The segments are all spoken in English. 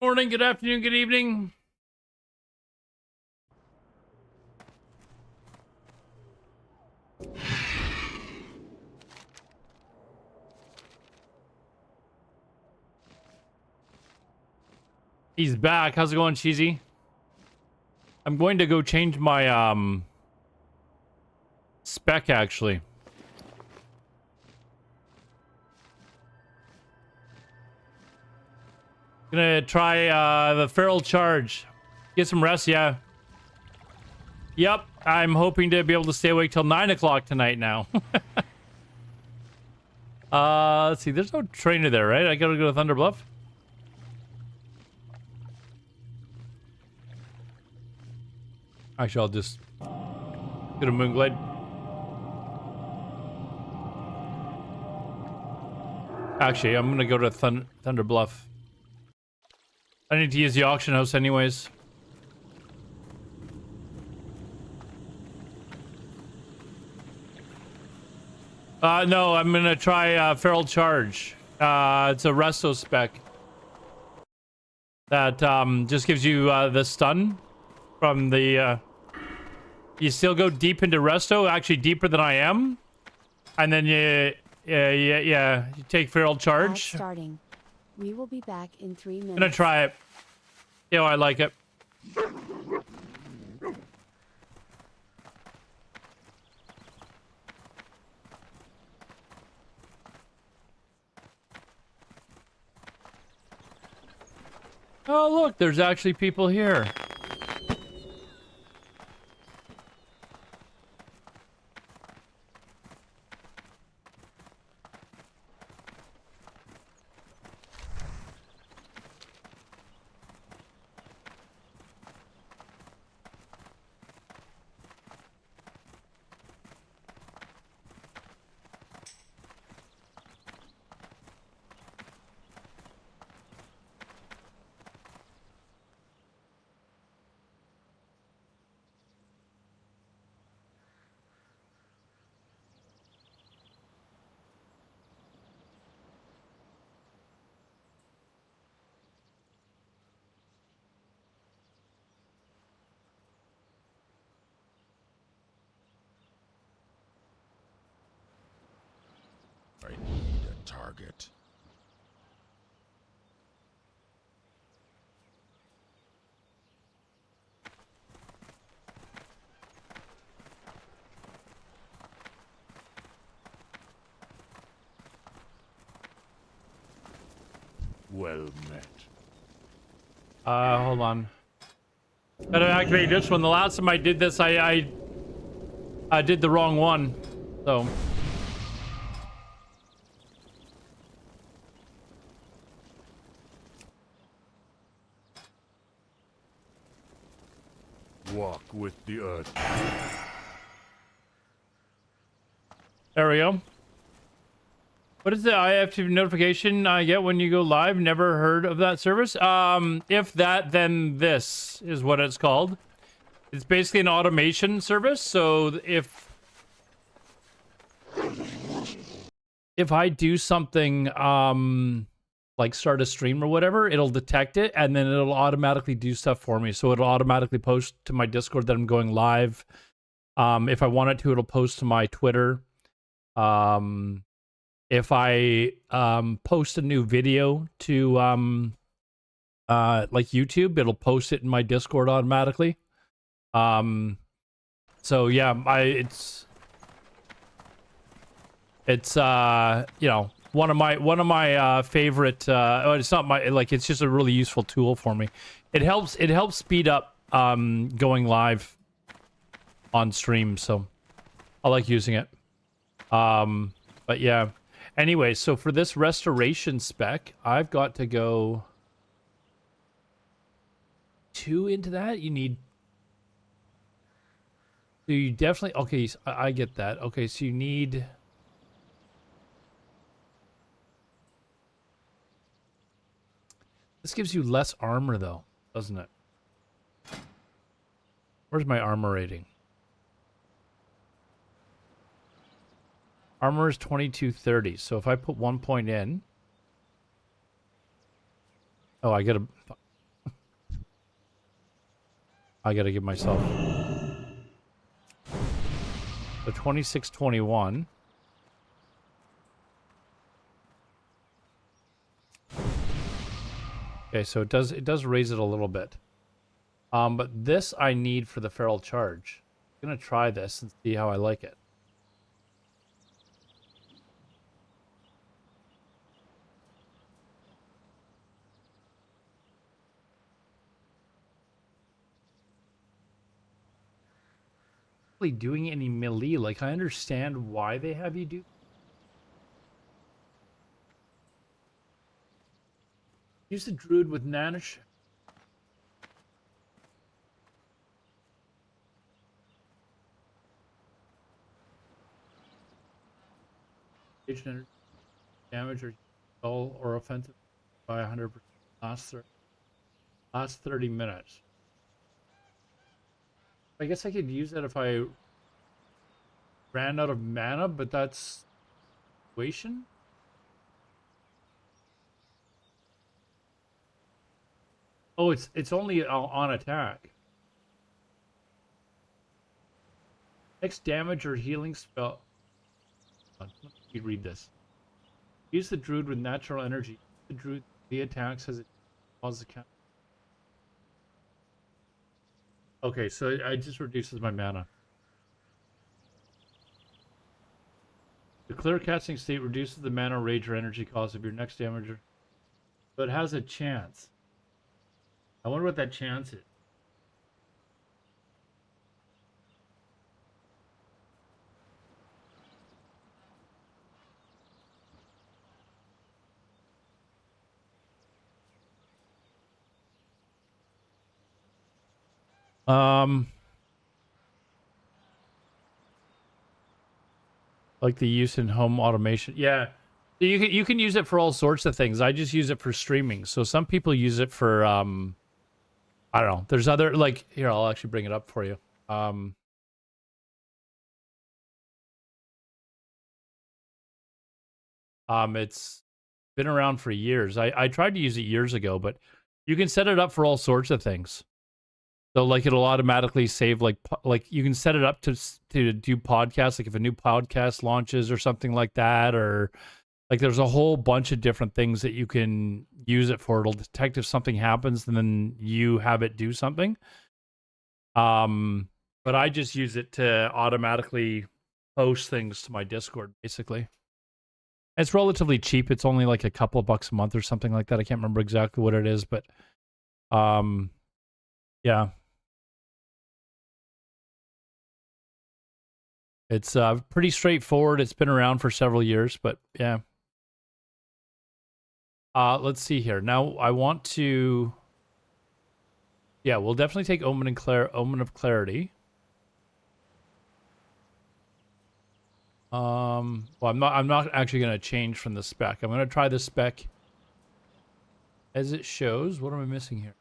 Morning, good afternoon, good evening. He's back. How's it going, Cheesy? I'm going to go change my spec actually. Gonna try the feral charge. Get some rest, yeah. Yep, I'm hoping to be able to stay awake till 9 o'clock tonight now. Let's see, there's no trainer there, right? I gotta go to Thunder Bluff. Actually, I'll just go to Moonglade. Actually, I'm gonna go to Thunder Bluff. I need to use the auction house anyways. No, I'm gonna try Feral Charge. It's a resto spec that just gives you the stun from the. You still go deep into resto, actually deeper than I am, and then you take Feral Charge. Starting. We will be back in 3 minutes. I'm gonna try it. Yo, I like it. Oh, look, there's actually people here. I need a target. Well met. Hold on. Gotta activate this one. The last time I did this, I did the wrong one. So. Walk with the earth. There we go. What is the IF notification I get when you go live? Never heard of that service. If that, then this is what it's called. It's basically an automation service. So if I do something, like start a stream or whatever, it'll detect it and then it'll automatically do stuff for me. So it'll automatically post to my Discord that I'm going live. If I want it to, it'll post to my Twitter. If I post a new video to like YouTube, it'll post it in my Discord automatically. So yeah, it's you know, one of my favorite it's not my, like, it's just a really useful tool for me. It helps speed up going live on stream, so I like using it. But yeah, anyway, so for this restoration spec, I've got to go 2 into that. You need, so you definitely, okay, so I get that. Okay, so you need, this gives you less armor though, doesn't it? Where's my armor rating? Armor is 2230. So if I put 1 point in, oh, I get a, I gotta give myself. So 2621. Okay, so it does raise it a little bit. But this I need for the feral charge. I'm gonna try this and see how I like it. Really doing any melee, like I understand why they have you do. Use the druid with Nanish. Damage or dull or offensive by 100% last 30 minutes. I guess I could use that if I ran out of mana, but that's situation. Oh, it's only on attack. Next damage or healing spell. Let me read this. Use the druid with natural energy. The druid the attacks as it causes a count. Okay, so it just reduces my mana. The clear casting state reduces the mana, rage, or energy cost of your next damager. So it has a chance. I wonder what that chance is. Like the use in home automation. Yeah. You can use it for all sorts of things. I just use it for streaming. So some people use it for I don't know. There's other like here, I'll actually bring it up for you. It's been around for years. I tried to use it years ago, but you can set it up for all sorts of things. So like it'll automatically save like you can set it up to do podcasts, like if a new podcast launches or something like that, or like there's a whole bunch of different things that you can use it for. It'll detect if something happens and then you have it do something. But I just use it to automatically post things to my Discord, basically. It's relatively cheap. It's only like a couple of bucks a month or something like that. I can't remember exactly what it is, but yeah. It's pretty straightforward. It's been around for several years, but yeah. Let's see here. Now I want to. Yeah, we'll definitely take Omen of Clarity. Well, I'm not actually gonna change from the spec. I'm gonna try the spec as it shows. What am I missing here?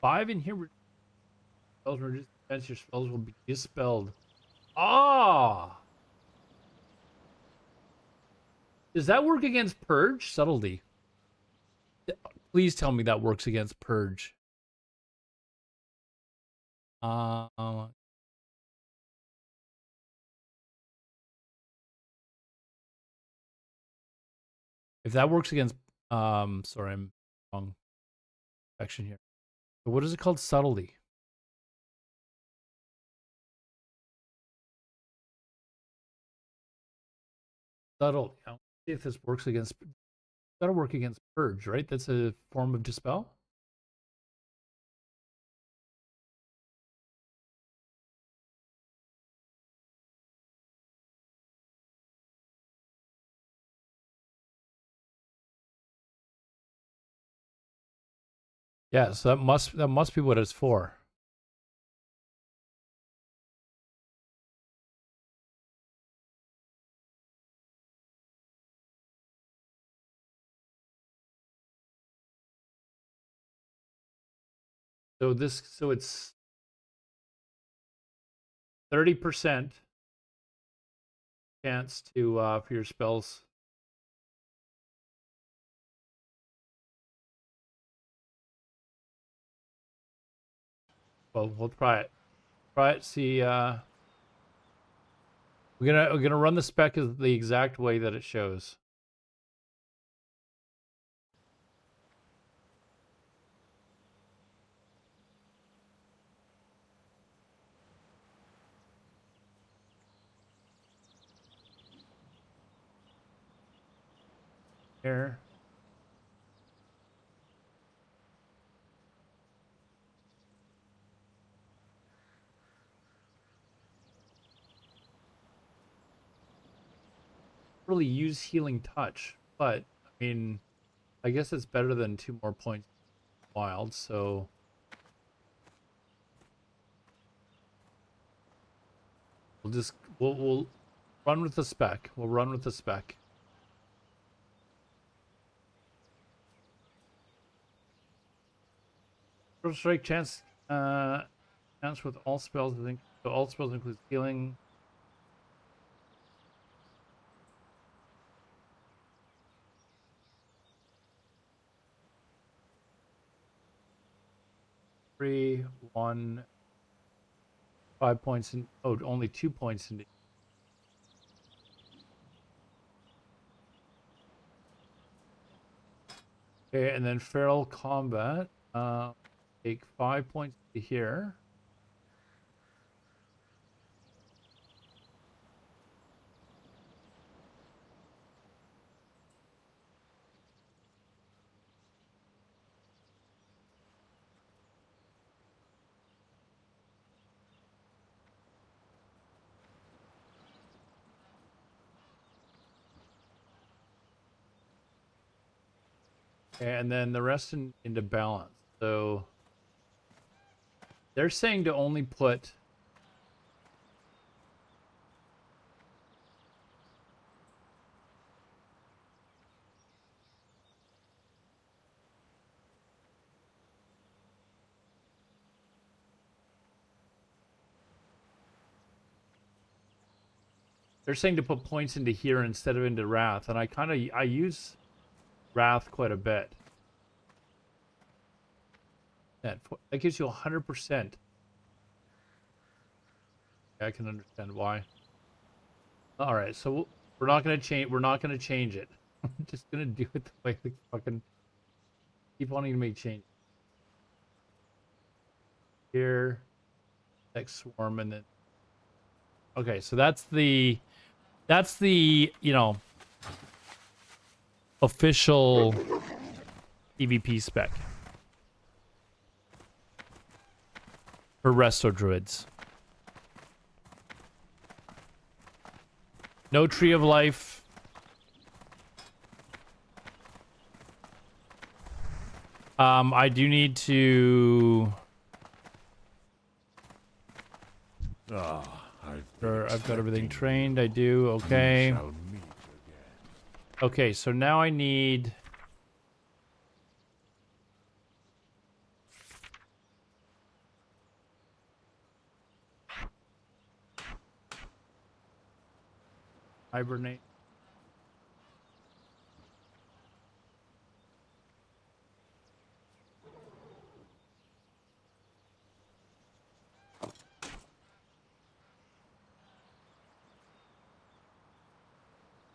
5 in here. Spells reduce defense. Your spells will be dispelled. Ah. Does that work against Purge? Subtlety. Please tell me that works against Purge. If that works against, sorry, I'm wrong section here. But what is it called? Subtlety. Subtle. I want to see if this works against. That'll work against Purge, right? That's a form of dispel. Yeah, so that must be what it's for. So it's 30% chance to for your spells. Well, we'll try it. Try it. See. We're gonna run the spec as the exact way that it shows. Here. Really use healing touch, but I mean, I guess it's better than 2 more points wild, so we'll run with the spec. We'll run with the spec. First strike chance chance with all spells, I think. So all spells include healing. Three, 1, 5 points in. Oh, only 2 points in. Okay, and then feral combat. Take 5 points to here. And then the rest into balance. So they're saying to only put points into here instead of into Wrath, and I use Wrath quite a bit. That gives you 100%. I can understand why. All right, so we're not gonna change. We're not gonna change it. I'm just gonna do it the way they fucking keep wanting to make change. Here, next swarm, and then. Okay, so that's the official PvP spec for Resto Druids. No Tree of Life. I do need to. I've got everything trained. I do. Okay. Okay, so now I need. Hibernate.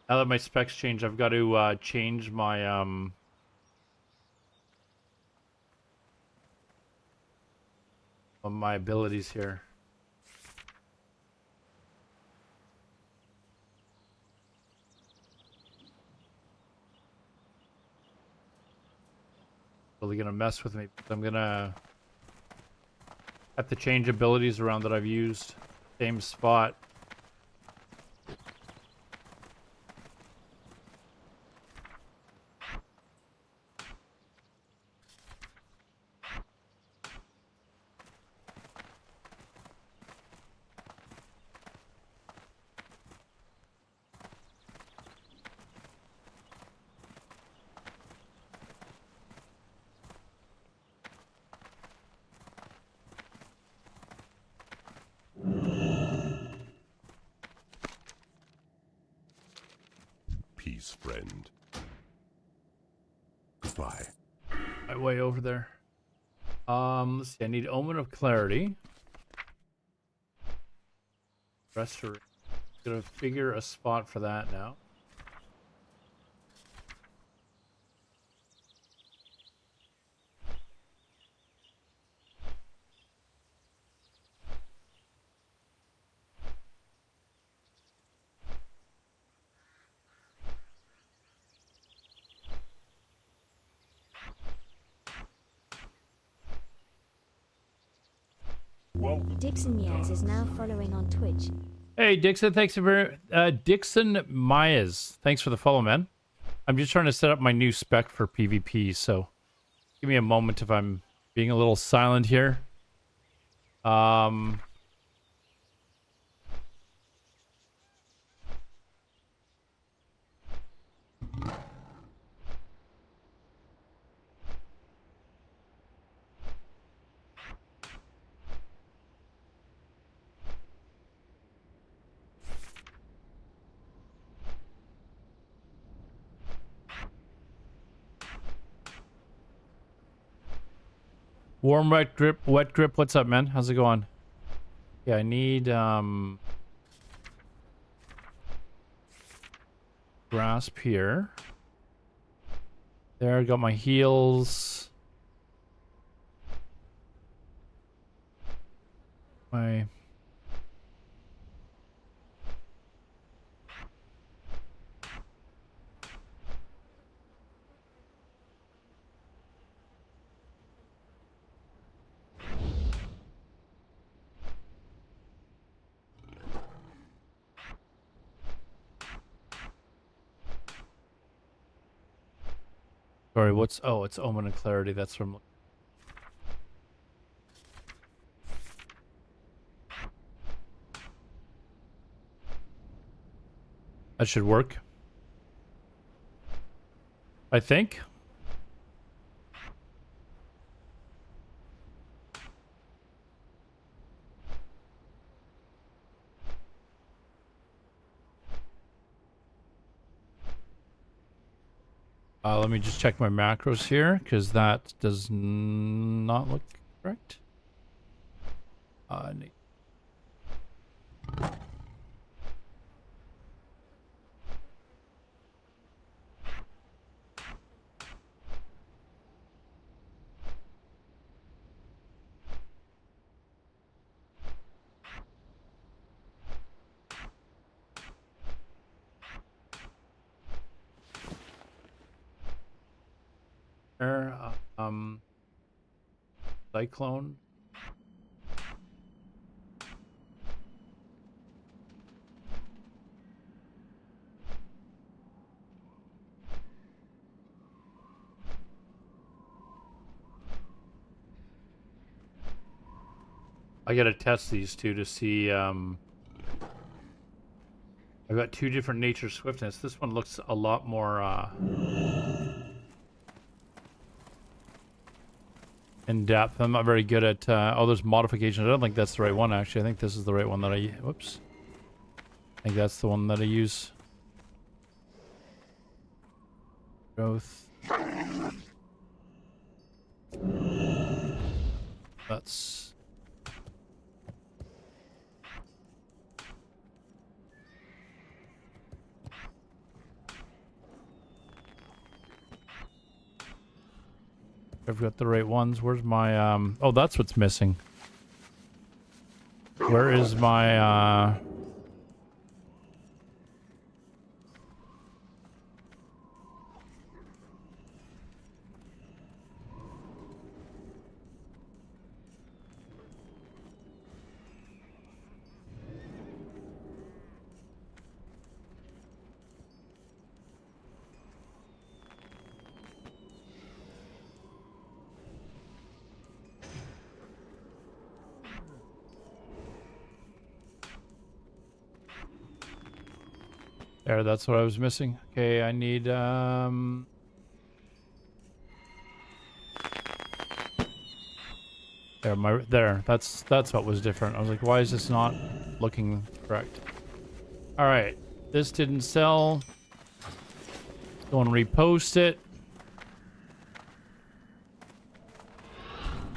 Now that my specs change, I've got to change my my abilities here. Really gonna mess with me. I'm gonna have to change abilities around that I've used. Same spot. Peace, friend. Goodbye. Way over there. Let's see. I need Omen of Clarity. Restoration. Gonna figure a spot for that now. Dixon Years is now following on Twitch. Hey, Dixon, thanks for Dixon Myers. Thanks for the follow, man. I'm just trying to set up my new spec for PvP, so give me a moment if I'm being a little silent here. Warm wet grip, what's up, man? How's it going? Yeah, I need grasp here. There, I got my heals. My sorry, what's it's Omen and Clarity, that's from that should work. I think. Let me just check my macros here, because that does not look correct. Neat. Cyclone. I gotta test these two to see. I've got two different nature swiftness. This one looks a lot more in depth. I'm not very good at there's modifications. I don't think that's the right one, actually. I think this is the right one that I whoops. I think that's the one that I use. Growth. That's I've got the right ones. Where's my oh, that's what's missing. Where is my there, that's what I was missing. Okay, I need there, that's what was different. I was like, why is this not looking correct? All right, this didn't sell. Go and repost it.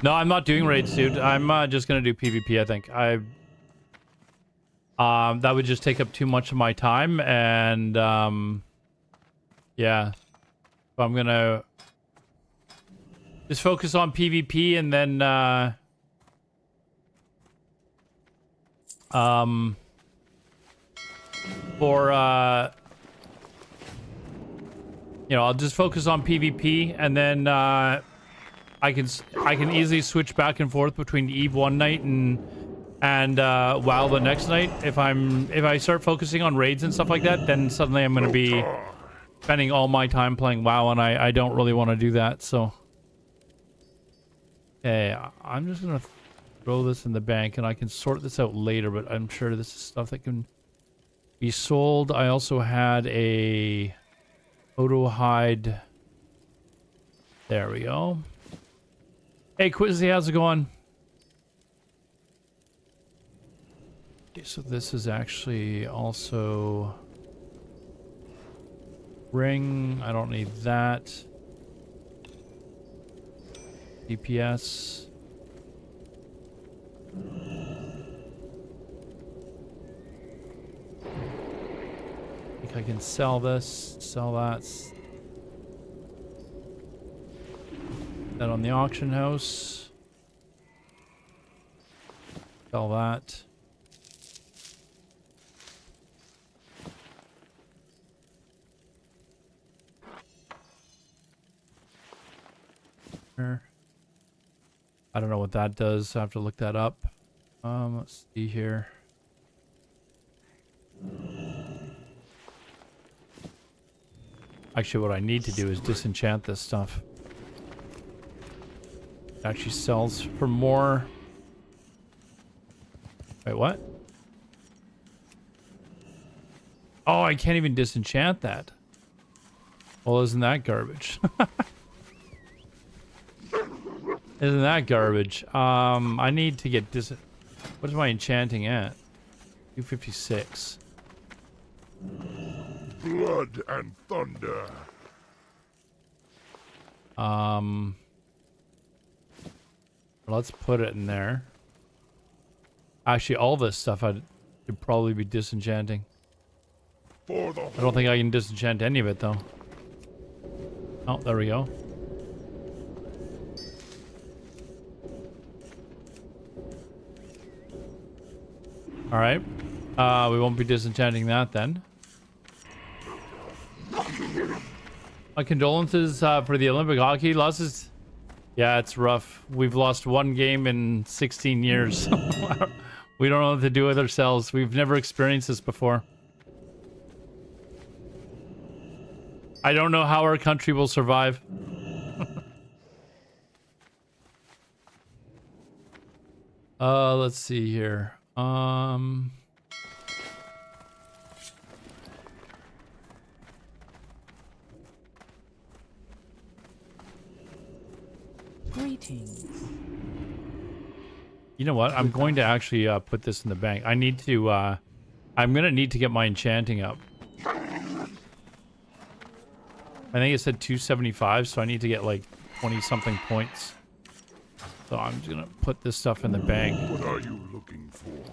No, I'm not doing raids, dude. I'm just gonna do PvP. I think that would just take up too much of my time, and yeah, so I'm gonna just focus on PvP, and then for you know, I'll just focus on PvP, and then I can easily switch back and forth between Eve one night and WoW the next night. If I start focusing on raids and stuff like that, then suddenly I'm gonna be spending all my time playing WoW, and I don't really want to do that. So, okay, I'm just gonna throw this in the bank, and I can sort this out later. But I'm sure this is stuff that can be sold. I also had a auto hide. There we go. Hey, Quizzy, how's it going? Okay, so this is actually also ring. I don't need that. DPS. I think I can sell this, sell that. That on the auction house. Sell that. I don't know what that does. I have to look that up. Let's see here. Actually, what I need to do is disenchant this stuff. It actually sells for more. Wait, what? Oh, I can't even disenchant that. Well, isn't that garbage? Isn't that garbage? I need to get what is my enchanting at? 256. Blood and thunder. Let's put it in there. Actually, all this stuff I could probably be disenchanting. For the I don't think I can disenchant any of it though. Oh, there we go. All right. We won't be disenchanting that then. My condolences for the Olympic hockey losses. Yeah, it's rough. We've lost one game in 16 years. We don't know what to do with ourselves. We've never experienced this before. I don't know how our country will survive. Let's see here. Greetings. You know what? I'm going to actually put this in the bank. I need to, I'm going to need to get my enchanting up. I think it said 275, so I need to get like 20-something points. So I'm just going to put this stuff in the bank. What are you looking for?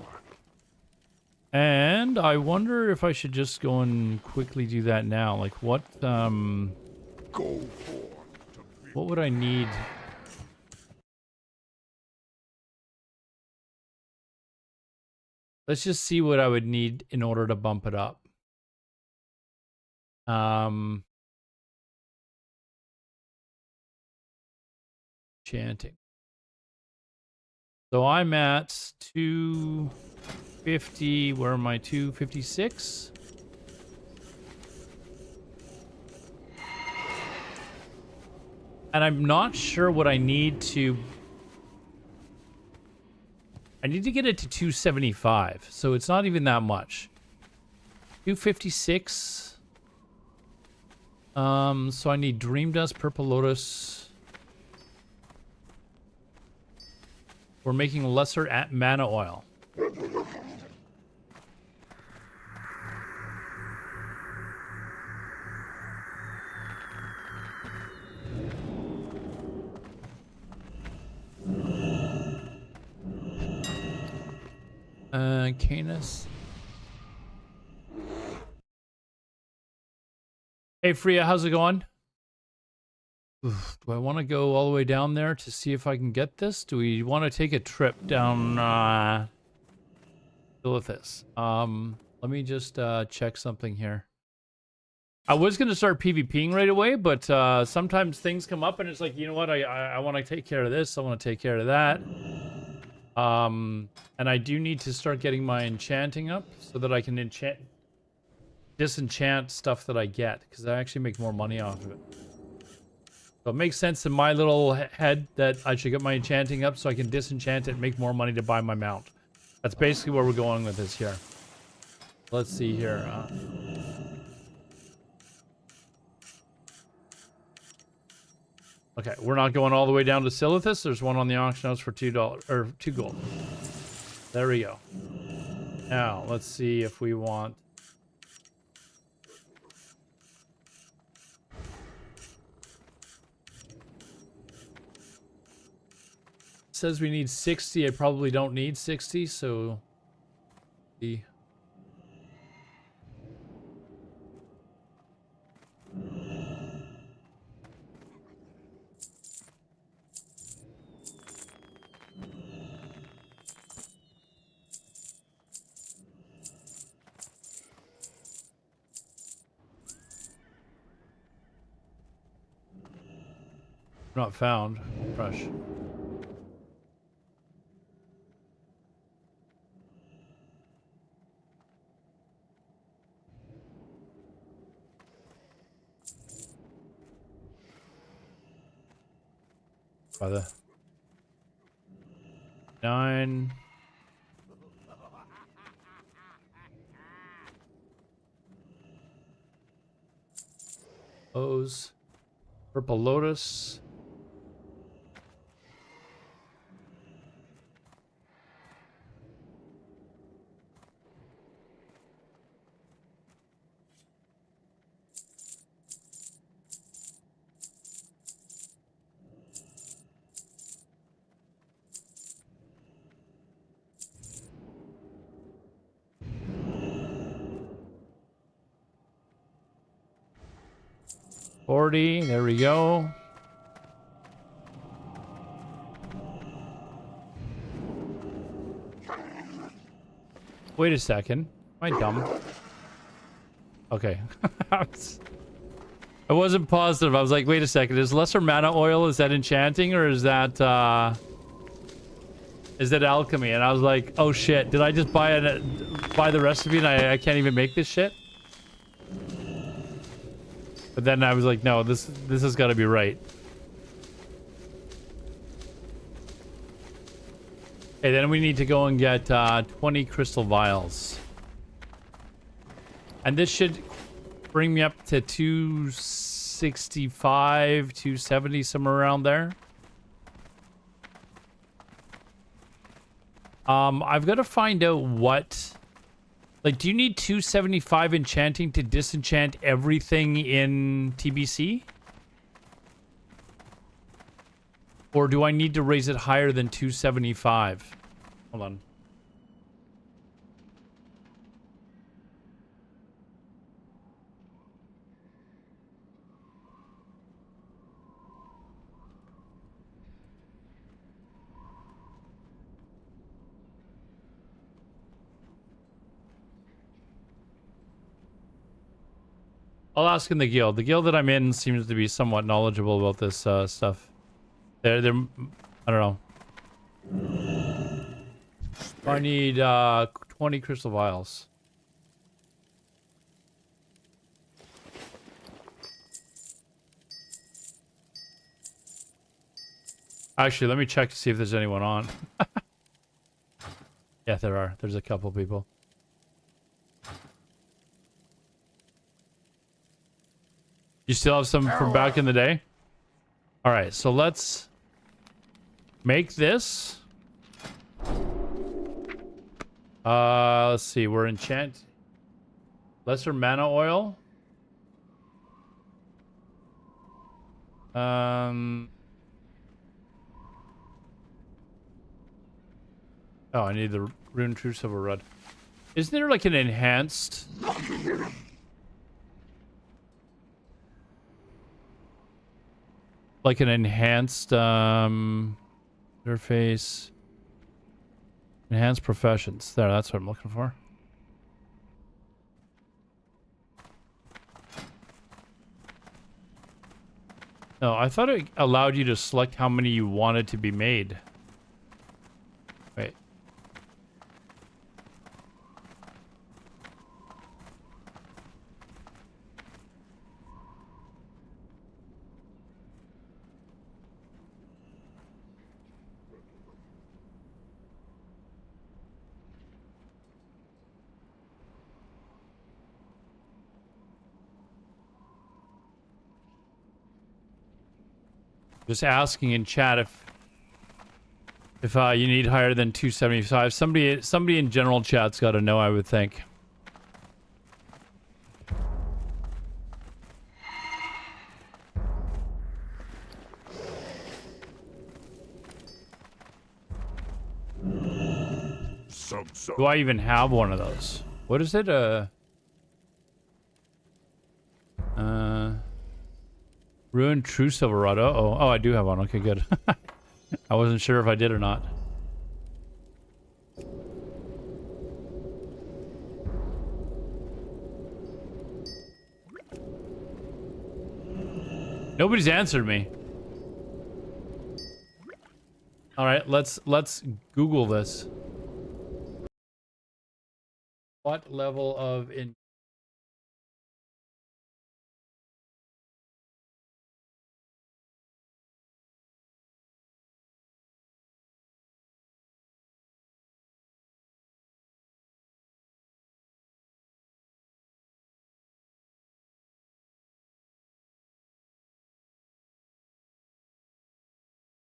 And I wonder if I should just go and quickly do that now. Like what, Go forth. what would I need? Let's just see what I would need in order to bump it up. Chanting. So I'm at 250. Where am I? 256. And I'm not sure what I need to. I need to get it to 275, so it's not even that much. 256. So I need Dream Dust, Purple Lotus. We're making lesser at mana oil. Canis. Hey, Freya, how's it going? Oof, do I want to go all the way down there to see if I can get this? Do we want to take a trip down Silithus? Let me just check something here. I was going to start PvPing right away, but sometimes things come up and it's like, you know what? I want to take care of this. I want to take care of that. And I do need to start getting my enchanting up so that I can disenchant stuff that I get, because I actually make more money off of it. So it makes sense in my little head that I should get my enchanting up so I can disenchant it and make more money to buy my mount. That's basically where we're going with this here. Let's see here. Okay, we're not going all the way down to Silithus. There's one on the auction house for $2 or 2 gold. There we go. Now let's see if we want. It says we need 60. I probably don't need 60, so the. Not found. Fresh. By the 9. O's. Purple Lotus. $40, there we go. Wait a second. Am I dumb? Okay. I wasn't positive. I was like, wait a second. Is lesser mana oil, is that enchanting or is that alchemy? And I was like, oh shit. Did I just buy the recipe and I can't even make this shit? But then I was like, no, this has got to be right. Okay, then we need to go and get 20 crystal vials. And this should bring me up to 265, 270, somewhere around there. I've got to find out what... Like, do you need 275 enchanting to disenchant everything in TBC? Or do I need to raise it higher than 275? Hold on. I'll ask in the guild. The guild that I'm in seems to be somewhat knowledgeable about this stuff. They're I don't know. I need 20 crystal vials. Actually, let me check to see if there's anyone on. Yeah, there are. There's a couple people. You still have some from back in the day? All right, so let's make this. Let's see. We're enchant. Lesser mana oil. Oh, I need the Rune True Silver Rod. Isn't there like an enhanced? Like an enhanced interface. Enhanced professions. There, that's what I'm looking for. No, I thought it allowed you to select how many you wanted to be made. Wait. Just asking in chat if you need higher than 275. Somebody in general chat's got to know, I would think. Do I even have one of those? What is it? Ruined True Silverado. Oh, I do have one. Okay, good. I wasn't sure if I did or not. Nobody's answered me. All right, let's Google this. What level of in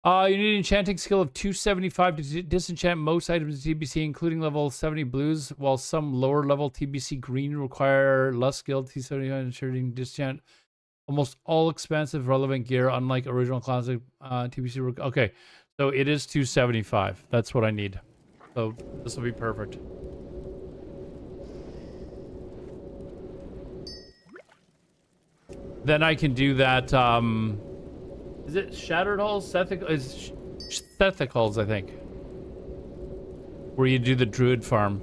you need an enchanting skill of 275 to disenchant most items in TBC, including level 70 blues, while some lower level TBC green require less skill. T75 ensuring disenchant almost all expensive relevant gear, unlike original classic TBC. Okay, so it is 275. That's what I need. So this will be perfect. Then I can do that. Is it Shattered Halls? Sethicals, Halls, I think. Where you do the druid farm.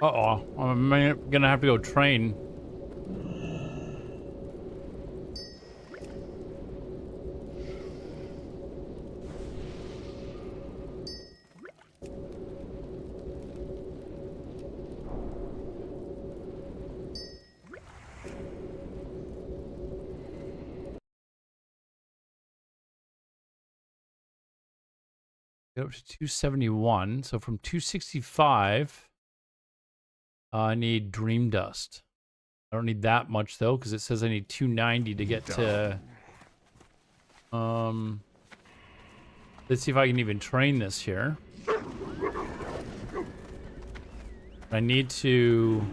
Uh-oh. I'm gonna have to go train. Get up to 271. So from 265... I need Dream Dust. I don't need that much though, because it says I need 290 to get to. Let's see if I can even train this here. I need to.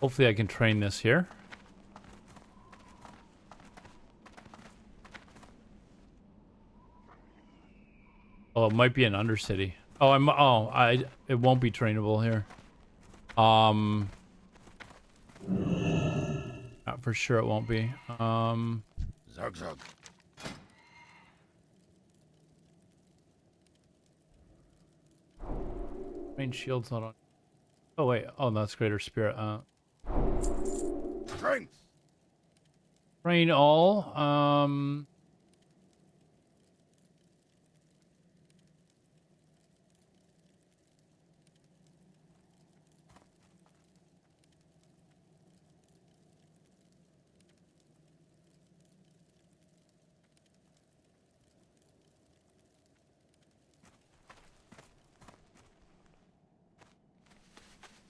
Hopefully I can train this here. Oh, it might be an Undercity. Oh, it won't be trainable here. For sure it won't be. Zug zug. Main shield's not on. Oh wait. Oh, no, that's Greater Spirit. Strength. Train all.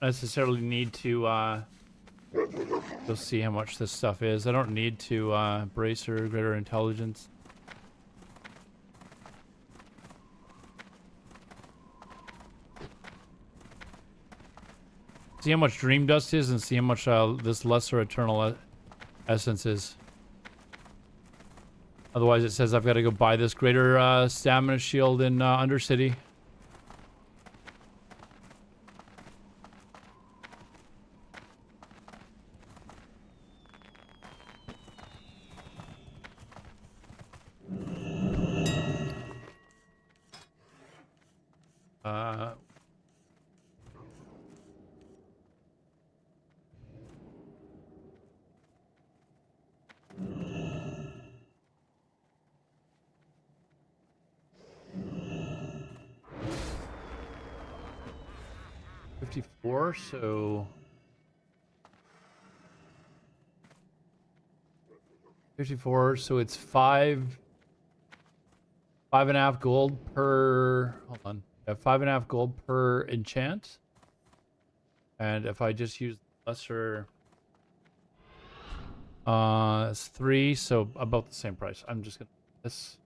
Necessarily need to go see how much this stuff is. I don't need to bracer greater intelligence. See how much dream dust is and see how much this lesser eternal essence is. Otherwise it says I've got to go buy this greater stamina shield in Undercity. So 54, so it's 5.5 gold per, hold on, 5.5 gold per enchant. And if I just use lesser, it's 3, so about the same price. I'm just gonna this,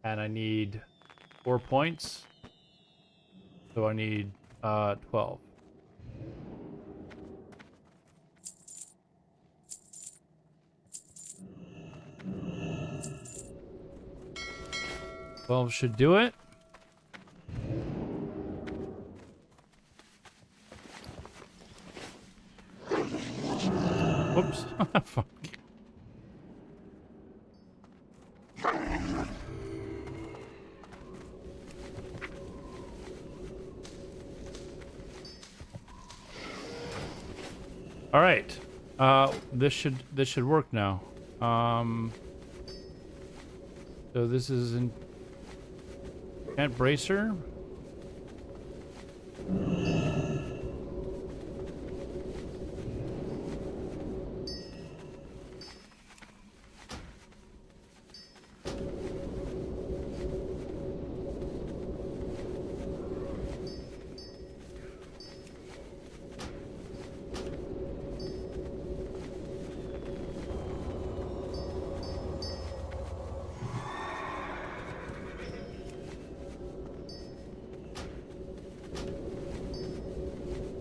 and I need 4 points. So I need 12. Well, should do it. Whoops. Fuck. All right, this should work now. So this is an enchant bracer.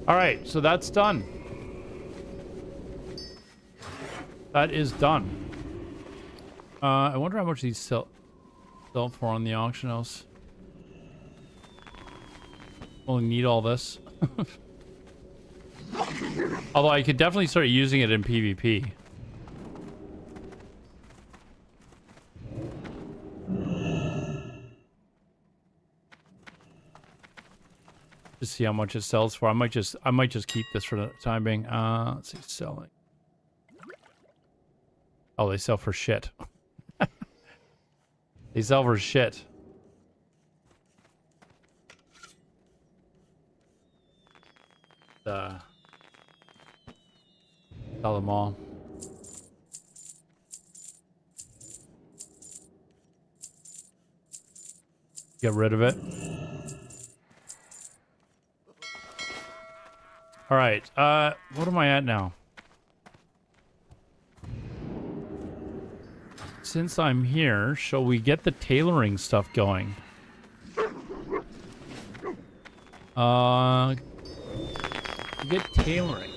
All right, so that's done. That is done. I wonder how much these sell for on the auction house. Only need all this. Although I could definitely start using it in PvP. To see how much it sells for. I might just keep this for the time being. Let's see, selling. Oh, they sell for shit. They sell for shit. Sell them all. Get rid of it. All right. What am I at now? Since I'm here, shall we get the tailoring stuff going? Get tailoring.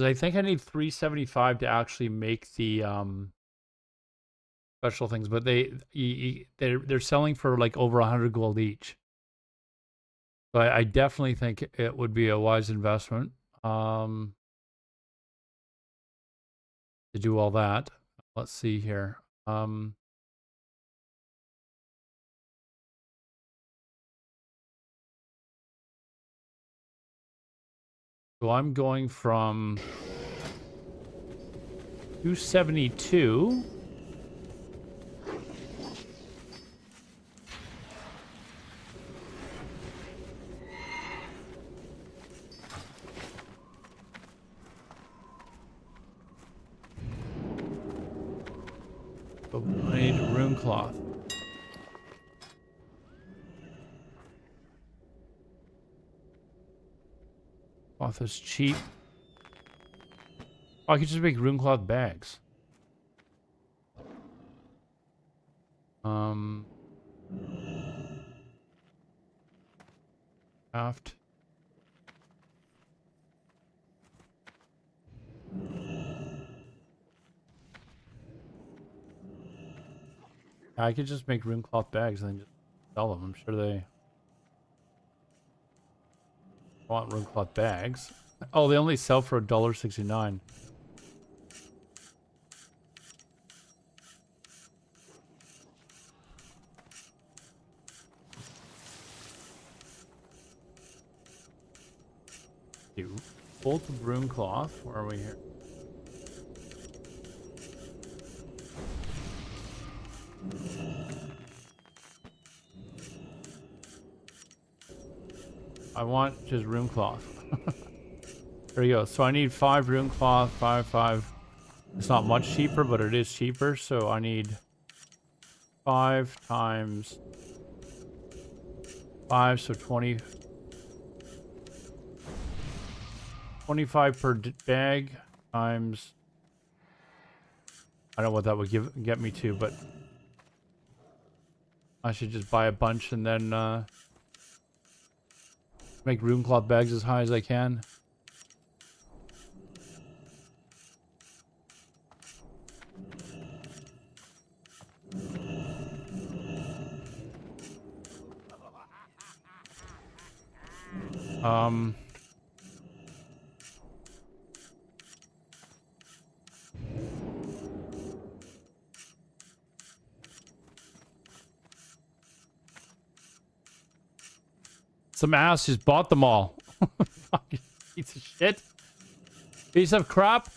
I think I need 375 to actually make the special things, but they're selling for like over 100 gold each. So I definitely think it would be a wise investment to do all that. Let's see here. So I'm going from 272. Oh, I need a rune cloth. Cloth is cheap. Oh, I could just make rune cloth bags. Craft. I could just make rune cloth bags and then just sell them. I'm sure they want rune cloth bags. Oh, they only sell for $1.69. Bolt of rune cloth. Where are we here? I want just rune cloth. There you go. So I need 5 rune cloth, 5. It's not much cheaper, but it is cheaper. So I need 5 times 5, so 20. 25 per bag times. I don't know what that would get me to, but I should just buy a bunch and then make rune cloth bags as high as I can. Some ass just bought them all. Fucking piece of shit. Piece of crap.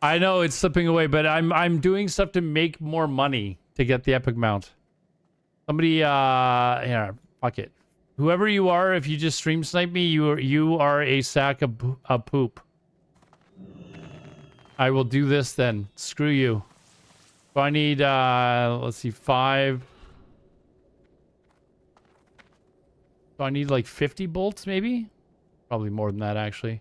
I know it's slipping away, but I'm doing stuff to make more money to get the epic mount. Somebody yeah, fuck it. Whoever you are, if you just stream snipe me, you are a sack of poop. I will do this then. Screw you. So I need let's see, 5. So I need like 50 bolts, maybe? Probably more than that, actually.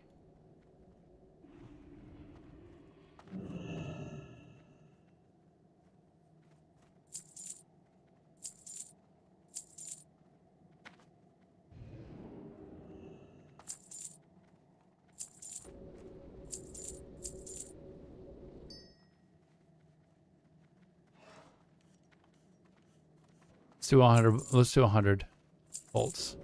Let's do 100. Let's do 100 bolts.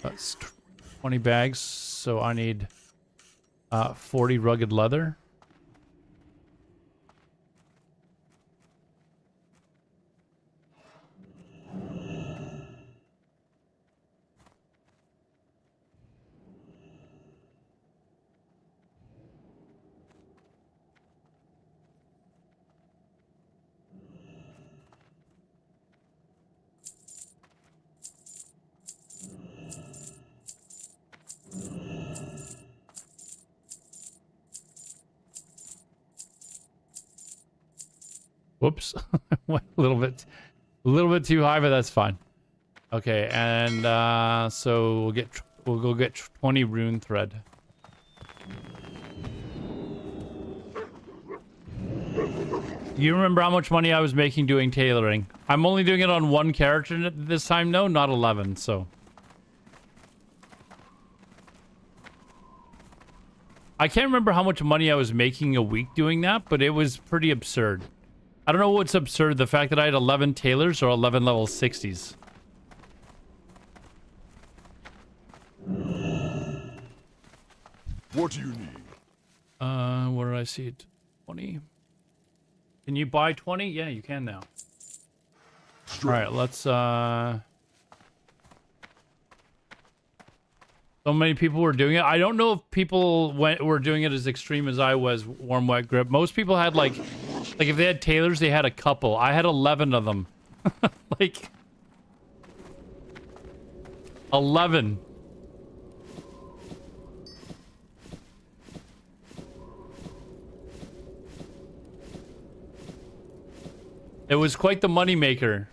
That's 20 bags, so I need 40 rugged leather. Whoops. Went a little bit too high, but that's fine. Okay, and so we'll go get 20 rune thread. You remember how much money I was making doing tailoring? I'm only doing it on one character this time, no, not 11, so. I can't remember how much money I was making a week doing that, but it was pretty absurd. I don't know what's absurd, the fact that I had 11 tailors or 11 level 60s. What do you need? Where did I see it? 20. Can you buy 20? Yeah, you can now. All right, let's so many people were doing it. I don't know if people were doing it as extreme as I was, warm wet grip. Most people had like if they had tailors, they had a couple. I had 11 of them. Like 11. It was quite the moneymaker.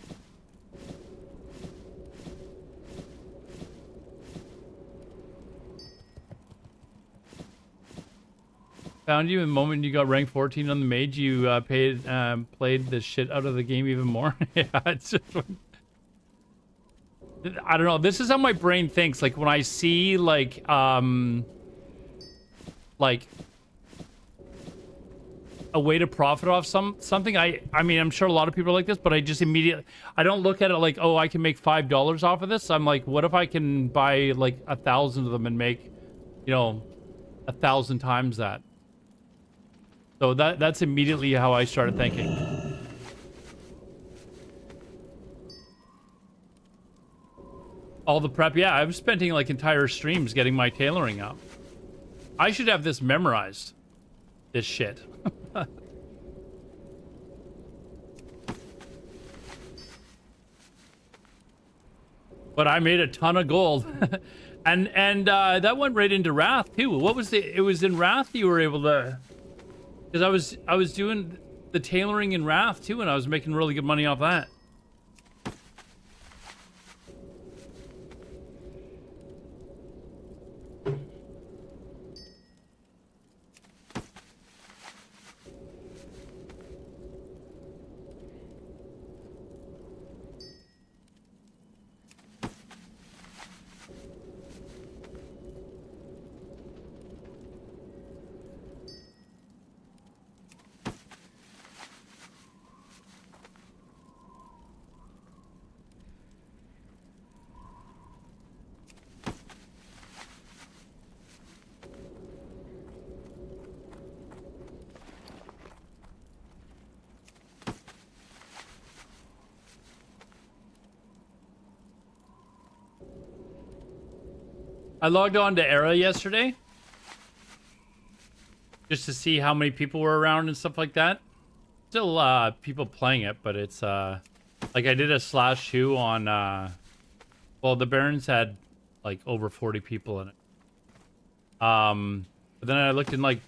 Found you in the moment you got rank 14 on the mage. You played the shit out of the game even more. Yeah, it's just... I don't know. This is how my brain thinks. Like when I see like a way to profit off something. I mean, I'm sure a lot of people are like this, but I just immediately, I don't look at it like, oh, I can make $5 off of this. I'm like, what if I can buy like 1,000 of them and make, you know, 1,000 times that? So that's immediately how I started thinking. All the prep, yeah, I'm spending like entire streams getting my tailoring up. I should have this memorized. This shit. But I made a ton of gold. and that went right into Wrath too. What was it was in Wrath you were able to, because I was doing the tailoring in Wrath too, and I was making really good money off that. I logged on to Era yesterday just to see how many people were around and stuff like that. Still people playing it, but it's like I did a /2 on well, the Barons had like over 40 people in it. But then I looked in like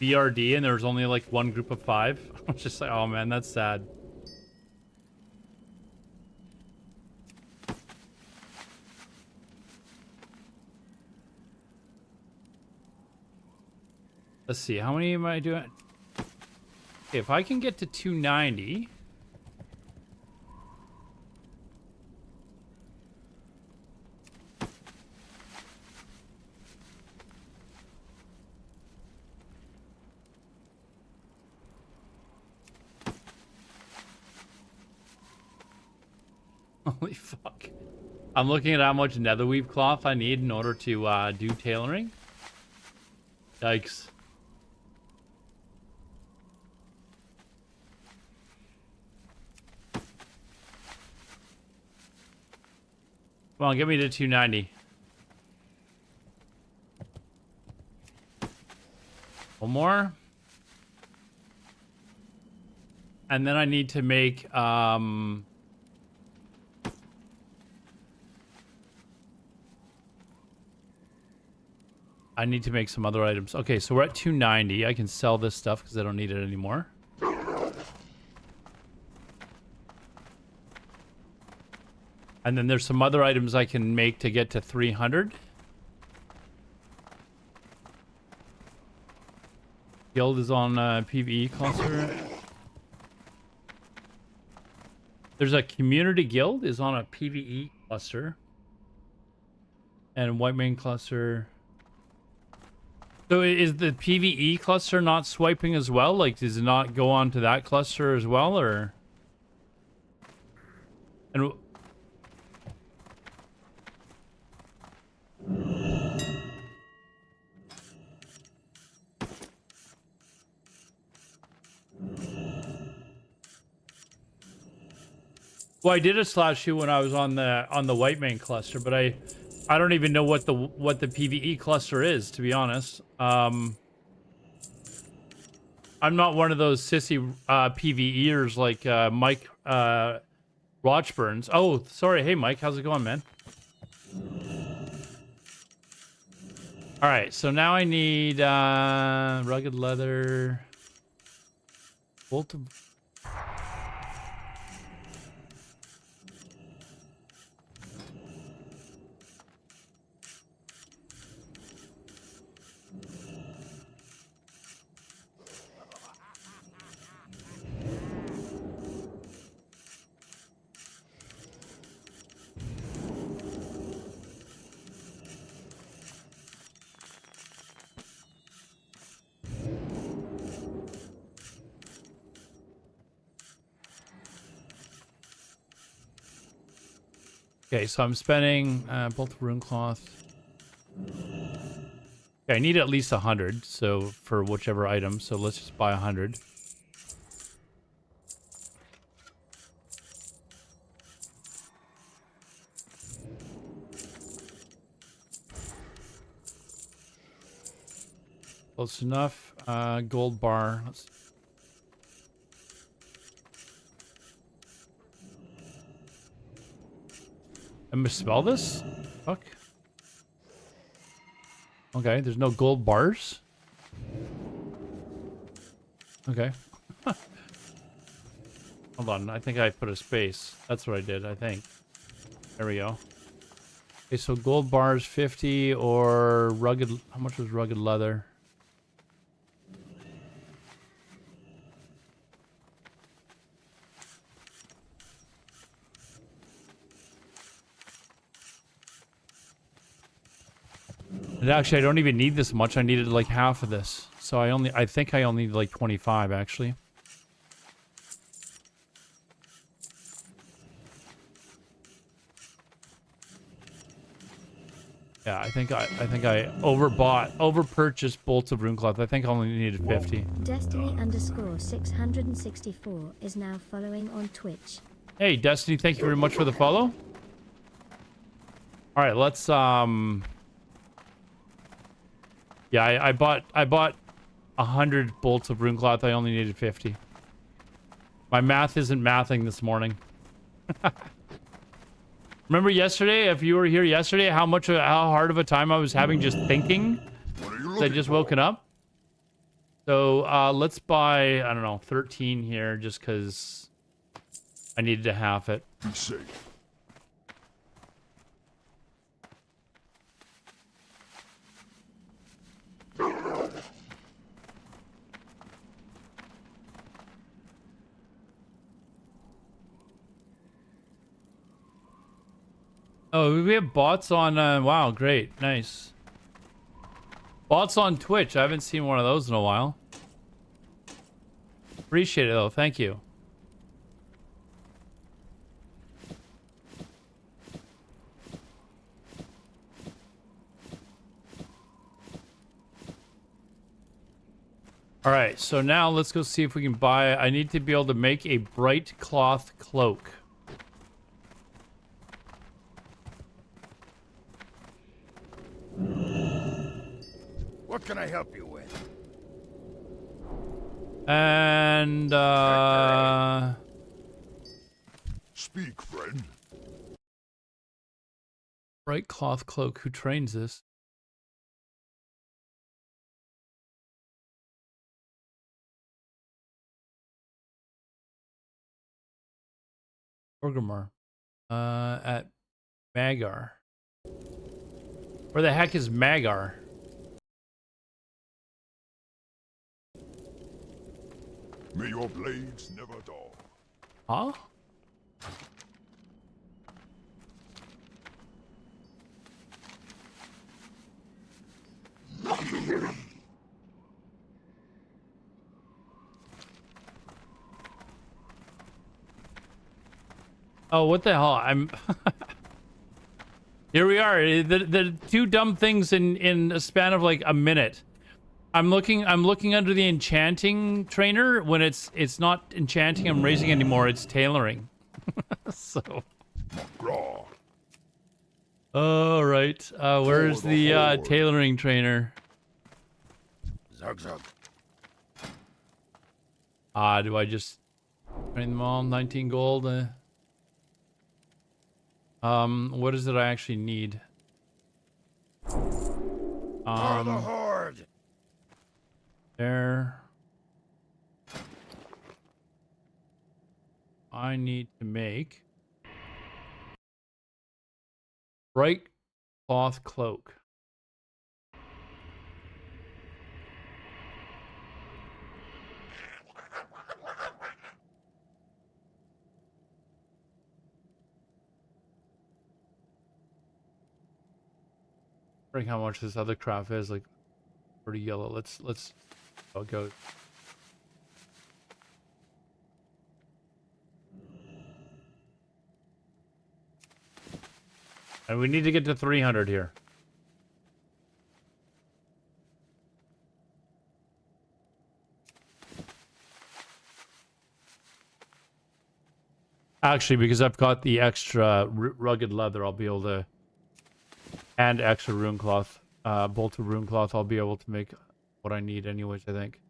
BRD and there was only like one group of 5. I was just like, oh man, that's sad. Let's see, how many am I doing? Okay, if I can get to 290. Holy fuck. I'm looking at how much netherweave cloth I need in order to do tailoring. Yikes. Come on, get me to 290. One more. And then I need to make I need to make some other items. Okay, so we're at 290. I can sell this stuff because I don't need it anymore. And then there's some other items I can make to get to 300. Guild is on PvE cluster. There's a community guild is on a PvE cluster. And white main cluster. So is the PvE cluster not swiping as well? Like, does it not go on to that cluster as well, or? And well, I did a /u when I was on the white main cluster, but I don't even know what the PvE cluster is, to be honest. I'm not one of those sissy PvEers like Mike Rochburns. Oh, sorry. Hey, Mike, how's it going, man? All right, so now I need rugged leather, bolt of... Okay, so I'm spending bolt of rune cloth. Okay, I need at least 100, so for whichever item. So let's just buy 100. Close enough. Gold bar. Let's... I misspell this? Fuck. Okay, there's no gold bars. Okay. Hold on, I think I put a space. That's what I did, I think. There we go. Okay, so gold bars 50 or rugged... How much was rugged leather? And actually, I don't even need this much. I needed like half of this. So I think I only need like 25 actually. Yeah, I think I overpurchased bolts of runecloth. I think I only needed 50. Destiny_664 is now following on Twitch. Hey, Destiny, thank you very much for the follow. All right, let's yeah, I bought 100 bolts of runecloth. I only needed 50. My math isn't mathing this morning. Remember yesterday, if you were here yesterday, how hard of a time I was having just thinking? I just woken up. So let's buy, I don't know, 13 here just because I needed to half it. Be safe. Oh, we have bots on, wow, great, nice. Bots on Twitch, I haven't seen one of those in a while. Appreciate it though, thank you. All right, so now let's go see if we can buy, I need to be able to make a bright cloth cloak. What can I help you with? And Speak, friend. bright cloth cloak, who trains this? Orgrimmar. At Magar. Where the heck is Magar? May your blades never dull. Huh? Oh, what the hell? I'm... Here we are. The two dumb things in a span of like a minute. I'm looking under the enchanting trainer. When it's not enchanting, I'm raising anymore. It's tailoring. So... Raw. All right. Where's the tailoring trainer? Zug zug. Do I just train them all? 19 gold. What is it I actually need? For the horde. There. I need to make bright cloth cloak. How much this other craft is, like pretty yellow. Let's I'll go. And we need to get to 300 here. Actually, because I've got the extra rugged leather, I'll be able to, and extra rune cloth, bolted rune cloth, I'll be able to make what I need anyways, I think.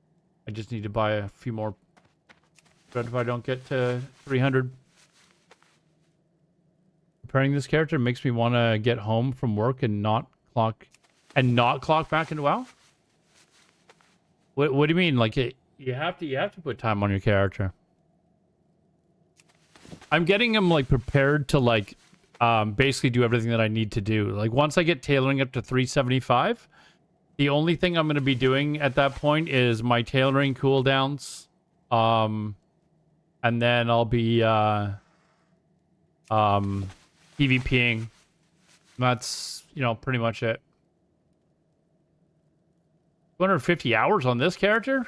I just need to buy a few more. But if I don't get to 300. Preparing this character makes me want to get home from work and not clock back into WoW. What do you mean? Like you have to put time on your character. I'm getting him like prepared to like basically do everything that I need to do. Like once I get tailoring up to 375, the only thing I'm going to be doing at that point is my tailoring cooldowns. And then I'll be PvPing. That's, you know, pretty much it. 250 hours on this character?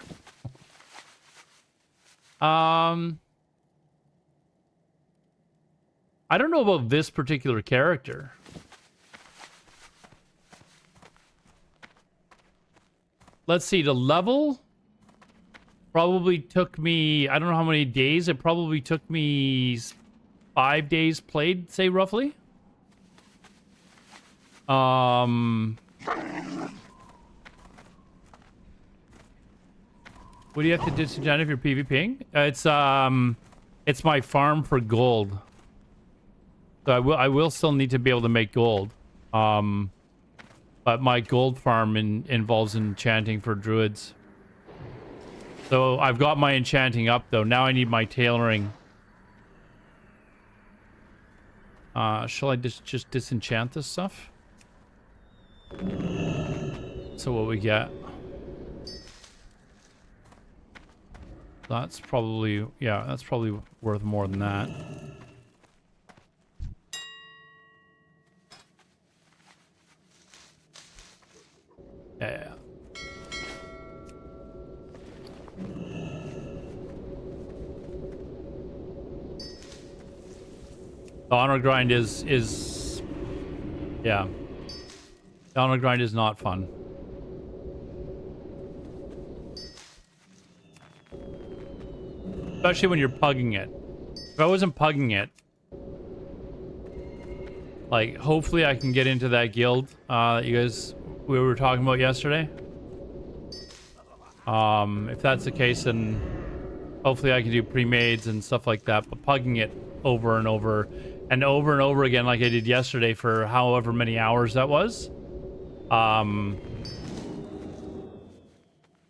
I don't know about this particular character. Let's see, the level probably took me, I don't know how many days. It probably took me 5 days played, say roughly. What do you have to disenchant if you're PvPing? It's my farm for gold. So I will still need to be able to make gold. But my gold farm involves enchanting for druids. So I've got my enchanting up though. Now I need my tailoring. Shall I just disenchant this stuff? So what we get? That's probably, yeah, that's probably worth more than that. Yeah. The honor grind is yeah. The honor grind is not fun. Especially when you're pugging it. If I wasn't pugging it, like, hopefully I can get into that guild that we were talking about yesterday. If that's the case, then hopefully I can do pre-mades and stuff like that. But pugging it over and over and over and over again like I did yesterday for however many hours that was,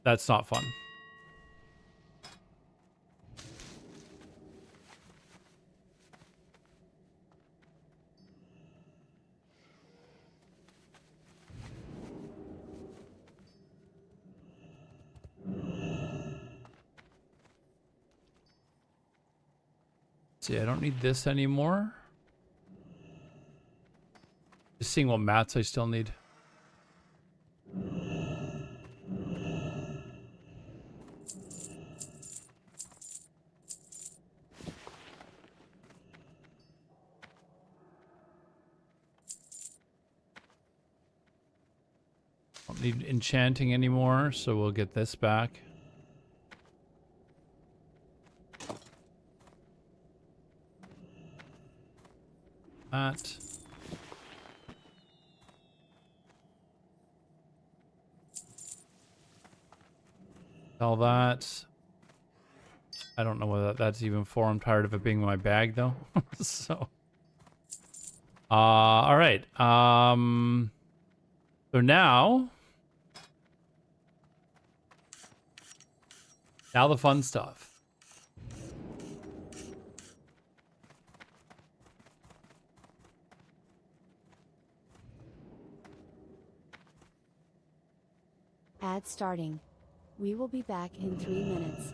that's not fun. See, I don't need this anymore. Just seeing what mats I still need. don't need enchanting anymore, so we'll get this back. That. Sell that. I don't know whether that's even for. I'm tired of it being in my bag though. So. All right. So now the fun stuff. Ad starting. We will be back in 3 minutes.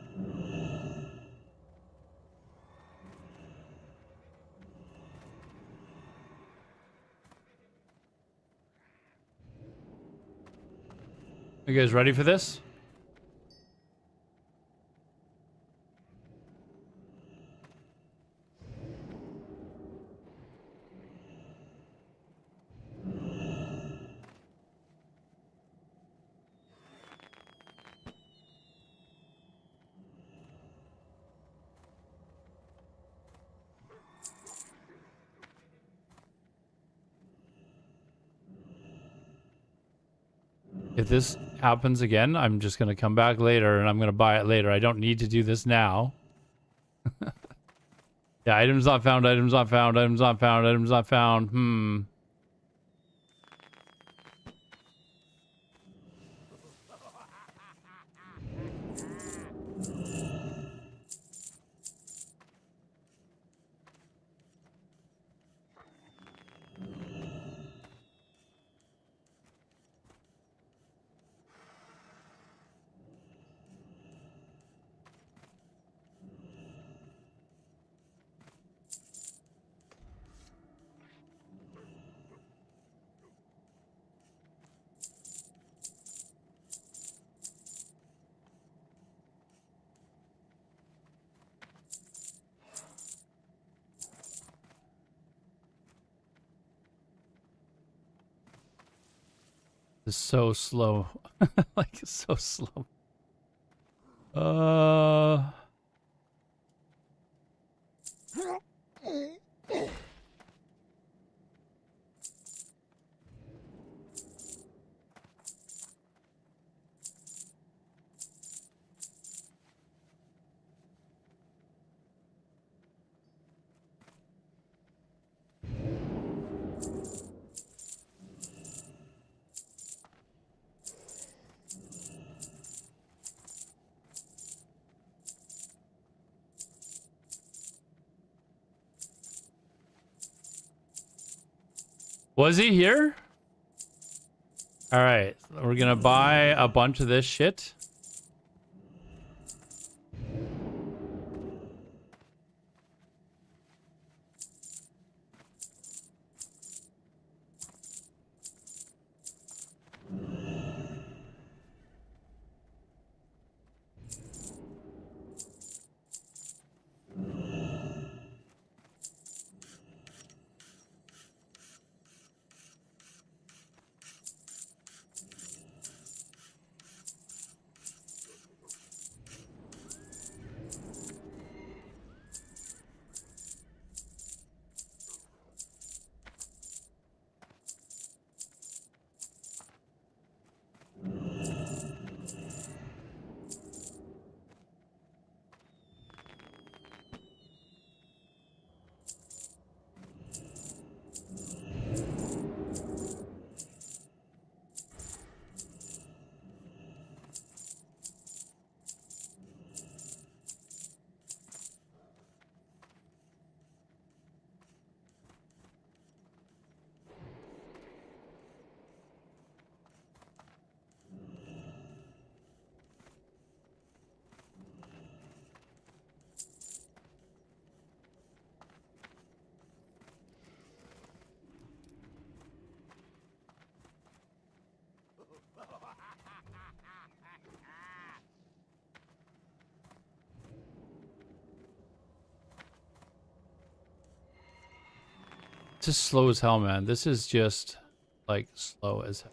You guys ready for this? If this happens again, I'm just going to come back later and I'm going to buy it later. I don't need to do this now. Yeah, items not found, items not found, items not found, items not found. It's so slow. Like, it's so slow. Was he here? All right, we're gonna buy a bunch of this shit. This is slow as hell, man. This is just like slow as hell.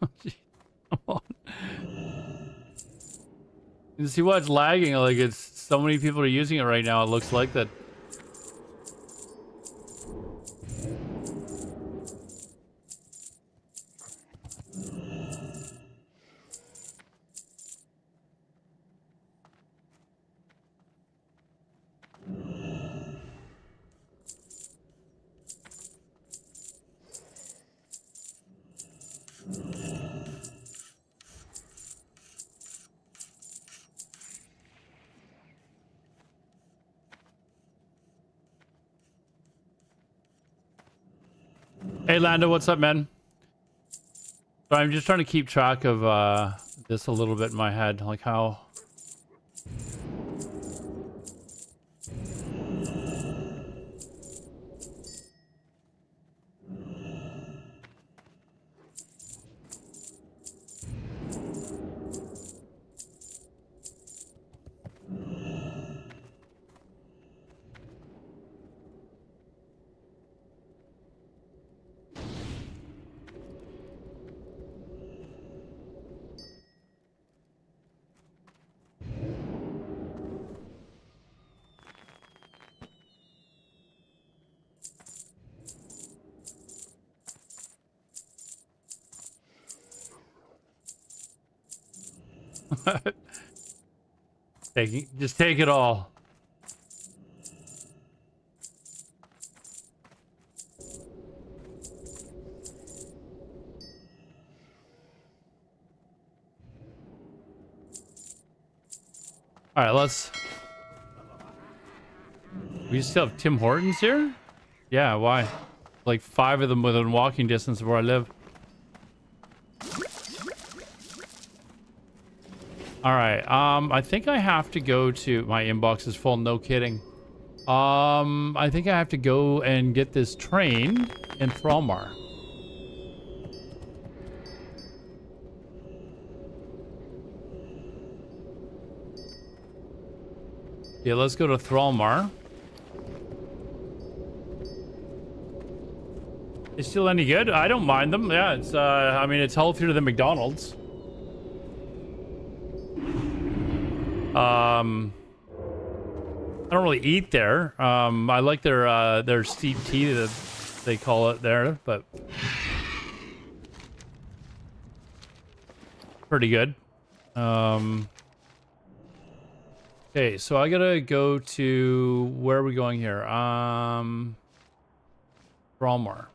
Come on. You see why it's lagging? Like, it's so many people are using it right now. It looks like that. Hey, Lando, what's up, man? So I'm just trying to keep track of this a little bit in my head, like how... Just take it all. All right, let's... We still have Tim Hortons here? Yeah, why? Like 5 of them within walking distance of where I live. All right, I think I have to go to... My inbox is full, no kidding. I think I have to go and get this train in Thralmar. Yeah, let's go to Thralmar. Is still any good? I don't mind them. Yeah, it's I mean, it's healthier than McDonald's. I don't really eat there. I like their steep tea that they call it there, but pretty good. Okay, so I gotta go to... Where are we going here? Thralmar.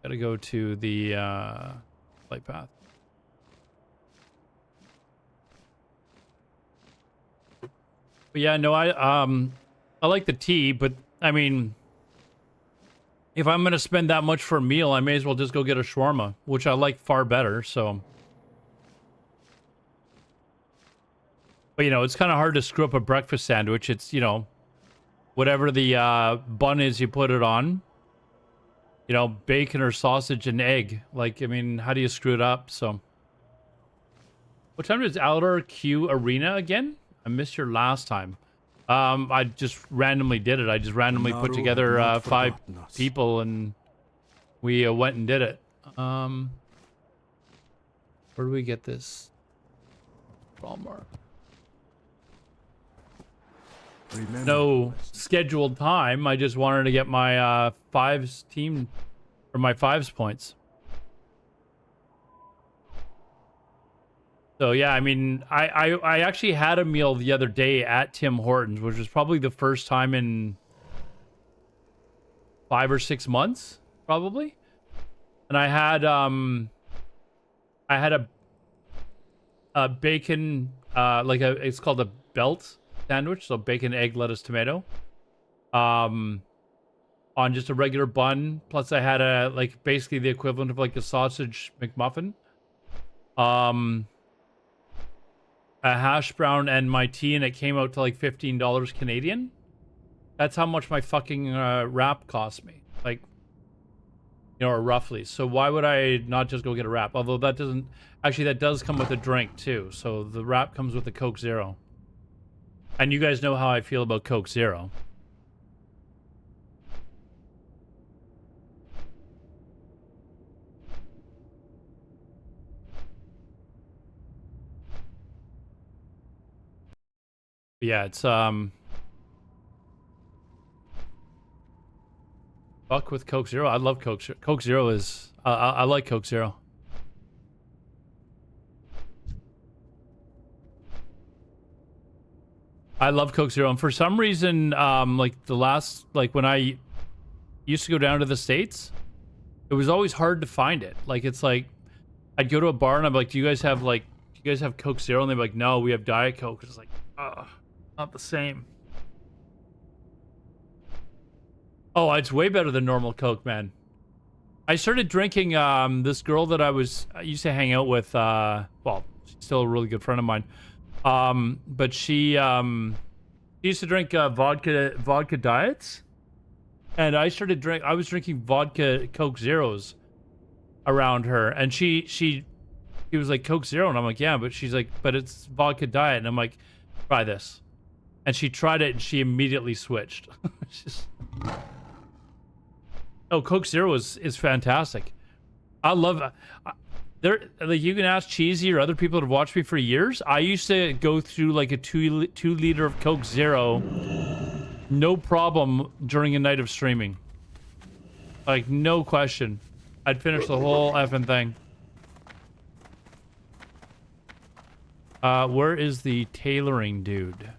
Gotta go to the flight path. But yeah, no, I like the tea, but I mean, if I'm gonna spend that much for a meal, I may as well just go get a shawarma, which I like far better. So, but you know, it's kind of hard to screw up a breakfast sandwich. It's, you know, whatever the bun is, you put it on. You know, bacon or sausage and egg. Like, I mean, how do you screw it up? So, what time is Outer Q Arena again? I missed your last time. I just randomly did it. I just randomly put together 5 people and we went and did it. Where do we get this? Walmart. No scheduled time. I just wanted to get my 5s team, or my 5s points. So yeah, I mean, I actually had a meal the other day at Tim Hortons, which was probably the first time in 5 or 6 months, probably. And I had a bacon, it's called a belt sandwich, so bacon, egg, lettuce, tomato, on just a regular bun. Plus, I had basically the equivalent of like a sausage McMuffin, a hash brown, and my tea, and it came out to like $15 Canadian. That's how much my fucking wrap cost me, like, you know, or roughly. So why would I not just go get a wrap? Although that doesn't actually, that does come with a drink too. So the wrap comes with the Coke Zero. And you guys know how I feel about Coke Zero. Yeah, it's fuck with Coke Zero. I love Coke Zero. Coke Zero is I like Coke Zero. I love Coke Zero, and for some reason, like the last, like when I used to go down to the States, it was always hard to find it. Like it's like I'd go to a bar and I'm like, do you guys have Coke Zero? And they're like, no, we have Diet Coke. It's like, not the same. Oh, it's way better than normal Coke, man. I started drinking this girl that I used to hang out with. Well, she's still a really good friend of mine. But she used to drink vodka diets, and I was drinking vodka Coke Zeros around her, and she was like, Coke Zero, and I'm like, yeah, but she's like, but it's vodka diet, and I'm like, try this, and she tried it and she immediately switched. Oh, Coke Zero is fantastic. I love there. Like you can ask Cheesy or other people that have watched me for years. I used to go through like a two liter of Coke Zero, no problem during a night of streaming. Like no question, I'd finish the whole effing thing. Where is the tailoring dude?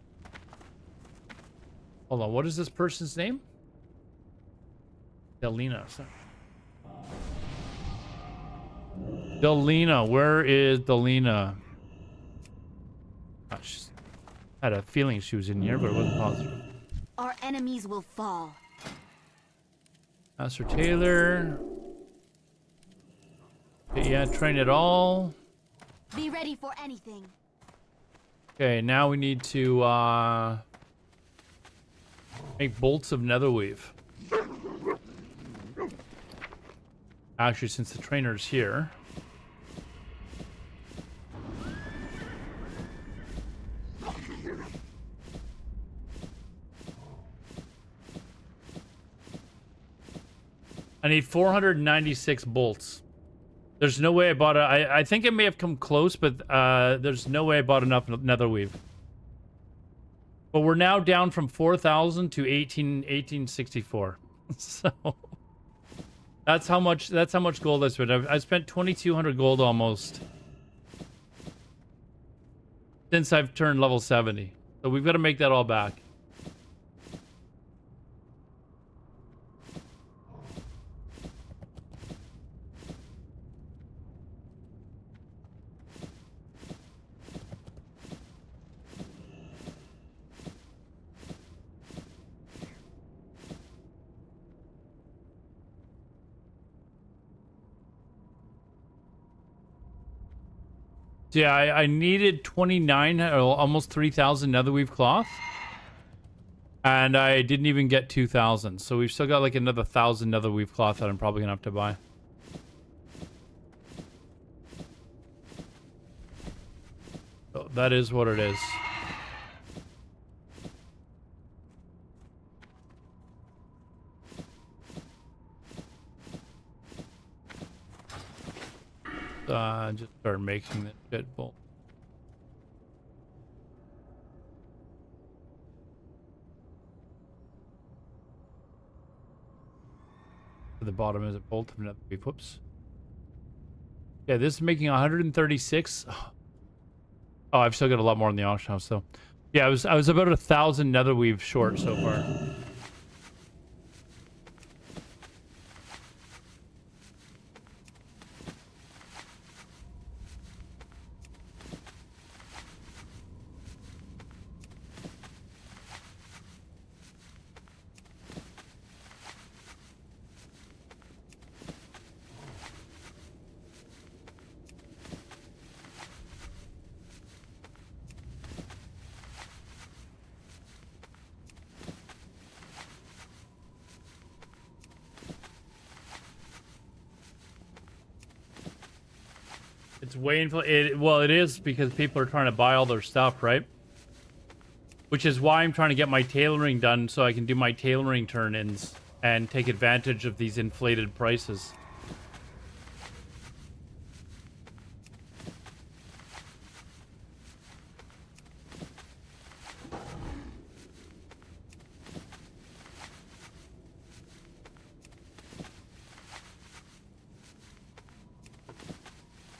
Hold on, what is this person's name? Delina. Delina, where is Delina? Gosh, I had a feeling she was in here, but it wasn't positive. Our enemies will fall. Master Taylor. Okay, yeah, train it all. Be ready for anything. Okay, now we need to make bolts of netherweave. Actually, since the trainer's here. I need 496 bolts. There's no way I bought it. I think it may have come close, but there's no way I bought enough netherweave. But we're now down from 4,000 to 1864. So that's how much gold I spent. I spent 2,200 gold almost since I've turned level 70. So we've got to make that all back. Yeah, I needed 29 or almost 3,000 netherweave cloth. And I didn't even get 2,000. So we've still got like another 1,000 netherweave cloth that I'm probably going to have to buy. So that is what it is. Just start making the shit bolt. At the bottom is a bolt of another. Whoops. Yeah, this is making 136. Oh, I've still got a lot more in the auction house though. Yeah, I was about 1,000 netherweave short so far. It's way well, it is because people are trying to buy all their stuff, right? Which is why I'm trying to get my tailoring done so I can do my tailoring turn-ins and take advantage of these inflated prices.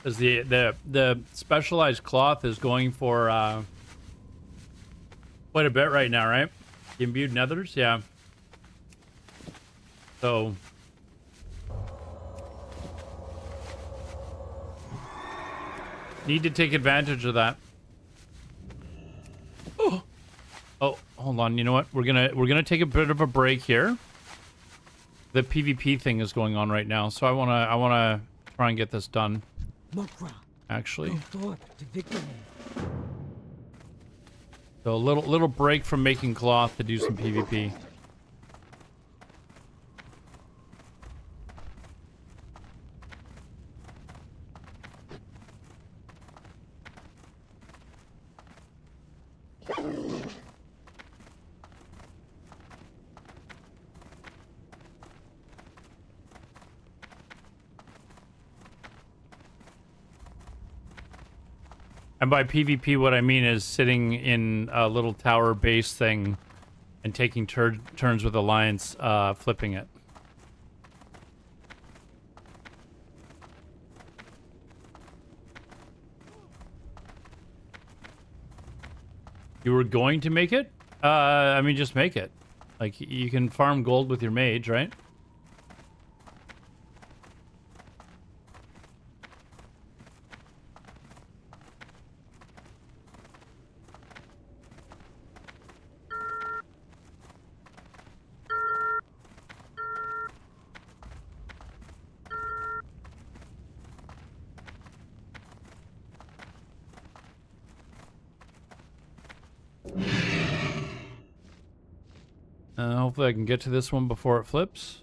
Because the specialized cloth is going for quite a bit right now, right? The imbued nethers, yeah. So need to take advantage of that. Oh, hold on. You know what? We're gonna take a bit of a break here. The PvP thing is going on right now, so I wanna try and get this done. Actually, so a little break from making cloth to do some PvP. And by PvP, what I mean is sitting in a little tower base thing and taking turns with Alliance, flipping it. You were going to make it? I mean, just make it. Like, you can farm gold with your mage, right? Hopefully I can get to this one before it flips.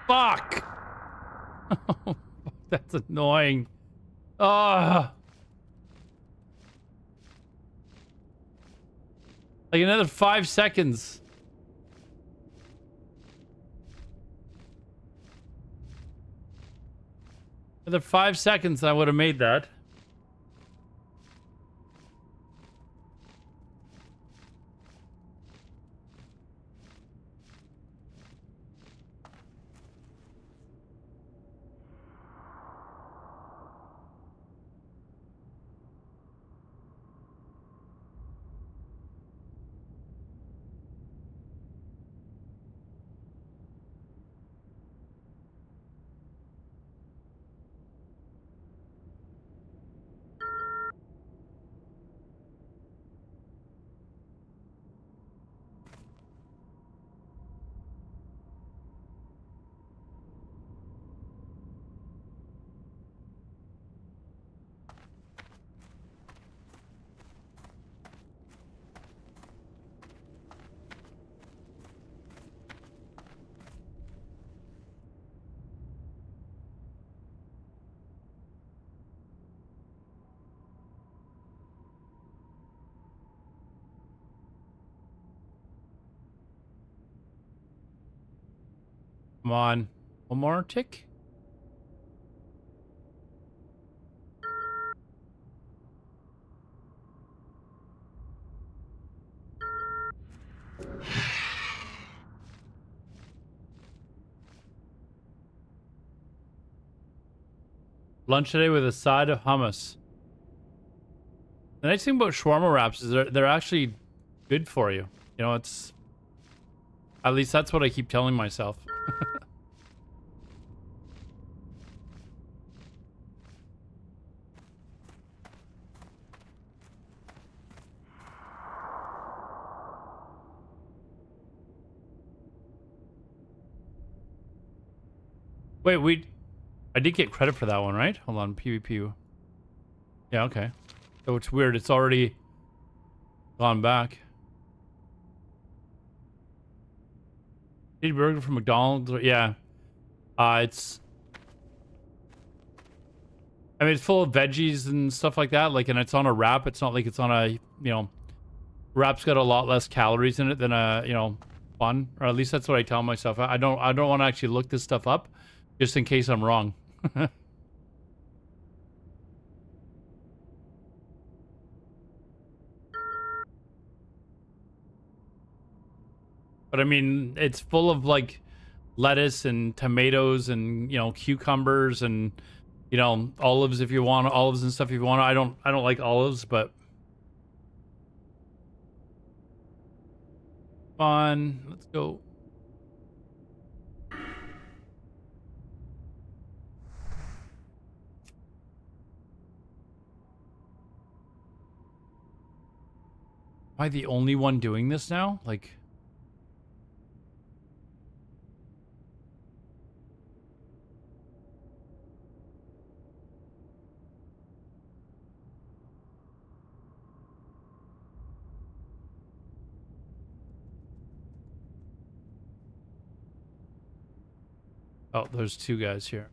Fuck! That's annoying. Ah! Like another 5 seconds. Another 5 seconds, I would have made that. Come on. One more tick. Lunch today with a side of hummus. The nice thing about shawarma wraps is they're actually good for you. You know, it's... At least that's what I keep telling myself. Wait, I did get credit for that one, right? Hold on, PvP. Yeah, okay. So it's weird, it's already gone back. Eat burger from McDonald's? Yeah. It's... I mean, it's full of veggies and stuff like that. Like, and it's on a wrap. It's not like it's on a, you know... Wrap's got a lot less calories in it than a, you know, bun. Or at least that's what I tell myself. I don't want to actually look this stuff up, just in case I'm wrong. But I mean, it's full of like lettuce and tomatoes and, you know, cucumbers and, you know, olives if you want, olives and stuff if you want. I don't like olives, but fun. Let's go. Am I the only one doing this now? Like, oh, there's two guys here.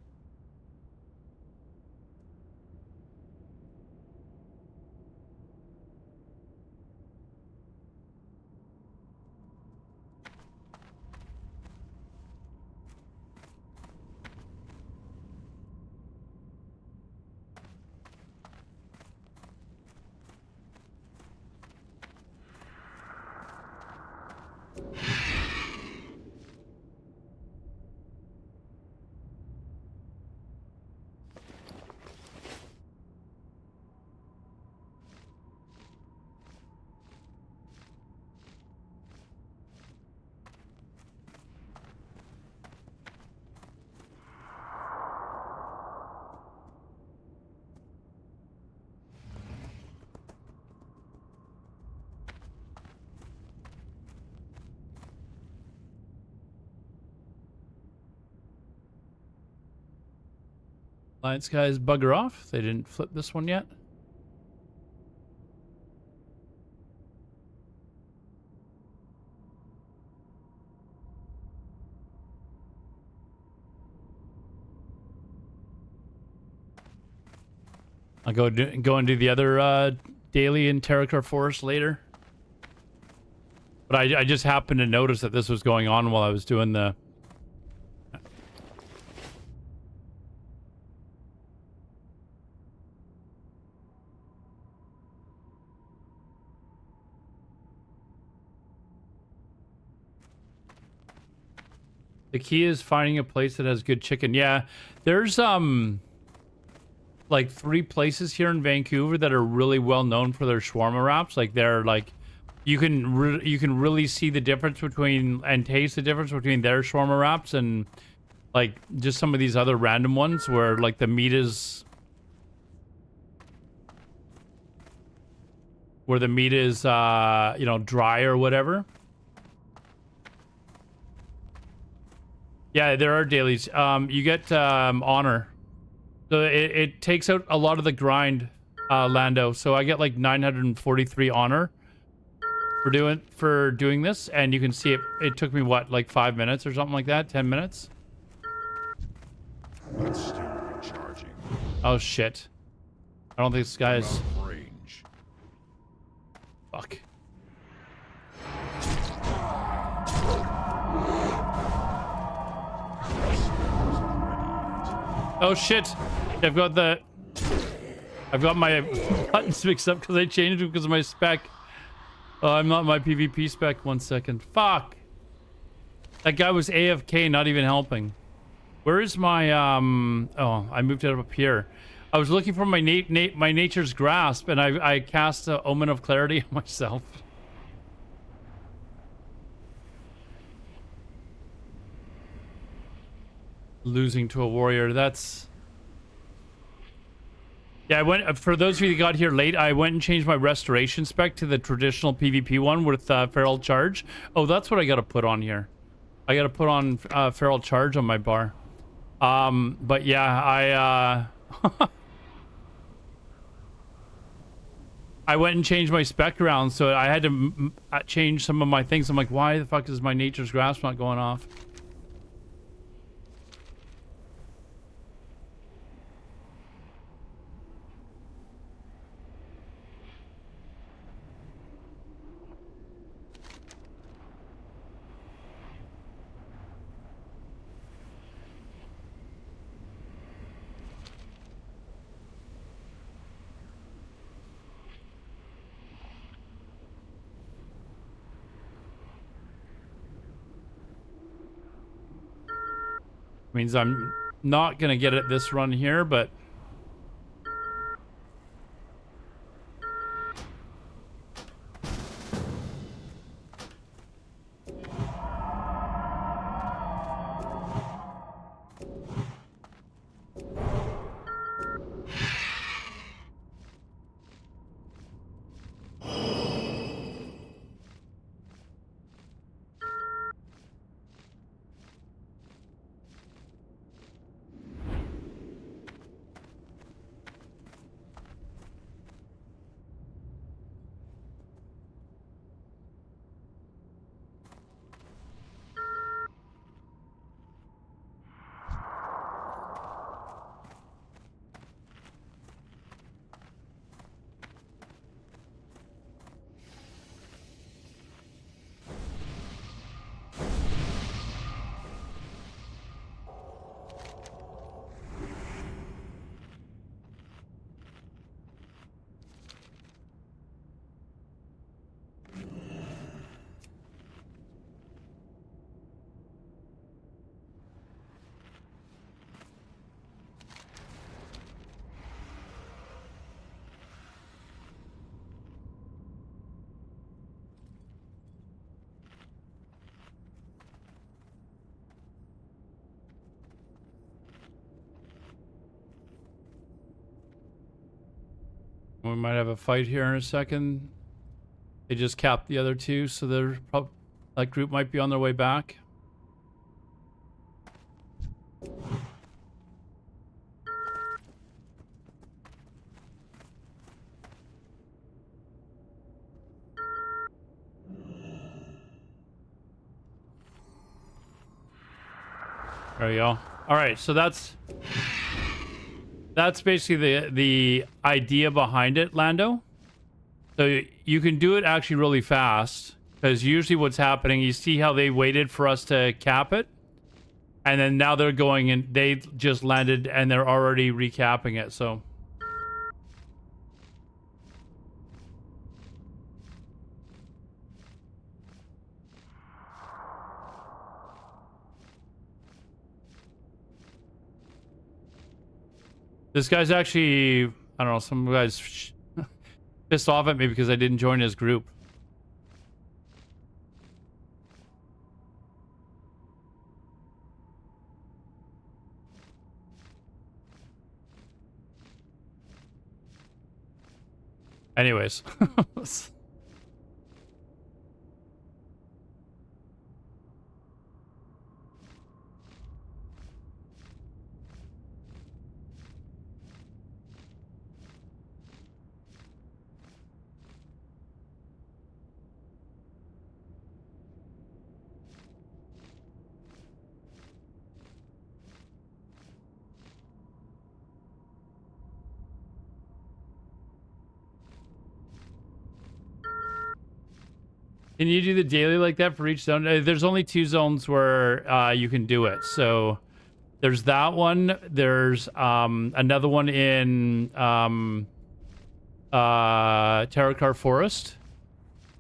Alliance guys bugger off. They didn't flip this one yet. I'll go and do the other daily in Terracore Forest later. But I just happened to notice that this was going on while I was doing the... The key is finding a place that has good chicken. Yeah, there's like 3 places here in Vancouver that are really well known for their shawarma wraps. Like they're like, you can really see the difference between and taste the difference between their shawarma wraps and like just some of these other random ones where like the meat is you know, dry or whatever. Yeah, there are dailies. You get honor. So it takes out a lot of the grind, Lando. So I get like 943 honor for doing this, and you can see it took me what, like 5 minutes or something like that, 10 minutes. It's still recharging. Oh shit. I don't think this guy's Out of range. fuck. Oh shit! I've got my buttons mixed up because I changed them because of my spec. Oh, I'm not my PvP spec. 1 second. Fuck! That guy was AFK, not even helping. Where is my oh, I moved it up here. I was looking for my Nature's Grasp, and I cast a Omen of Clarity on myself. Losing to a warrior, that's... Yeah, I went, for those of you that got here late, I went and changed my restoration spec to the traditional PvP one with Feral Charge. Oh, that's what I gotta put on here. I gotta put on Feral Charge on my bar. But yeah, I went and changed my spec around, so I had to change some of my things. I'm like, why the fuck is my Nature's Grasp not going off? Means I'm not gonna get it this run here, but we might have a fight here in a second. They just capped the other two, so they're that group might be on their way back. There we go. All right, so that's basically the idea behind it, Lando. So you can do it actually really fast, because usually what's happening, you see how they waited for us to cap it, and then now they're going and they just landed and they're already recapping it. So this guy's actually, I don't know, some guy's pissed off at me because I didn't join his group. Anyways. Can you do the daily like that for each zone? There's only 2 zones where you can do it. So there's that one. There's another one in Terracar Forest,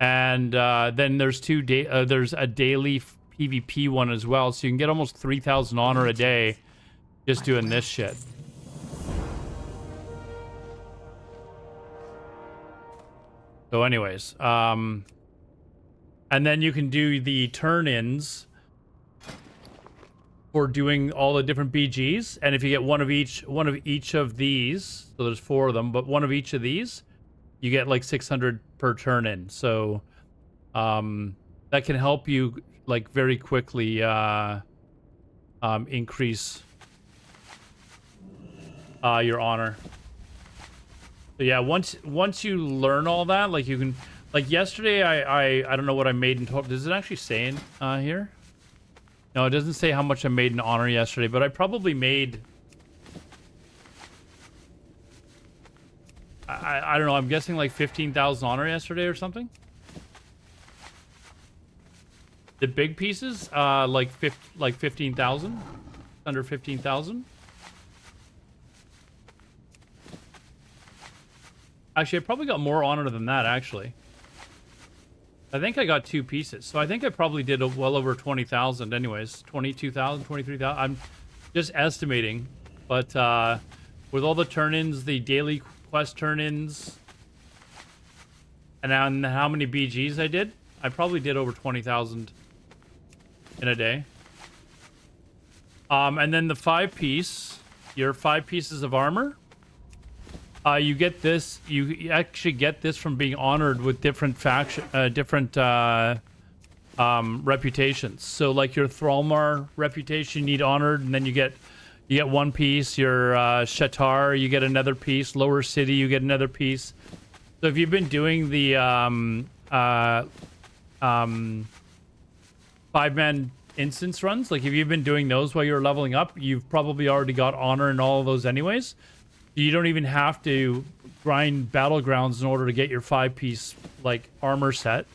and then there's there's a daily PvP one as well. So you can get almost 3,000 honor a day just doing this shit. So anyways, and then you can do the turn-ins for doing all the different BGs. And if you get one of each of these, so there's 4 of them, but one of each of these, you get like 600 per turn-in. So that can help you like very quickly increase your honor. So yeah, once you learn all that, like you can. Like yesterday, I don't know what I made in total. Does it actually say in here? No, it doesn't say how much I made in honor yesterday, but I probably made... I don't know, I'm guessing like 15,000 honor yesterday or something? The big pieces, like 15,000? Under 15,000? Actually, I probably got more honor than that, actually. I think I got 2 pieces, so I think I probably did well over 20,000 anyways. 22,000, 23,000. Just estimating, but with all the turn-ins, the daily quest turn-ins, and on how many BGs I did, I probably did over 20,000 in a day. And then the 5-piece, your 5 pieces of armor, you get this. You actually get this from being honored with different reputations. So like your Thralmar reputation, you need honored, and then you get 1 piece. Your Shatar, you get another piece. Lower City, you get another piece. So if you've been doing the 5-man instance runs, like if you've been doing those while you're leveling up, you've probably already got honor in all of those anyways. You don't even have to grind battlegrounds in order to get your 5-piece like armor set.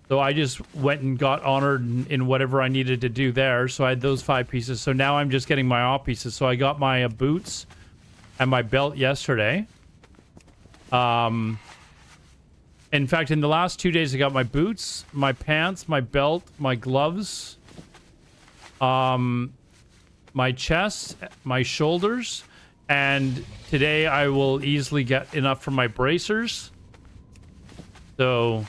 So I just went and got honored in whatever I needed to do there. So I had those 5 pieces. So now I'm just getting my off pieces. So I got my boots and my belt yesterday. In fact, in the last 2 days, I got my boots, my pants, my belt, my gloves, my chest, my shoulders, and today I will easily get enough for my bracers. So,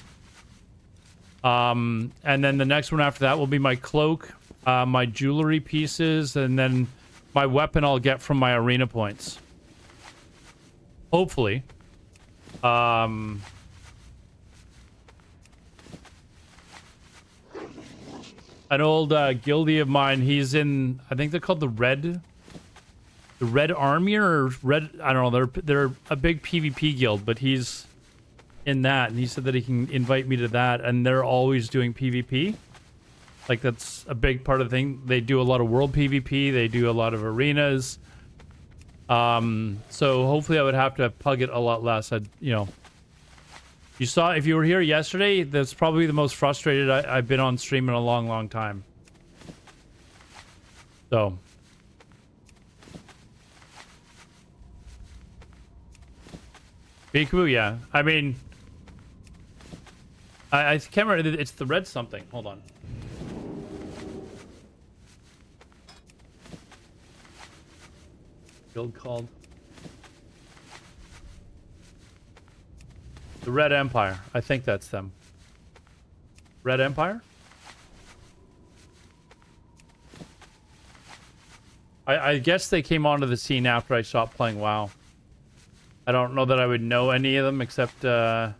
and then the next one after that will be my cloak, my jewelry pieces, and then my weapon I'll get from my arena points. Hopefully. An old guildie of mine, he's in, I think they're called the Red Army or Red, I don't know, they're a big PvP guild, but he's in that, and he said that he can invite me to that, and they're always doing PvP. Like, that's a big part of the thing. They do a lot of world PvP, they do a lot of arenas. So hopefully I would have to pug it a lot less. You saw, if you were here yesterday, that's probably the most frustrated I've been on stream in a long, long time. So. Peekaboo, yeah. I mean, I can't remember. It's the red something. Hold on. Guild called the Red Empire. I think that's them. Red Empire? I guess they came onto the scene after I stopped playing WoW. I don't know that I would know any of them except this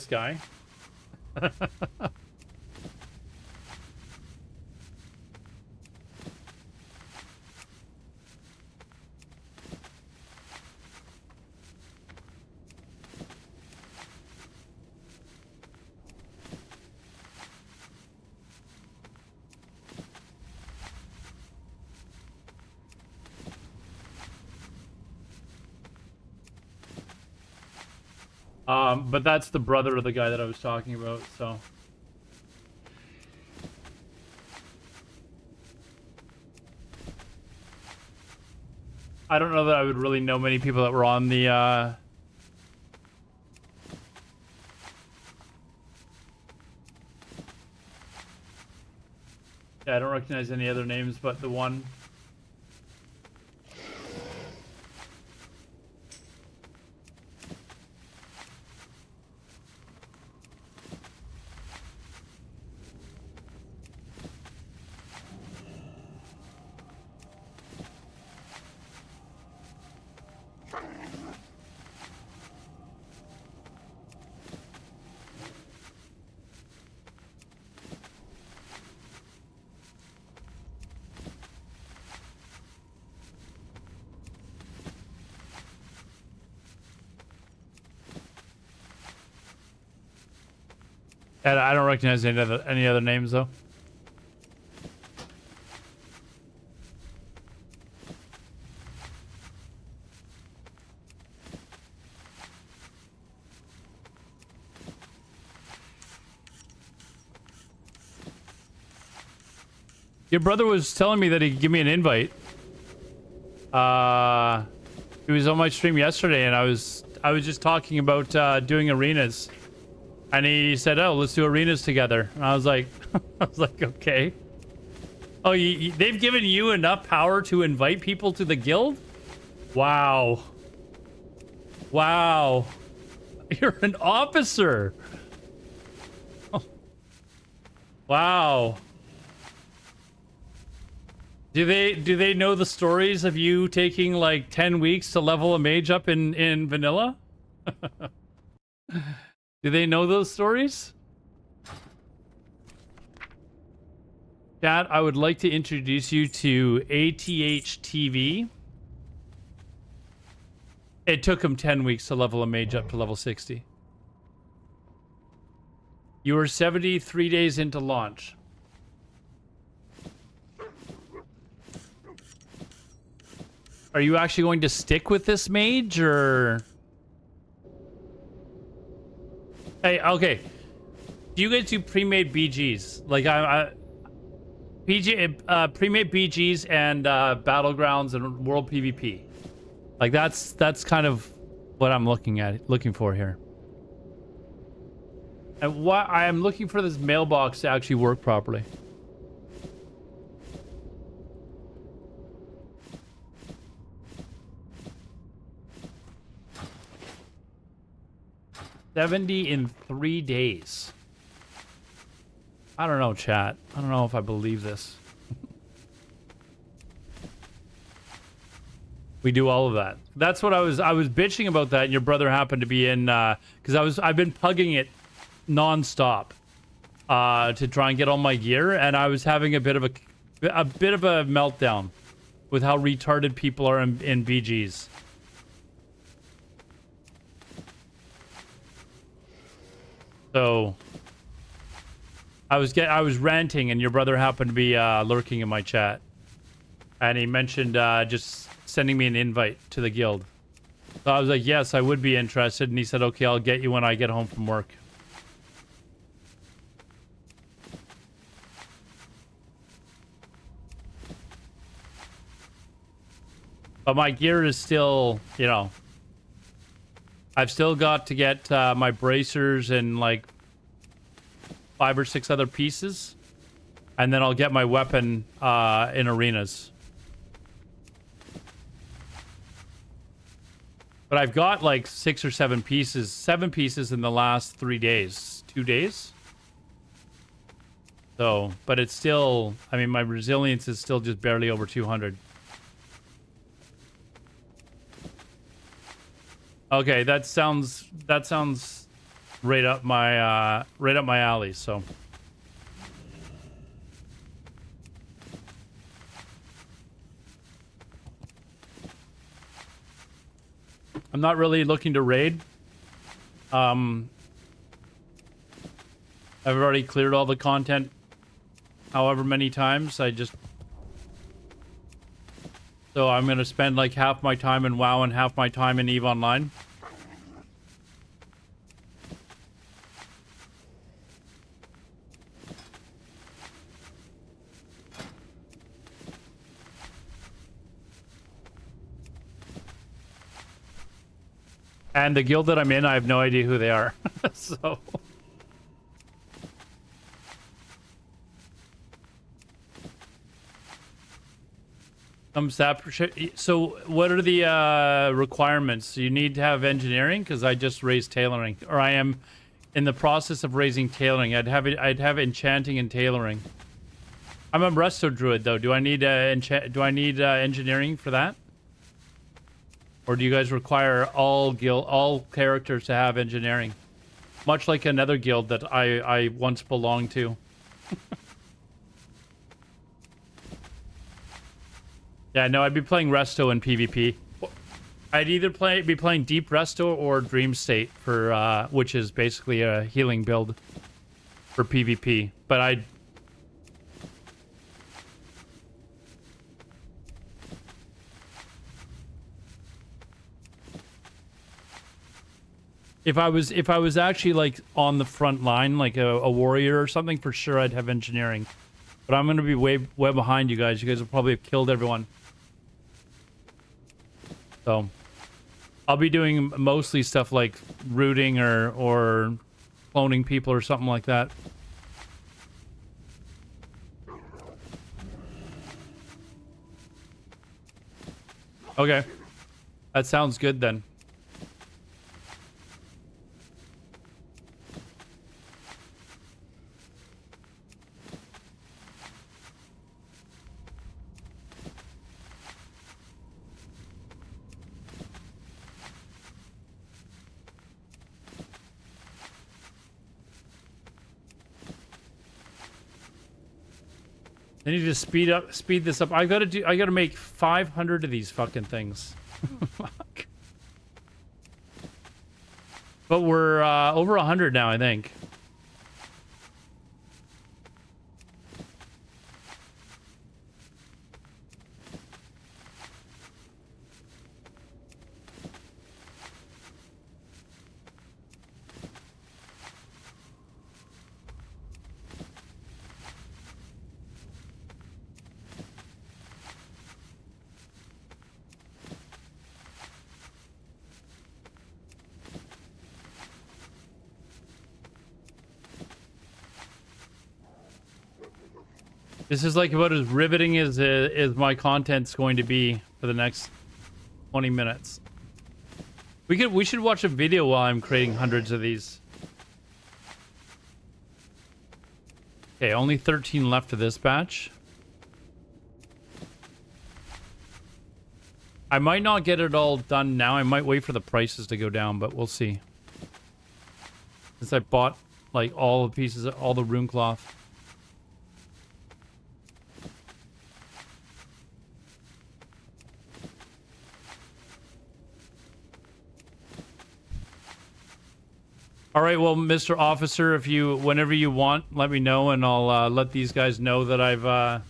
guy. But that's the brother of the guy that I was talking about, so. I don't know that I would really know many people that were on the, Yeah, I don't recognize any other names but the one. And I don't recognize any other names though. Your brother was telling me that he'd give me an invite. He was on my stream yesterday, and I was just talking about doing arenas. And he said, "Oh, let's do arenas together." And I was like, okay. Oh, they've given you enough power to invite people to the guild? Wow. Wow. You're an officer. Oh. Wow. Do they know the stories of you taking like 10 weeks to level a mage up in vanilla? Do they know those stories? Chat, I would like to introduce you to ATH TV. It took him 10 weeks to level a mage up to level 60. You were 73 days into launch. Are you actually going to stick with this mage, or... Hey, okay. Do you guys do pre-made BGs? Like, pre-made BGs and battlegrounds and world PvP. Like, that's kind of what I'm looking for here. And what I am looking for this mailbox to actually work properly. $70 in 3 days. I don't know, chat. I don't know if I believe this. We do all of that. That's what I was bitching about that, and your brother happened to be in because I've been pugging it nonstop to try and get all my gear, and I was having a bit of a meltdown with how retarded people are in BGs. So I was ranting, and your brother happened to be lurking in my chat, and he mentioned just sending me an invite to the guild. So I was like, yes, I would be interested, and he said, okay, I'll get you when I get home from work. But my gear is still, you know, I've still got to get my bracers and like 5 or 6 other pieces, and then I'll get my weapon in arenas. But I've got like 6 or 7 pieces, 7 pieces in the last 3 days, 2 days. So, but it's still, I mean, my resilience is still just barely over 200. Okay, that sounds right up my alley. So I'm not really looking to raid. I've already cleared all the content however many times. So I'm going to spend like half my time in WoW and half my time in EVE Online. And the guild that I'm in, I have no idea who they are. So... So what are the requirements? You need to have engineering, because I just raised tailoring, or I am in the process of raising tailoring. I'd have enchanting and tailoring. I'm a resto druid though. Do I need engineering for that? Or do you guys require all characters to have engineering? Much like another guild that I once belonged to. Yeah, no, I'd be playing Resto in PvP. I'd either be playing Deep Resto or Dream State for which is basically a healing build for PvP. But if I was actually like on the front line, like a warrior or something, for sure I'd have engineering. But I'm gonna be way behind you guys. You guys will probably have killed everyone. So I'll be doing mostly stuff like rooting or cloning people or something like that. Okay. That sounds good then. I need to speed this up. I gotta make 500 of these fucking things. Fuck. But we're over 100 now, I think. This is like about as riveting as my content's going to be for the next 20 minutes. We should watch a video while I'm creating hundreds of these. Okay, only 13 left of this batch. I might not get it all done now. I might wait for the prices to go down, but we'll see. Since I bought like all the pieces, all the rune cloth. All right, well, Mr. Officer, if you, whenever you want, let me know, and I'll let these guys know that I've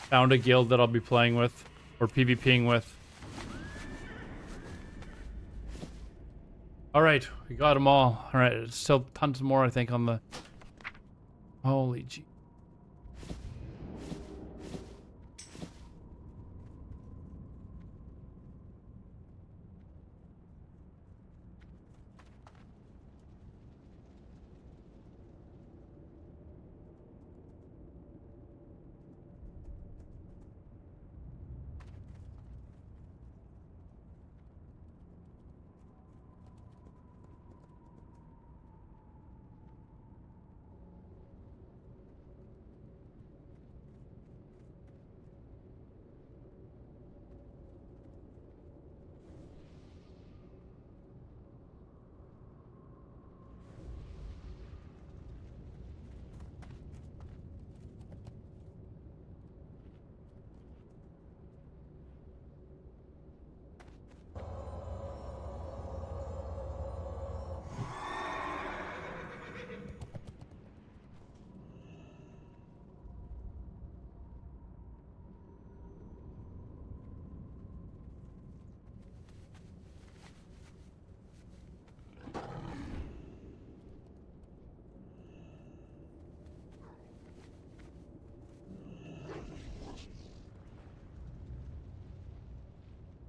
found a guild that I'll be playing with, or PvPing with. All right, we got them all. All right, still tons more, I think, on the... Holy gee.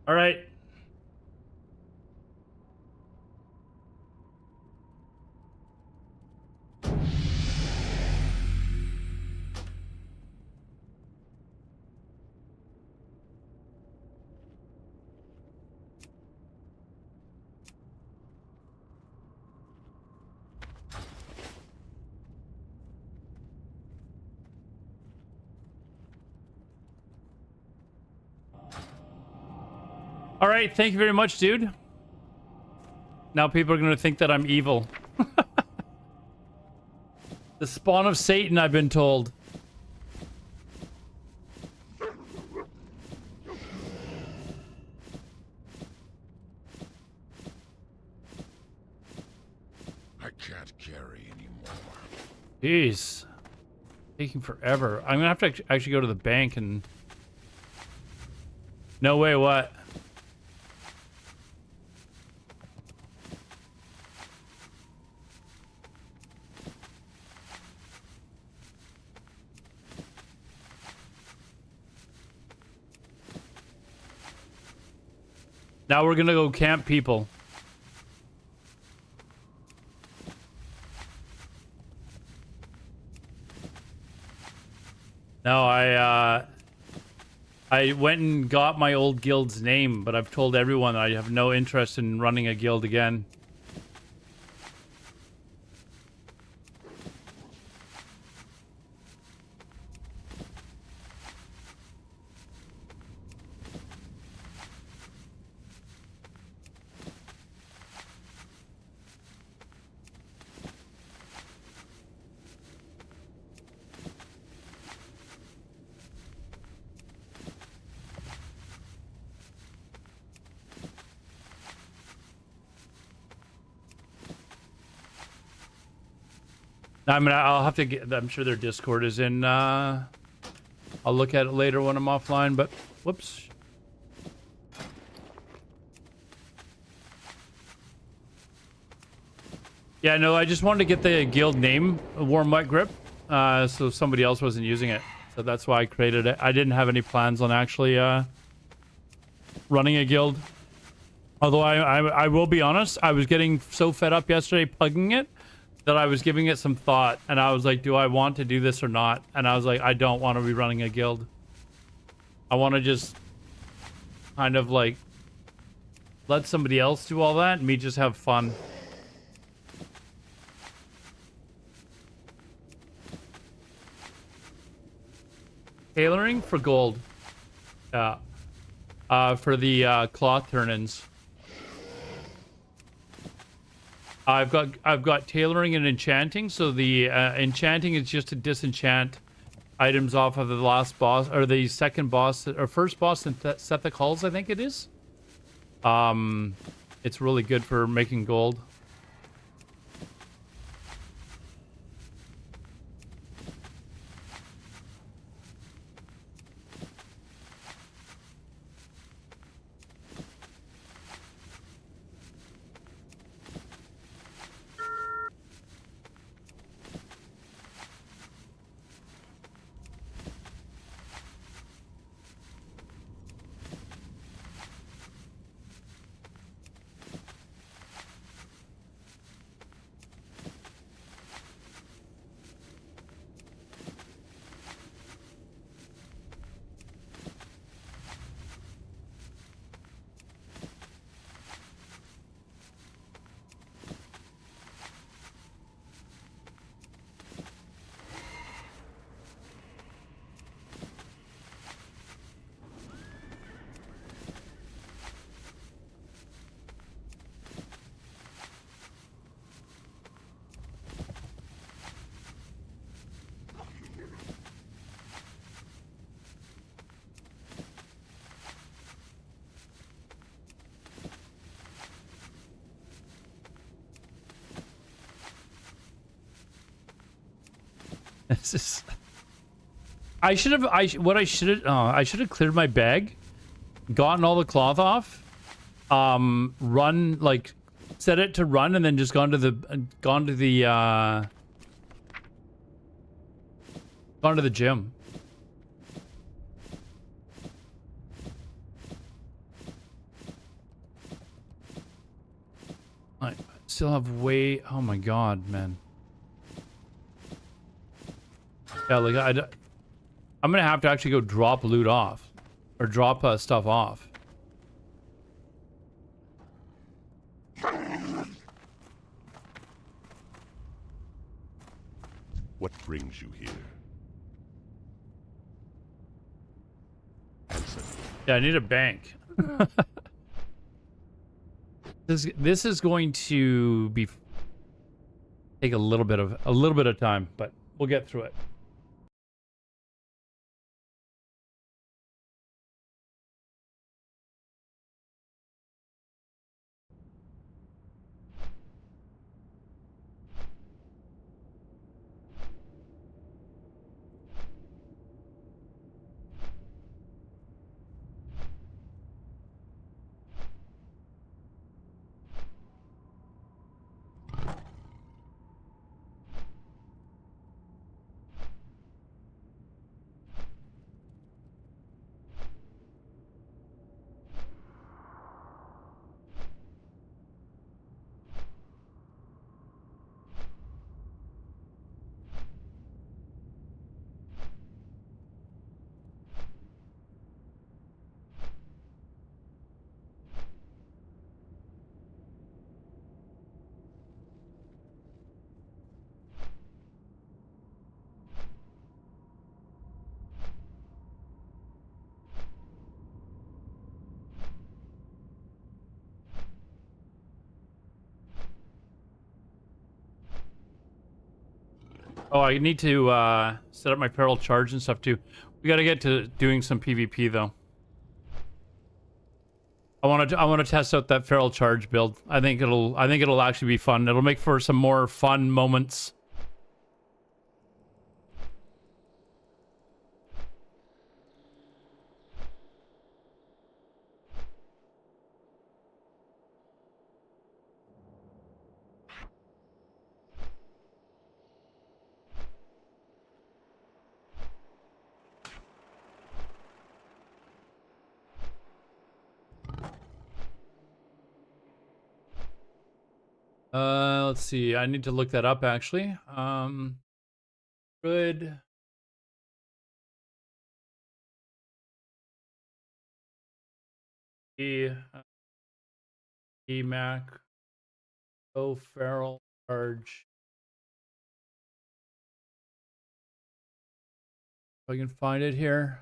All right. All right, thank you very much, dude. Now people are going to think that I'm evil. The spawn of Satan, I've been told. I can't carry anymore. Jeez. Taking forever. I'm going to have to actually go to the bank and... No way, what? Now we're gonna go camp people. No, I went and got my old guild's name, but I've told everyone I have no interest in running a guild again. I mean, I'll have to get. I'm sure their Discord is in. I'll look at it later when I'm offline. But whoops. Yeah, no, I just wanted to get the guild name, Warm Wet Grip, so somebody else wasn't using it. So that's why I created it. I didn't have any plans on actually running a guild. Although I will be honest, I was getting so fed up yesterday plugging it that I was giving it some thought, and I was like, do I want to do this or not? And I was like, I don't want to be running a guild. I want to just kind of like let somebody else do all that and me just have fun. Tailoring for gold. Yeah. For the cloth turn-ins. I've got tailoring and enchanting. So the enchanting is just to disenchant items off of the last boss or the second boss or first boss in Sethic Halls, I think it is. It's really good for making gold. This is. I should have. I should have cleared my bag, gotten all the cloth off, run like, set it to run, and then just gone to the gym. I still have way. Oh my god, man. Yeah, like I'm gonna have to actually go drop loot off, or drop stuff off. What brings you here? Answer. Yeah, I need a bank. This is going to be take a little bit of time, but we'll get through it. Oh, I need to set up my peril charge and stuff too. We got to get to doing some PvP though. I want to test out that feral charge build. I think it'll actually be fun. It'll make for some more fun moments. Let's see. I need to look that up actually. Good. Emac. Go feral charge. If I can find it here.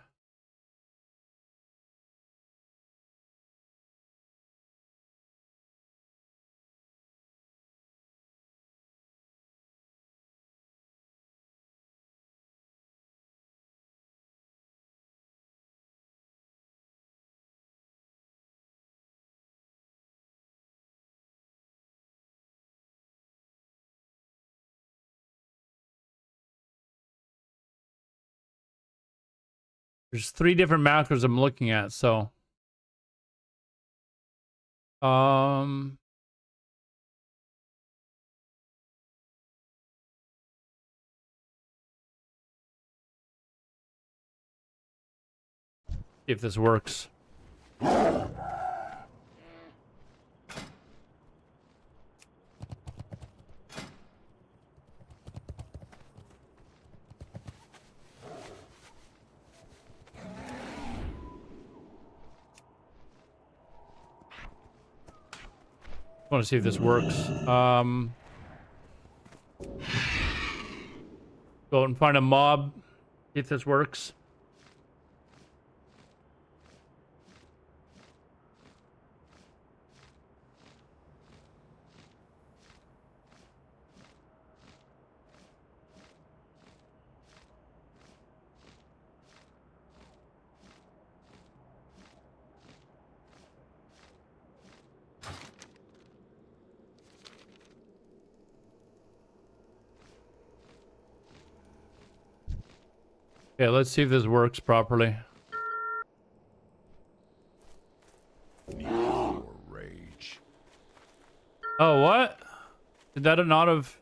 There's 3 different macros I'm looking at, so see if this works. I want to see if this works. Go out and find a mob. See if this works. Okay, let's see if this works properly. More rage. Oh, what? Did that not have...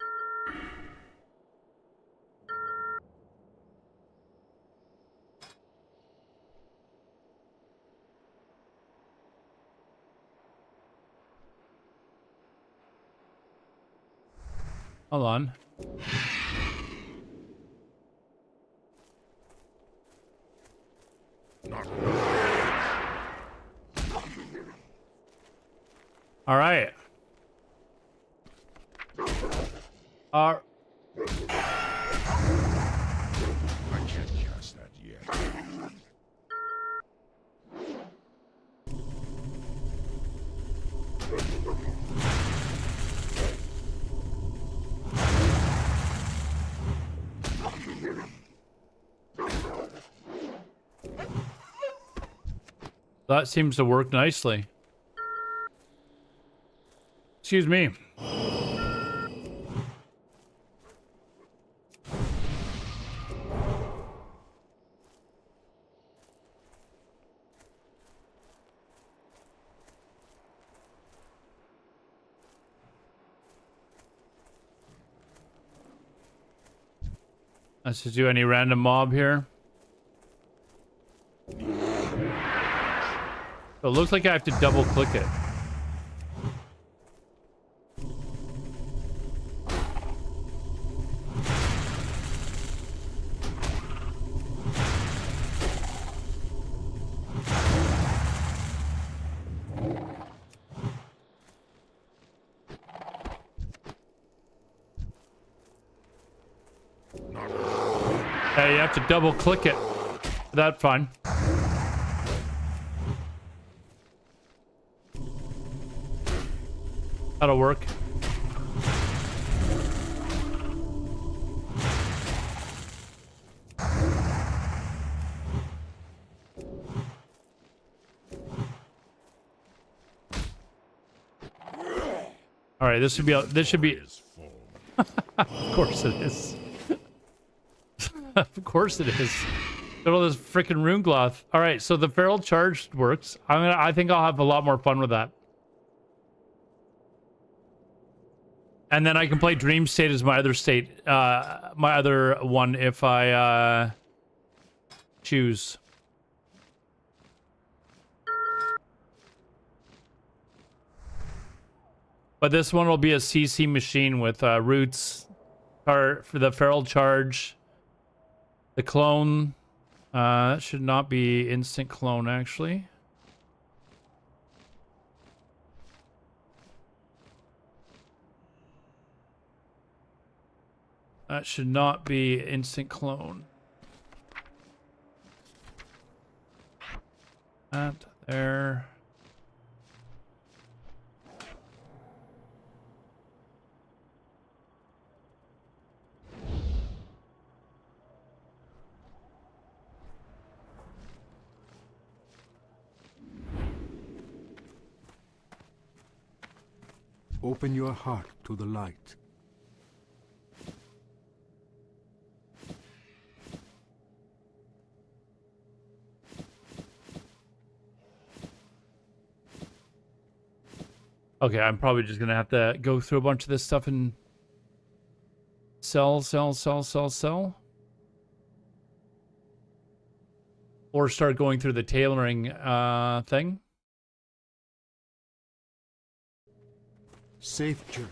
Hold on. All right. I can't cast that yet. That seems to work nicely. Excuse me. Let's just do any random mob here. So it looks like I have to double click it. Hey, you have to double click it. That's fine. That'll work. All right, this should be. This should be. Is full. Of course it is. Of course it is. Look at all this freaking rune cloth. All right, so the feral charge works. I think I'll have a lot more fun with that. And then I can play Dream State as my other state, my other one if I choose. But this one will be a CC machine with roots for the feral charge. The clone should not be instant clone actually. That should not be instant clone. That there. Open your heart to the light. Okay, I'm probably just gonna have to go through a bunch of this stuff and sell. Or start going through the tailoring thing. Safe journey.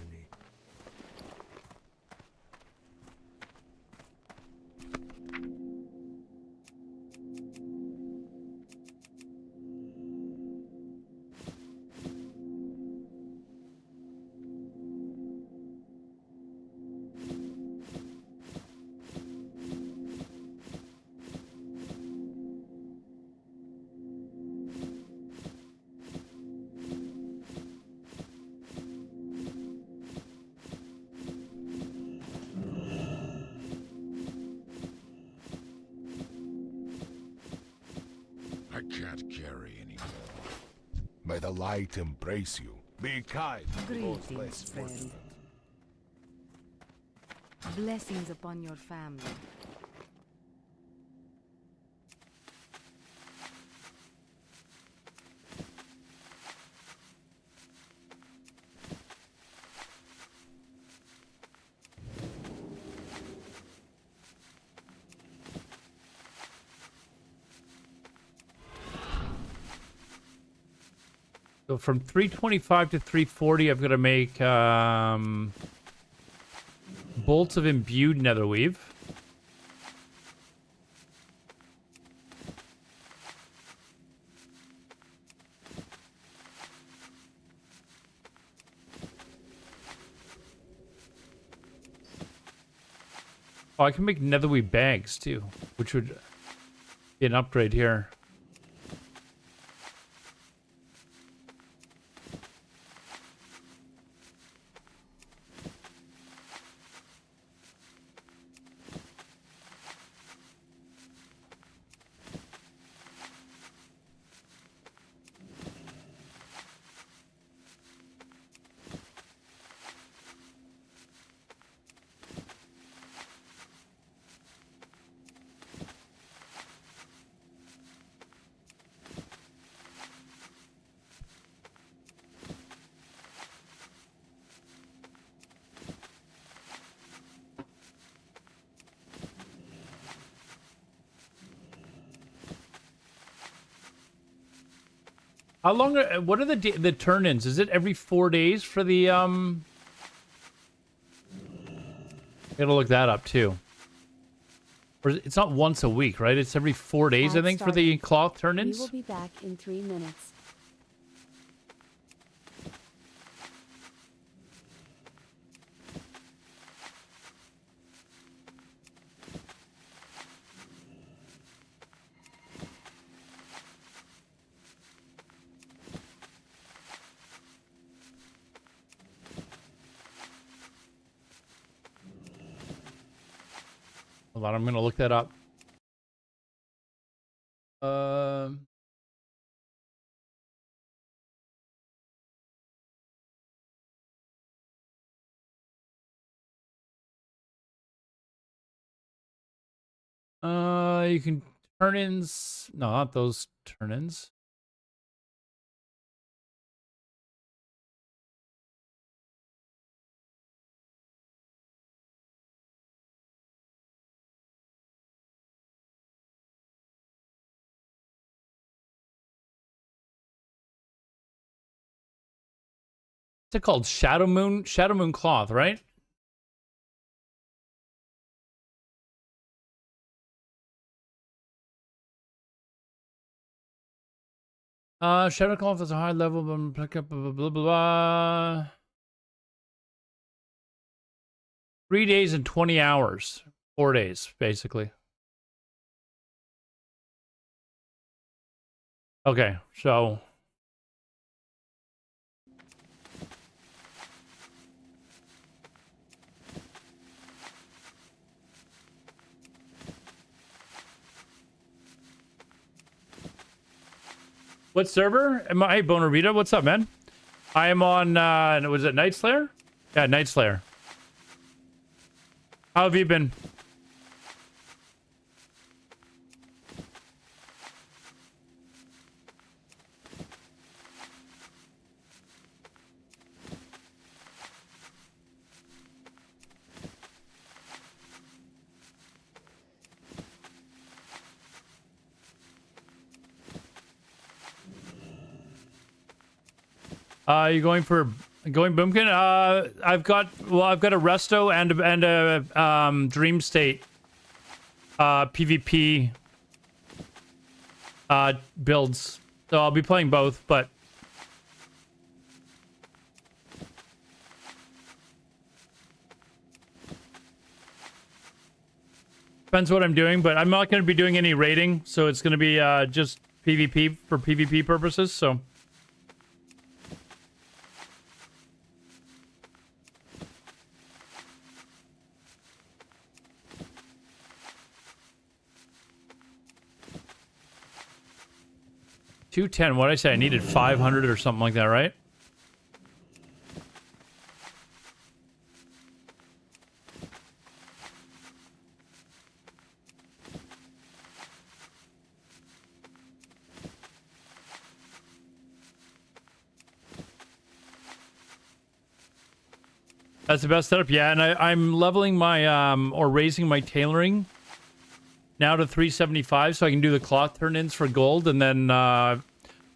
I can't carry anymore. May the light embrace you. Be kind to those less Greetings, friend. fortunate. Blessings upon your family. So from 325 to 340, I've got to make bolts of imbued netherweave. Oh, I can make netherweave bags too, which would be an upgrade here. How long are, what are the turn-ins? Is it every 4 days for the Gotta look that up too. Or it's not once a week, right? It's every 4 days, I think, for the cloth We turn-ins. will be back in 3 minutes. Hold on, I'm gonna look that up. You can turn-ins. No, not those turn-ins. What's it called? Shadow Moon? Shadow Moon Cloth, right? Shadow Cloth is a high level, but pick up blah, blah, blah, blah. 3 days and 20 hours. 4 days, basically. Okay, so... What server? Hey, Bonarita, what's up, man? I am on, was it Night Slayer? Yeah, Night Slayer. How have you been? You going Boomkin? I've got a Resto and a Dream State PvP builds. So I'll be playing both, but depends what I'm doing, but I'm not going to be doing any raiding, so it's going to be just PvP for PvP purposes, so $210. What did I say? I needed 500 or something like that, right? That's the best setup, yeah. And I'm leveling my or raising my tailoring now to 375, so I can do the cloth turn-ins for gold, and then I'll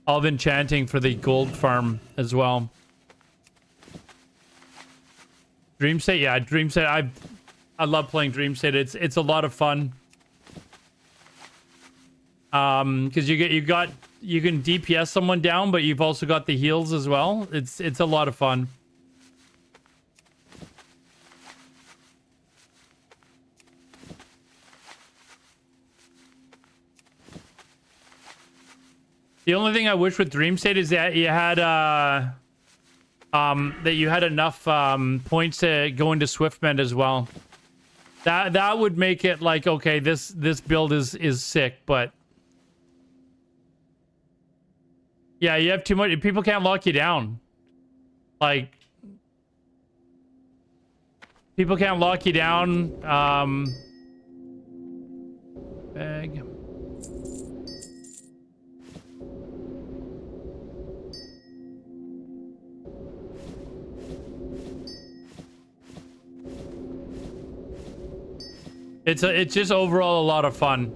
have enchanting for the gold farm as well. Dream State, yeah, Dream State. I love playing Dream State. It's a lot of fun. Because you can DPS someone down, but you've also got the heals as well. It's a lot of fun. The only thing I wish with Dream State is that you had enough points to go into Swiftmend as well. That would make it like, okay, this build is sick, but yeah, you have too much. People can't lock you down. Like, people can't lock you down. Bag. It's just overall a lot of fun.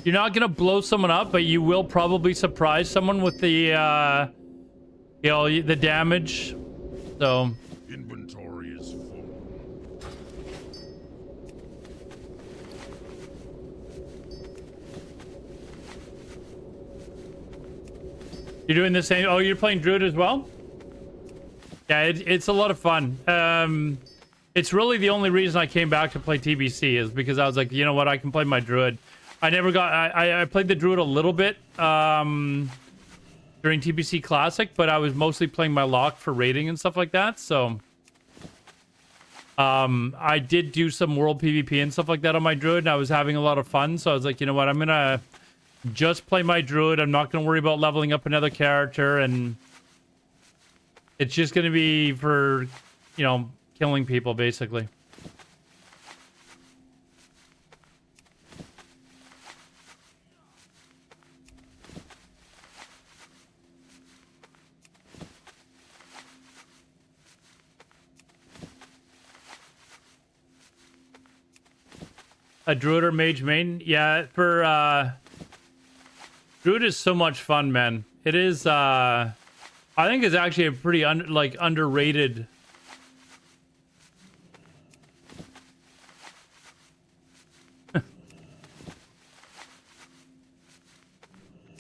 You're not gonna blow someone up, but you will probably surprise someone with the the damage. So Inventory is full. you're doing the same. Oh, you're playing Druid as well? Yeah, it's a lot of fun. It's really the only reason I came back to play TBC is because I was like, you know what, I can play my Druid. I played the Druid a little bit during TBC Classic, but I was mostly playing my Lock for raiding and stuff like that. So I did do some world PvP and stuff like that on my Druid, and I was having a lot of fun. So I was like, you know what, I'm gonna just play my Druid. I'm not gonna worry about leveling up another character, and it's just gonna be for, you know, killing people basically. A druid or mage main? Yeah, for druid is so much fun, man. It is. I think it's actually a pretty underrated.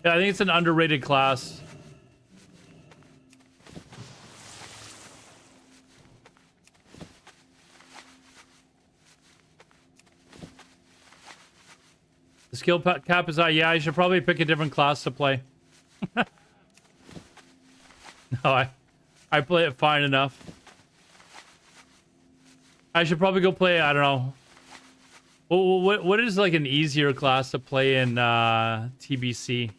Yeah, I think it's an underrated class. The skill cap is high. Yeah, I should probably pick a different class to play. No, I play it fine enough. I should probably go play, I don't know. What is like an easier class to play in TBC?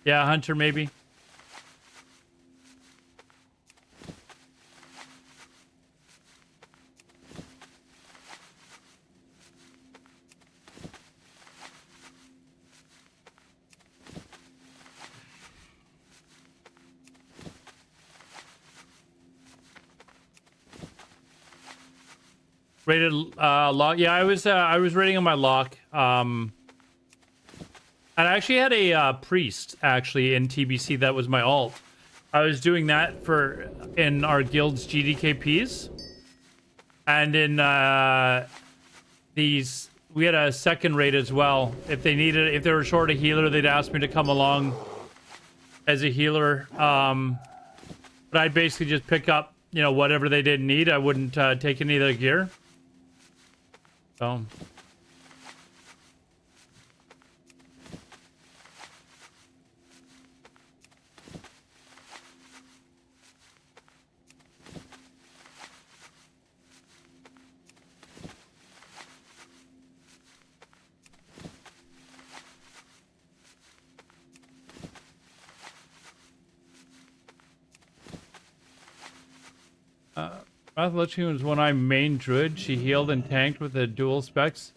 Yeah, Hunter maybe. Rated lock. Yeah, I was rating on my lock. And I actually had a priest actually in TBC. That was my alt. I was doing that in our guild's GDKPs, and in these we had a second raid as well. If they were short a healer, they'd ask me to come along as a healer. But I'd basically just pick up, whatever they didn't need. I wouldn't take any of their gear. So. Rathaluchi was when I main druid. She healed and tanked with the dual specs.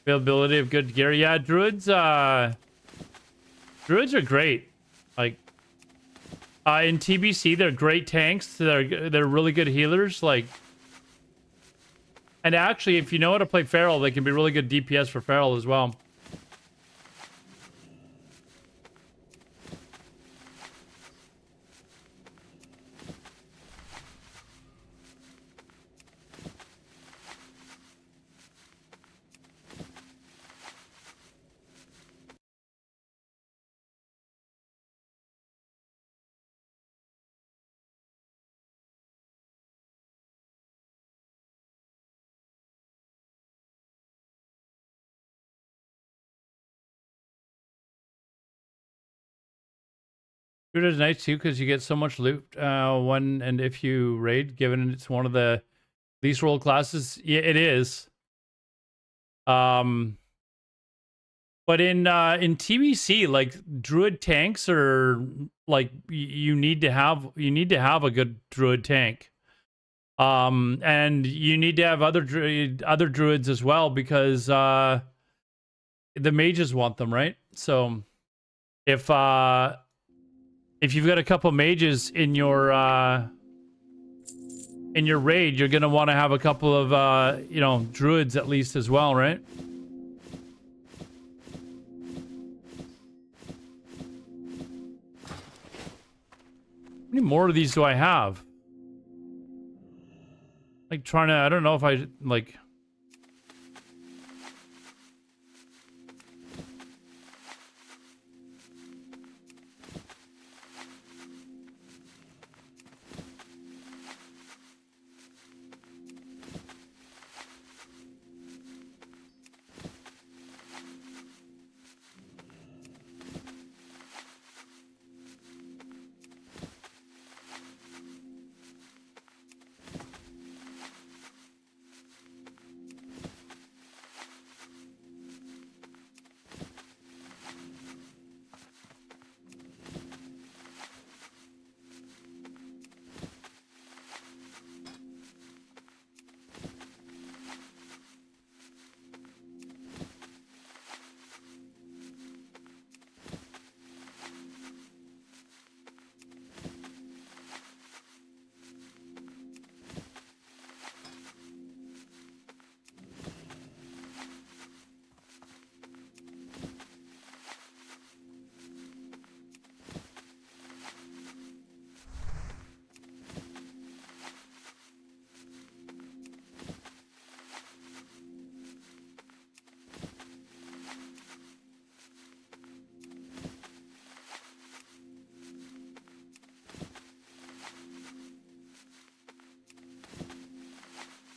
Availability of good gear. Yeah, druids are great. Like in TBC, they're great tanks. They're really good healers. Like, and actually, if you know how to play Feral, they can be really good DPS for Feral as well. Druid is nice too because you get so much loot when and if you raid, given it's one of the least rolled classes. Yeah, it is. But in TBC, like druid tanks are like you need to have a good druid tank. And you need to have other druids as well because the mages want them, right? So if you've got a couple mages in your raid, you're gonna want to have a couple of druids at least as well, right? How many more of these do I have? Like I don't know if I like.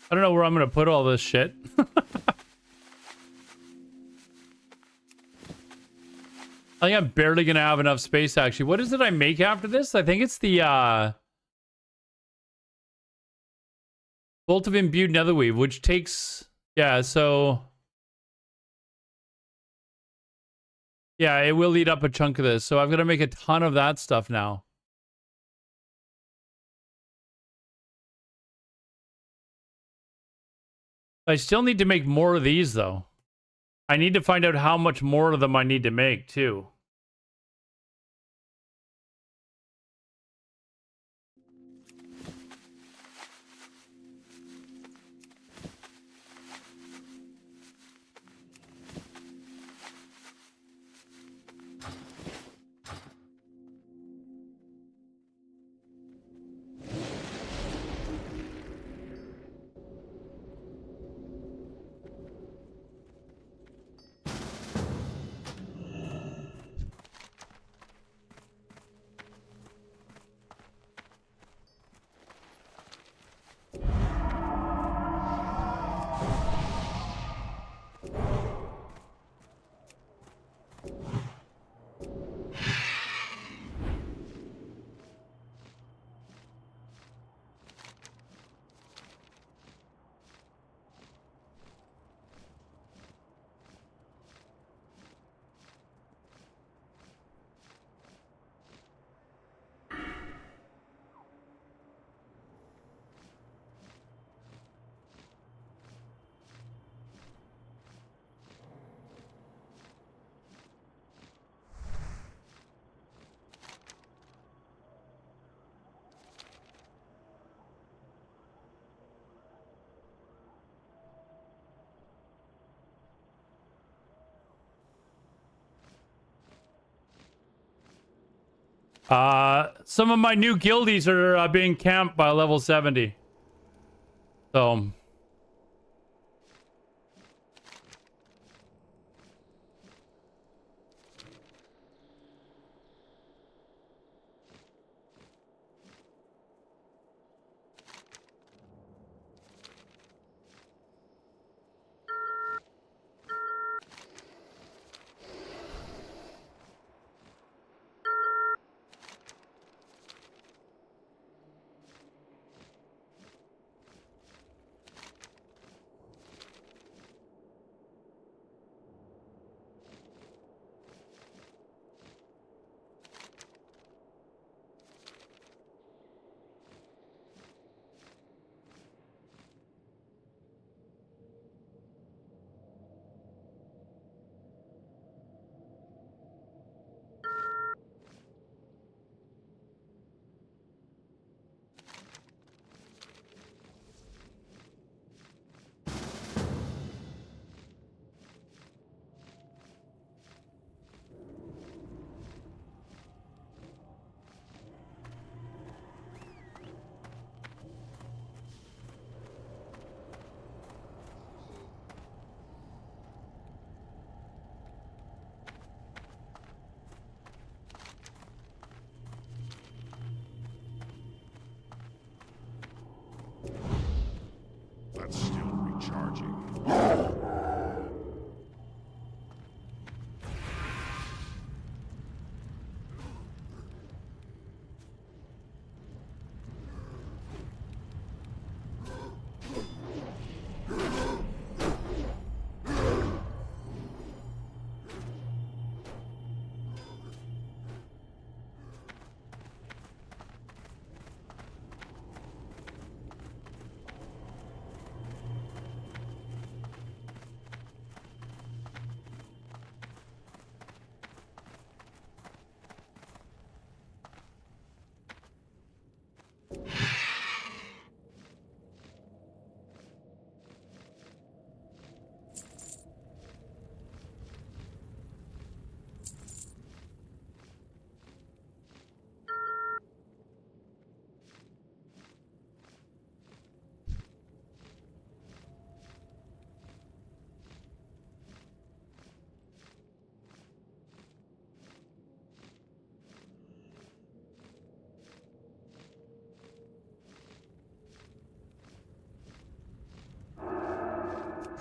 I don't know where I'm gonna put all this shit. I think I'm barely gonna have enough space actually. What is it I make after this? I think it's the Bolt of Imbued Netherweave, which takes, yeah, so yeah, it will eat up a chunk of this. So I've got to make a ton of that stuff now. I still need to make more of these though. I need to find out how much more of them I need to make too. Some of my new guildies are being camped by level 70. So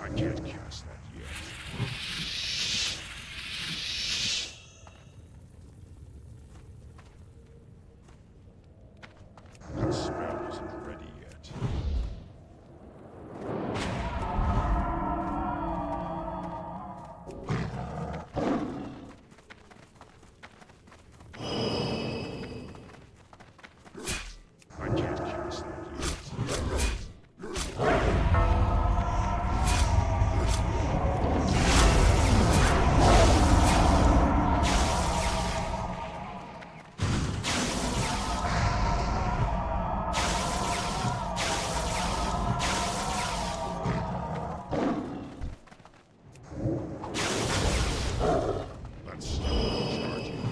I can't cast that yet. That spell isn't ready yet. I can't cast that yet. That's still charging.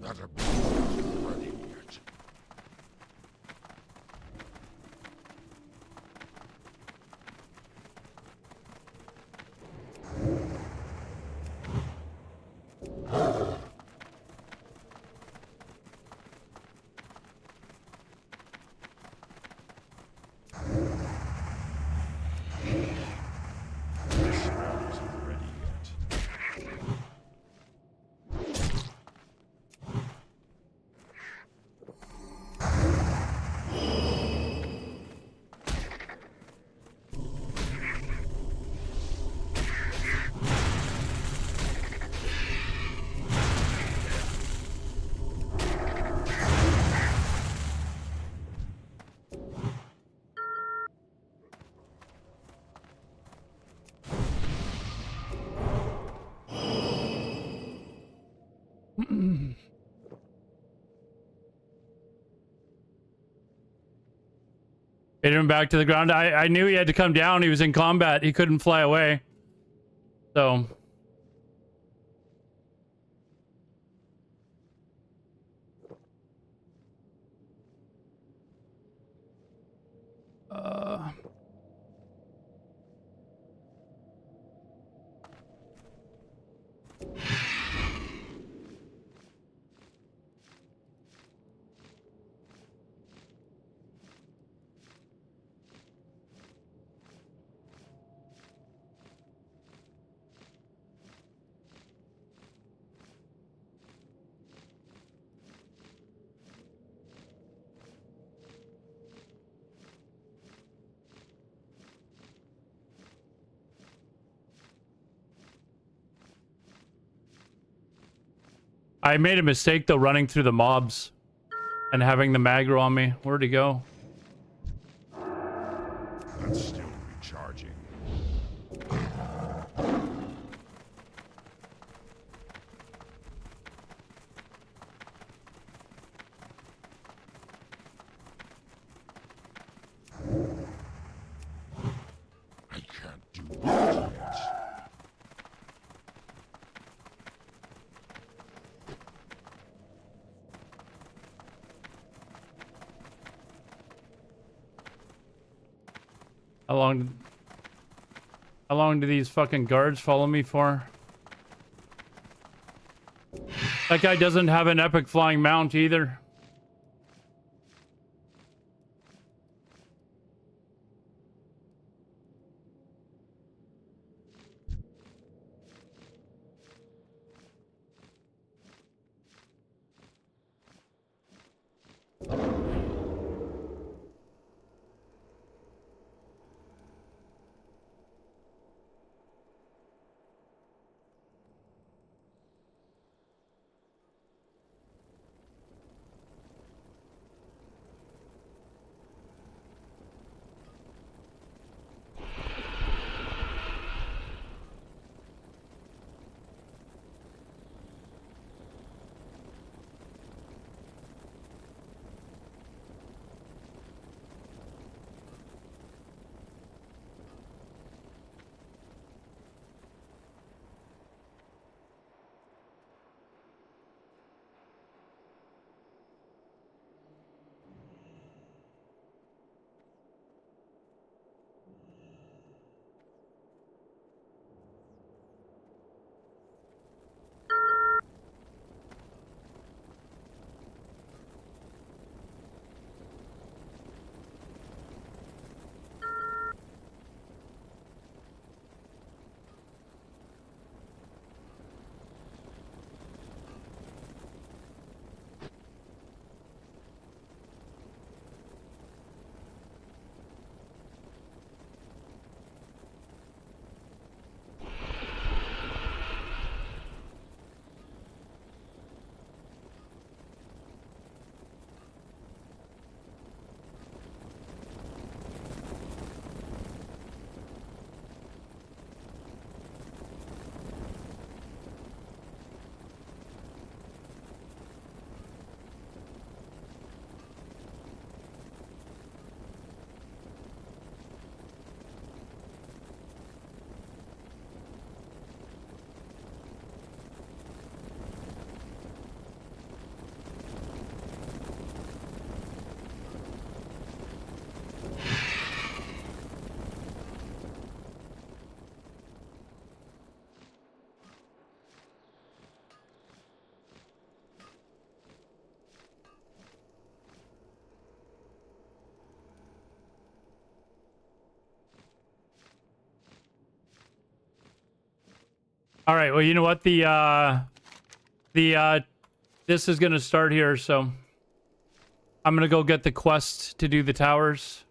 That ability isn't ready yet. This spell isn't ready yet. Hit him back to the ground. I knew he had to come down. He was in combat. He couldn't fly away. So... I made a mistake though running through the mobs and having the aggro on me. Where'd he go? That's still recharging. I can't do that yet. How long do these fucking guards follow me for? That guy doesn't have an epic flying mount either. All right. Well, you know what? This is gonna start here, so I'm gonna go get the quest to do the towers.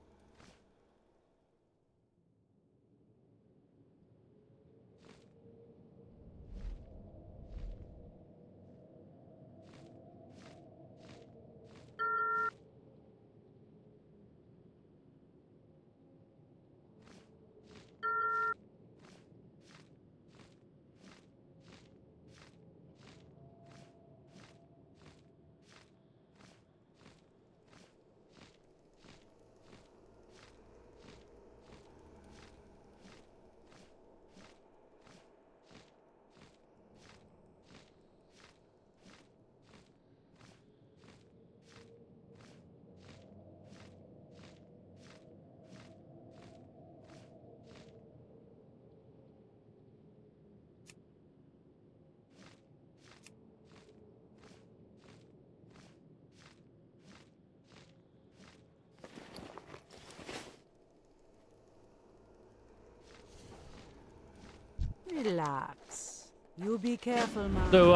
Relax. You be careful, man. So,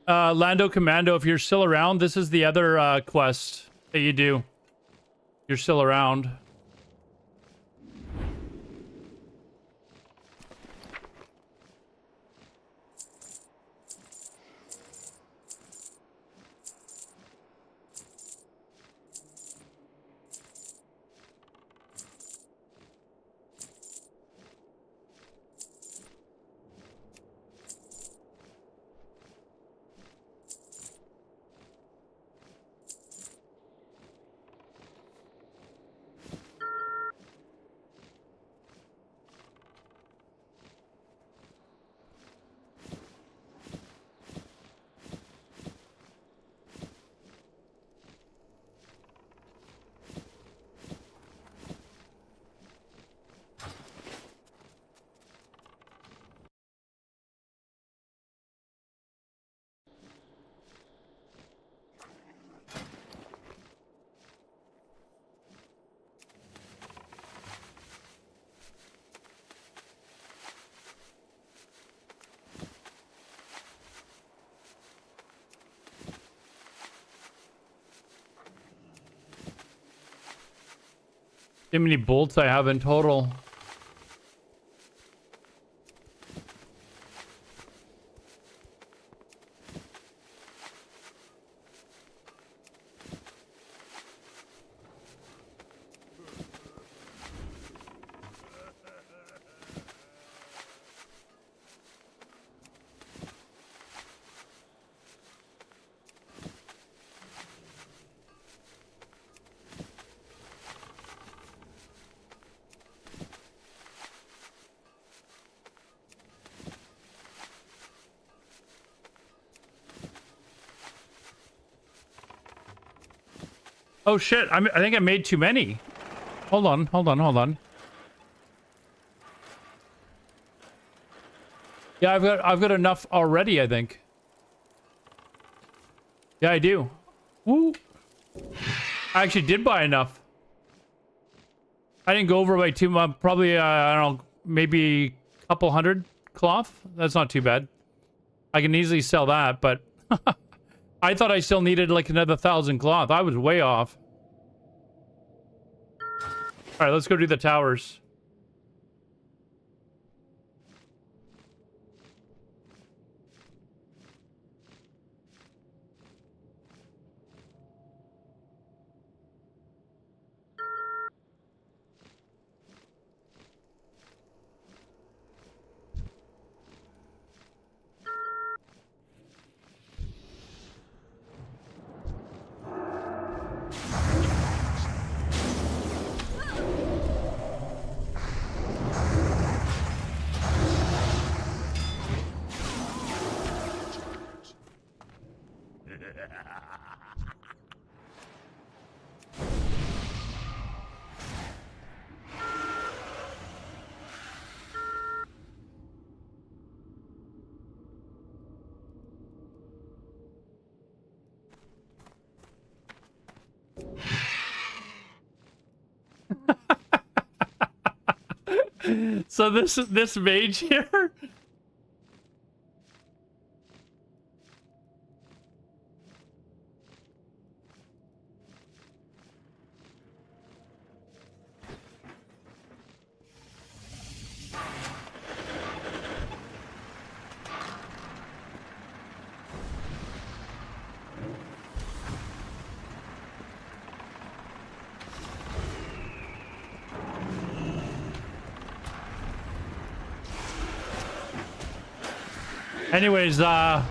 Lando Commando, if you're still around, this is the other quest that you do. You're still around. See how many bolts I have in total. Oh shit, I think I made too many. Hold on. Yeah, I've got enough already, I think. Yeah, I do. Woo. I actually did buy enough. I didn't go over by too much. Probably, I don't know, maybe a couple hundred cloth. That's not too bad. I can easily sell that, but I thought I still needed like another 1,000 cloth. I was way off. All right, let's go do the towers. So this mage here. Anyways, that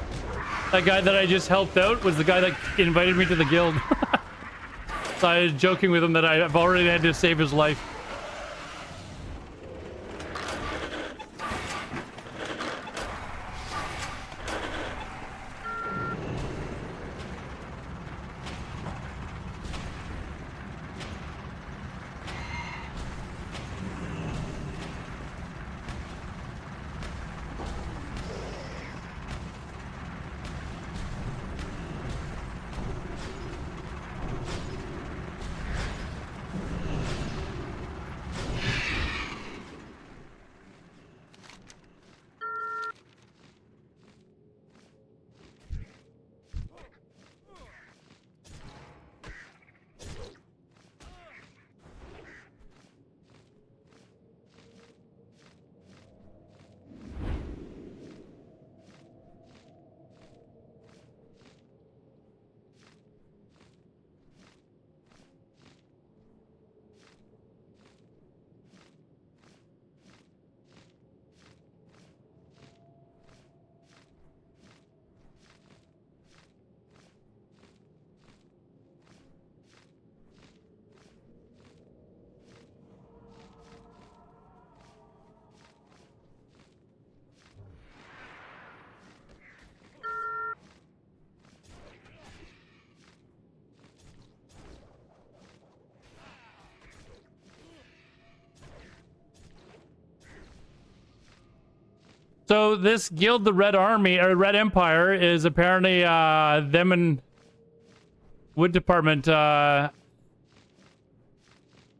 guy that I just helped out was the guy that invited me to the guild. So I was joking with him that I've already had to save his life. So this guild, the Red Army or Red Empire, is apparently them and Wood Department are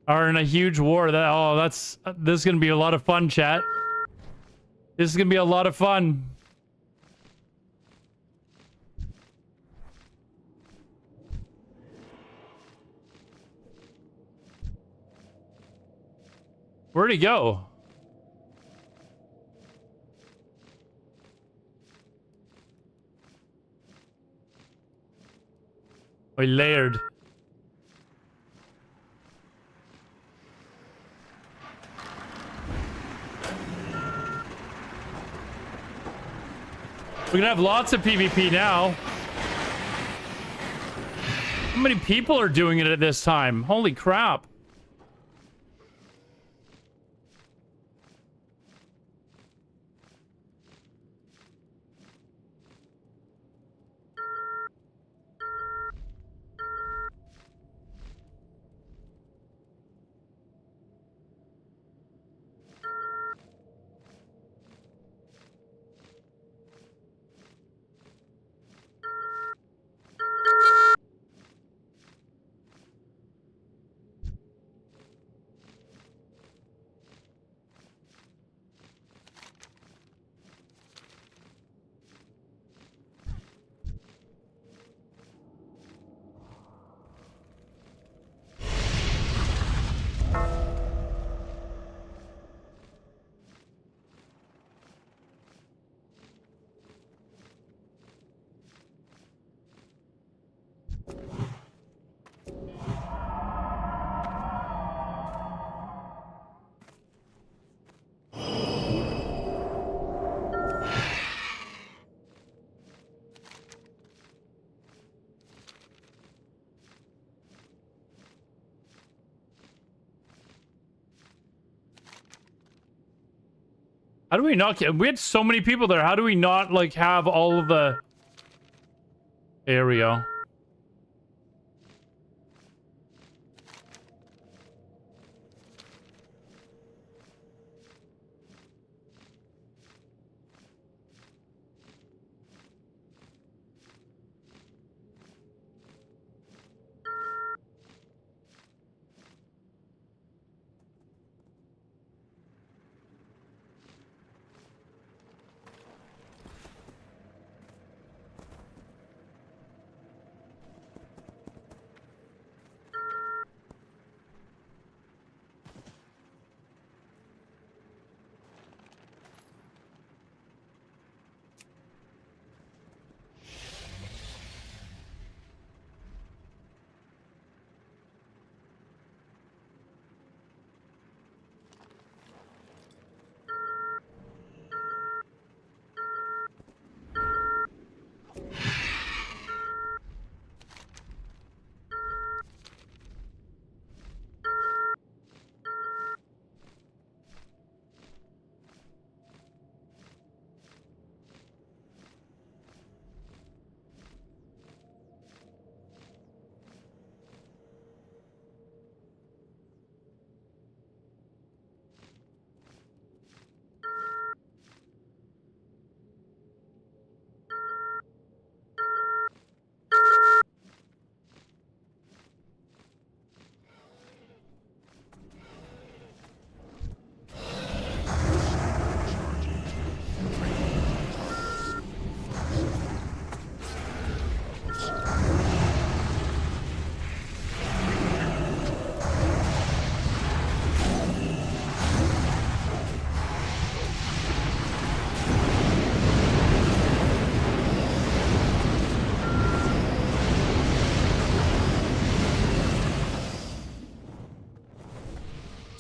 in a huge war. This is gonna be a lot of fun, chat. This is gonna be a lot of fun. Where'd he go? Oh, he layered. We're gonna have lots of PvP now. How many people are doing it at this time? Holy crap. How do we not get... We had so many people there. How do we not, like, have all of the... There we go.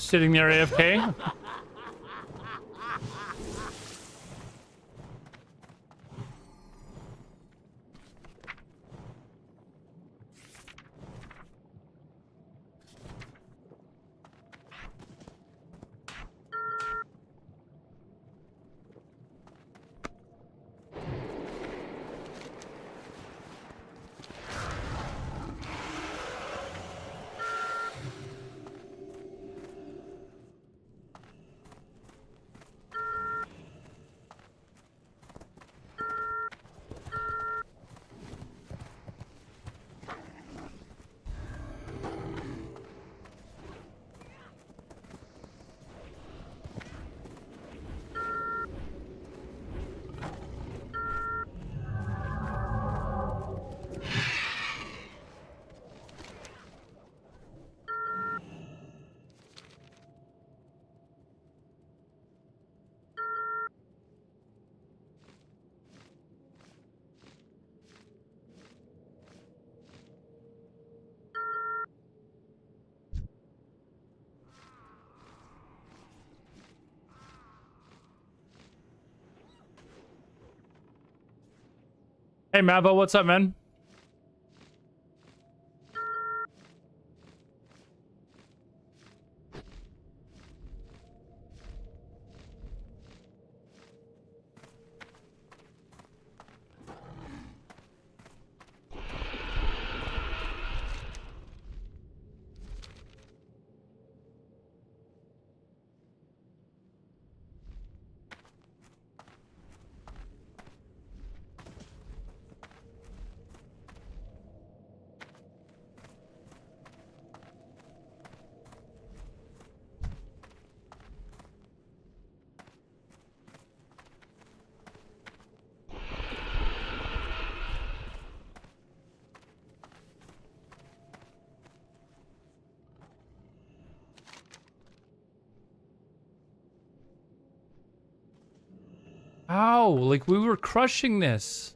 sitting there AFK. Hey Mabo, what's up, man? Ow, like we were crushing this.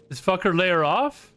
This fucker lay her off?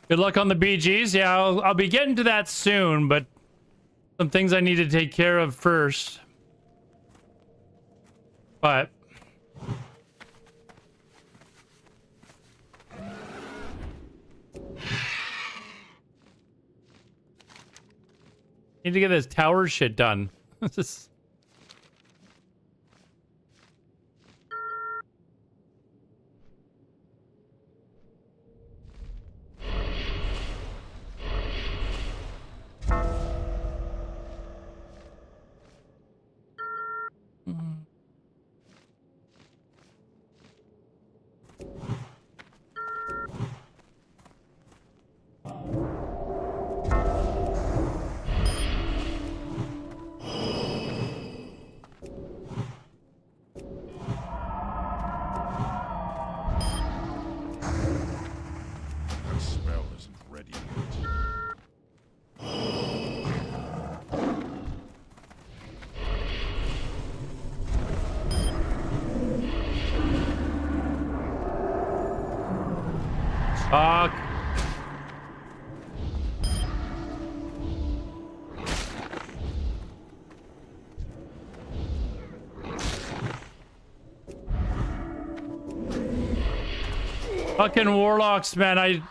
Good luck on the BGs. Yeah, I'll be getting to that soon, but some things I need to take care of first. But need to get this tower shit done. This is... That spell isn't ready yet. Fuck. Fucking warlocks, man.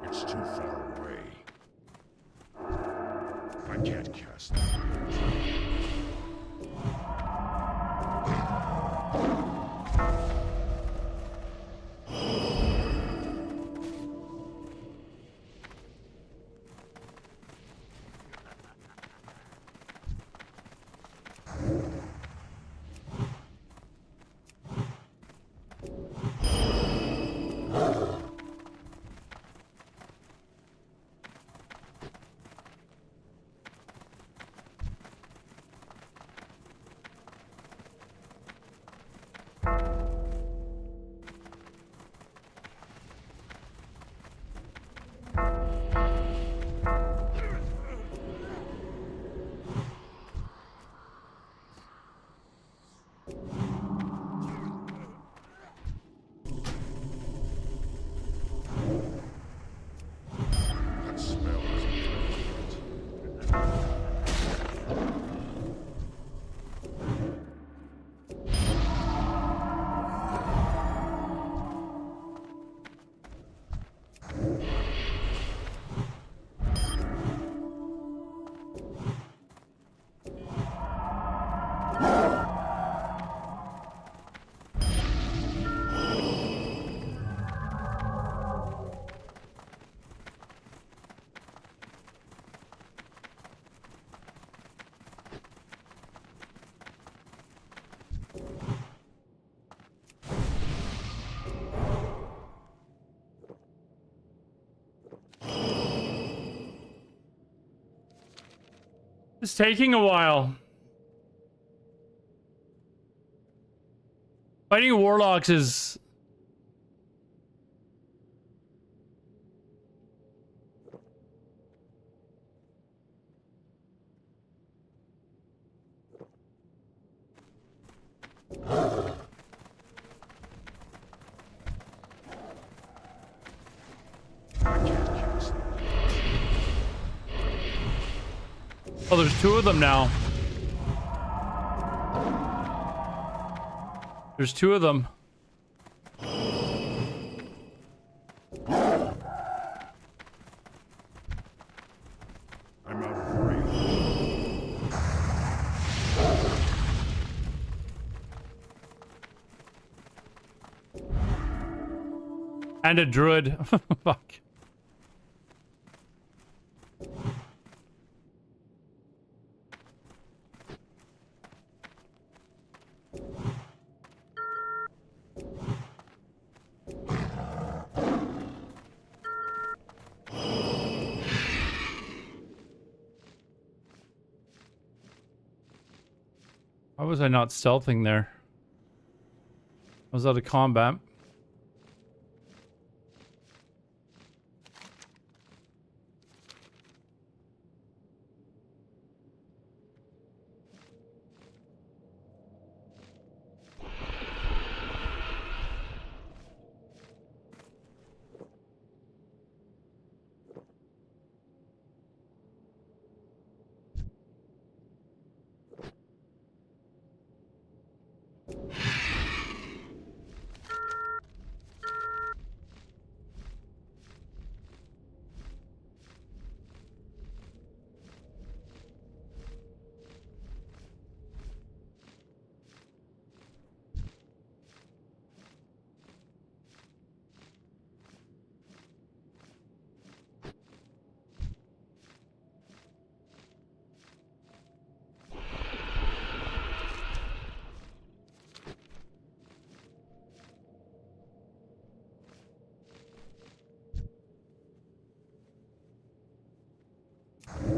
It's too far away. I can't cast that. That spell isn't ready yet. It's taking a while. Fighting warlocks is... I can't cast that. Oh, there's two of them now. There's two of them. I'm out of range. And a druid. Fuck. Why was I not stealthing there? I was out of combat.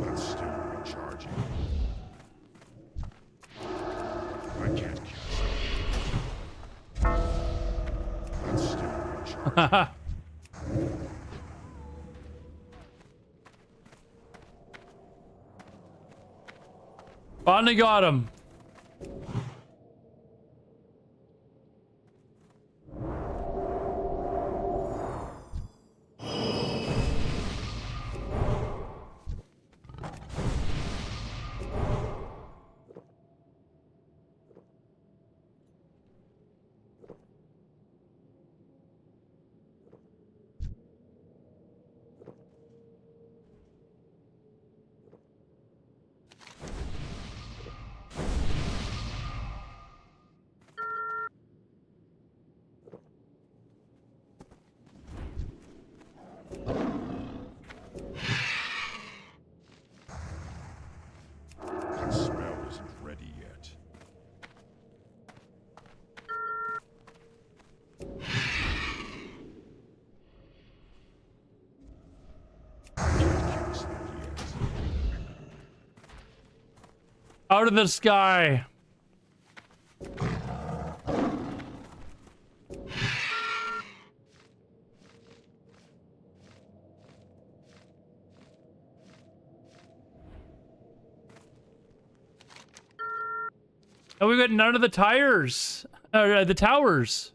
That's still recharging. I can't catch it. That's still recharging. Finally got him. That spell isn't ready yet. I can't cast that yet. Out of the sky. Oh, we got none of the tires. The towers.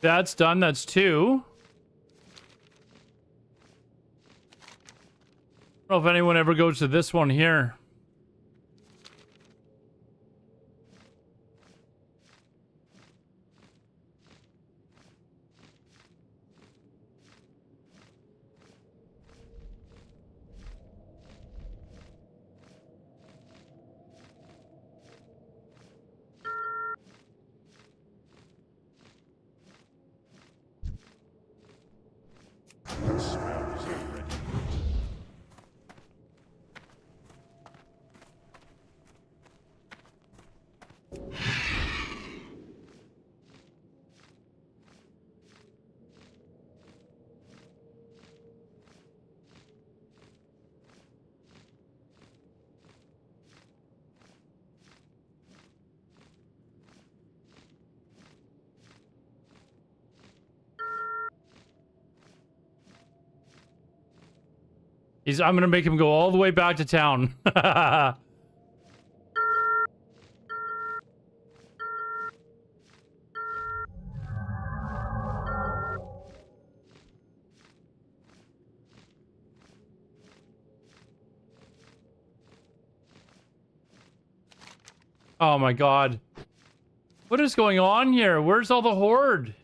That's done. That's 2. I don't know if anyone ever goes to this one here. That spell isn't ready yet. I'm gonna make him go all the way back to town. Oh my god. What is going on here? Where's all the horde?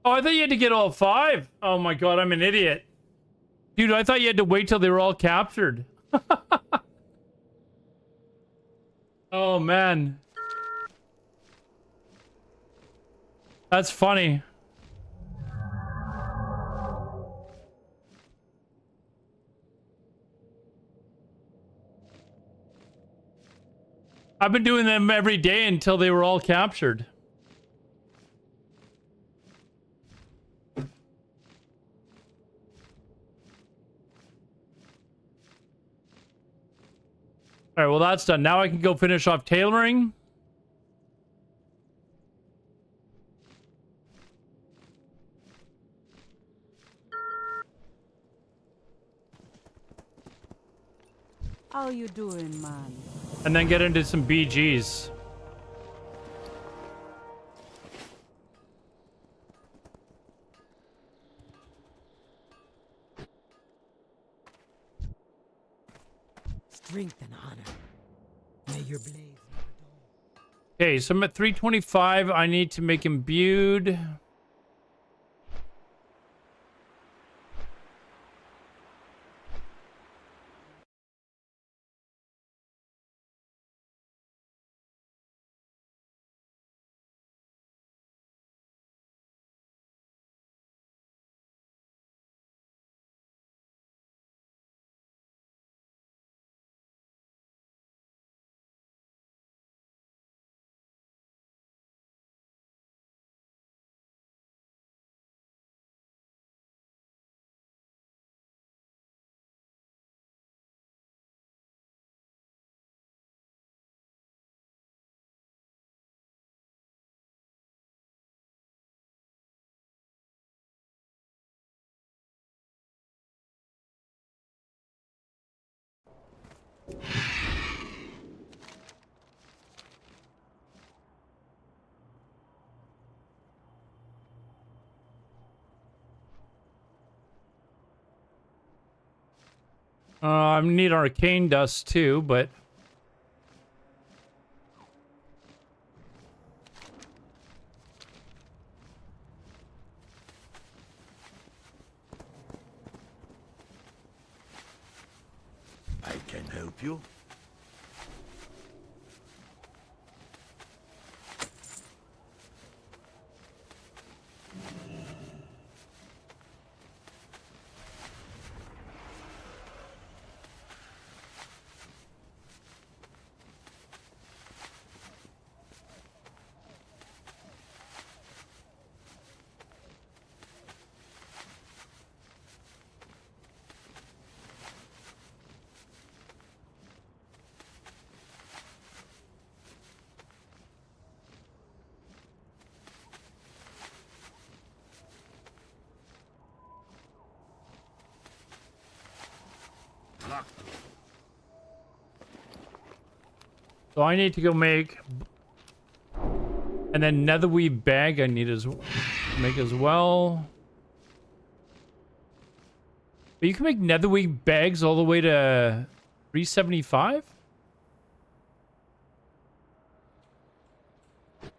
Oh, I thought you had to get all 5. Oh my god, I'm an idiot. Dude, I thought you had to wait till they were all captured. Oh man. That's funny. I've been doing them every day until they were all captured. All right, well, that's done. Now I can go finish off tailoring. How you doing, man? And then get into some BGs. Strength and honor. May your blaze never dull. Okay, so I'm at 325. I need to make imbued. I need arcane dust too, but I can help you. so I need to go make, and then netherweave bag I need as make as well. But you can make netherweave bags all the way to 375. Is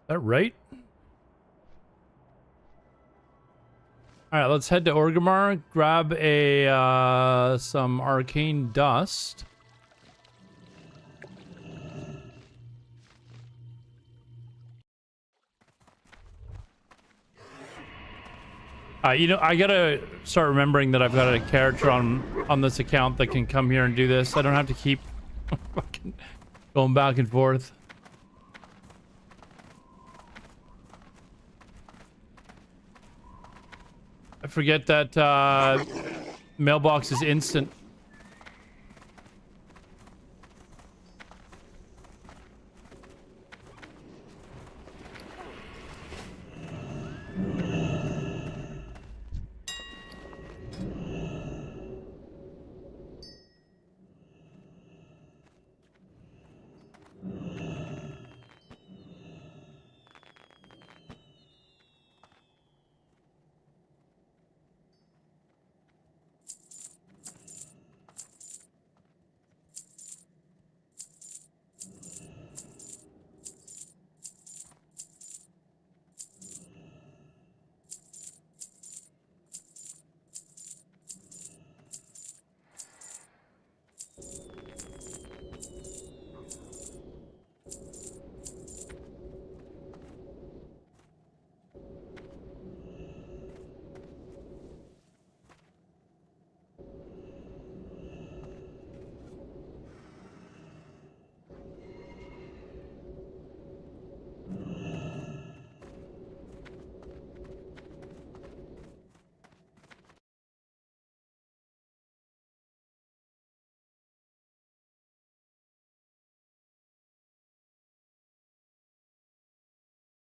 that right? All right, let's head to Orgrimmar, grab a some arcane dust. You know, I gotta start remembering that I've got a character on this account that can come here and do this. I don't have to keep fucking going back and forth. I forget that mailbox is instant.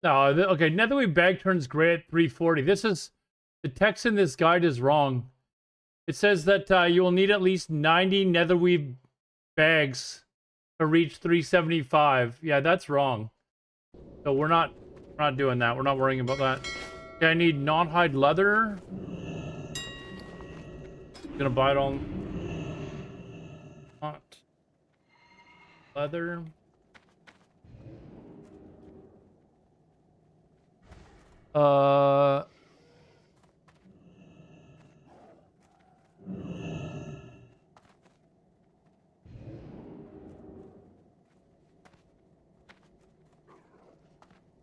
No, okay, netherweave bag turns gray at 340. This is, the text in this guide is wrong. It says that you will need at least 90 netherweave bags to reach 375. Yeah, that's wrong. So we're not doing that. We're not worrying about that. Okay, I need non-hide leather. Gonna buy it all. Not leather.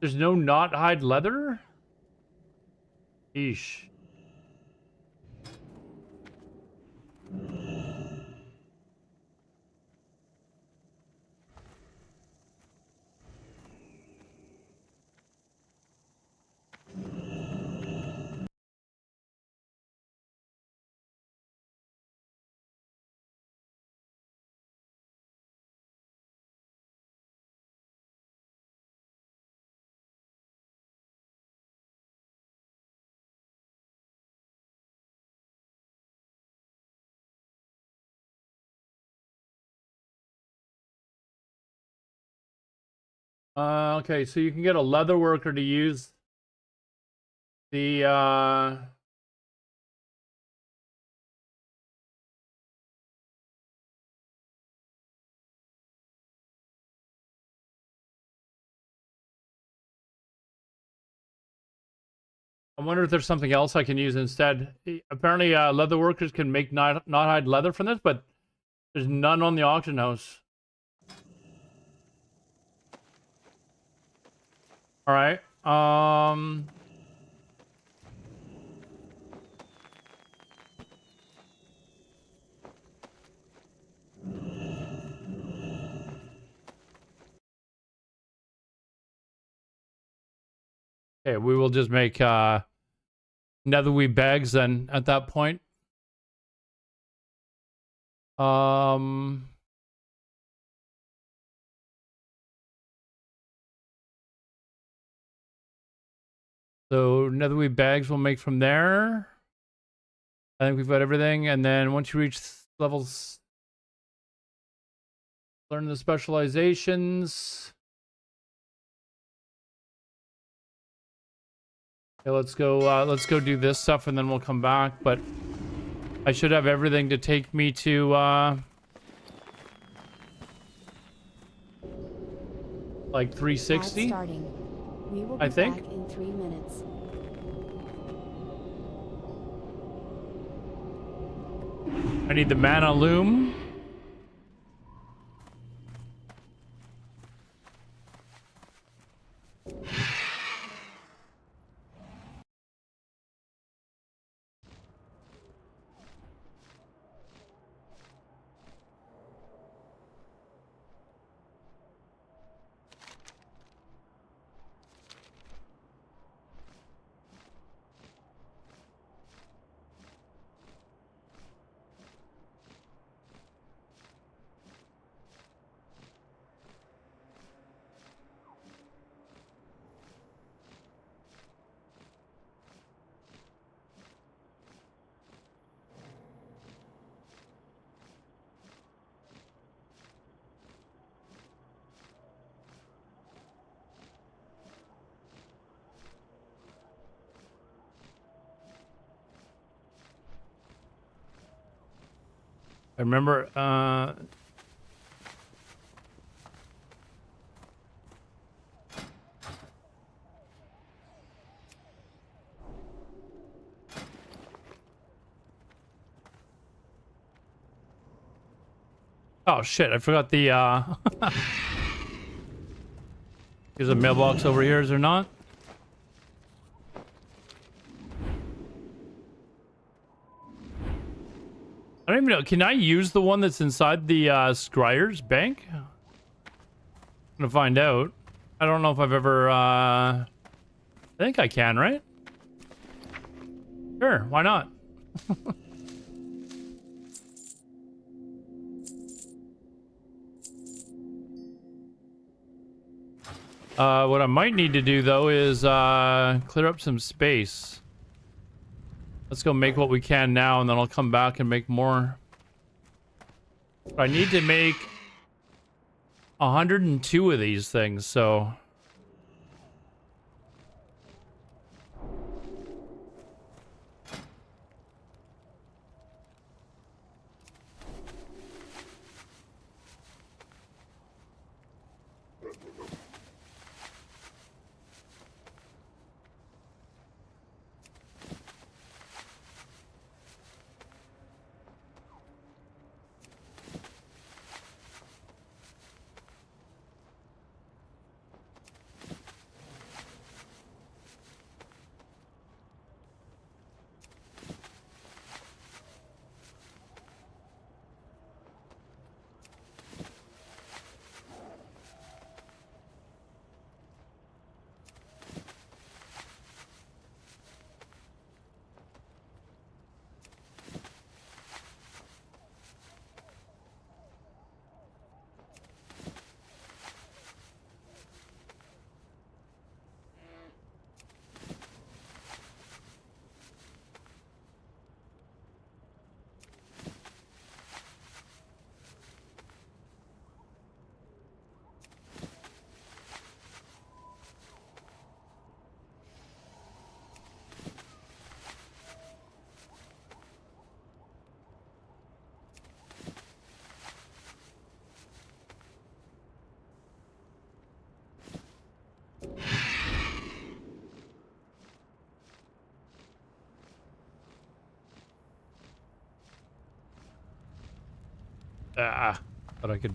There's no not hide leather? Eesh. Okay, so you can get a leather worker to use the I wonder if there's something else I can use instead. Apparently, leather workers can make not hide leather from this, but there's none on the auction house. All right. Okay, we will just make netherweave bags then at that point. So netherweave bags we'll make from there. I think we've got everything. And then once you reach levels, learn the specializations. Okay, let's go do this stuff and then we'll come back. But I should have everything to take me to like 360. Starting. We will be I think. back in 3 minutes. I need the mana loom. I remember, oh shit, I forgot the, there's a mailbox over here, is there not? I don't even know. Can I use the one that's inside the Scryer's bank? I'm gonna find out. I don't know if I've ever. I think I can, right? Sure, why not? What I might need to do though is clear up some space. Let's go make what we can now, and then I'll come back and make more. I need to make 102 of these things, so... But I could...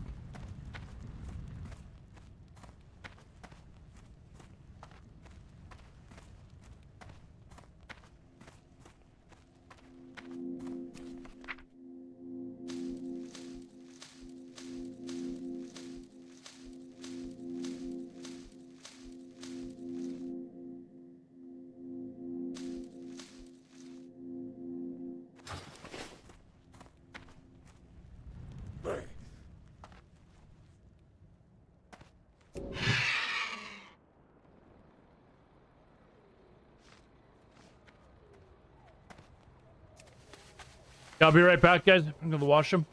I'll be right back, guys. I'm gonna wash them.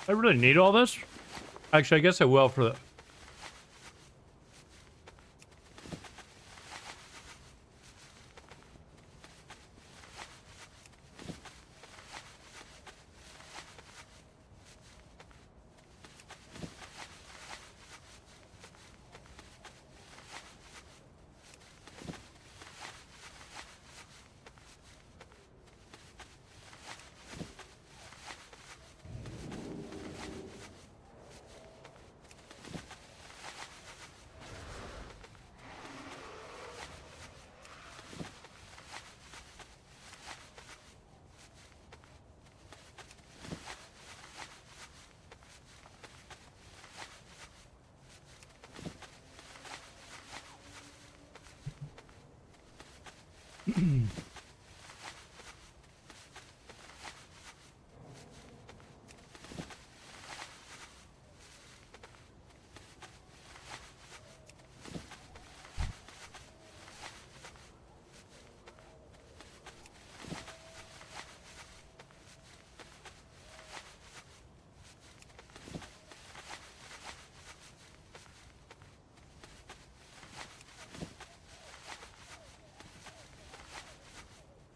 I really need all this? Actually, I guess I will for the...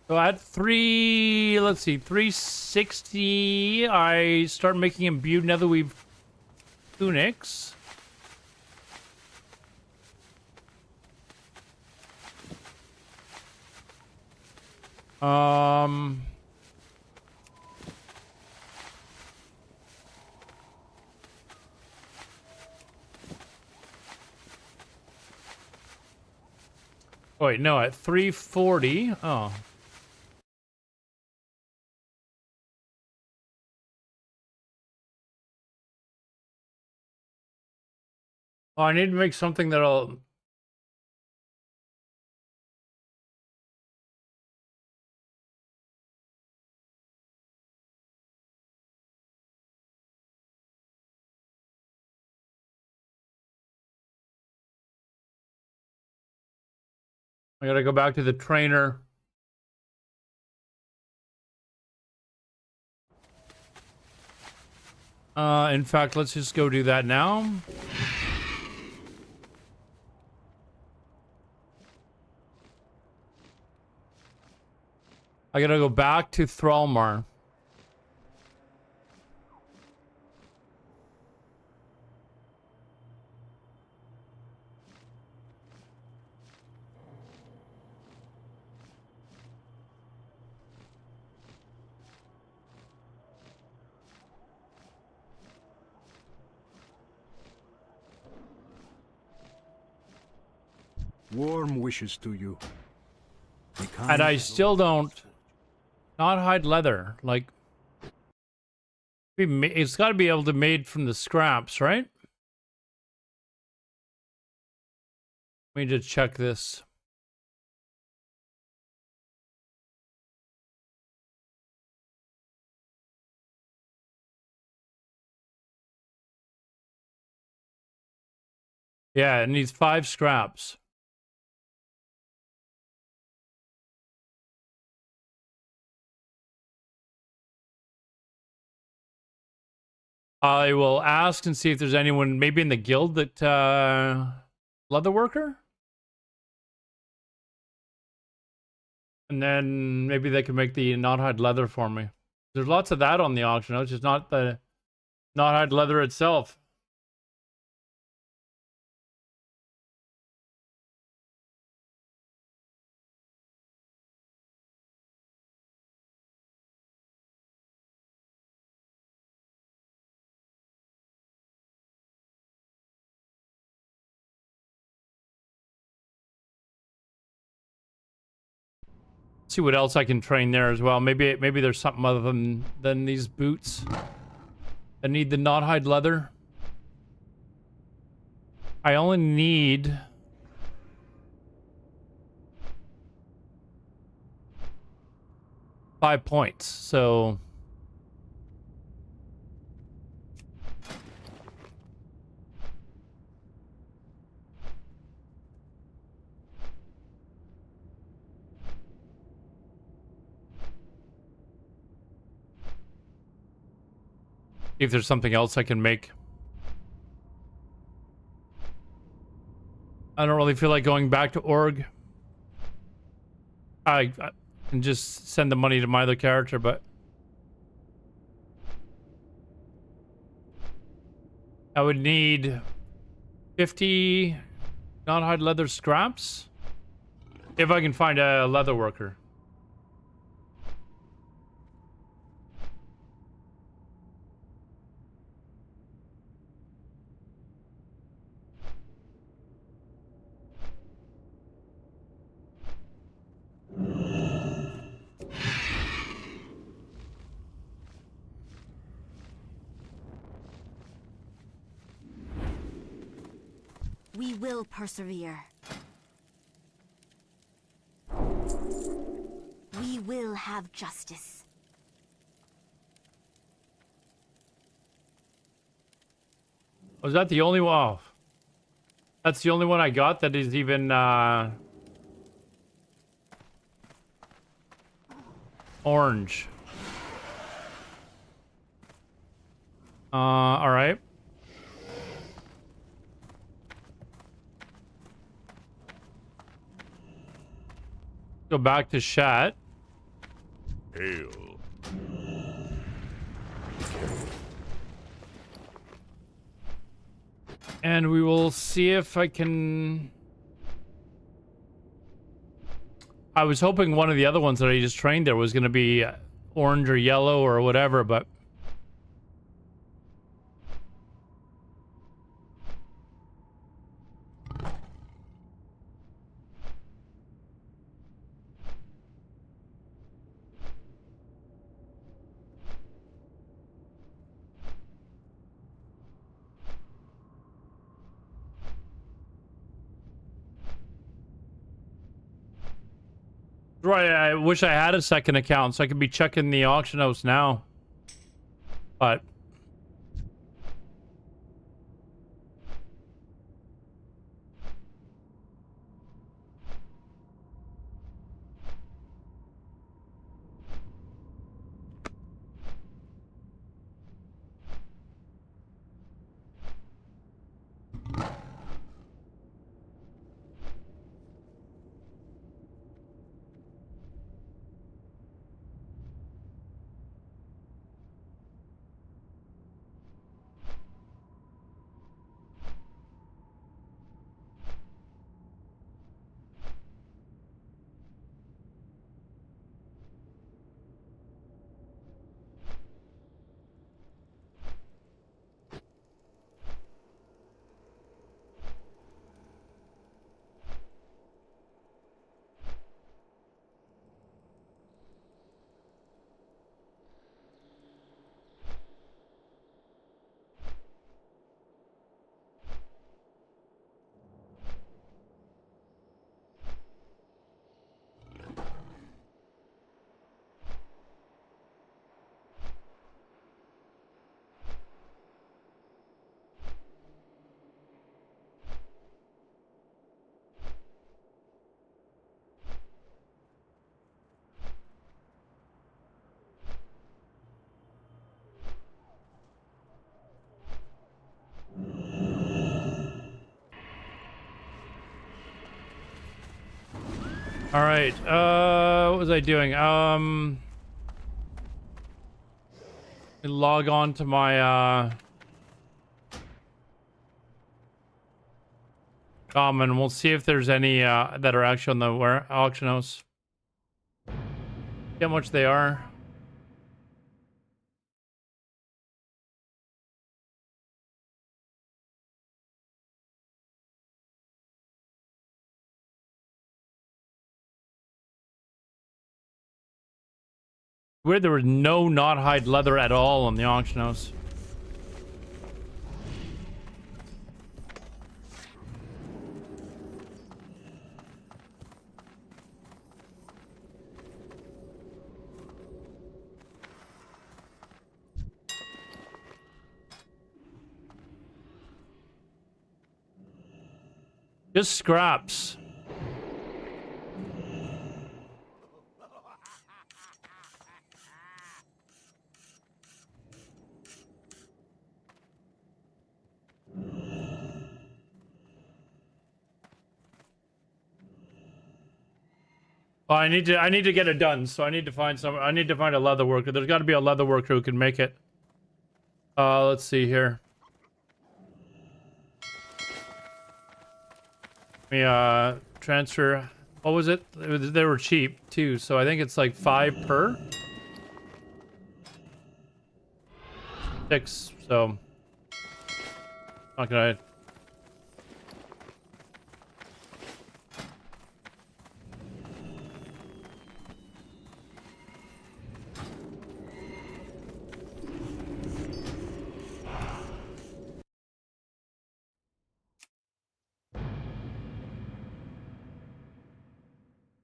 So at let's see, 360, I start making imbued netherweave tunics. Wait, no, at 340. Oh. Oh, I need to make something that'll... I gotta go back to the trainer. In fact, let's just go do that now. I gotta go back to Thrallmar. Warm wishes to you. Be kind And I and still don't... Not hide leather. Like... It's gotta be able to made from the scraps, right? We need to check this. Yeah, it needs 5 scraps. I will ask and see if there's anyone maybe in the guild that leather worker, and then maybe they can make the not hide leather for me. There's lots of that on the auction house, just not the not hide leather itself. See what else I can train there as well. Maybe there's something other than these boots that need the not hide leather. I only need 5 points, so if there's something else I can make. I don't really feel like going back to org. I can just send the money to my other character, but I would need 50 non-hide leather scraps if I can find a leather worker. We will persevere. We will have justice. Was that the only one? Oh, that's the only one I got that is even orange. All right. Go back to Shat. Hail. And we will see if I can... I was hoping one of the other ones that I just trained there was going to be orange or yellow or whatever, but... Right, I wish I had a second account so I could be checking the auction house now. But... All right, what was I doing? Log on to my, common. We'll see if there's any, that are actually on the auction house. See how much they are. Weird, there was no not hide leather at all on the auction house. Just scraps. Well, I need to get it done. So I need to find a leather worker. There's got to be a leather worker who can make it. Let's see here. Let me transfer. What was it? They were cheap too, so I think it's like 5 per. 6. So not gonna.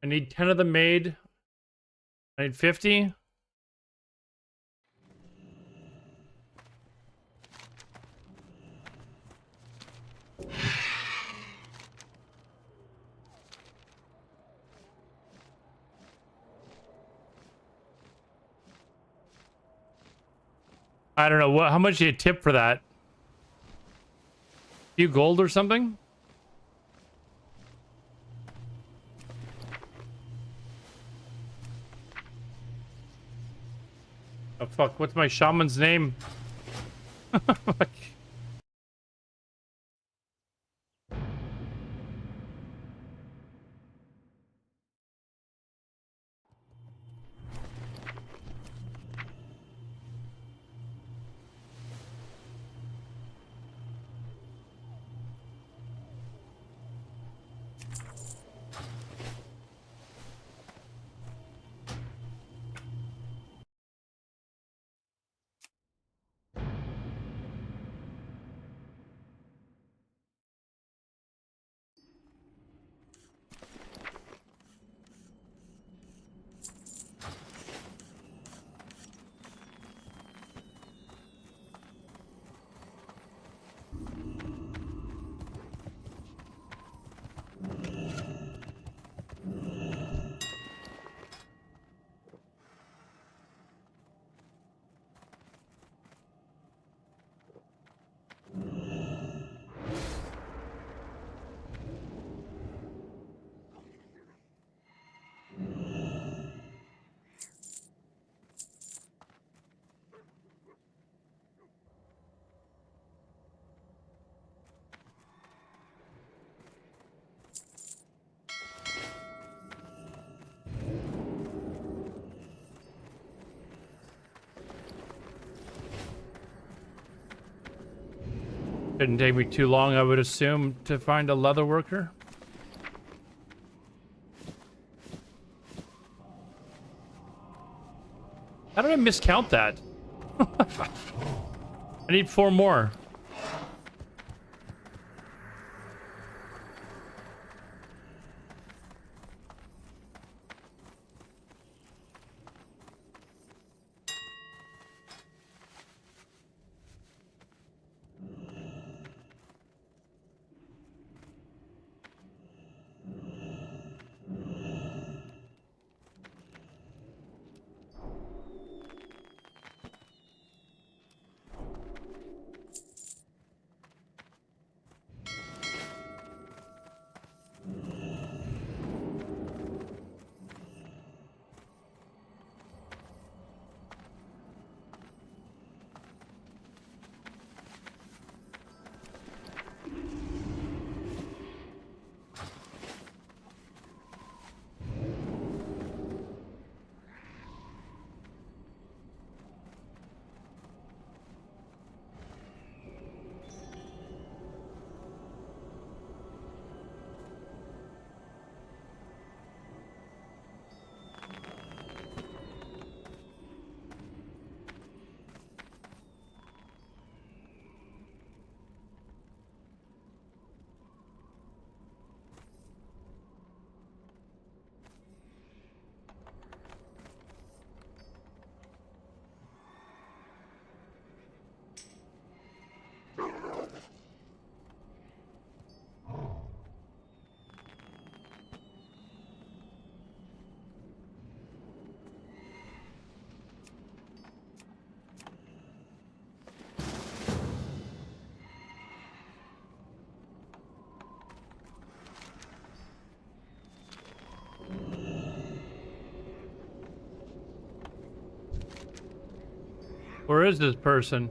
I need 10 of them made. I need 50. I don't know how much do you tip for that? A few gold or something? Oh fuck, what's my shaman's name? Fuck. Shouldn't take me too long, I would assume, to find a leather worker. How did I miscount that? I need 4 more. Where is this person?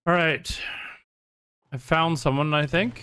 All right. I found someone, I think.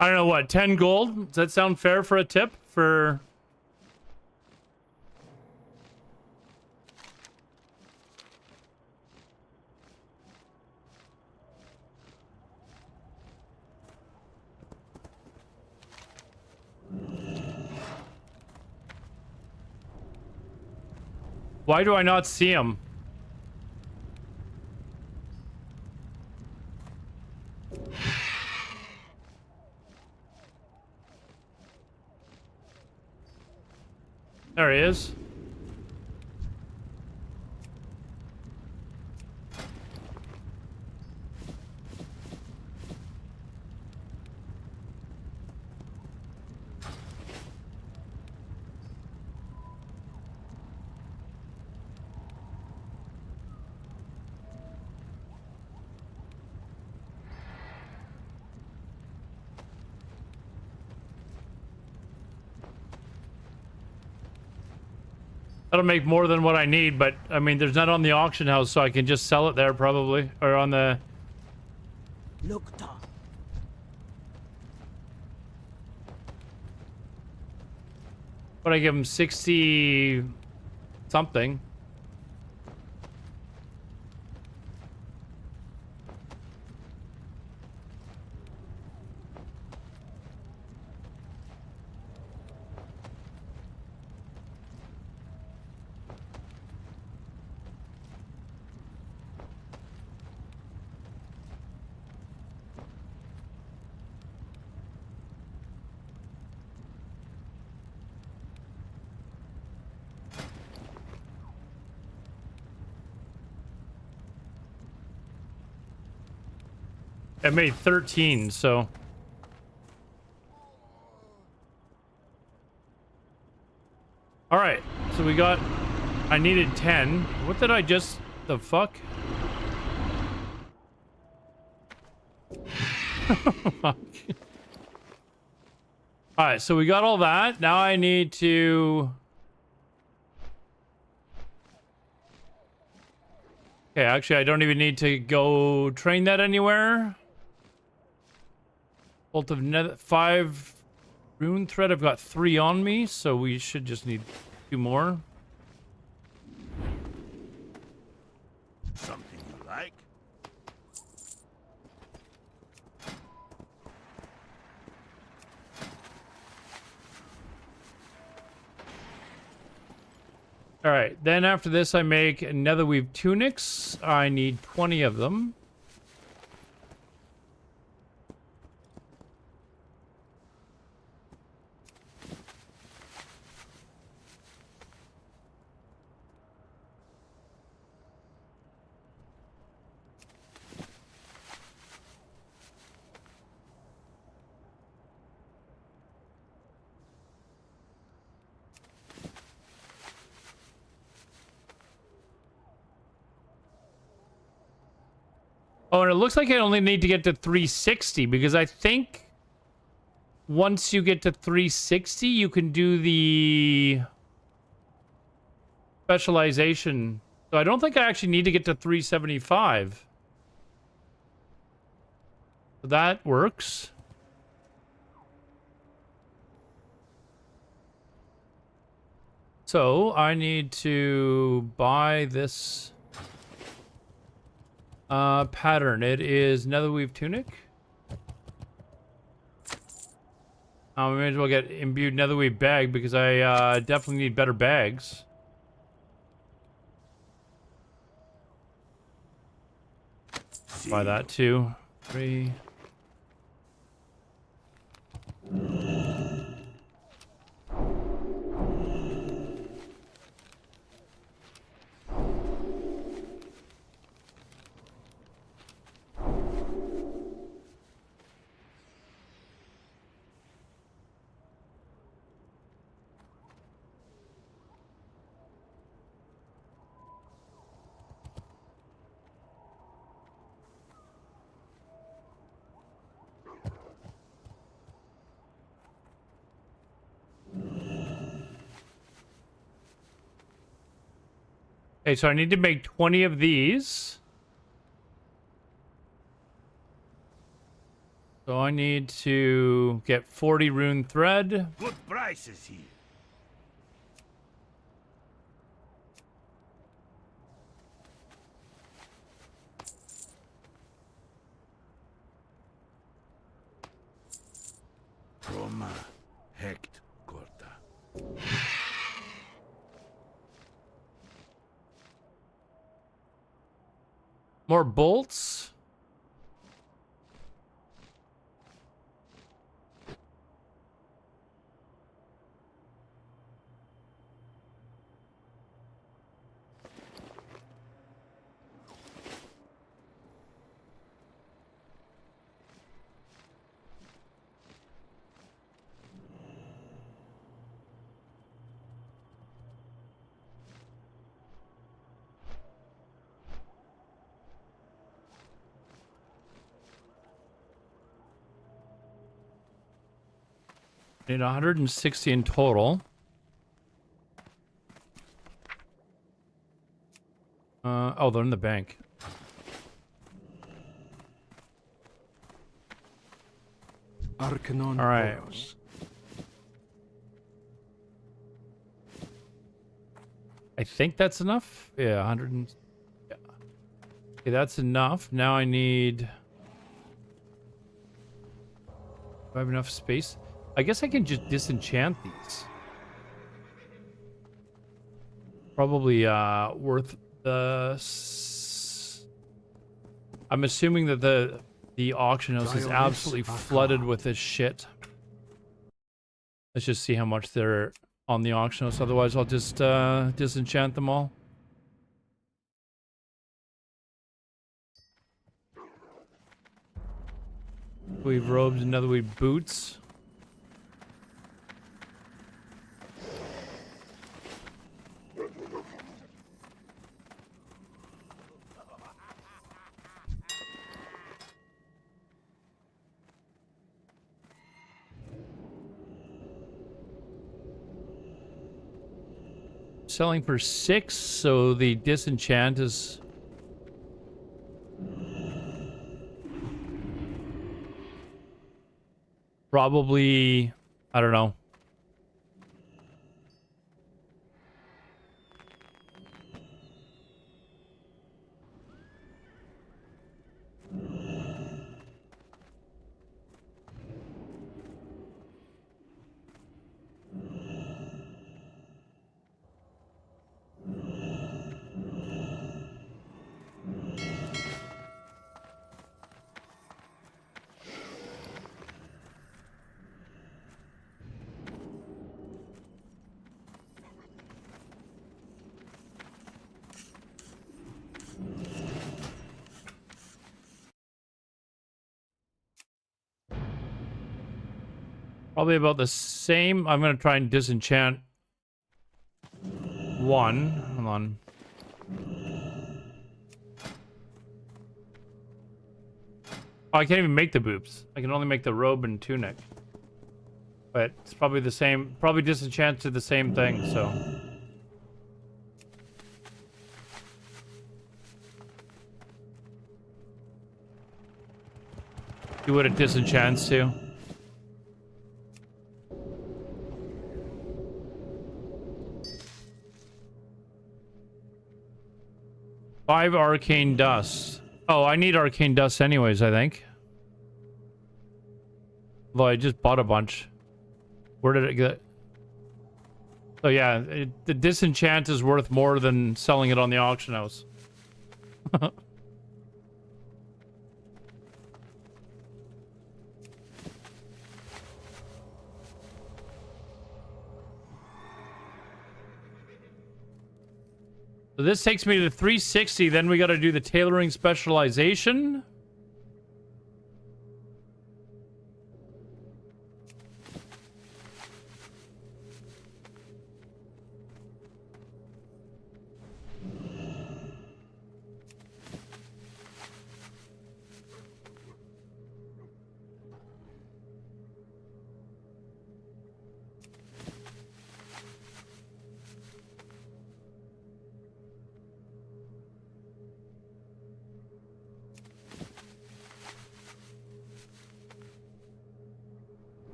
I don't know what, 10 gold? Does that sound fair for a tip? For... Why do I not see him? There he is. That'll make more than what I need, but I mean, there's not on the auction house, so I can just sell it there probably, or on the... Look, Tom. What I give him 60 something. I made 13, so... Alright, so we got... I needed 10. What did I just... The fuck? Alright, so we got all that. Now I need to... Okay, actually, I don't even need to go train that anywhere. Bolt of net 5 rune thread. I've got 3 on me, so we should just need 2 more. Something you like? All right, then after this, I make netherweave tunics. I need 20 of them. Oh, and it looks like I only need to get to 360 because I think once you get to 360, you can do the specialization. So I don't think I actually need to get to 375. So that works. So I need to buy this pattern. It is Netherweave Tunic. We may as well get imbued Netherweave bag because I definitely need better bags. Buy that too. 3. Okay, so I need to make 20 of these. So I need to get 40 rune thread. Good prices here. Roma, Hect, Corta. More bolts. Need 160 in total. Oh, they're in the bank. Arcanon All right. Poros. I think that's enough. Yeah, 100 and... Yeah. Okay, that's enough. Now I need... Do I have enough space? I guess I can just disenchant these. Probably worth the... I'm assuming that the auction house is absolutely flooded with this shit. Let's just see how much they're on the auction house. Otherwise, I'll just disenchant them all. We've robes, another we boots. Selling for 6, so the disenchant is probably, I don't know. Probably about the same. I'm going to try and disenchant one. Hold on. Oh, I can't even make the boots. I can only make the robe and tunic. But it's probably the same, probably disenchanted the same thing, so. See what it disenchants to. Five arcane dust. Oh, I need arcane dust anyways, I think. Although I just bought a bunch. Where did it get? So yeah, the disenchant is worth more than selling it on the auction house. So this takes me to 360. Then we got to do the tailoring specialization.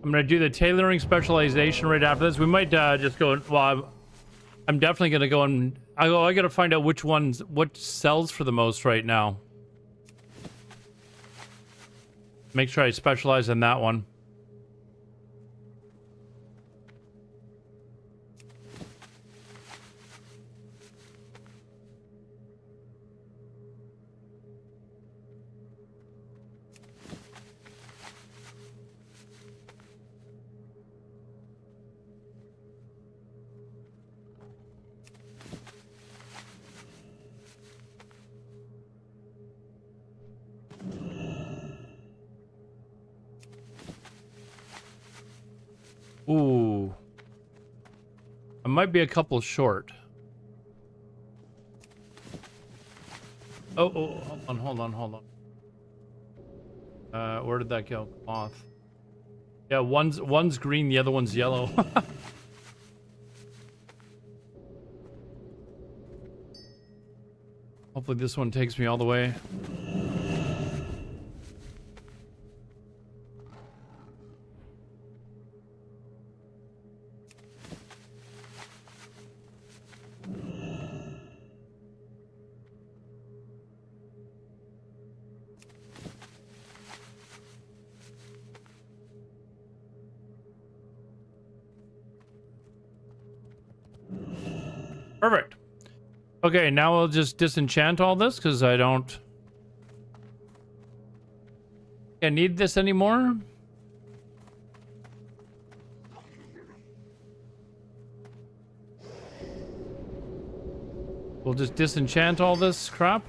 I'm gonna do the tailoring specialization right after this. We might just go. Well, I'm definitely gonna go and I gotta find out which sells for the most right now. Make sure I specialize in that one. Ooh. I might be a couple short. Oh, hold on. Where did that go? Cloth. Yeah, one's green, the other one's yellow. Hopefully this one takes me all the way. Perfect. Okay, now I'll just disenchant all this because I don't need this anymore. We'll just disenchant all this crap.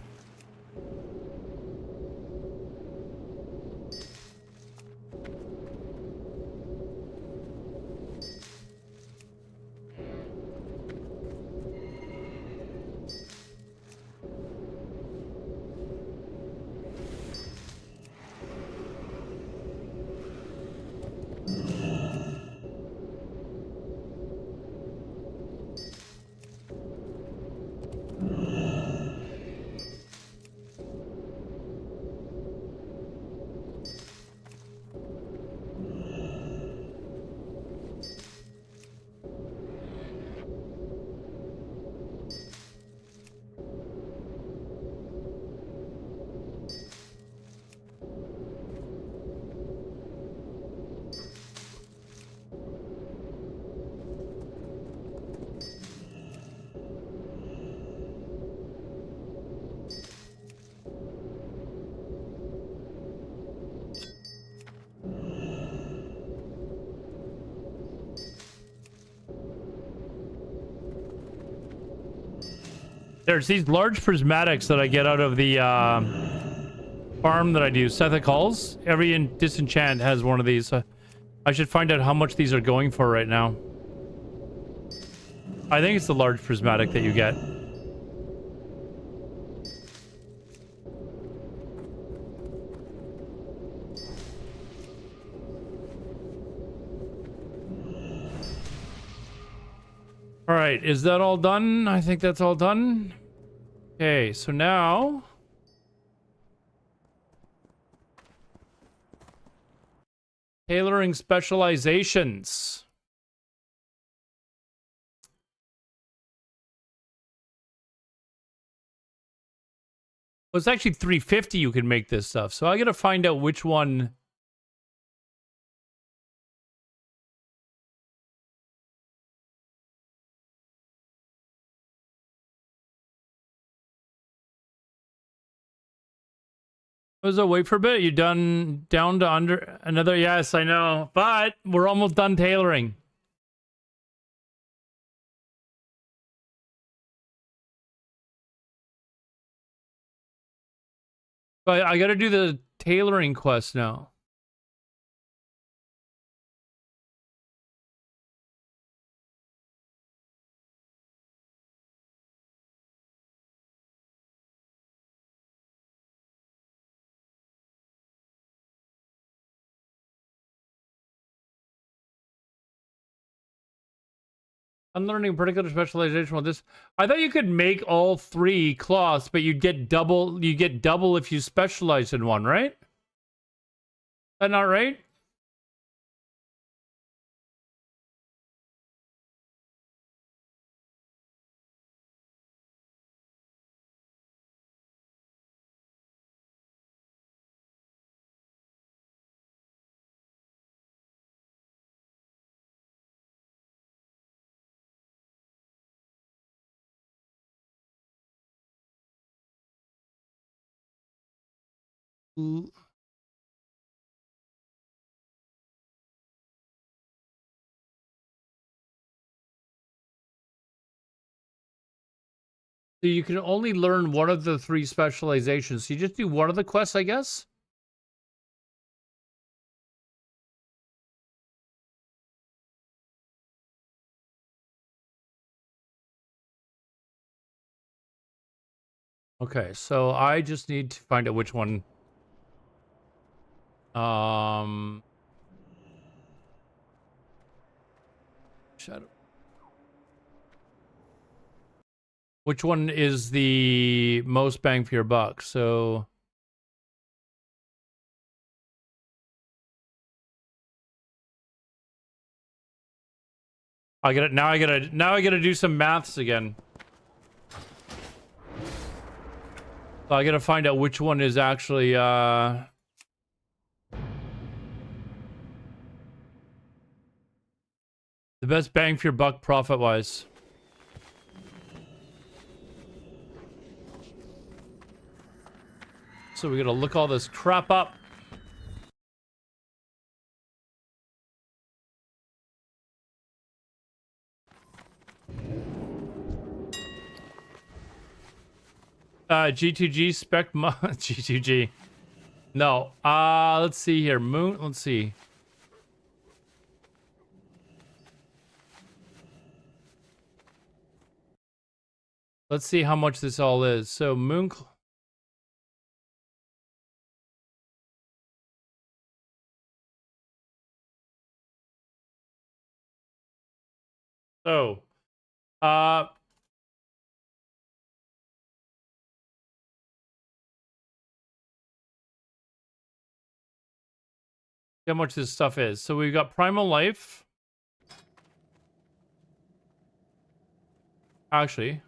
There's these large prismatics that I get out of the farm that I do, Sethic Halls. Every disenchant has one of these. I should find out how much these are going for right now. I think it's the large prismatic that you get. All right, is that all done? I think that's all done. Okay, so now... tailoring specializations. Well, it's actually 350 you can make this stuff, so I gotta find out which one... Was it wait for a bit? You done down to under another? Yes, I know, but we're almost done tailoring. But I got to do the tailoring quest now. Unlearning particular specialization with this. I thought you could make all 3 cloths, but you'd get double. You get double if you specialize in one, right? Is that not right? So you can only learn one of the 3 specializations. So you just do one of the quests, I guess? Okay, so I just need to find out which one. Shadow. Which one is the most bang for your buck? So I got it. Now I gotta do some maths again. So I gotta find out which one is actually the best bang for your buck profit wise. So we gotta look all this crap up. G2G spec G2G. No. Let's see here. Moon. Let's see. Let's see how much this all is. So moon. So, how much this stuff is. So we've got Primal Life. Actually.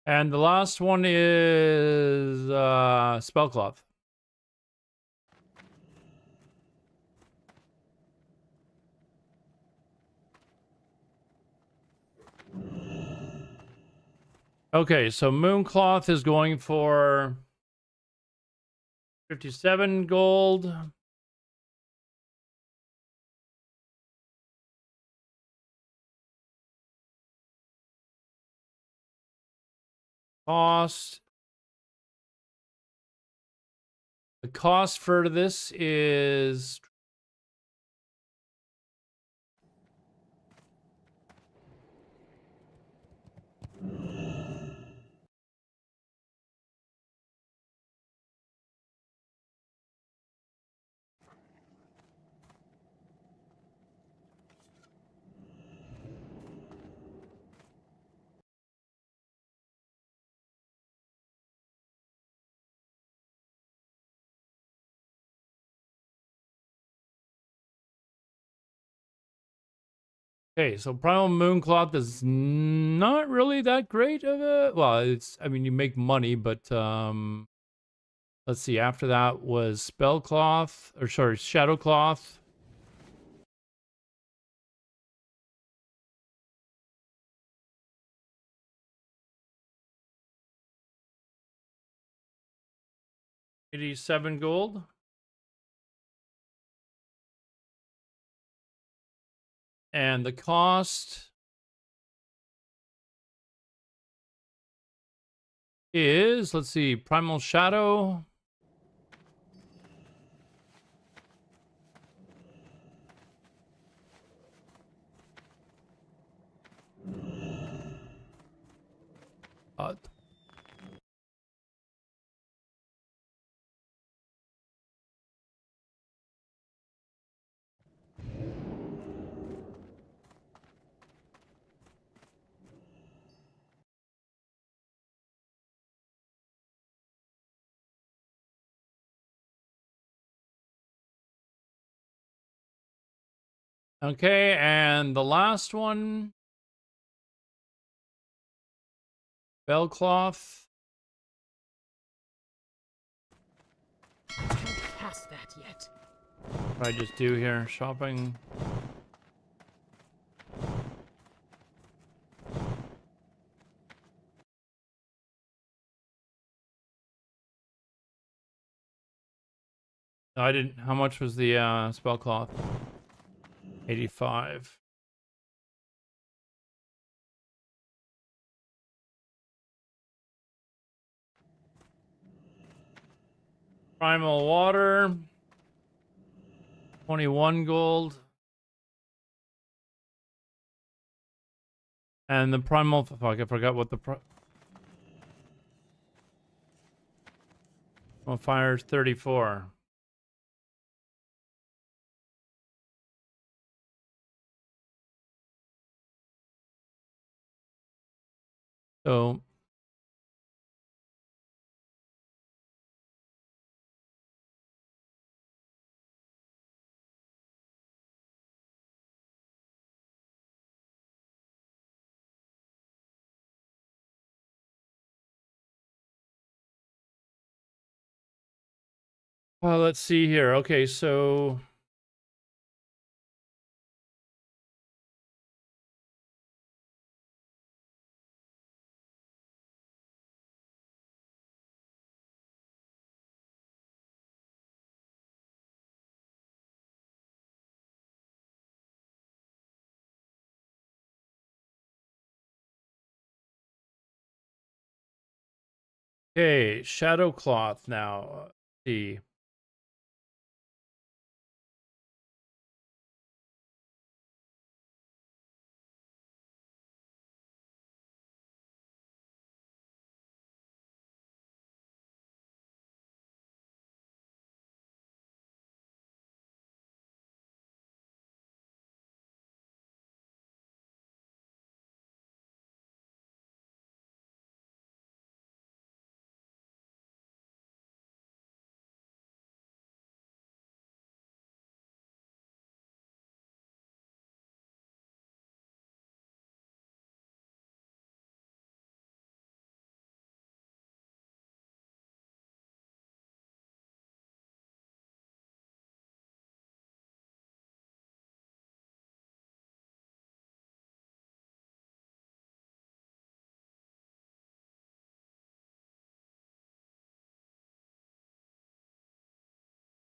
And the last one is Spellcloth. Okay, so Mooncloth is going for 57 gold. Cost. The cost for this is okay. So Primal Mooncloth is not really that great of a. Well, it's. I mean, you make money, but let's see. After that was Spellcloth, or sorry, Shadowcloth. $87 gold. And the cost is, let's see, Primal Shadow. Uh, okay, and the last one, Bellcloth. Can't pass that yet. What I just do here, shopping. No, I didn't. How much was the Spellcloth? 85. Primal Water. 21 gold. And the Primal... Fuck, I forgot what the... Primal Fire is 34. So... let's see here. Okay, so... Okay, Shadowcloth now. Let's see.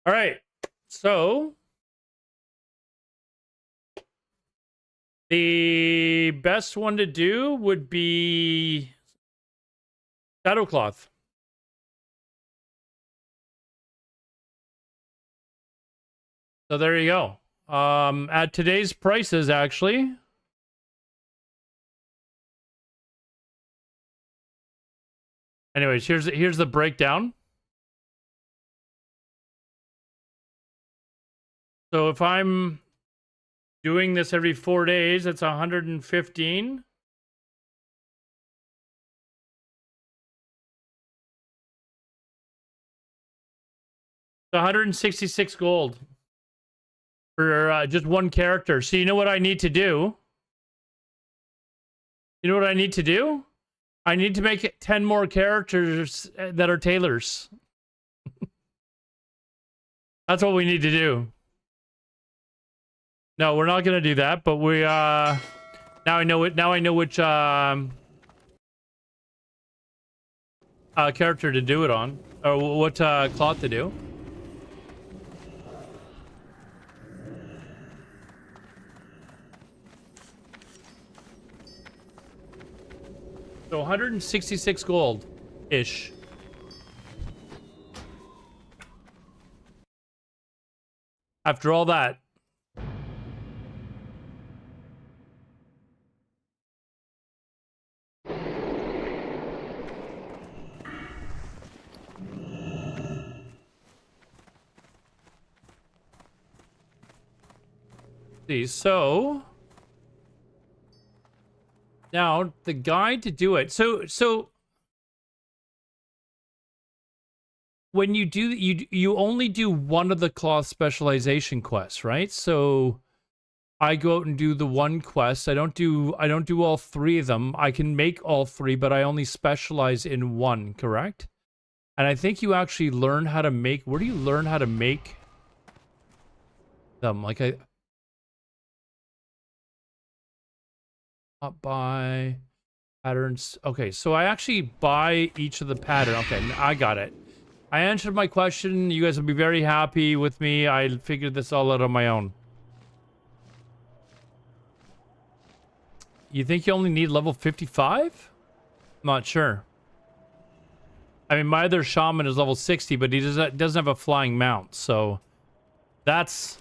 All right. So the best one to do would be Shadow Cloth. So there you go. At today's prices, actually. Anyways, here's the breakdown. So if I'm doing this every 4 days, that's 115. It's 166 gold for just one character. So you know what I need to do? You know what I need to do? I need to make 10 more characters that are tailors. That's what we need to do. No, we're not gonna do that, but we now I know it. Now I know which character to do it on, or what cloth to do. So 166 gold ish. After all that. See, so now the guide to do it. So when you do you only do one of the cloth specialization quests, right? So I go out and do the one quest. I don't do all three of them. I can make all three, but I only specialize in one, correct? And I think you actually learn how to make, where do you learn how to make them? Like buy patterns. Okay, so I actually buy each of the pattern. Okay, I got it. I answered my question. You guys will be very happy with me. I figured this all out on my own. You think you only need level 55? I'm not sure. I mean, my other shaman is level 60, but he doesn't have a flying mount, so that's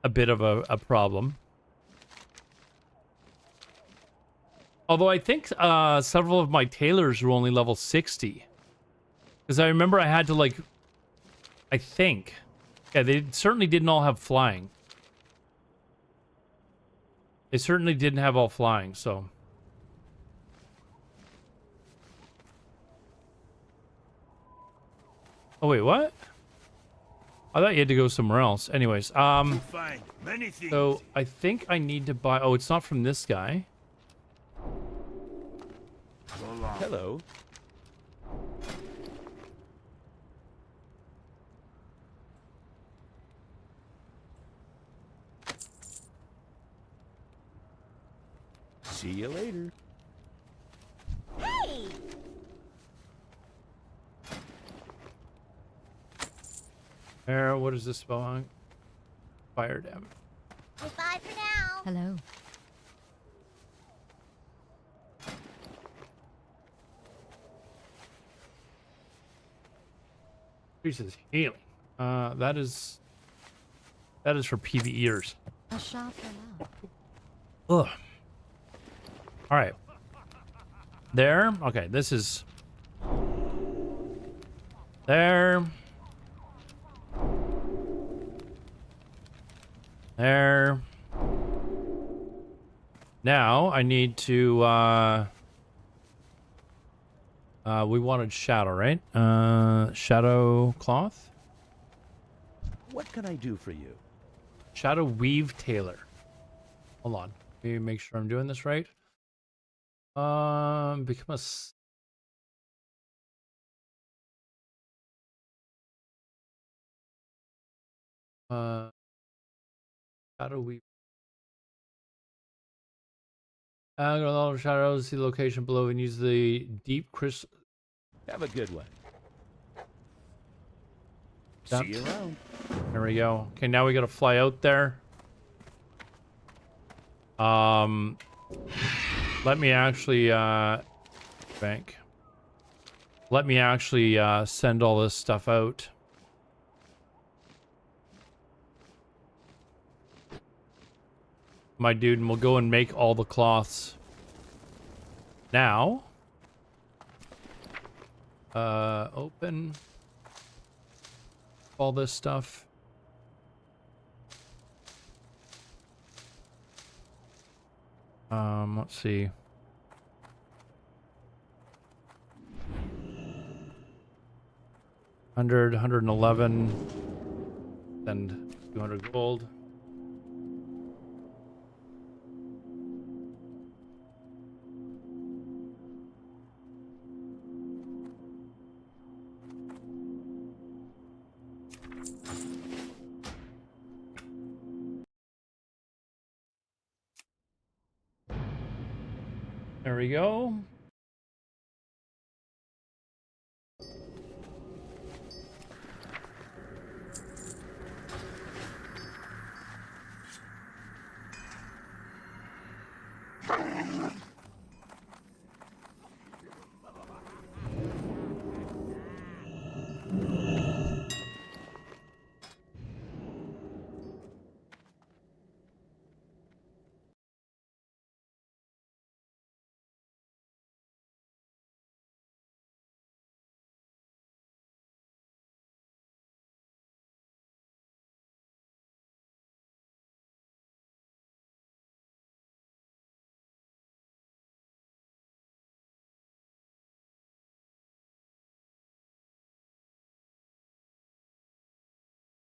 a bit of a problem. Although I think several of my tailors were only level 60. Because I remember I had to, like... I think. Yeah, they certainly didn't all have flying. They certainly didn't have all flying, so... Oh, wait, what? I thought you had to go somewhere else. Anyways, so I think I need to buy... Oh, it's not from this guy. Hello. See you later. Hey! What is this spell? Fire damage. Goodbye for now. Hello. Increases healing. That is for PvEers. A sharper now. Ugh. All right. There. Okay, this is there. There. Now I need to we wanted shadow, right? Shadow cloth? What can I do for you? Shadow weave tailor. Hold on. Let me make sure I'm doing this right. Become a shadow weave. Go to all the shadows, see the location below, and use the deep crystal. Have a good one. See you around. There we go. Okay, now we gotta fly out there. Let me actually, bank. Let me actually, send all this stuff out. My dude, and we'll go and make all the cloths. Now, open all this stuff. Let's see. $100, $111, and 200 gold. There we go.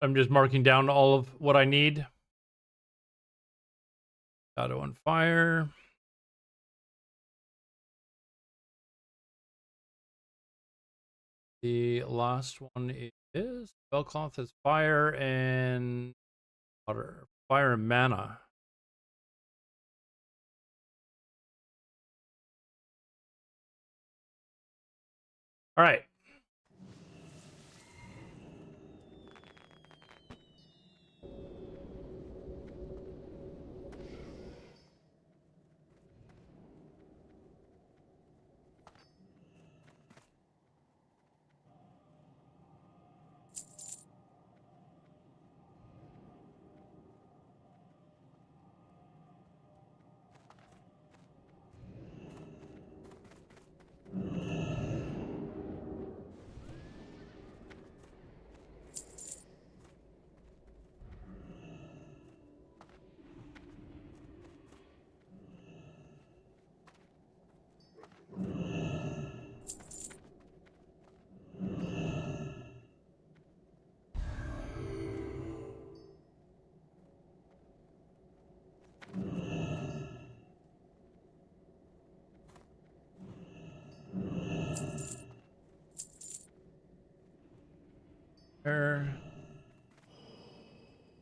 I'm just marking down all of what I need. Shadow on fire. The last one is Spellcloth is fire and water. Fire and mana. All right.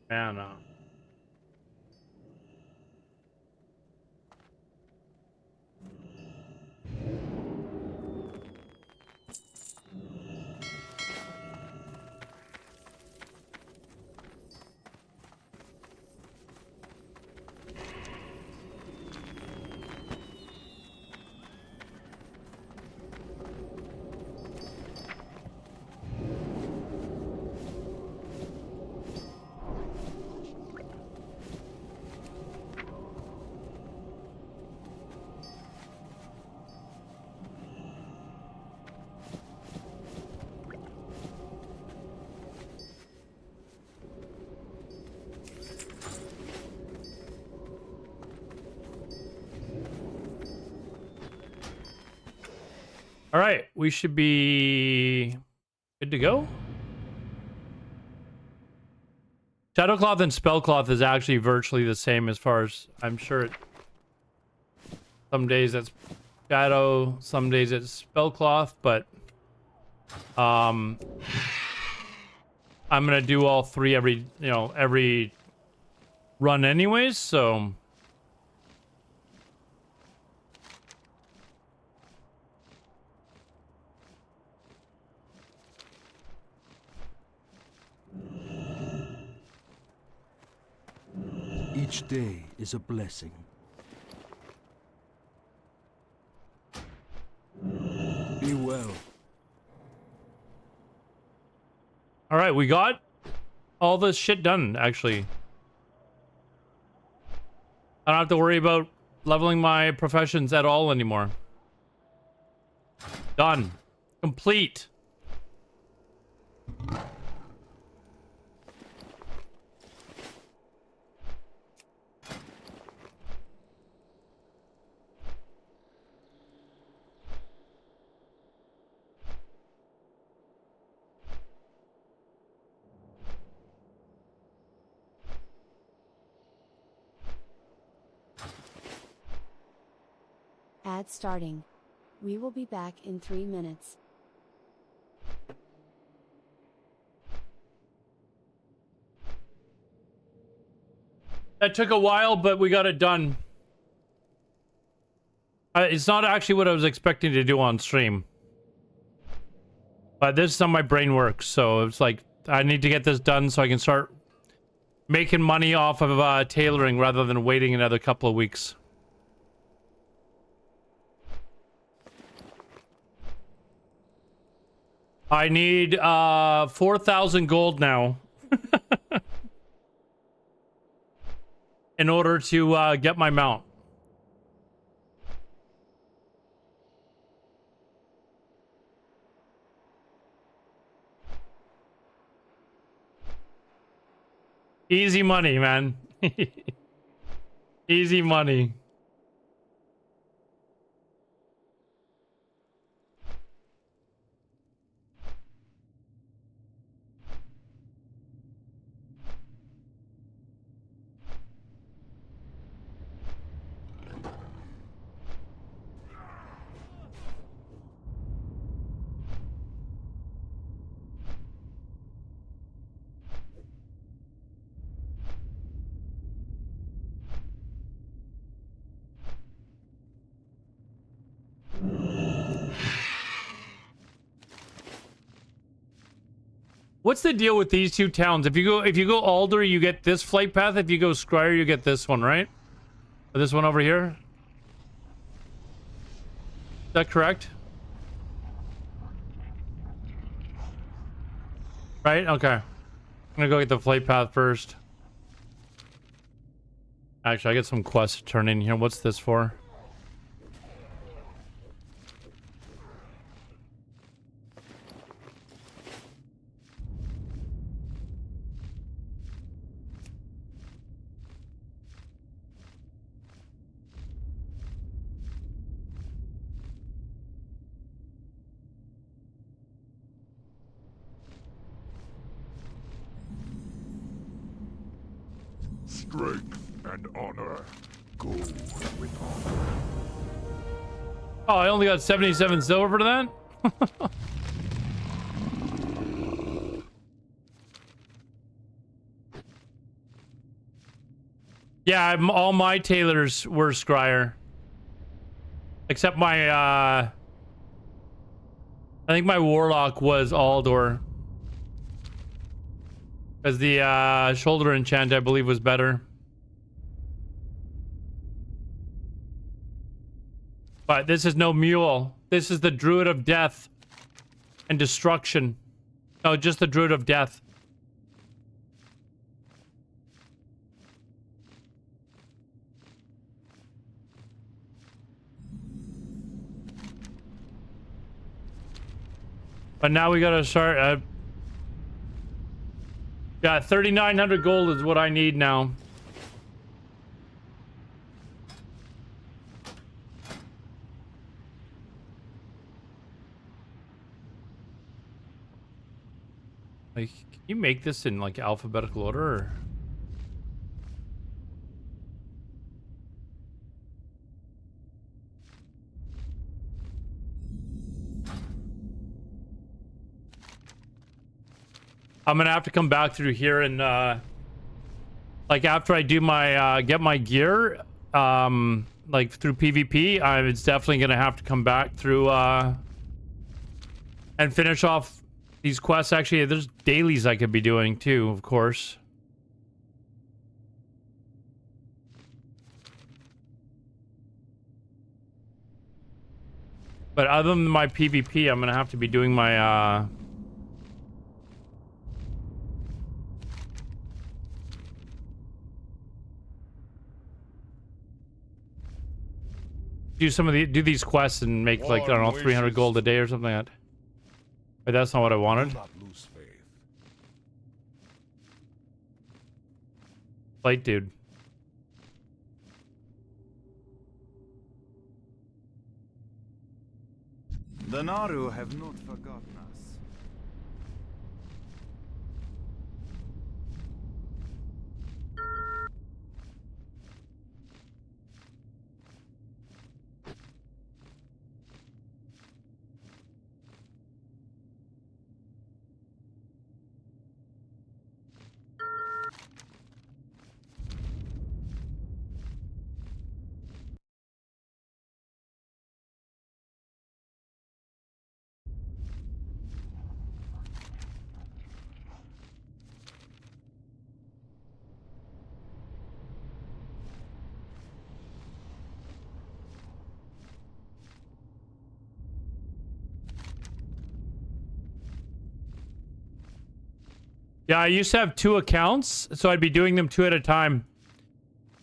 Mana. All right, we should be good to go. Shadowcloth and Spellcloth is actually virtually the same as far as I'm sure. Some days it's Shadow, some days it's Spellcloth, but I'm gonna do all three every run anyways, so Each day is a blessing. Be well. All right, we got all this shit done, actually. I don't have to worry about leveling my professions at all anymore. Done. Complete. Ad starting. We will be back in 3 minutes. That took a while, but we got it done. It's not actually what I was expecting to do on stream. But this is how my brain works, so it's like, I need to get this done so I can start making money off of tailoring rather than waiting another couple of weeks. I need 4,000 gold now in order to get my mount. Easy money, man. Easy money. What's the deal with these two towns? If you go Alder, you get this flight path. If you go Scryer, you get this one, right? Or this one over here. Is that correct? Right? Okay. I'm gonna go get the flight path first. Actually, I get some quests to turn in here. What's this for? Strength and honor go with honor. Oh, I only got 77 silver for that? Yeah, all my tailors were Scryer. Except my, I think my Warlock was Aldor. Because the shoulder enchant, I believe, was better. But this is no mule. This is the Druid of Death and Destruction. No, just the Druid of Death. But now we gotta start... yeah, 3,900 gold is what I need now. Like, can you make this in, like, alphabetical order, or... I'm gonna have to come back through here and, like, after I do my, get my gear, like, through PvP, it's definitely gonna have to come back through, and finish off these quests. Actually, there's dailies I could be doing, too, of course. But other than my PvP, I'm gonna have to be doing my do these quests and make like, I don't know, 300 gold a day or something like that. But that's not what I wanted. Do not lose faith. Light dude. The Naru have not forgotten us. Yeah, I used to have 2 accounts, so I'd be doing them 2 at a time.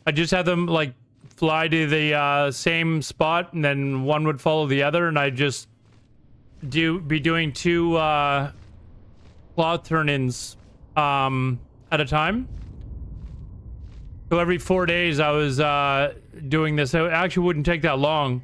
I just had them like fly to the same spot, and then one would follow the other, and I'd just be doing 2 cloth turn-ins at a time. So every 4 days I was doing this. It actually wouldn't take that long.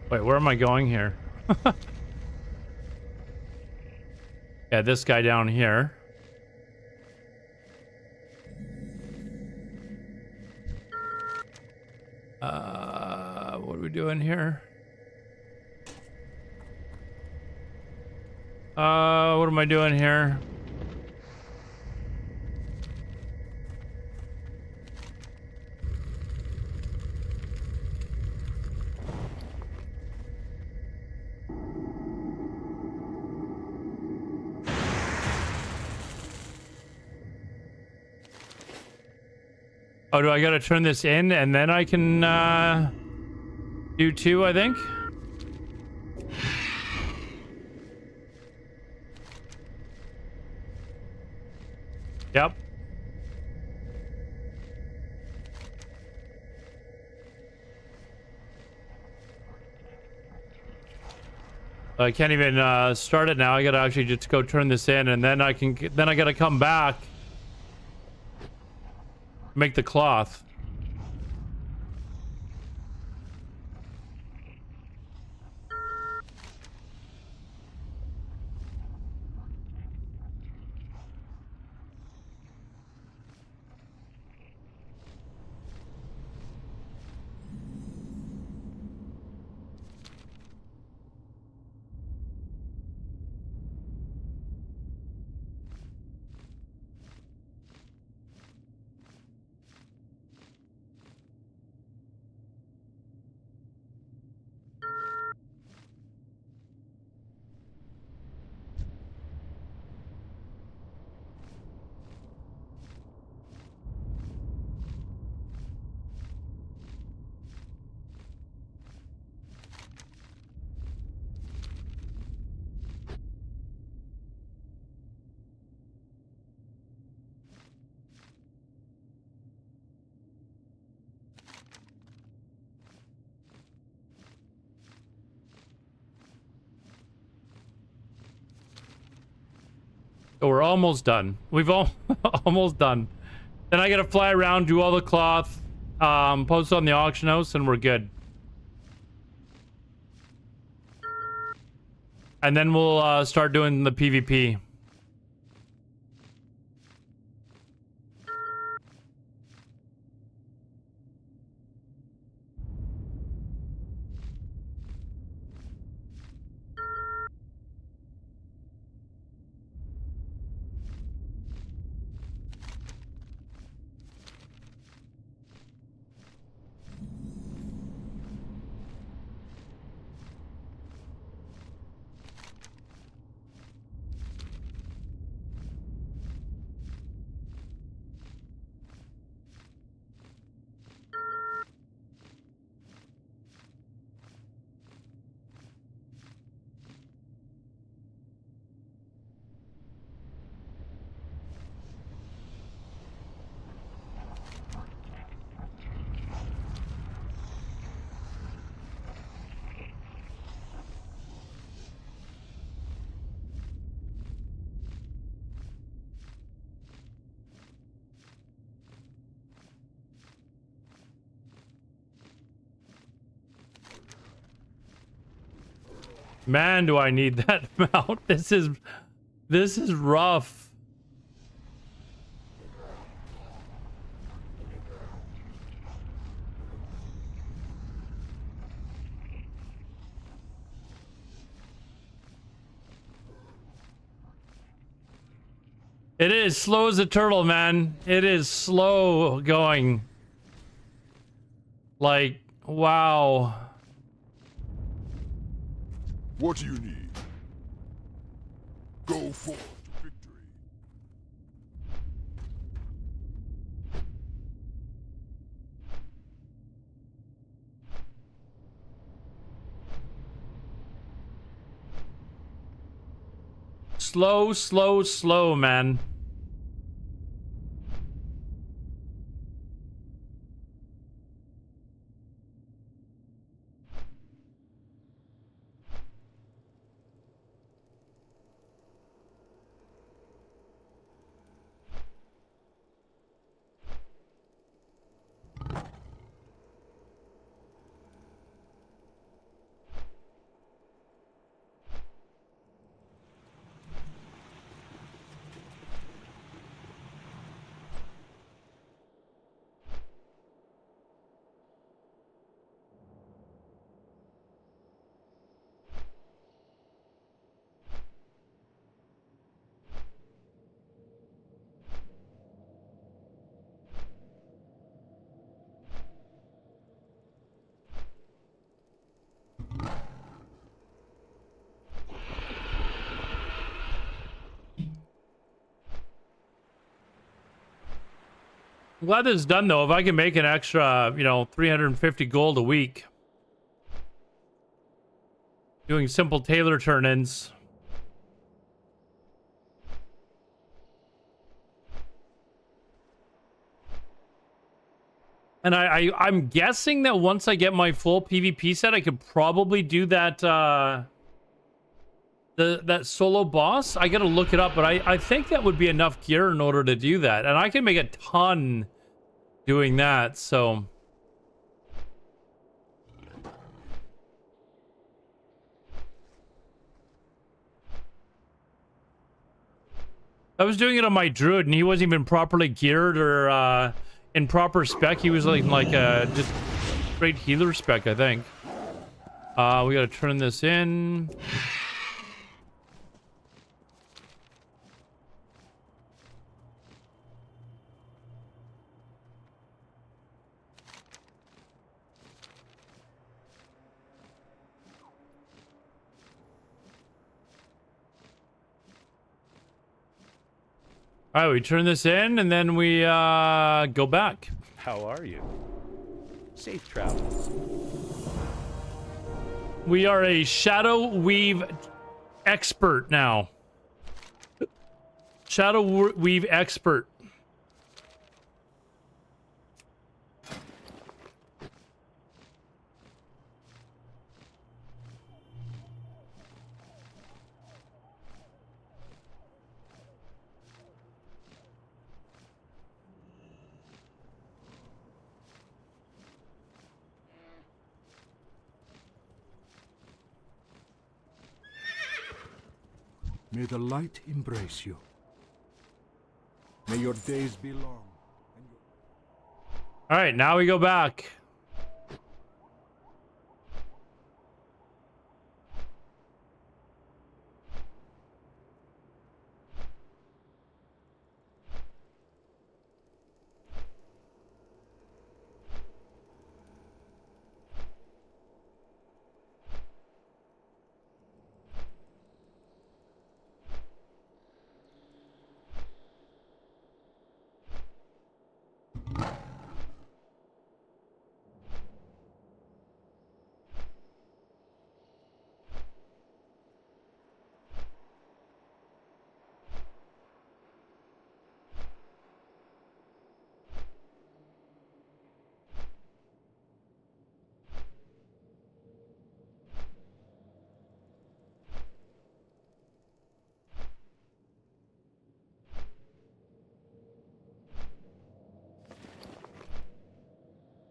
Wait, where am I going here? Yeah, this guy down here. What are we doing here? What am I doing here? Oh, do I gotta turn this in and then I can do 2, I think? Yep. I can't even start it now. I gotta actually just go turn this in, and then I gotta come back, make the cloth. So we're almost done. We've all almost done. Then I gotta fly around, do all the cloth, post on the auction house, and we're good. And then we'll start doing the PvP. Man, do I need that mount. This is rough. It is slow as a turtle, man. It is slow going. Like, wow. What do you need? Go forth to victory. Slow, slow, slow, man. I'm glad this is done, though. If I can make an extra, 350 gold a week. Doing simple tailor turn-ins. And I'm guessing that once I get my full PvP set, I could probably do that, that solo boss. I gotta look it up, but I think that would be enough gear in order to do that. And I can make a ton doing that, so... I was doing it on my druid, and he wasn't even properly geared or in proper spec. He was like just straight healer spec, I think. We gotta turn this in. All right, we turn this in, and then we go back. How are you? Safe travels. We are a shadow weave expert now. Shadow weave expert. May the light embrace you. May your days be long. All right, now we go back.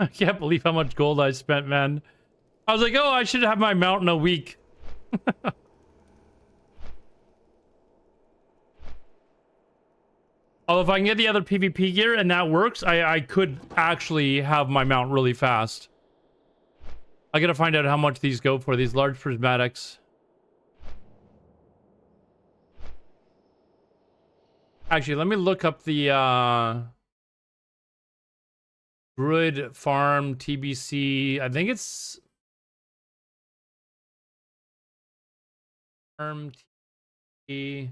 I can't believe how much gold I spent, man. I was like, oh, I should have my mount in a week. Oh, if I can get the other PvP gear and that works, I could actually have my mount really fast. I gotta find out how much these go for, these large prismatics. Actually, let me look up the Druid Farm TBC. I think it's Farm T.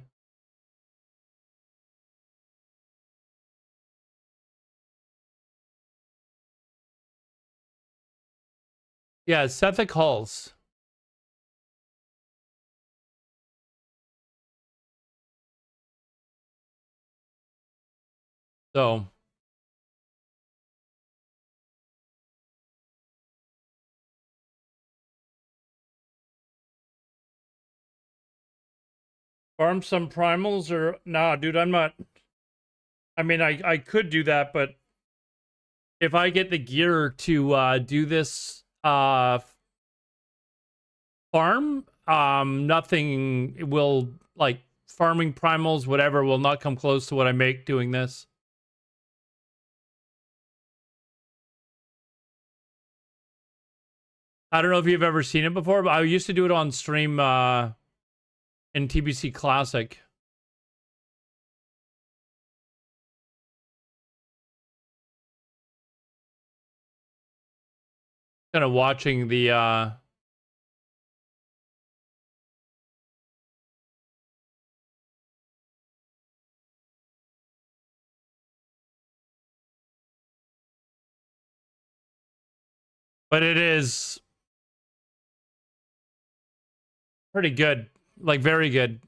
Yeah, Sethic Halls. So farm some primals or nah, dude, I'm not. I mean, I could do that, but if I get the gear to do this farm, nothing will, like, farming primals, whatever, will not come close to what I make doing this. I don't know if you've ever seen it before, but I used to do it on stream in TBC Classic. Kind of watching the but it is pretty good, like very good.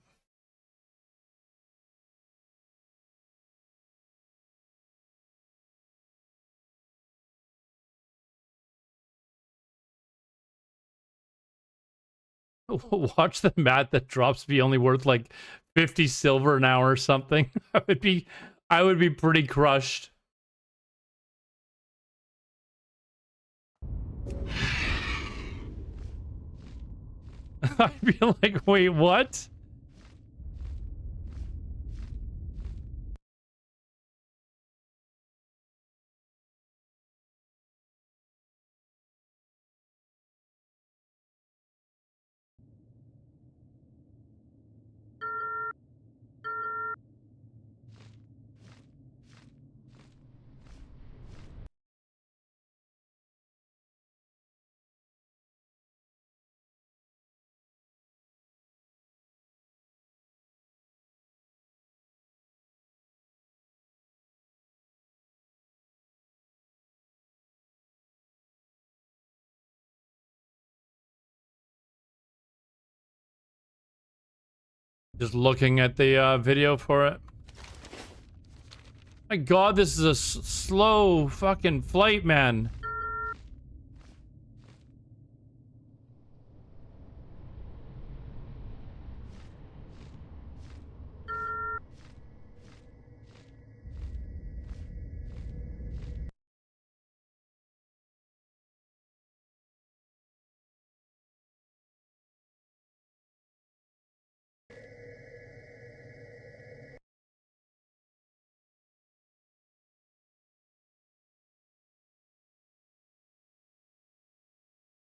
Watch the mat that drops be only worth like 50 silver an hour or something. I would be pretty crushed. I'd be like, wait, what? Just looking at the video for it. My God, this is a slow fucking flight, man.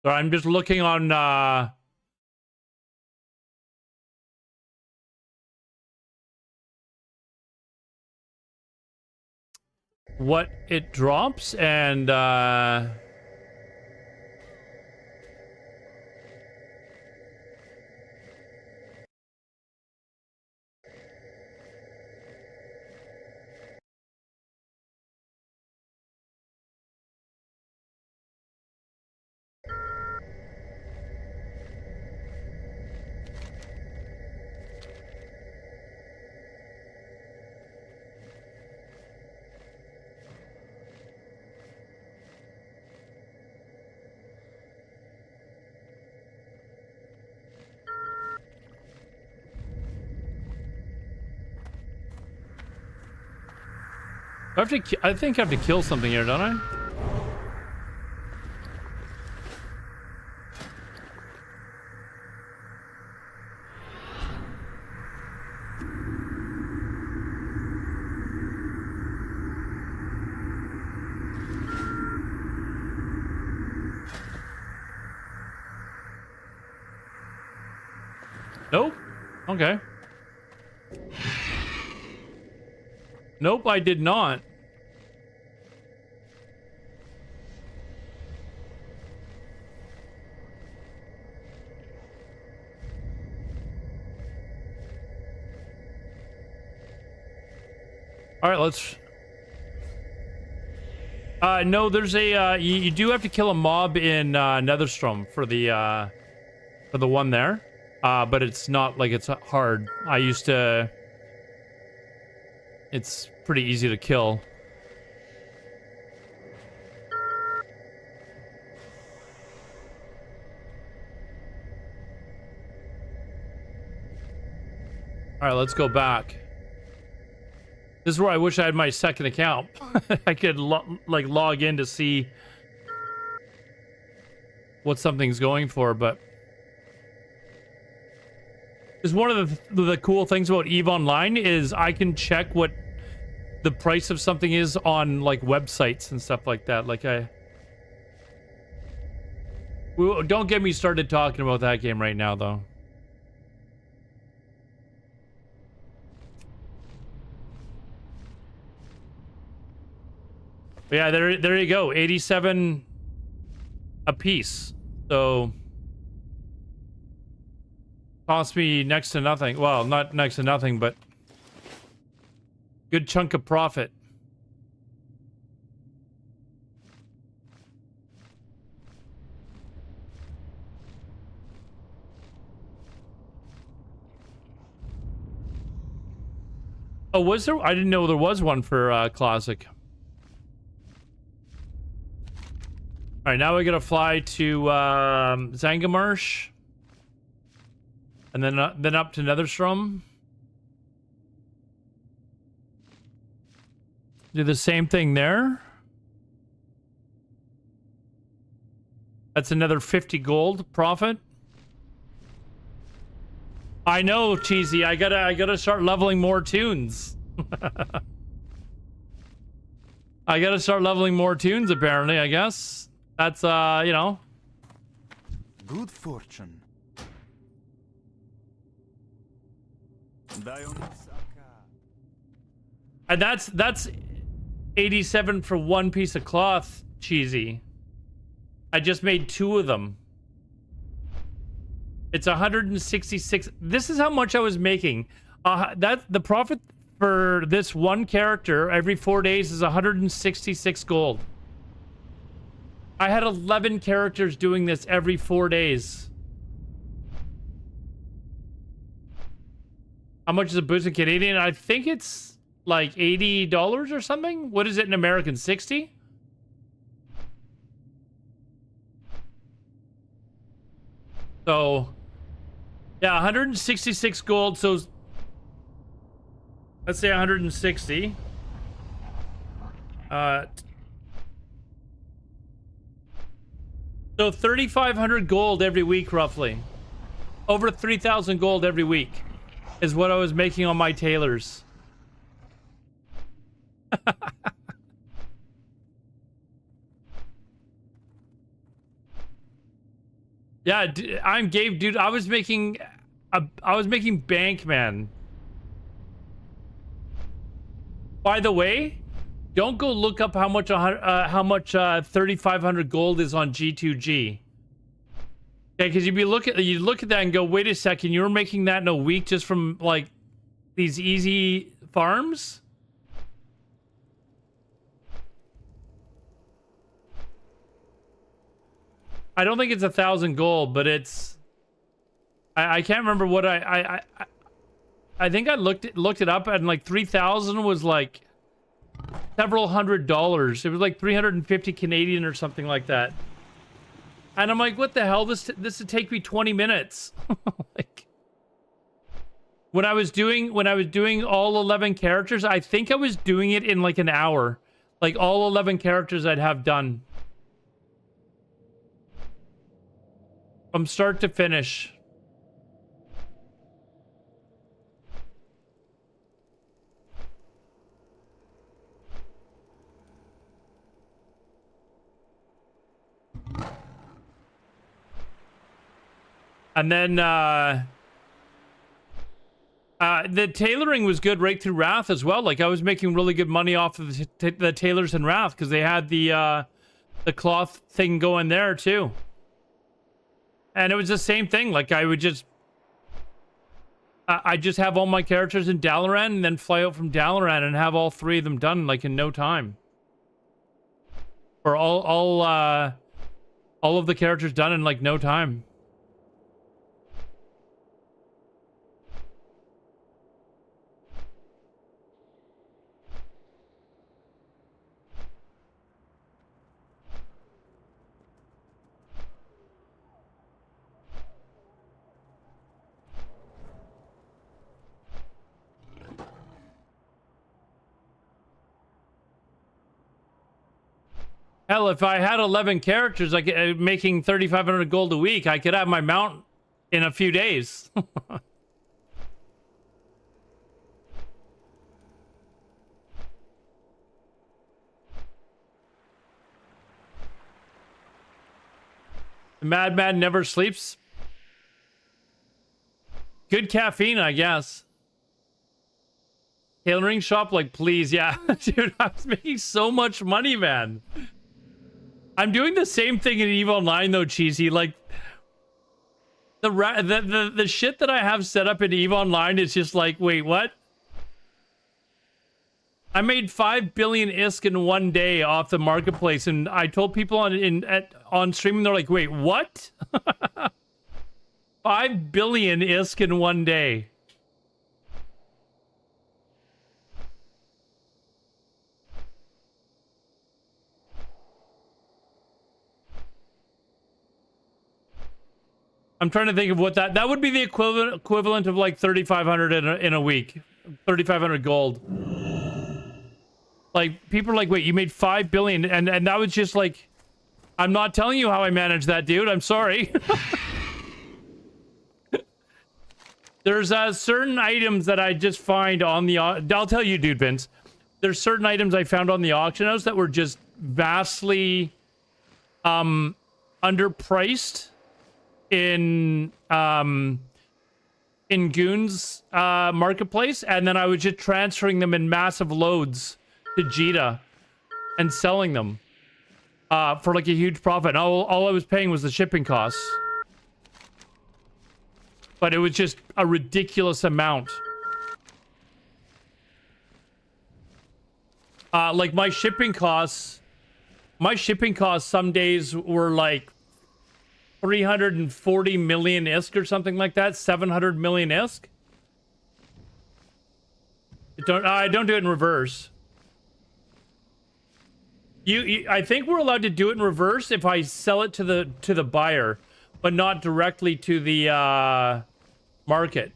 So I'm just looking on what it drops, and I think I have to kill something here, don't I? Nope. Okay. Nope, I did not. All right, let's... no, there's a, you do have to kill a mob in, Netherstrom for the one there. But it's not like it's hard. I used to... It's pretty easy to kill. All right, let's go back. This is where I wish I had my second account. I could log in to see what something's going for, but is one of the cool things about EVE Online is I can check what the price of something is on like websites and stuff like that. Like don't get me started talking about that game right now, though. But yeah, there you go. 87 a piece. So cost me next to nothing. Well, not next to nothing, but good chunk of profit. Oh, was there? I didn't know there was one for Classic. All right, now we gotta fly to Zangamarsh, and then up to Netherstrom. Do the same thing there. That's another 50 gold profit. I know, Cheesy. I gotta start leveling more tunes. I gotta start leveling more tunes. Apparently, I guess that's you know. Good fortune. And that's 87 for one piece of cloth, Cheesy. I just made 2 of them. It's 166. This is how much I was making. That the profit for this one character every 4 days is 166 gold. I had 11 characters doing this every 4 days. How much is a boost in Canadian? I think it's like $80 or something. What is it in American? 60? So, yeah, 166 gold. So, let's say 160. So 3,500 gold every week, roughly. Over 3,000 gold every week is what I was making on my tailors. Yeah, I'm Gabe, dude. I was making bank, man. By the way, don't go look up how much 3,500 gold is on G2G. Okay, because you look at that and go, wait a second, you were making that in a week just from like these easy farms? I don't think it's 1,000 gold, but it's I can't remember what I think I looked it up, and like 3,000 was like several $100s. It was like 350 Canadian or something like that. And I'm like, what the hell? This would take me 20 minutes. Like when I was doing all 11 characters, I think I was doing it in like an hour. Like all 11 characters I'd have done. From start to finish. And then the tailoring was good right through Wrath as well. Like I was making really good money off of the tailors in Wrath because they had the cloth thing going there too. And it was the same thing. Like I would just I just have all my characters in Dalaran and then fly out from Dalaran and have all 3 of them done like in no time. Or all of the characters done in like no time. Hell, if I had 11 characters, like making 3,500 gold a week, I could have my mount in a few days. The madman never sleeps. Good caffeine, I guess. Tailoring shop, like, please, yeah. Dude, I was making so much money, man. I'm doing the same thing in EVE Online, though, Cheesy. Like, the shit that I have set up in EVE Online is just like, wait, what? I made 5 billion ISK in one day off the marketplace, and I told people on streaming, they're like, wait, what? 5 billion ISK in one day. I'm trying to think of what that would be the equivalent of like 3,500 in a week. 3,500 gold. Like people are like, wait, you made 5 billion, and that was just like, I'm not telling you how I managed that, dude. I'm sorry. There's certain items that I just find on the I'll tell you, dude, Vince. There's certain items I found on the auction house that were just vastly underpriced in Goon's marketplace, and then I was just transferring them in massive loads to Jita and selling them for like a huge profit. And all I was paying was the shipping costs, but it was just a ridiculous amount. Like my shipping costs some days were like 340 million ISK or something like that. 700 million ISK. I don't do it in reverse. I think we're allowed to do it in reverse if I sell it to the buyer, but not directly to the market.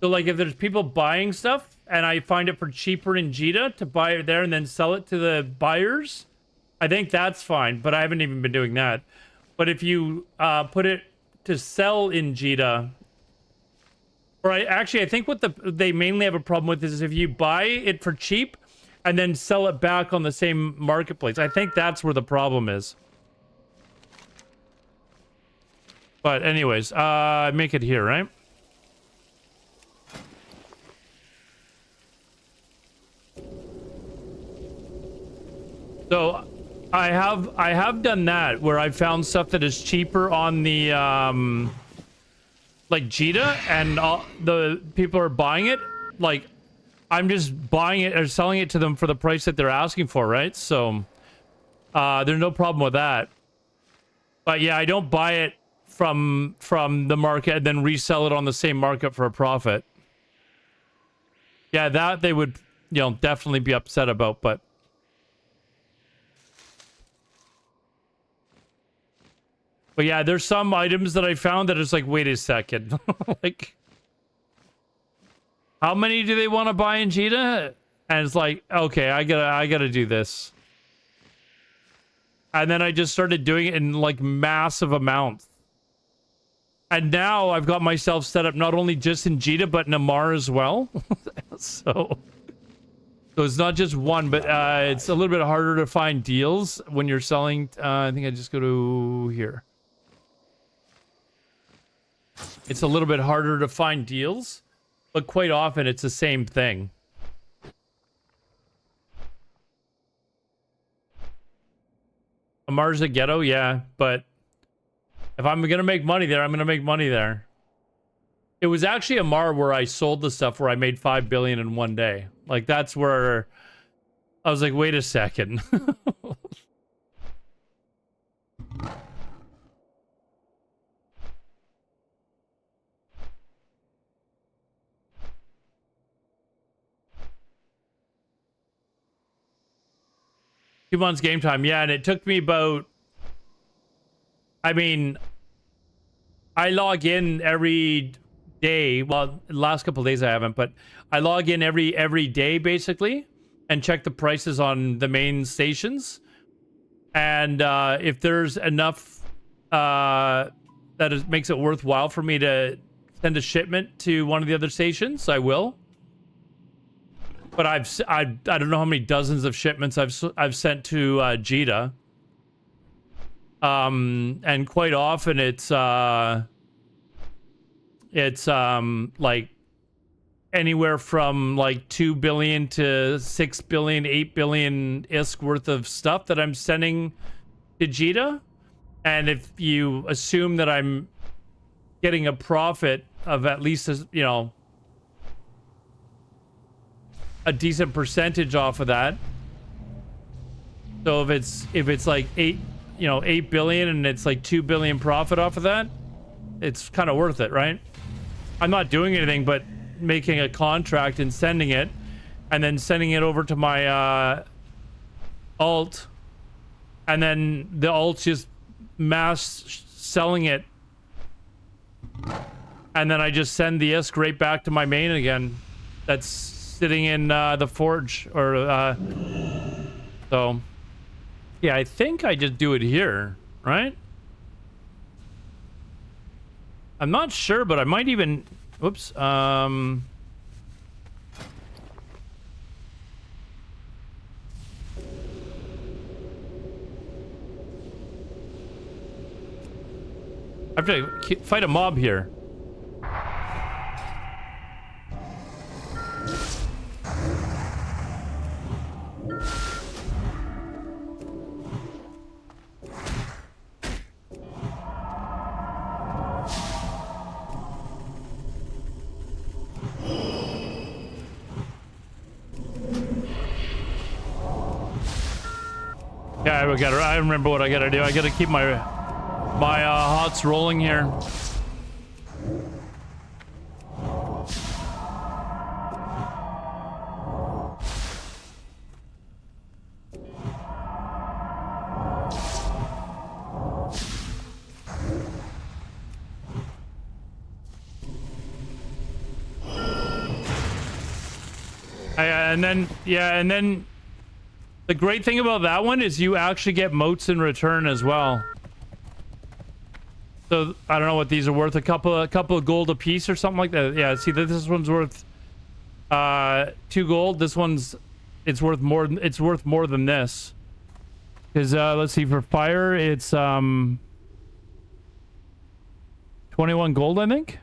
So like if there's people buying stuff and I find it for cheaper in Jita to buy it there and then sell it to the buyers, I think that's fine, but I haven't even been doing that. But if you put it to sell in Jita, or I think what they mainly have a problem with is if you buy it for cheap and then sell it back on the same marketplace. I think that's where the problem is. But anyways, make it here, right? So I have done that where I found stuff that is cheaper on the like Jita, and the people are buying it. Like I'm just buying it or selling it to them for the price that they're asking for, right? So there's no problem with that. But yeah, I don't buy it from the market and then resell it on the same market for a profit. Yeah, that they would, you know, definitely be upset about, but yeah, there's some items that I found that it's like, wait a second. Like, how many do they want to buy in Jita? And it's like, okay, I gotta do this. And then I just started doing it in like massive amounts. And now I've got myself set up not only just in Jita, but in Amar as well. So it's not just one, but it's a little bit harder to find deals when you're selling. I think I just go to here. It's a little bit harder to find deals, but quite often it's the same thing. Amar's a ghetto, yeah, but if I'm gonna make money there, I'm gonna make money there. It was actually Amar where I sold the stuff where I made 5 billion in one day. Like that's where I was like, wait a second. Two months game time, yeah, and it took me about, I mean, I log in every day. Well, the last couple of days I haven't, but I log in every day basically and check the prices on the main stations. And if there's enough that makes it worthwhile for me to send a shipment to one of the other stations, I will. But I don't know how many dozens of shipments I've sent to Jita. And quite often it's like anywhere from like 2 billion to 6 billion, 8 billion ISK worth of stuff that I'm sending to Jita. And if you assume that I'm getting a profit of at least, you know, a decent percentage off of that. So if it's like 8 billion and it's like 2 billion profit off of that, it's kind of worth it, right? I'm not doing anything but making a contract and sending it, and then sending it over to my alt, and then the alt's just mass selling it, and then I just send the ISK right back to my main again. That's sitting in the forge, or so yeah, I think I just do it here, right? I'm not sure, but I might even, whoops, I have to fight a mob here. Yeah, I remember what I gotta do. I gotta keep my hots rolling here. And then the great thing about that one is you actually get motes in return as well. So I don't know what these are worth, a couple of gold a piece or something like that. Yeah, see, this one's worth 2 gold. This one's it's worth more. It's worth more than this. Because let's see, for fire, it's 21 gold, I think.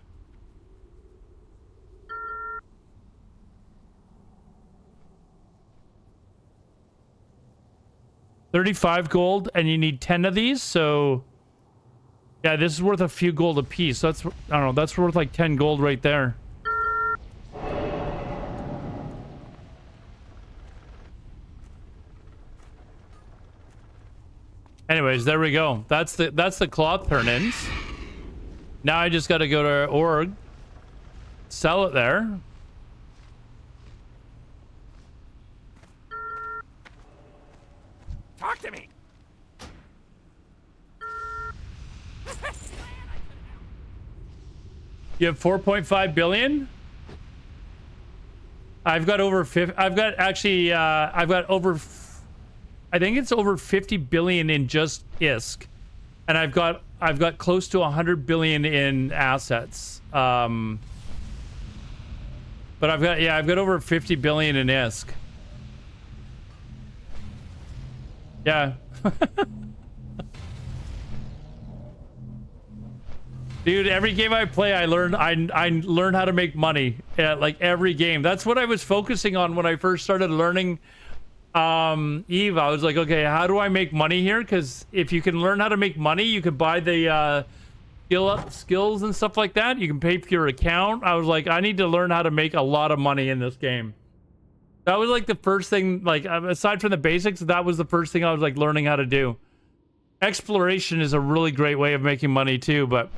$35 gold, and you need 10 of these. So, yeah, this is worth a few gold a piece. That's, I don't know, that's worth like 10 gold right there. Anyways, there we go. That's the cloth turn-ins. Now I just got to go to org, sell it there. Talk to me. You have 4.5 billion. I've got over 50. I've got actually. I've got over. I think it's over 50 billion in just ISK, and I've got close to 100 billion in assets. But I've got over 50 billion in ISK. Yeah. Dude, every game I play, I learn how to make money. Like every game. That's what I was focusing on when I first started learning Eve. I was like, okay, how do I make money here? Because if you can learn how to make money, you can buy the skills and stuff like that. You can pay for your account. I was like, I need to learn how to make a lot of money in this game. That was like the first thing, like aside from the basics, that was the first thing I was like learning how to do. Exploration is a really great way of making money too, but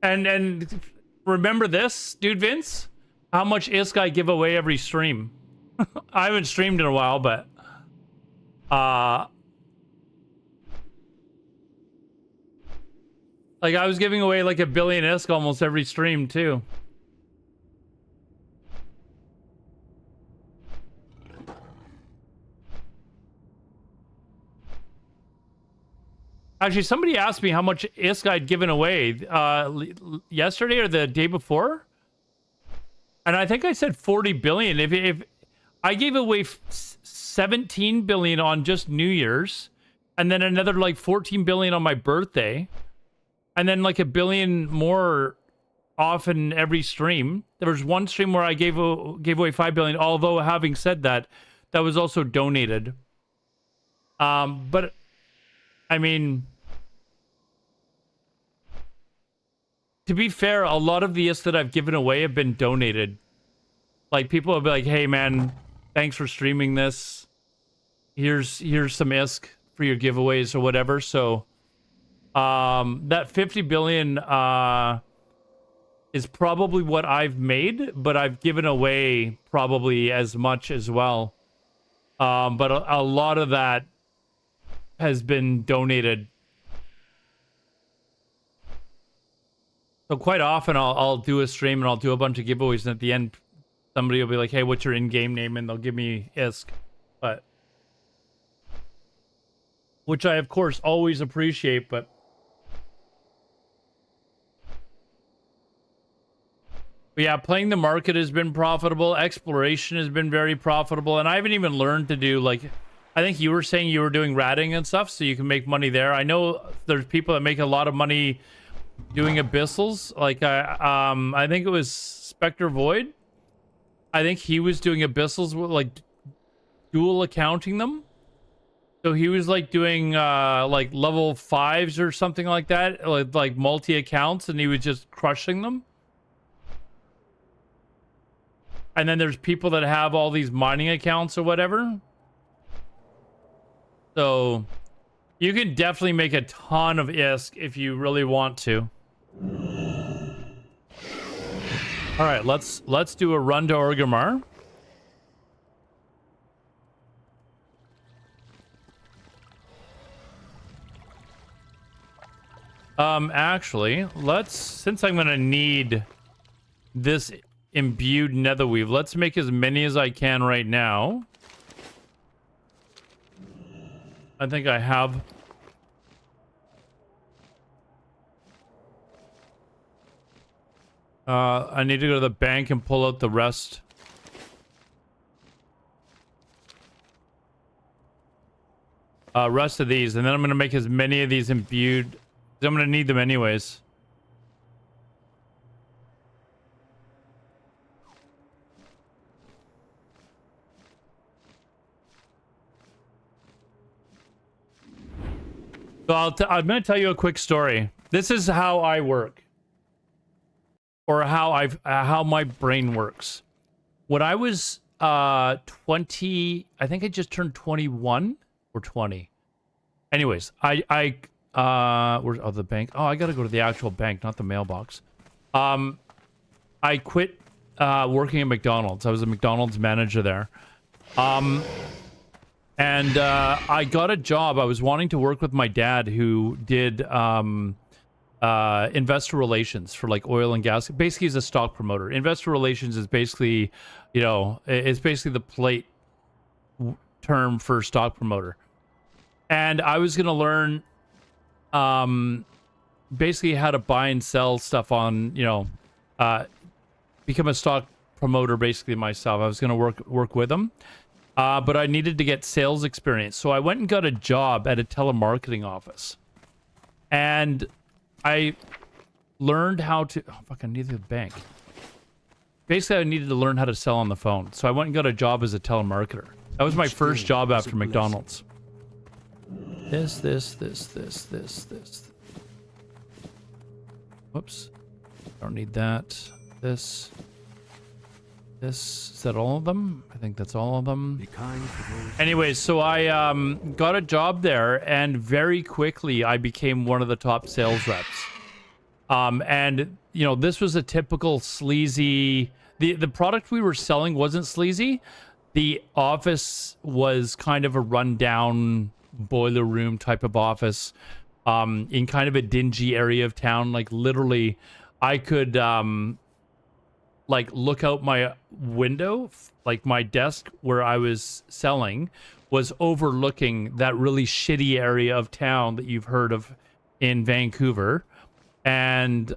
and remember this, dude, Vince, how much ISK I give away every stream. I haven't streamed in a while, but like I was giving away like 1 billion ISK almost every stream too. Actually, somebody asked me how much ISK I'd given away yesterday or the day before, and I think I said 40 billion. If I gave away 17 billion on just New Year's, and then another like 14 billion on my birthday, and then like 1 billion more often every stream. There was one stream where I gave away 5 billion. Although having said that, that was also donated. But I mean, to be fair, a lot of the ISK that I've given away have been donated. Like people will be like, "Hey man, thanks for streaming this. Here's some ISK for your giveaways or whatever." So that 50 billion is probably what I've made, but I've given away probably as much as well. But a lot of that has been donated. So quite often I'll do a stream and I'll do a bunch of giveaways, and at the end somebody will be like, "Hey, what's your in-game name?" and they'll give me ISK. But which I of course always appreciate, but yeah, playing the market has been profitable. Exploration has been very profitable, and I haven't even learned to do, like, I think you were saying you were doing ratting and stuff, so you can make money there. I know there's people that make a lot of money doing abyssals. Like I think it was Spectre Void. I think he was doing abyssals with like dual accounting them. So he was like doing like level 5s or something like that, like multi accounts, and he was just crushing them. And then there's people that have all these mining accounts or whatever. So you can definitely make a ton of ISK if you really want to. All right, let's do a run to Orgrimmar. Actually, since I'm gonna need this imbued netherweave, let's make as many as I can right now. I think I have. I need to go to the bank and pull out the rest. Rest of these, and then I'm going to make as many of these imbued. I'm going to need them anyways. So I'm going to tell you a quick story. This is how I work, or how my brain works. When I was 20, I think I just turned 21 or 20. Anyways, where's the bank? Oh, I got to go to the actual bank, not the mailbox. I quit working at McDonald's. I was a McDonald's manager there. And I got a job. I was wanting to work with my dad, who did investor relations for like oil and gas. Basically, he's a stock promoter. Investor relations is basically, it's basically the polite term for stock promoter. And I was going to learn basically how to buy and sell stuff on, become a stock promoter basically myself. I was going to work with them. But I needed to get sales experience. So I went and got a job at a telemarketing office. And I learned how to... Oh, fuck, I needed the bank. Basically, I needed to learn how to sell on the phone. So I went and got a job as a telemarketer. That was my first job after McDonald's. This. Whoops. Don't need that. This. Is that all of them? I think that's all of them. Anyways, so I got a job there, and very quickly I became one of the top sales reps. And this was a typical sleazy. The product we were selling wasn't sleazy. The office was kind of a rundown boiler room type of office, in kind of a dingy area of town. Like literally, I could look out my window, like my desk where I was selling was overlooking that really shitty area of town that you've heard of in Vancouver. And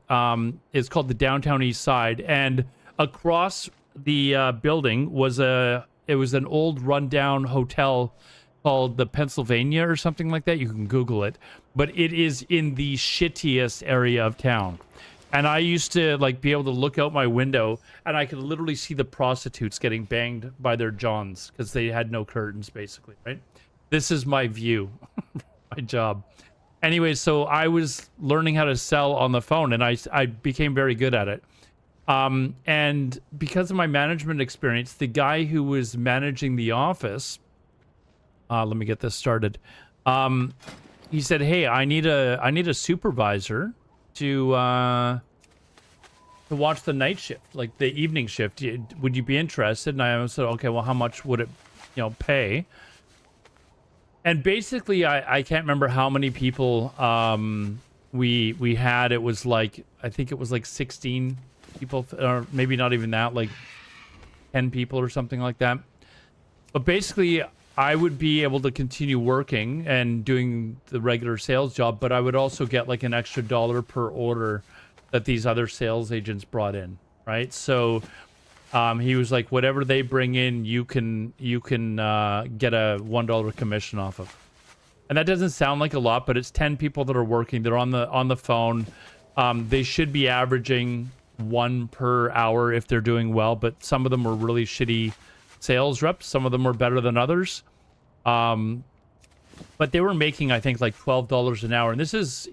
it's called the Downtown East Side. And across the building was an old rundown hotel called the Pennsylvania or something like that. You can Google it. But it is in the shittiest area of town. And I used to be able to look out my window, and I could literally see the prostitutes getting banged by their johns because they had no curtains, basically, right? This is my view, my job. Anyway, so I was learning how to sell on the phone, and I became very good at it. And because of my management experience, the guy who was managing the office, let me get this started. He said, "Hey, I need a supervisor to watch the night shift, like the evening shift. Would you be interested?" And I said, "Okay, well, how much would it, pay?" And basically, I can't remember how many people we had. It was I think it was 16 people, or maybe not even that, 10 people or something like that. But basically, I would be able to continue working and doing the regular sales job, but I would also get an extra $1 per order that these other sales agents brought in, right? So he was like, whatever they bring in, you can get a $1 commission off of. And that doesn't sound like a lot, but it's 10 people that are working. They're on the phone. They should be averaging 1 per hour if they're doing well, but some of them were really shitty sales reps. Some of them were better than others. But they were making, I think, $12 an hour. And this is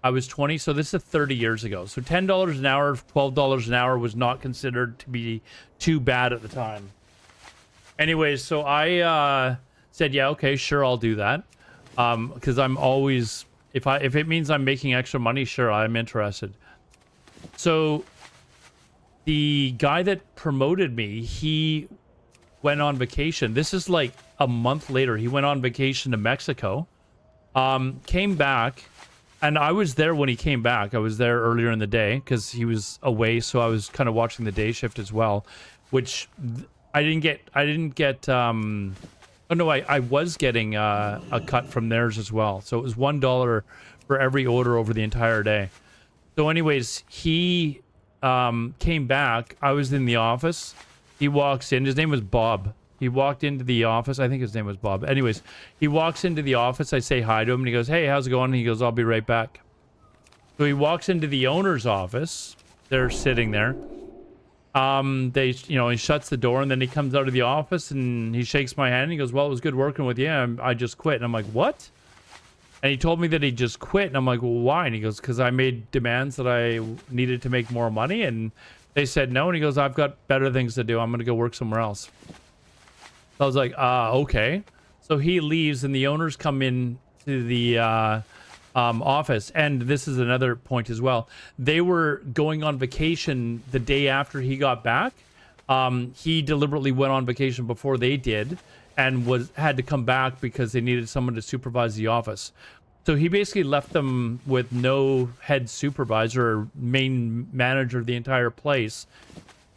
I was 20, so this is 30 years ago. So $10 an hour, $12 an hour was not considered to be too bad at the time. Anyways, so I said, yeah, okay, sure, I'll do that. Because I'm always, if it means I'm making extra money, sure, I'm interested. So the guy that promoted me, he went on vacation. This is a month later. He went on vacation to Mexico, came back, and I was there when he came back. I was there earlier in the day because he was away, so I was kind of watching the day shift as well, which I didn't get Oh no, I was getting a cut from theirs as well. So it was $1 for every order over the entire day. So anyways, he came back. I was in the office. He walks in. His name was Bob. He walked into the office. I think his name was Bob. Anyways, he walks into the office. I say hi to him and he goes, "Hey, how's it going?" And he goes, "I'll be right back." So he walks into the owner's office. They're sitting there. He shuts the door and then he comes out of the office and he shakes my hand and he goes, "Well, it was good working with you. I just quit." And I'm like, "What?" And he told me that he just quit. And I'm like, "Well, why?" And he goes, "Because I made demands that I needed to make more money." And they said no. And he goes, "I've got better things to do. I'm going to go work somewhere else." So I was like, okay. So he leaves and the owners come in to the office. And this is another point as well. They were going on vacation the day after he got back. He deliberately went on vacation before they did and had to come back because they needed someone to supervise the office. So he basically left them with no head supervisor or main manager of the entire place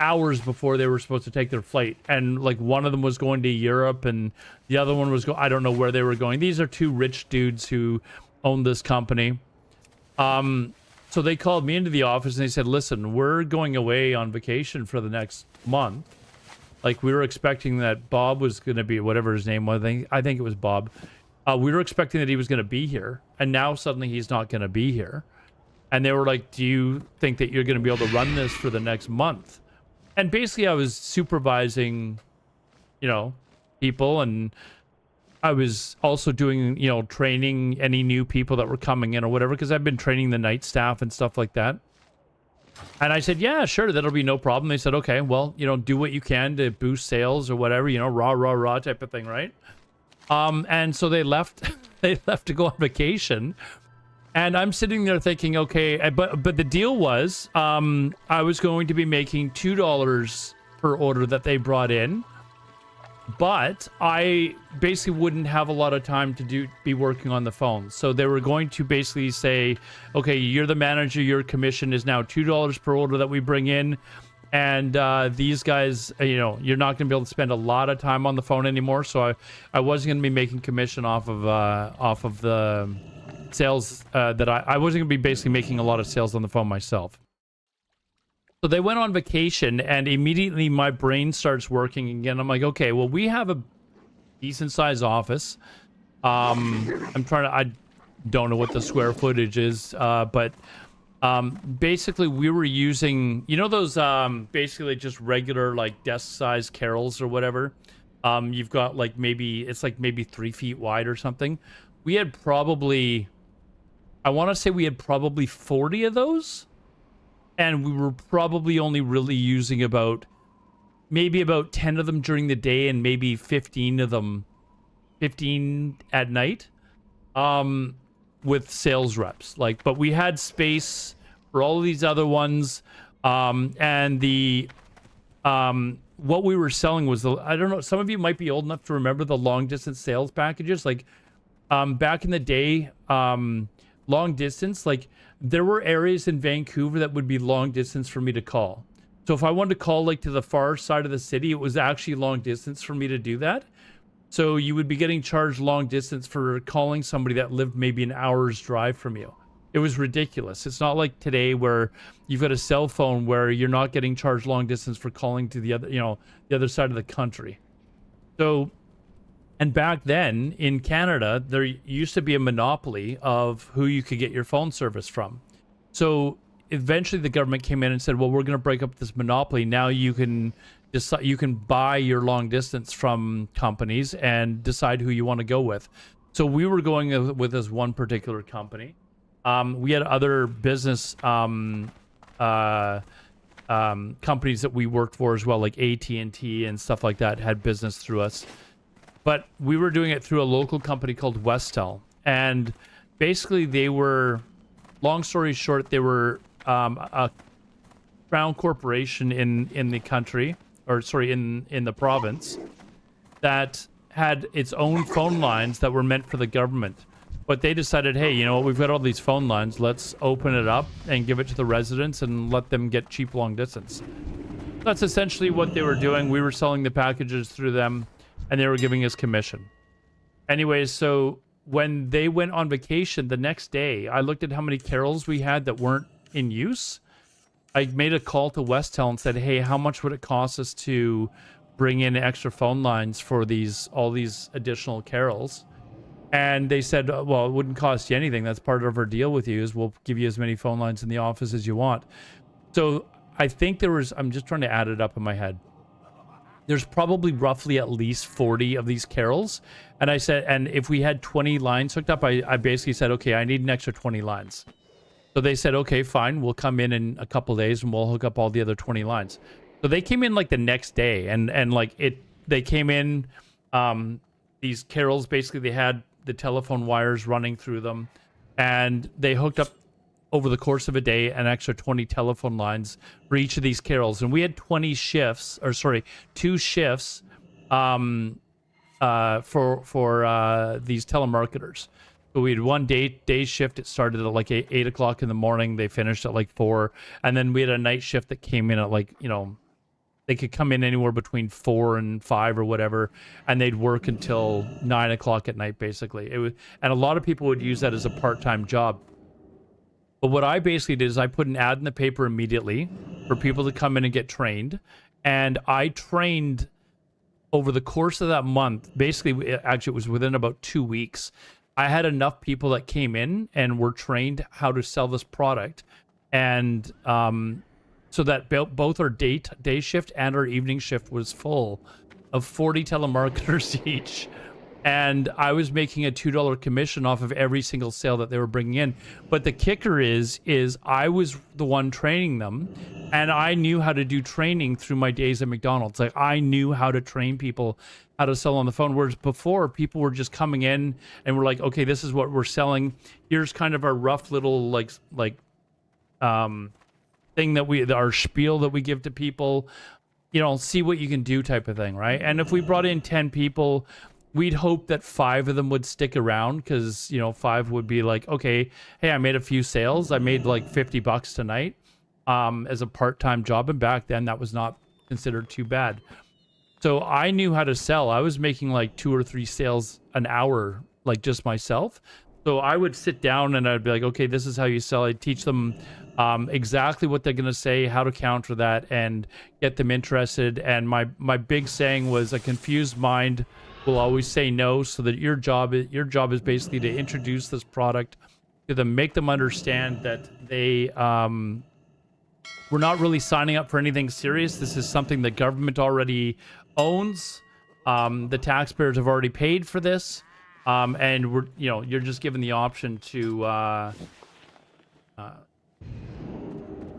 hours before they were supposed to take their flight. And like one of them was going to Europe and the other one was I don't know where they were going. These are two rich dudes who own this company. So they called me into the office and they said, "Listen, we're going away on vacation for the next month. Like we were expecting that Bob was going to be," whatever his name was. I think it was Bob. We were expecting that he was going to be here. And now suddenly he's not going to be here. And they were like, "Do you think that you're going to be able to run this for the next month?" And basically I was supervising, people, and I was also doing, training any new people that were coming in or whatever, because I've been training the night staff and stuff like that. And I said, "Yeah, sure, that'll be no problem." They said, "Okay, well, do what you can to boost sales or whatever, rah type of thing, right?" And so they left, to go on vacation. And I'm sitting there thinking, okay, but the deal was, I was going to be making $2 per order that they brought in, but I basically wouldn't have a lot of time to be working on the phone. So they were going to basically say, "Okay, you're the manager. Your commission is now $2 per order that we bring in, and these guys, you're not going to be able to spend a lot of time on the phone anymore." So I wasn't going to be making commission off of the sales that I wasn't going to be basically making a lot of sales on the phone myself. So they went on vacation and immediately my brain starts working again. I'm like, okay, well, we have a decent sized office. I don't know what the square footage is, but basically we were using, those basically just regular like desk size carrels or whatever. You've got like maybe 3 feet wide or something. We had probably, I want to say we had probably 40 of those, and we were probably only really using about 10 of them during the day and maybe 15 at night, with sales reps. But we had space for all of these other ones, and what we were selling was I don't know, some of you might be old enough to remember the long distance sales packages. Back in the day, long distance, there were areas in Vancouver that would be long distance for me to call. So if I wanted to call to the far side of the city, it was actually long distance for me to do that. So you would be getting charged long distance for calling somebody that lived maybe an hour's drive from you. It was ridiculous. It's not like today where you've got a cell phone where you're not getting charged long distance for calling to the other side of the country. So, and back then in Canada, there used to be a monopoly of who you could get your phone service from. So eventually the government came in and said, well, we're going to break up this monopoly. Now you can decide, you can buy your long distance from companies and decide who you want to go with. So we were going with this one particular company. We had other business companies that we worked for as well, like AT&T and stuff like that had business through us. But we were doing it through a local company called Westel. And basically they were, long story short, they were a crown corporation in the country, or sorry, in the province, that had its own phone lines that were meant for the government. But they decided, hey, you know what, we've got all these phone lines, let's open it up and give it to the residents and let them get cheap long distance. That's essentially what they were doing. We were selling the packages through them. and they were giving us commission. Anyways, so when they went on vacation the next day, I looked at how many carols we had that weren't in use. I made a call to Westel and said, hey, how much would it cost us to bring in extra phone lines for all these additional carols? And they said, well, it wouldn't cost you anything. That's part of our deal with you, is we'll give you as many phone lines in the office as you want. So I think I'm just trying to add it up in my head. There's probably roughly at least 40 of these carols. And I said, and if we had 20 lines hooked up, I basically said, okay, I need an extra 20 lines. So they said, okay, fine. We'll come in a couple days and we'll hook up all the other 20 lines. So they came in like the next day and like they came in, these carols, basically they had the telephone wires running through them, and they hooked up over the course of a day an extra 20 telephone lines for each of these carols. And we had 2 shifts for these telemarketers. So we had one day shift. It started at like 8 o'clock in the morning. They finished at like 4. And then we had a night shift that came in at like, they could come in anywhere between 4 and 5 or whatever, and they'd work until 9 o'clock at night, basically. And a lot of people would use that as a part-time job. But what I basically did is I put an ad in the paper immediately for people to come in and get trained. And I trained over the course of that month. Basically, actually, it was within about 2 weeks. I had enough people that came in and were trained how to sell this product. And so that both our day shift and our evening shift was full of 40 telemarketers each. And I was making a $2 commission off of every single sale that they were bringing in. But the kicker is I was the one training them, and I knew how to do training through my days at McDonald's. Like, I knew how to train people how to sell on the phone. Whereas before, people were just coming in and were like, okay, this is what we're selling. Here's kind of our rough little thing that our spiel that we give to people, see what you can do type of thing, right? And if we brought in 10 people, we'd hope that 5 of them would stick around, because 5 would be like, okay, hey, I made a few sales. I made like $50 tonight as a part-time job, and back then that was not considered too bad. So I knew how to sell. I was making like 2 or 3 sales an hour, like just myself. So I would sit down and I'd be like, okay, this is how you sell. I'd teach them exactly what they're going to say, how to counter that, and get them interested. And my big saying was, a confused mind will always say no. So that your job is basically to introduce this product to them, make them understand that they we're not really signing up for anything serious. This is something the government already owns. The taxpayers have already paid for this. And we're, you're just given the option to,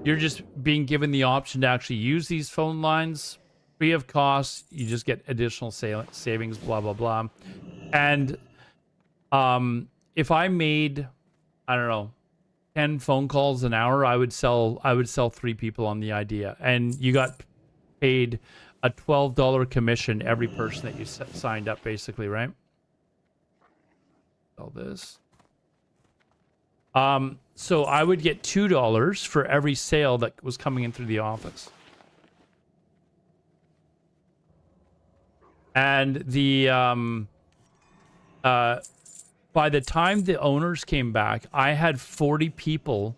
you're just being given the option to actually use these phone lines free of cost. You just get additional savings, blah, blah, blah. And, if I made, I don't know, 10 phone calls an hour, I would sell 3 people on the idea. And you got paid a $12 commission every person that you signed up, basically, right? This. So I would get $2 for every sale that was coming in through the office. And the by the time the owners came back, I had 40 people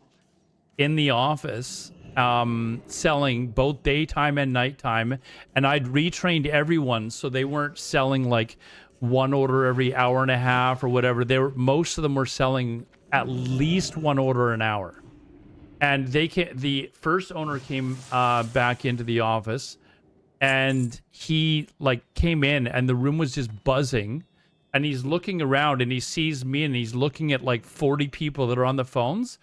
in the office selling both daytime and nighttime, and I'd retrained everyone so they weren't selling like one order every hour and a half or whatever. Most of them were selling at least 1 order an hour. And the first owner came back into the office, and he came in and the room was just buzzing, and he's looking around and he sees me and he's looking at like 40 people that are on the phones,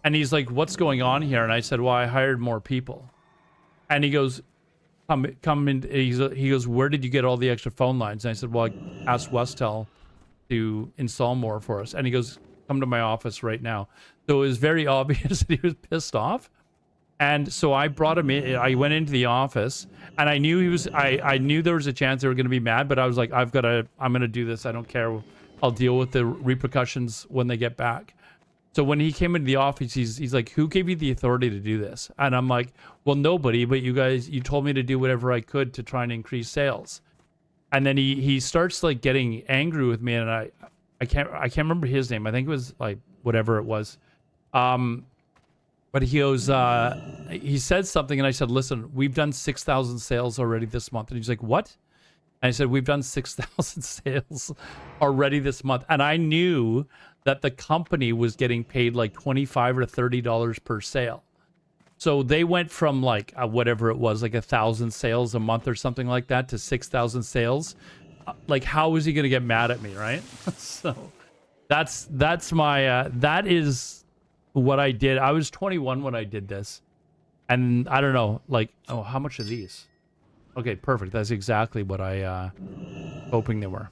and he's like, what's going on here? And I said, well, I hired more people. And he goes, come in. He goes, where did you get all the extra phone lines? And I said, well, I asked Westel to install more for us. And he goes, come to my office right now. So it was very obvious that he was pissed off. And so I brought him in. I went into the office, and I knew I knew there was a chance they were going to be mad, but I was like, I'm going to do this. I don't care. I'll deal with the repercussions when they get back. So when he came into the office, he's like, who gave you the authority to do this? And I'm like, well, nobody, but you told me to do whatever I could to try and increase sales. and then he starts like getting angry with me, and I can't remember his name. I think it was like whatever it was. But he goes, he said something, and I said, listen, we've done 6,000 sales already this month. And he's like, what? And I said, we've done 6,000 sales already this month. And I knew that the company was getting paid like $25 or $30 per sale. So they went from like whatever it was, like 1,000 sales a month or something like that to 6,000 sales. Like, how is he going to get mad at me, right? So that's my, that is what I did. I was 21 when I did this. And I don't know, like, oh, how much are these? Okay, perfect. That's exactly what I hoping they were.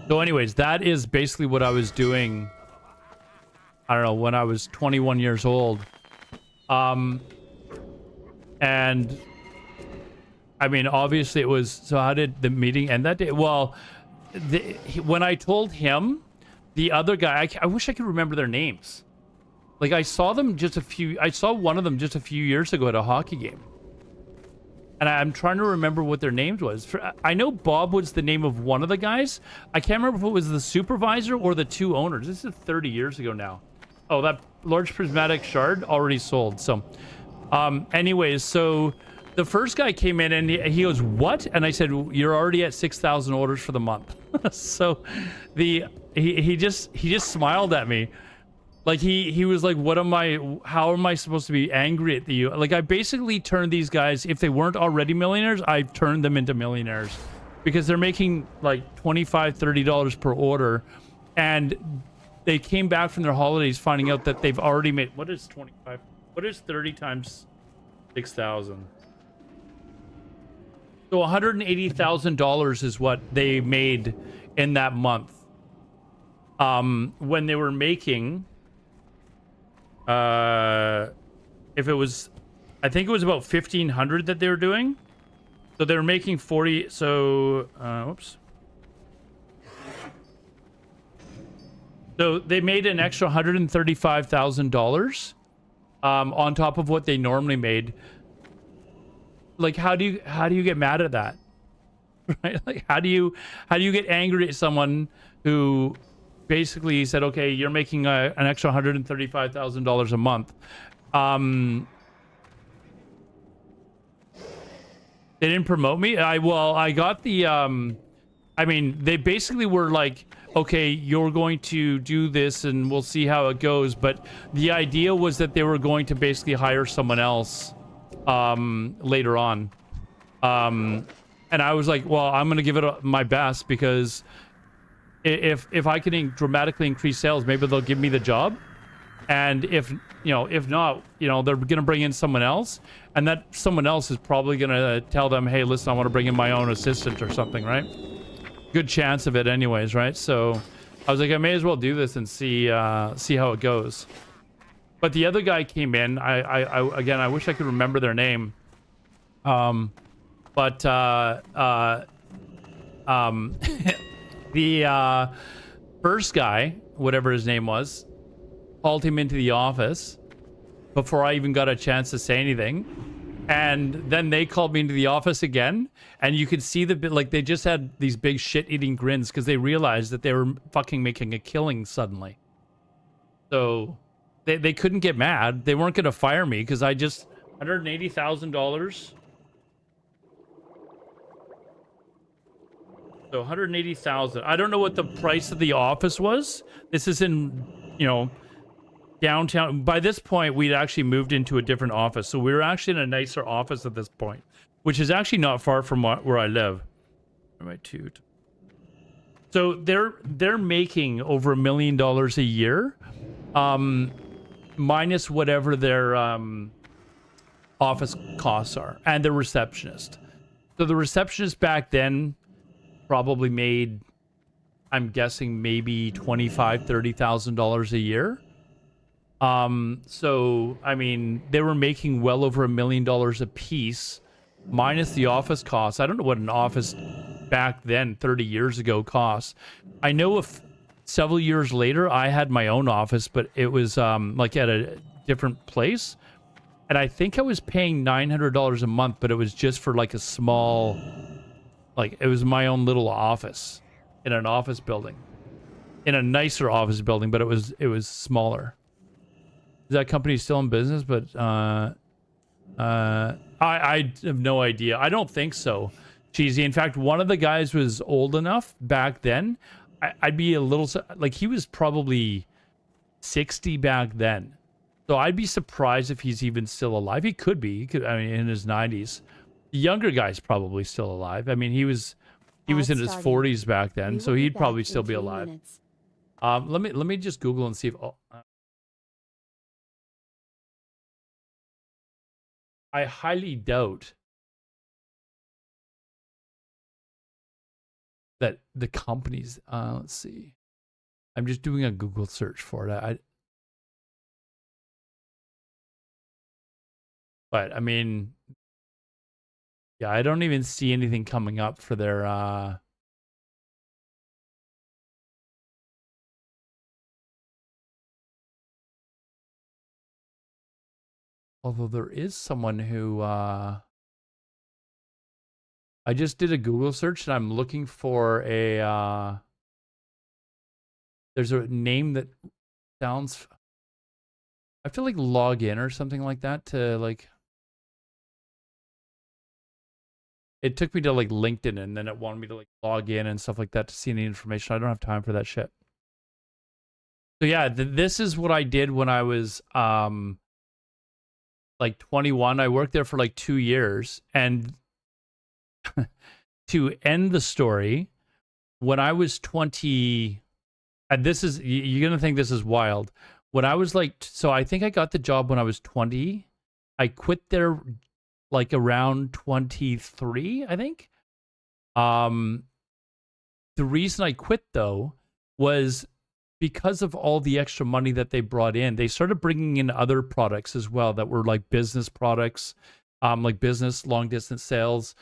So anyways, that is basically what I was doing, I don't know, when I was 21 years old. And I mean, obviously it was, so how did the meeting end that day? Well, when I told him, the other guy, I wish I could remember their names. Like, I saw them I saw one of them just a few years ago at a hockey game. And I'm trying to remember what their names was. I know Bob was the name of one of the guys. I can't remember if it was the supervisor or the two owners. This is 30 years ago now. Oh, that large prismatic shard already sold. So, anyways, so the first guy came in and he goes, what? And I said, you're already at 6,000 orders for the month. So he just smiled at me. Like he was like, how am I supposed to be angry at you? Like, I basically turned these guys, if they weren't already millionaires, I turned them into millionaires because they're making like $25, $30 per order. And they came back from their holidays finding out that they've already made, what is 30 times 6,000? So $180,000 is what they made in that month. When they were making, if it was, I think it was about 1,500 that they were doing. So they were making 40. So, whoops. So they made an extra $135,000 on top of what they normally made. Like, how do you get mad at that? Right? Like, how do you get angry at someone who basically said, okay, you're making an extra $135,000 a month. They didn't promote me. I got the, I mean, they basically were like, okay, you're going to do this and we'll see how it goes. But the idea was that they were going to basically hire someone else later on. And I was like, well, I'm going to give it my best because if I can dramatically increase sales, maybe they'll give me the job. And if not, they're going to bring in someone else, and that someone else is probably going to tell them, hey, listen, I want to bring in my own assistant or something, right? Good chance of it anyways, right? So I was like, I may as well do this and see how it goes. But the other guy came in. Again, I wish I could remember their name. The first guy, whatever his name was, called him into the office before I even got a chance to say anything. And then they called me into the office again. And you could see they just had these big shit-eating grins because they realized that they were fucking making a killing suddenly. So they couldn't get mad. They weren't going to fire me because I just... $180,000. So 180,000. I don't know what the price of the office was. This is in, downtown. By this point, we'd actually moved into a different office. So we were actually in a nicer office at this point, which is actually not far from where I live. Where am I to? So they're making over $1 million a year, minus whatever their office costs are, and the receptionist. So the receptionist back then probably made, I'm guessing, maybe $25,000-$30,000 a year. So I mean, they were making well over $1 million a piece, minus the office costs. I don't know what an office back then, 30 years ago, costs. I know if several years later I had my own office, but it was like at a different place. And I think I was paying $900 a month, but it was just for like a small, like it was my own little office in an office building, in a nicer office building, but it was smaller. Is that company still in business? But I have no idea. I don't think so. Cheesy. In fact, one of the guys was old enough back then. I'd be a little like he was probably 60 back then. So I'd be surprised if he's even still alive. He could be. He could, I mean, in his 90s. The younger guy's probably still alive. I mean, he was in his 40s back then, so he'd probably still be alive. Let me just Google and see if I highly doubt that the companies. Let's see. I'm just doing a Google search for it. But I mean, yeah, I don't even see anything coming up for their although there is someone who I just did a Google search and I'm looking for a there's a name that sounds, I feel like log in or something like that to like, it took me to like LinkedIn and then it wanted me to like log in and stuff like that to see any information. I don't have time for that shit. So yeah, this is what I did when I was like 21. I worked there for like 2 years, and to end the story, when I was 20, and this is, you're gonna think this is wild. When I was like, so I think I got the job when I was 20. I quit there like around 23, I think. The reason I quit though was because of all the extra money that they brought in. They started bringing in other products as well that were like business products, like business long distance sales.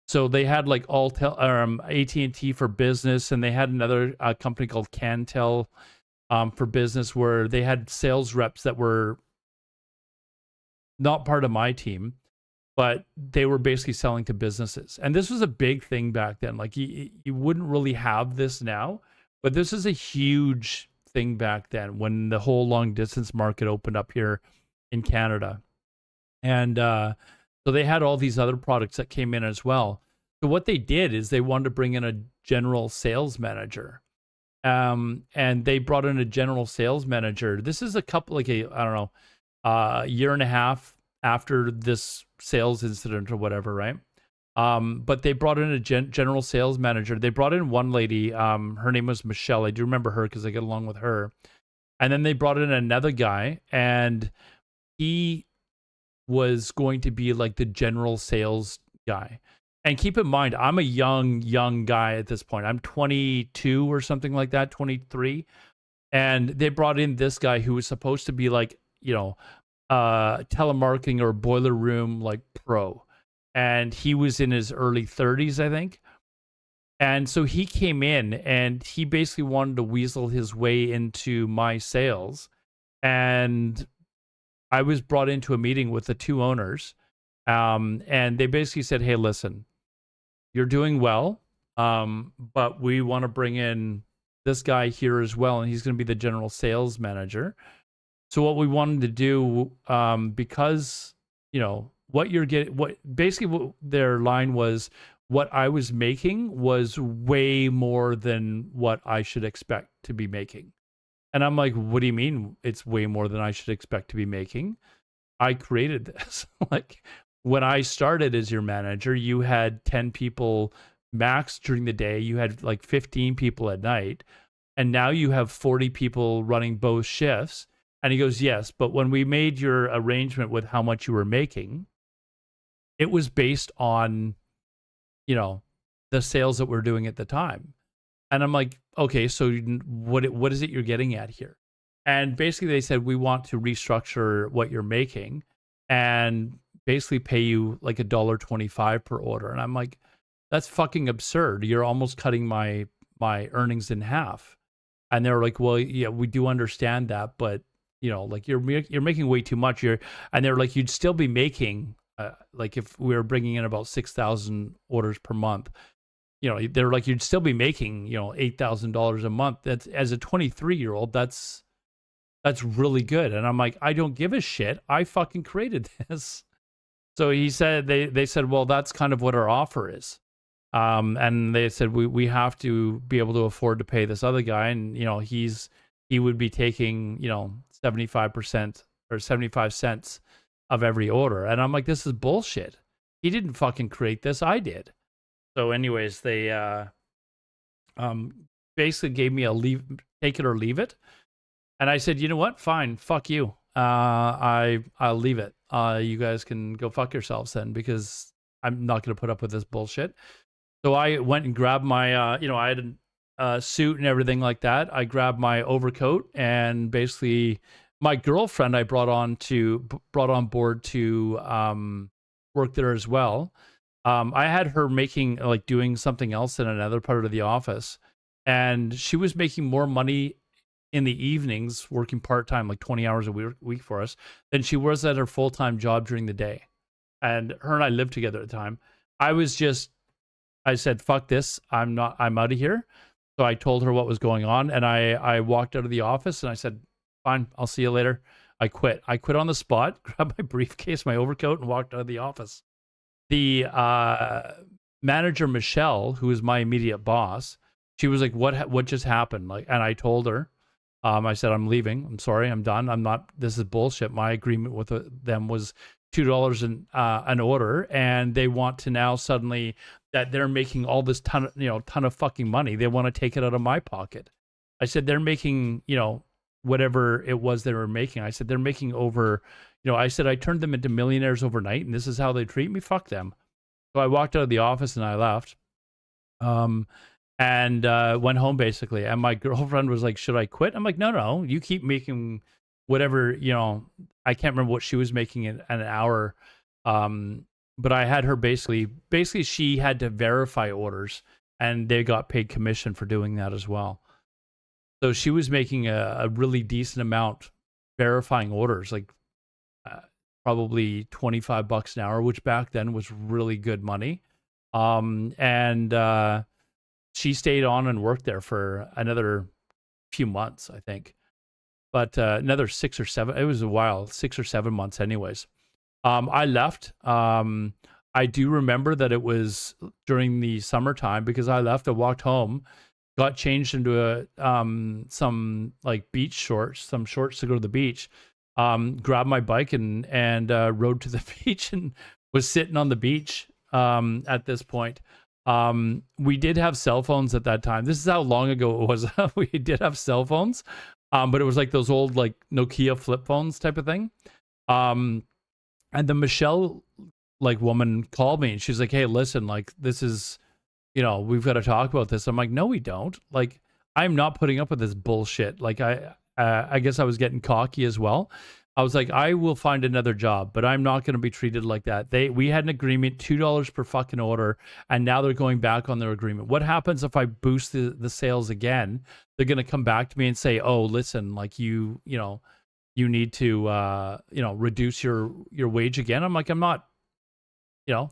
So they had like AT&T for business, and they had another company called Cantel for business, where they had sales reps that were not part of my team, but they were basically selling to businesses. And this was a big thing back then. Like you wouldn't really have this now, but this is a huge thing back then when the whole long distance market opened up here in Canada. And so they had all these other products that came in as well. So what they did is they wanted to bring in a general sales manager. And they brought in a general sales manager. This is a couple, like I don't know, a year and a half after this sales incident or whatever, right? But they brought in a general sales manager. They brought in one lady. Her name was Michelle. I do remember her because I get along with her. And then they brought in another guy, and he was going to be like the general sales guy. And keep in mind, I'm a young guy at this point. I'm 22 or something like that, 23. And they brought in this guy who was supposed to be like, you know, telemarketing or boiler room like pro. And he was in his early 30s, I think. And so he came in and he basically wanted to weasel his way into my sales. And I was brought into a meeting with the two owners. And they basically said, hey, listen, you're doing well, but we want to bring in this guy here as well. And he's going to be the general sales manager. So what we wanted to do, because, you know, what you're getting, what their line was, what I was making was way more than what I should expect to be making. And I'm like, what do you mean it's way more than I should expect to be making? I created this. Like, when I started as your manager, you had 10 people max during the day. You had like 15 people at night. And now you have 40 people running both shifts. And he goes, yes, but when we made your arrangement with how much you were making, it was based on, you know, the sales that we're doing at the time. And I'm like, okay, so what is it you're getting at here? And basically they said, we want to restructure what you're making and basically pay you like $1.25 per order. And I'm like, that's fucking absurd. You're almost cutting my earnings in half. And they were like, well, yeah, we do understand that, but you know, like you're making way too much. And they're like, you'd still be making, like if we were bringing in about 6,000 orders per month, you know, they're like, you'd still be making, you know, $8,000 a month. That's, as a 23-year-old, that's really good. And I'm like, I don't give a shit. I fucking created this. So he said, they said, well, that's kind of what our offer is. And they said, we have to be able to afford to pay this other guy. And, you know, he would be taking, you know, 75% or 75 cents of every order. And I'm like, this is bullshit. He didn't fucking create this. I did. So anyways, they basically gave me a take it or leave it. And I said, you know what? Fine. Fuck you. I'll leave it. You guys can go fuck yourselves then, because I'm not going to put up with this bullshit. So I went and grabbed my, you know, I had a suit and everything like that. I grabbed my overcoat, and basically my girlfriend I brought on board to work there as well. I had her doing something else in another part of the office, and she was making more money in the evenings, working part-time, like 20 hours a week for us, than she was at her full-time job during the day. And her and I lived together at the time. I said, fuck this. I'm out of here. So I told her what was going on, and I walked out of the office, and I said, fine, I'll see you later. I quit. I quit on the spot, grabbed my briefcase, my overcoat, and walked out of the office. The manager, Michelle, who is my immediate boss, she was like, what just happened? Like, and I told her, I said, I'm leaving. I'm sorry. I'm done. I'm not, this is bullshit. My agreement with them was $2 an order, and they want to now suddenly that they're making all this ton of fucking money. They want to take it out of my pocket. I said, they're making, you know, whatever it was they were making. I said, they're making over, you know, I said, I turned them into millionaires overnight, and this is how they treat me. Fuck them. So I walked out of the office and I left. And went home basically. And my girlfriend was like, should I quit? I'm like, no, you keep making whatever, you know, I can't remember what she was making in an hour. But I had her basically she had to verify orders, and they got paid commission for doing that as well. So she was making a really decent amount verifying orders, like probably $25 an hour, which back then was really good money. She stayed on and worked there for another few months, I think. But another 6 or 7, it was a while, 6 or 7 months anyways. I left. I do remember that it was during the summertime, because I left, I walked home, got changed into some like beach shorts, some shorts to go to the beach, grabbed my bike and rode to the beach, and was sitting on the beach at this point. We did have cell phones at that time. This is how long ago it was. We did have cell phones, but it was like those old like Nokia flip phones type of thing. And the Michelle like woman called me, and she's like, hey, listen, like this is, you know, we've got to talk about this. I'm like, no, we don't. Like, I'm not putting up with this bullshit. Like I guess I was getting cocky as well. I was like, I will find another job, but I'm not going to be treated like that. We had an agreement, $2 per fucking order, and now they're going back on their agreement. What happens if I boost the sales again? They're going to come back to me and say, oh, listen, like you need to, reduce your wage again. I'm like, I'm not,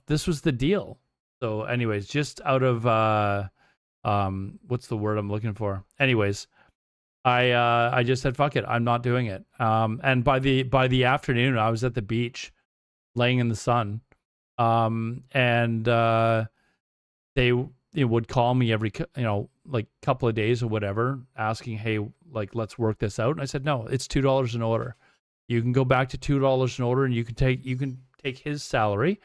this was the deal. So anyways, just out of, what's the word I'm looking for? Anyways, I just said, fuck it. I'm not doing it. And by the afternoon, I was at the beach laying in the sun. They would call me every, like couple of days or whatever, asking, hey, like, let's work this out. And I said, no, it's $2 an order. You can go back to $2 an order, and you can take his salary,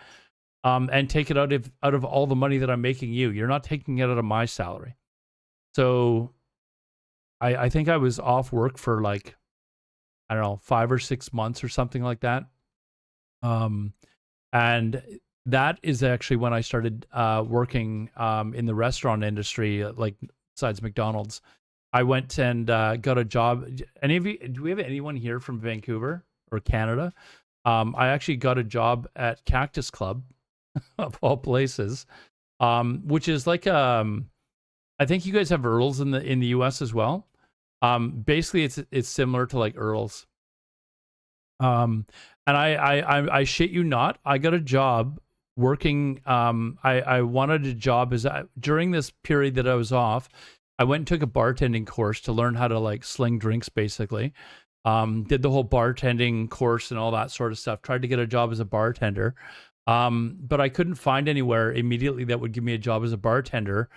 and take it out of all the money that I'm making you. You're not taking it out of my salary. So I think I was off work for like, I don't know, 5 or 6 months or something like that. And that is actually when I started working in the restaurant industry, like besides McDonald's. I went and got a job. Any of you, do we have anyone here from Vancouver or Canada? I actually got a job at Cactus Club, of all places, which is like I think you guys have Earl's in the US as well. Basically, it's similar to like Earl's. And I shit you not, I got a job working. I wanted a job during this period that I was off. I went and took a bartending course to learn how to like sling drinks, basically. Did the whole bartending course and all that sort of stuff. Tried to get a job as a bartender, but I couldn't find anywhere immediately that would give me a job as a bartender.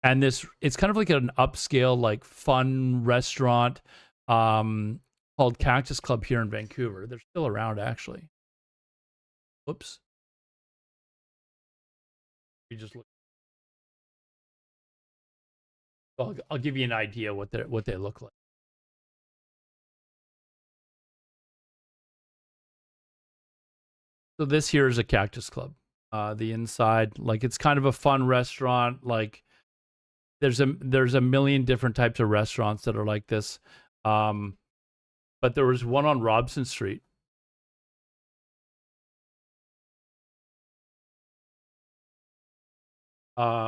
And it's kind of like an upscale, like fun restaurant called Cactus Club here in Vancouver. They're still around, actually. Whoops. You just look. I'll give you an idea what they look like. So this here is a Cactus Club. The inside, like, it's kind of a fun restaurant. Like, there's a million different types of restaurants that are like this. But there was one on Robson Street.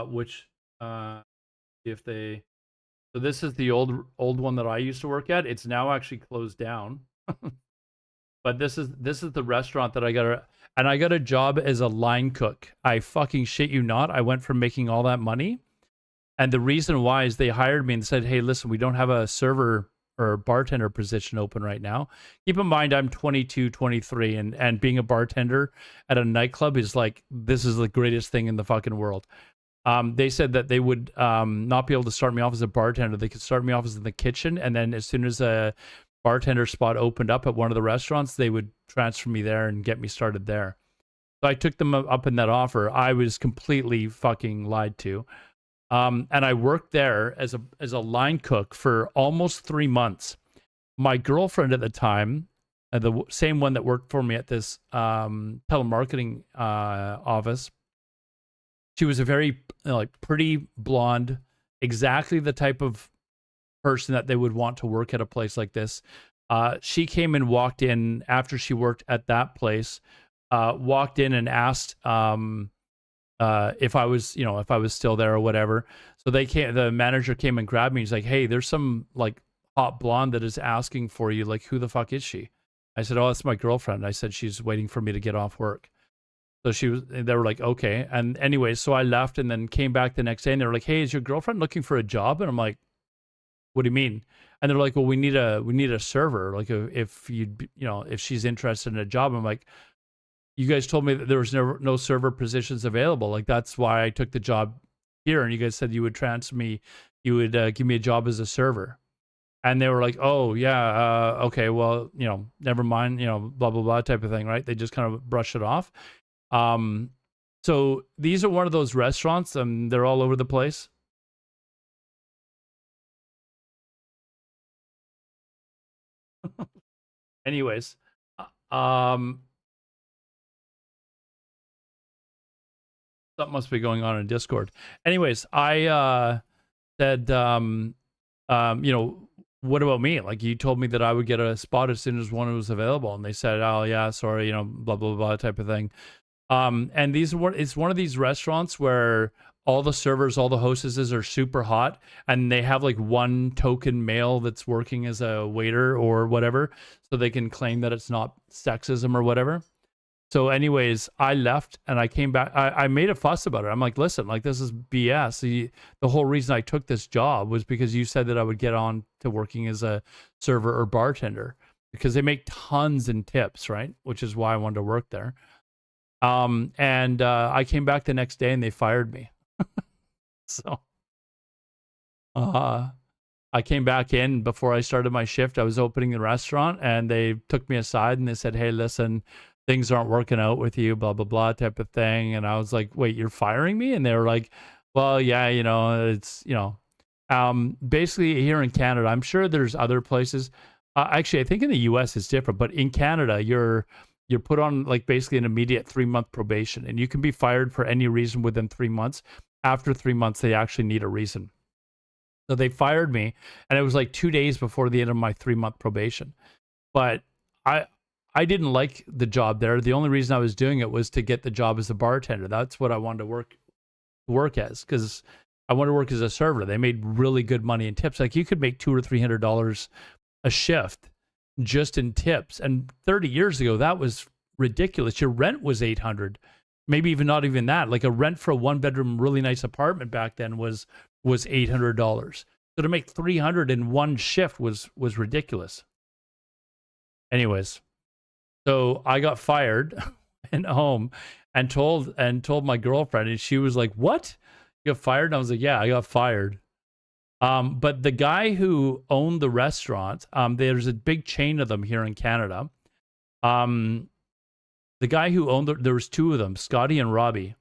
Which if they, so this is the old one that I used to work at. It's now actually closed down. But this is the restaurant that I got a job as a line cook. I fucking shit you not. I went from making all that money, and the reason why is they hired me and said, "Hey, listen, we don't have a server or bartender position open right now." Keep in mind, I'm 22, 23, and being a bartender at a nightclub is like, this is the greatest thing in the fucking world. They said that they would not be able to start me off as a bartender. They could start me off as in the kitchen, and then as soon as a bartender spot opened up at one of the restaurants, they would transfer me there and get me started there. So I took them up in that offer. I was completely fucking lied to. And I worked there as a line cook for almost 3 months. My girlfriend at the time, the same one that worked for me at this telemarketing office, she was a very pretty blonde, exactly the type of person that they would want to work at a place like this. She came and walked in after she worked at that place, walked in and asked if I was still there or whatever. So the manager came and grabbed me. He's like, "Hey, there's some like hot blonde that is asking for you. Like, who the fuck is she?" I said, "Oh, that's my girlfriend." I said, "She's waiting for me to get off work." So they were like, "Okay." And anyway, so I left and then came back the next day and they were like, "Hey, is your girlfriend looking for a job?" And I'm like, "What do you mean?" And they're like, "Well, we need a server. Like, if if she's interested in a job." I'm like, "You guys told me that there was no server positions available. Like, that's why I took the job here. And you guys said you would transfer me, you would give me a job as a server." And they were like, "Oh yeah, okay, well, never mind, blah blah blah type of thing," right? They just kind of brush it off. So these are one of those restaurants, and they're all over the place. Anyways, something must be going on in Discord. Anyways, I said, what about me? Like, you told me that I would get a spot as soon as one was available, and they said, "Oh yeah, sorry, blah blah blah" type of thing. And it's one of these restaurants where all the servers, all the hostesses are super hot, and they have like one token male that's working as a waiter or whatever, so they can claim that it's not sexism or whatever. So anyways, I left and I came back. I made a fuss about it. I'm like, "Listen, like, this is BS. The whole reason I took this job was because you said that I would get on to working as a server or bartender, because they make tons in tips, right? Which is why I wanted to work there." And I came back the next day and they fired me. So I came back in before I started my shift. I was opening the restaurant and they took me aside and they said, "Hey, listen, things aren't working out with you, blah blah blah" type of thing. And I was like, "Wait, you're firing me?" And they were like, "Well, yeah, it's basically here in Canada, I'm sure there's other places. Actually, I think in the US it's different, but in Canada, you're put on like basically an immediate 3-month probation, and you can be fired for any reason within 3 months. After 3 months, they actually need a reason. So they fired me, and it was like 2 days before the end of my 3-month probation. But I didn't like the job there. The only reason I was doing it was to get the job as a bartender. That's what I wanted to work as, because I wanted to work as a server. They made really good money in tips. Like, you could make $200 or $300 a shift just in tips. And 30 years ago, that was ridiculous. Your rent was 800, maybe even not even that. Like a rent for a 1-bedroom, really nice apartment back then was $800. So to make 300 in one shift was ridiculous. Anyways, so I got fired and home and told my girlfriend, and she was like, "What? You got fired?" And I was like, "Yeah, I got fired." But the guy who owned the restaurant, there's a big chain of them here in Canada. The guy who owned there was two of them, Scotty and Robbie.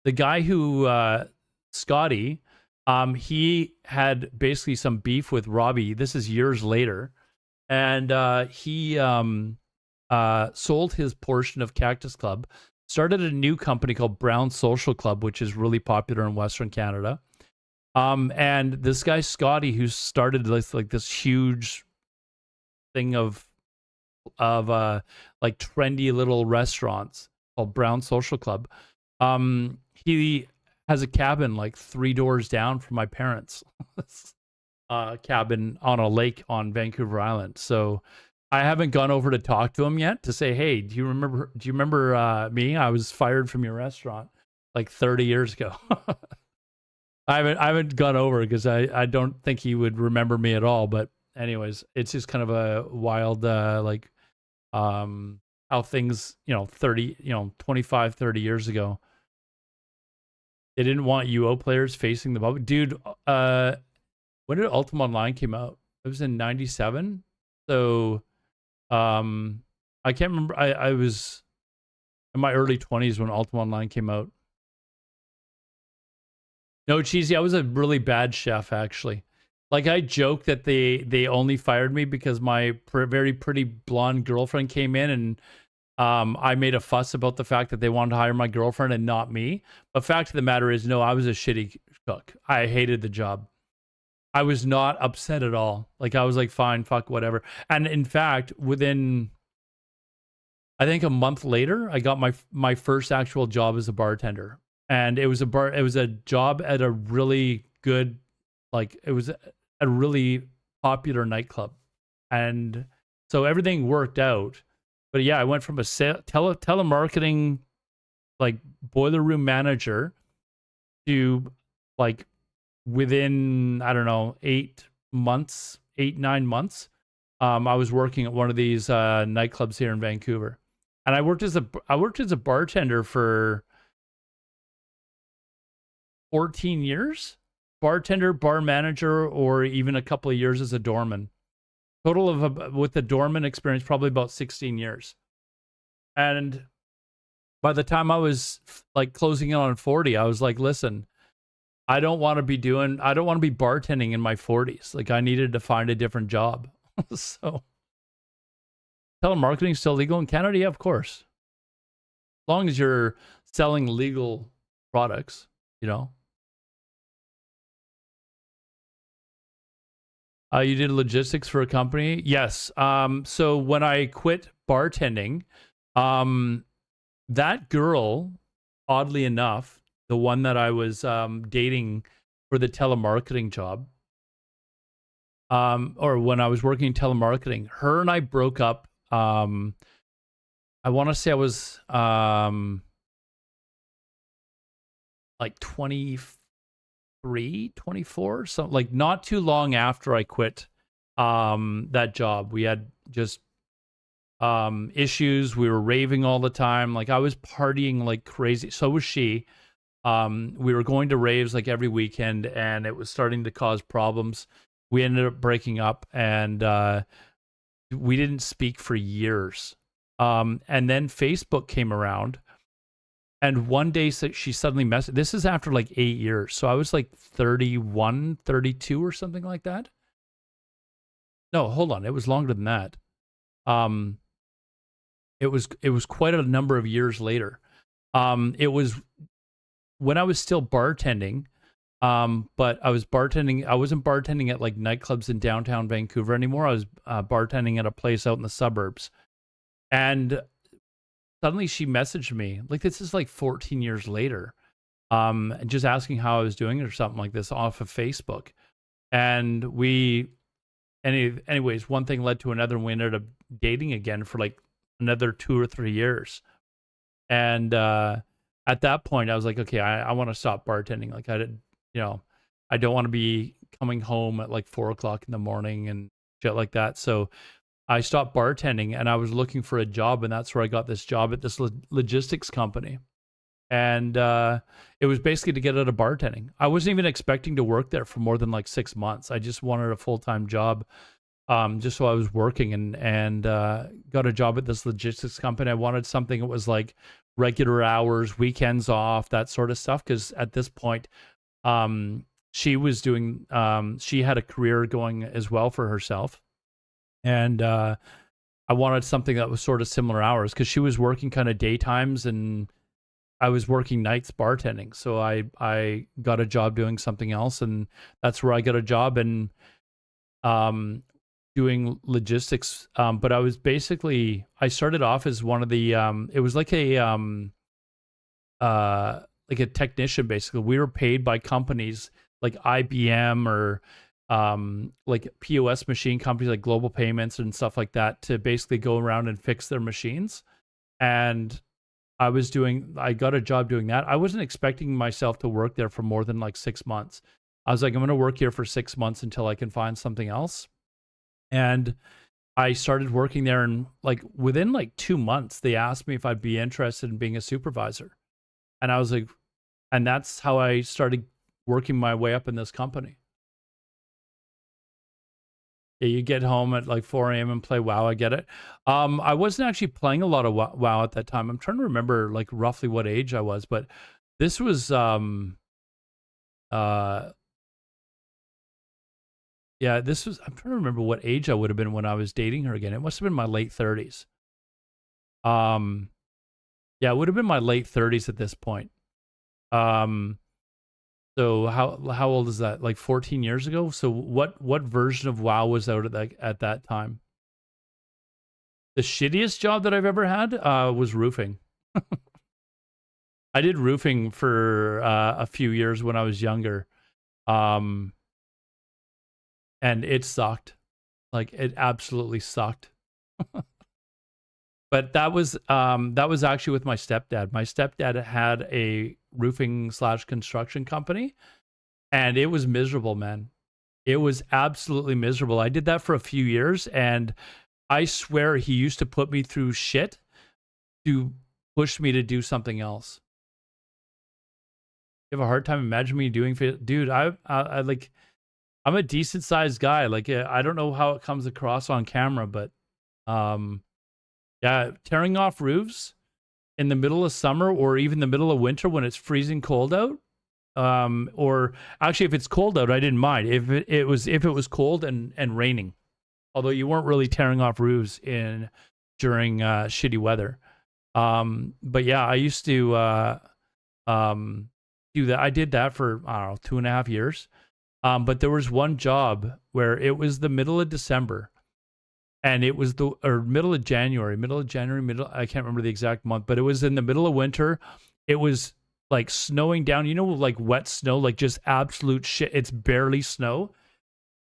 The guy who Scotty, he had basically some beef with Robbie. This is years later, and he sold his portion of Cactus Club, started a new company called Brown Social Club, which is really popular in Western Canada. And this guy Scotty, who started like this huge thing of like trendy little restaurants called Brown Social Club, he has a cabin like 3 doors down from my parents' cabin on a lake on Vancouver Island. So I haven't gone over to talk to him yet to say, "Hey, do you remember me? I was fired from your restaurant like 30 years ago." I haven't gone over because I don't think he would remember me at all. But anyways, it's just kind of a wild like how things, 25, 30 years ago. They didn't want UO players facing the bubble. Dude, when did Ultima Online came out? It was in 97. So I can't remember. I was in my early 20s when Ultima Online came out. No, Cheesy, I was a really bad chef, actually. Like, I joke that they only fired me because my very pretty blonde girlfriend came in, and I made a fuss about the fact that they wanted to hire my girlfriend and not me. But fact of the matter is, no, I was a shitty cook. I hated the job. I was not upset at all. Like, I was like, fine, fuck, whatever. And in fact, within, I think a month later, I got my first actual job as a bartender. And it was a job at a really good, like, it was a really popular nightclub. And so everything worked out. But yeah, I went from a telemarketing, like, boiler room manager to, like, within, I don't know, 9 months, I was working at one of these nightclubs here in Vancouver. And I worked as a bartender for 14 years, bartender, bar manager, or even a couple of years as a doorman. Total of, with the doorman experience, probably about 16 years. And by the time I was like closing in on 40, I was like, listen, I don't want to be bartending in my 40s. Like, I needed to find a different job. So telemarketing is still legal in Canada? Yeah, of course. As long as you're selling legal products, You did logistics for a company? Yes. So when I quit bartending, that girl, oddly enough, the one that I was dating for the telemarketing job, or when I was working in telemarketing, her and I broke up. I want to say I was like 23, 24, so like not too long after I quit that job. We had just issues. We were raving all the time. Like, I was partying like crazy. So was she. We were going to raves like every weekend, and it was starting to cause problems. We ended up breaking up, and we didn't speak for years. And then Facebook came around, and one day she suddenly messaged. This is after like 8 years. So I was like 31, 32 or something like that. No, hold on. It was longer than that. It was quite a number of years later. It was when I was still bartending, but I wasn't bartending at like nightclubs in downtown Vancouver anymore. I was bartending at a place out in the suburbs. And suddenly she messaged me, like, this is like 14 years later, just asking how I was doing or something like this off of Facebook. And we anyways, one thing led to another, and we ended up dating again for like another 2 or 3 years. And at that point, I was like, okay, I want to stop bartending. Like I did, I don't want to be coming home at like 4 o'clock in the morning and shit like that. So I stopped bartending, and I was looking for a job, and that's where I got this job at this logistics company. And it was basically to get out of bartending. I wasn't even expecting to work there for more than like 6 months. I just wanted a full-time job, just so I was working, and got a job at this logistics company. I wanted something that was like regular hours, weekends off, that sort of stuff. Because at this point, she was doing, she had a career going as well for herself. And I wanted something that was sort of similar hours, because she was working kind of daytimes and I was working nights bartending. So I got a job doing something else, and that's where I got a job in doing logistics. But I was basically, I started off as one of the, it was like a technician, basically. We were paid by companies like IBM or like POS machine companies like Global Payments and stuff like that to basically go around and fix their machines. And I got a job doing that. I wasn't expecting myself to work there for more than like 6 months. I was like, I'm going to work here for 6 months until I can find something else. And I started working there, and like within like 2 months, they asked me if I'd be interested in being a supervisor. And I was like, and that's how I started working my way up in this company. Yeah, you get home at like 4 a.m. and play WoW. I get it. I wasn't actually playing a lot of WoW at that time. I'm trying to remember like roughly what age I was, but this was yeah, this was, I'm trying to remember what age I would have been when I was dating her again. It must have been my late 30s. Yeah, it would have been my late 30s at this point. So how old is that? Like 14 years ago? So what version of WoW was out at that time? The shittiest job that I've ever had was roofing. I did roofing for a few years when I was younger. And it sucked. Like it absolutely sucked. But that was actually with my stepdad. My stepdad had a roofing / construction company, and it was miserable, man. It was absolutely miserable. I did that for a few years, and I swear he used to put me through shit to push me to do something else. You have a hard time imagining me doing, dude, I like, I'm a decent sized guy. Like, I don't know how it comes across on camera, but yeah, tearing off roofs in the middle of summer or even the middle of winter when it's freezing cold out. Or actually, if it's cold out, I didn't mind. If it was cold and raining, although you weren't really tearing off roofs during shitty weather. But yeah, I used to do that. I did that for, I don't know, 2.5 years. But there was one job where it was the middle of December. And it was middle of January, I can't remember the exact month, but it was in the middle of winter. It was like snowing down, like wet snow, like just absolute shit. It's barely snow.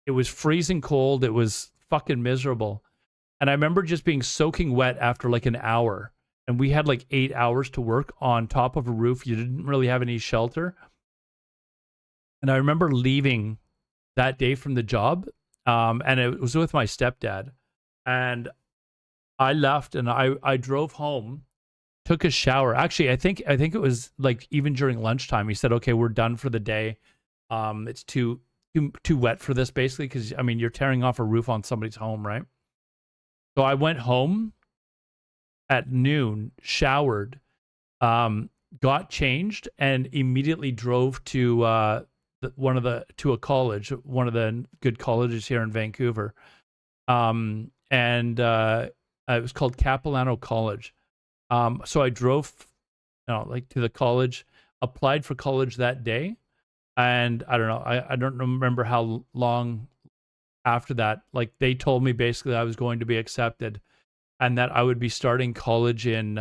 It was freezing cold. It was fucking miserable. And I remember just being soaking wet after like an hour. And we had like 8 hours to work on top of a roof. You didn't really have any shelter. And I remember leaving that day from the job. And it was with my stepdad. And I left and I drove home, took a shower. Actually, I think it was like even during lunchtime, he said, okay, we're done for the day. It's too wet for this, basically, because I mean, you're tearing off a roof on somebody's home, right? So I went home at noon, showered, got changed, and immediately drove to a college, one of the good colleges here in Vancouver. And it was called Capilano College. So I drove, to the college, applied for college that day, and I don't know, I don't remember how long after that. Like they told me basically I was going to be accepted, and that I would be starting college in.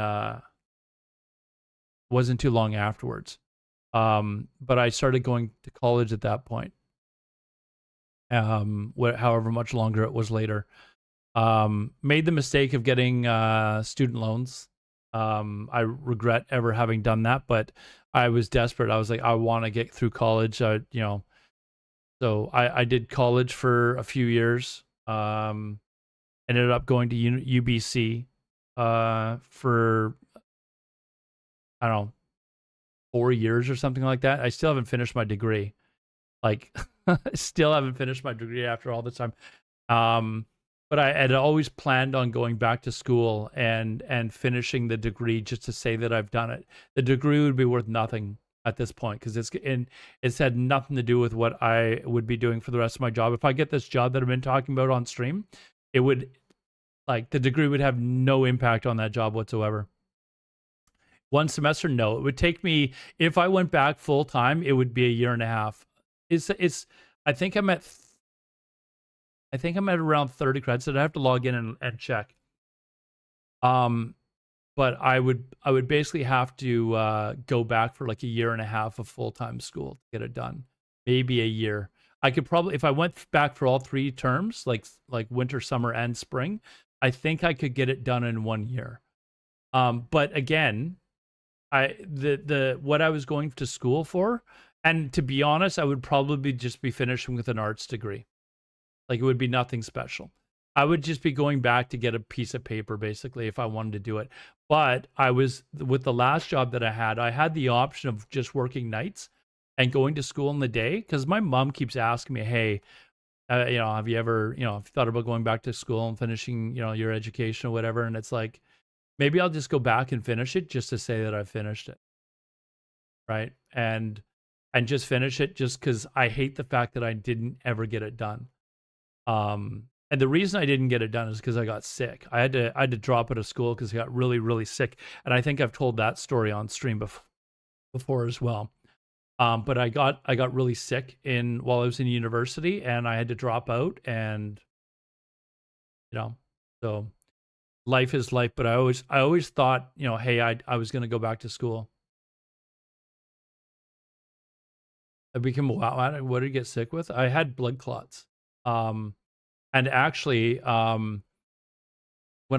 Wasn't too long afterwards, but I started going to college at that point. however much longer it was later. Made the mistake of getting student loans. I regret ever having done that, but I was desperate. I was like, I want to get through college. So I did college for a few years. Ended up going to UBC for, I don't know, 4 years or something like that. I still haven't finished my degree. Like, I still haven't finished my degree after all this time. But I had always planned on going back to school and finishing the degree just to say that I've done it. The degree would be worth nothing at this point because it's had nothing to do with what I would be doing for the rest of my job. If I get this job that I've been talking about on stream, it would, like, the degree would have no impact on that job whatsoever. 1 semester, no. It would take me, if I went back full time, it would be a year and a half. I think I'm at around 30 credits. I'd have to log in and check. But I would basically have to go back for like a year and a half of full-time school to get it done. Maybe a year. I could probably, if I went back for all 3 terms, like winter, summer, and spring, I think I could get it done in 1 year. But again, what I was going to school for, and to be honest, I would probably just be finishing with an arts degree. Like, it would be nothing special. I would just be going back to get a piece of paper, basically, if I wanted to do it. But with the last job that I had the option of just working nights and going to school in the day, because my mom keeps asking me, hey, have you ever, have you thought about going back to school and finishing, your education or whatever? And it's like, maybe I'll just go back and finish it just to say that I've finished it. Right. And just finish it just because I hate the fact that I didn't ever get it done. And the reason I didn't get it done is because I got sick. I had to drop out of school because I got really, really sick. And I think I've told that story on stream before as well. But I got really sick while I was in university, and I had to drop out. And so life is life. But I always thought, hey, I was going to go back to school. I became what did I get sick with? I had blood clots. And actually, when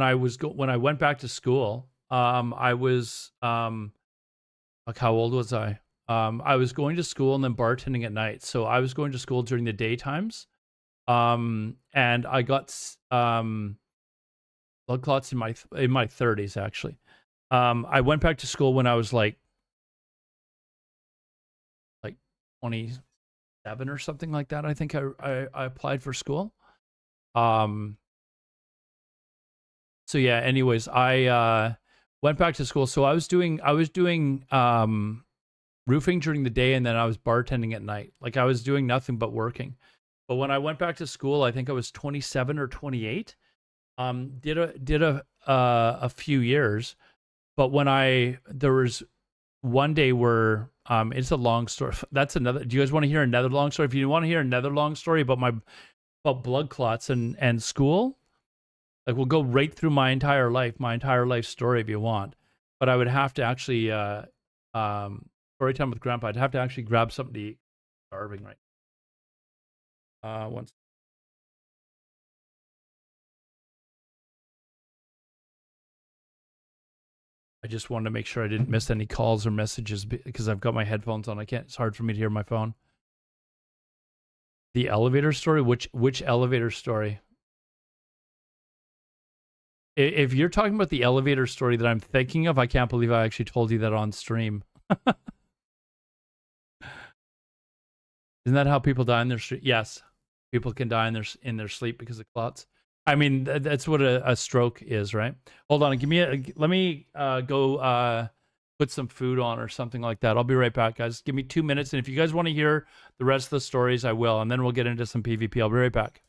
I went back to school, I was like, how old was I? I was going to school and then bartending at night. So I was going to school during the daytimes. And I got blood clots in my 30s actually. I went back to school when I was like 27 or something like that. I think I applied for school. So yeah, anyways, I went back to school. So I was doing roofing during the day, and then I was bartending at night. Like, I was doing nothing but working. But when I went back to school, I think I was 27 or 28. Did a few years, but there was one day where it's a long story. That's another. Do you guys want to hear another long story? If you want to hear another long story about blood clots and school, like, we'll go right through my entire life story if you want. But I would have to actually story time with Grandpa. I'd have to actually grab something to eat. Starving right. Once. I just wanted to make sure I didn't miss any calls or messages because I've got my headphones on. It's hard for me to hear my phone. The elevator story? Which elevator story? If you're talking about the elevator story that I'm thinking of, I can't believe I actually told you that on stream. Isn't that how people die in their sleep? Yes, people can die in their sleep because of clots. I mean, that's what a stroke is, right? Hold on, let me go put some food on or something like that. I'll be right back, guys. Give me 2 minutes, and if you guys want to hear the rest of the stories, I will, and then we'll get into some PvP. I'll be right back.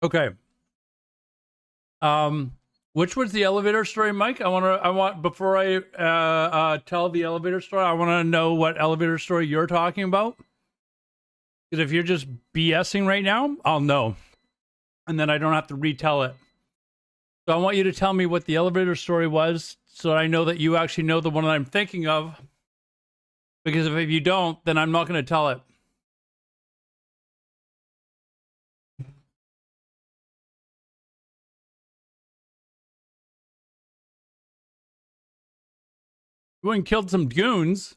Okay. Which was the elevator story, Mike? I want before I tell the elevator story, I want to know what elevator story you're talking about. Because if you're just BSing right now, I'll know. And then I don't have to retell it. So I want you to tell me what the elevator story was so I know that you actually know the one that I'm thinking of. Because if you don't, then I'm not going to tell it. You went and killed some goons.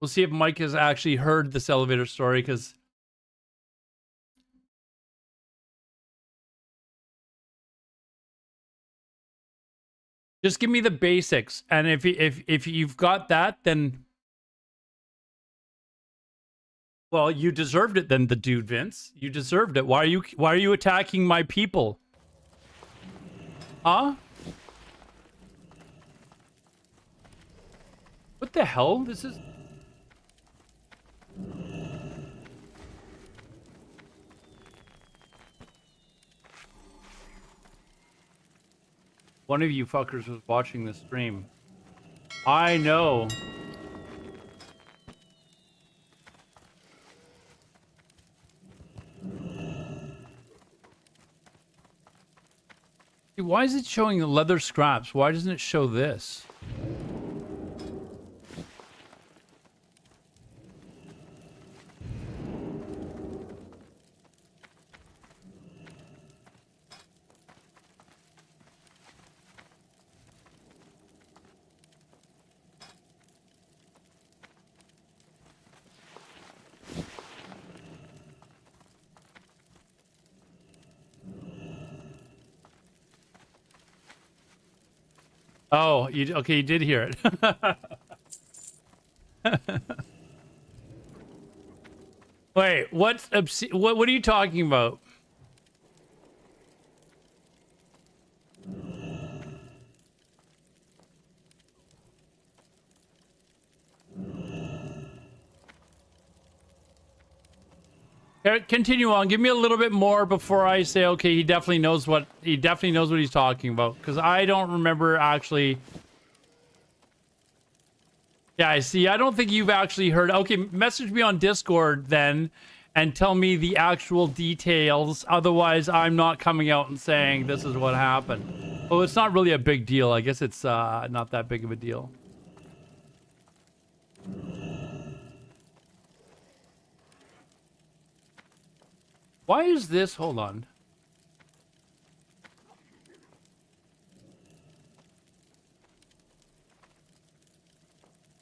We'll see if Mike has actually heard this elevator story, because just give me the basics, and if you've got that, then well, you deserved it. Then the dude Vince, you deserved it. Why are you attacking my people? Huh? What the hell? This is. One of you fuckers was watching the stream. I know. Why is it showing the leather scraps? Why doesn't it show this? Oh, okay, you did hear it. Wait, what are you talking about? Continue on. Give me a little bit more before I say, okay, he definitely knows what he's talking about, because I don't remember actually. Yeah, I see. I don't think you've actually heard. Okay, message me on Discord then and tell me the actual details. Otherwise, I'm not coming out and saying this is what happened. Well, it's not really a big deal. I guess it's not that big of a deal. Why is this? Hold on.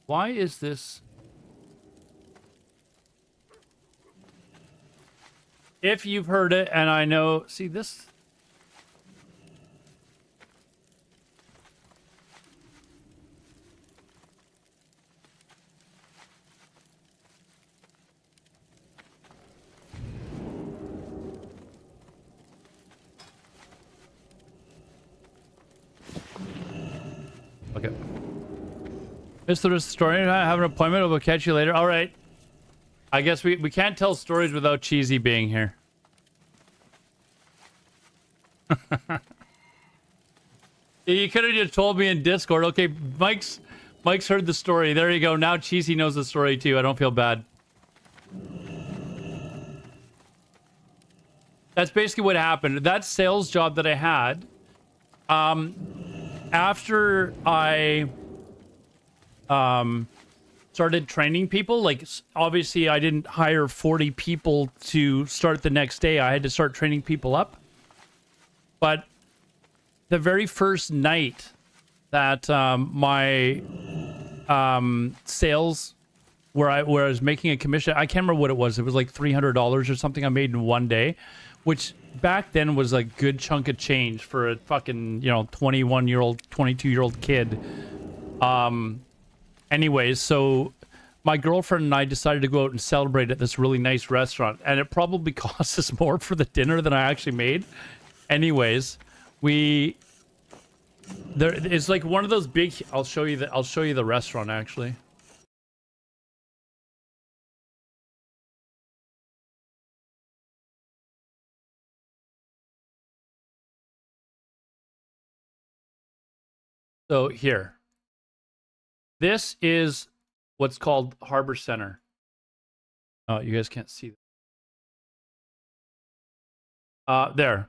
Why is this? If you've heard it, and I know, see this. Okay. Mr. Historian, I have an appointment. We'll catch you later. All right. I guess we can't tell stories without Cheesy being here. You could have just told me in Discord. Okay, Mike's heard the story. There you go. Now Cheesy knows the story too. I don't feel bad. That's basically what happened. That sales job that I had, after I started training people, like obviously I didn't hire 40 people to start the next day. I had to start training people up. But the very first night that my sales, where I was making a commission, I can't remember what it was. It was like $300 or something I made in one day, which back then was a good chunk of change for a fucking, 21-year-old, 22-year-old kid. Anyways, so my girlfriend and I decided to go out and celebrate at this really nice restaurant, and it probably cost us more for the dinner than I actually made. Anyways, it's like one of those big. I'll show you the restaurant actually. So here, this is what's called Harbor Center. Oh, you guys can't see. There.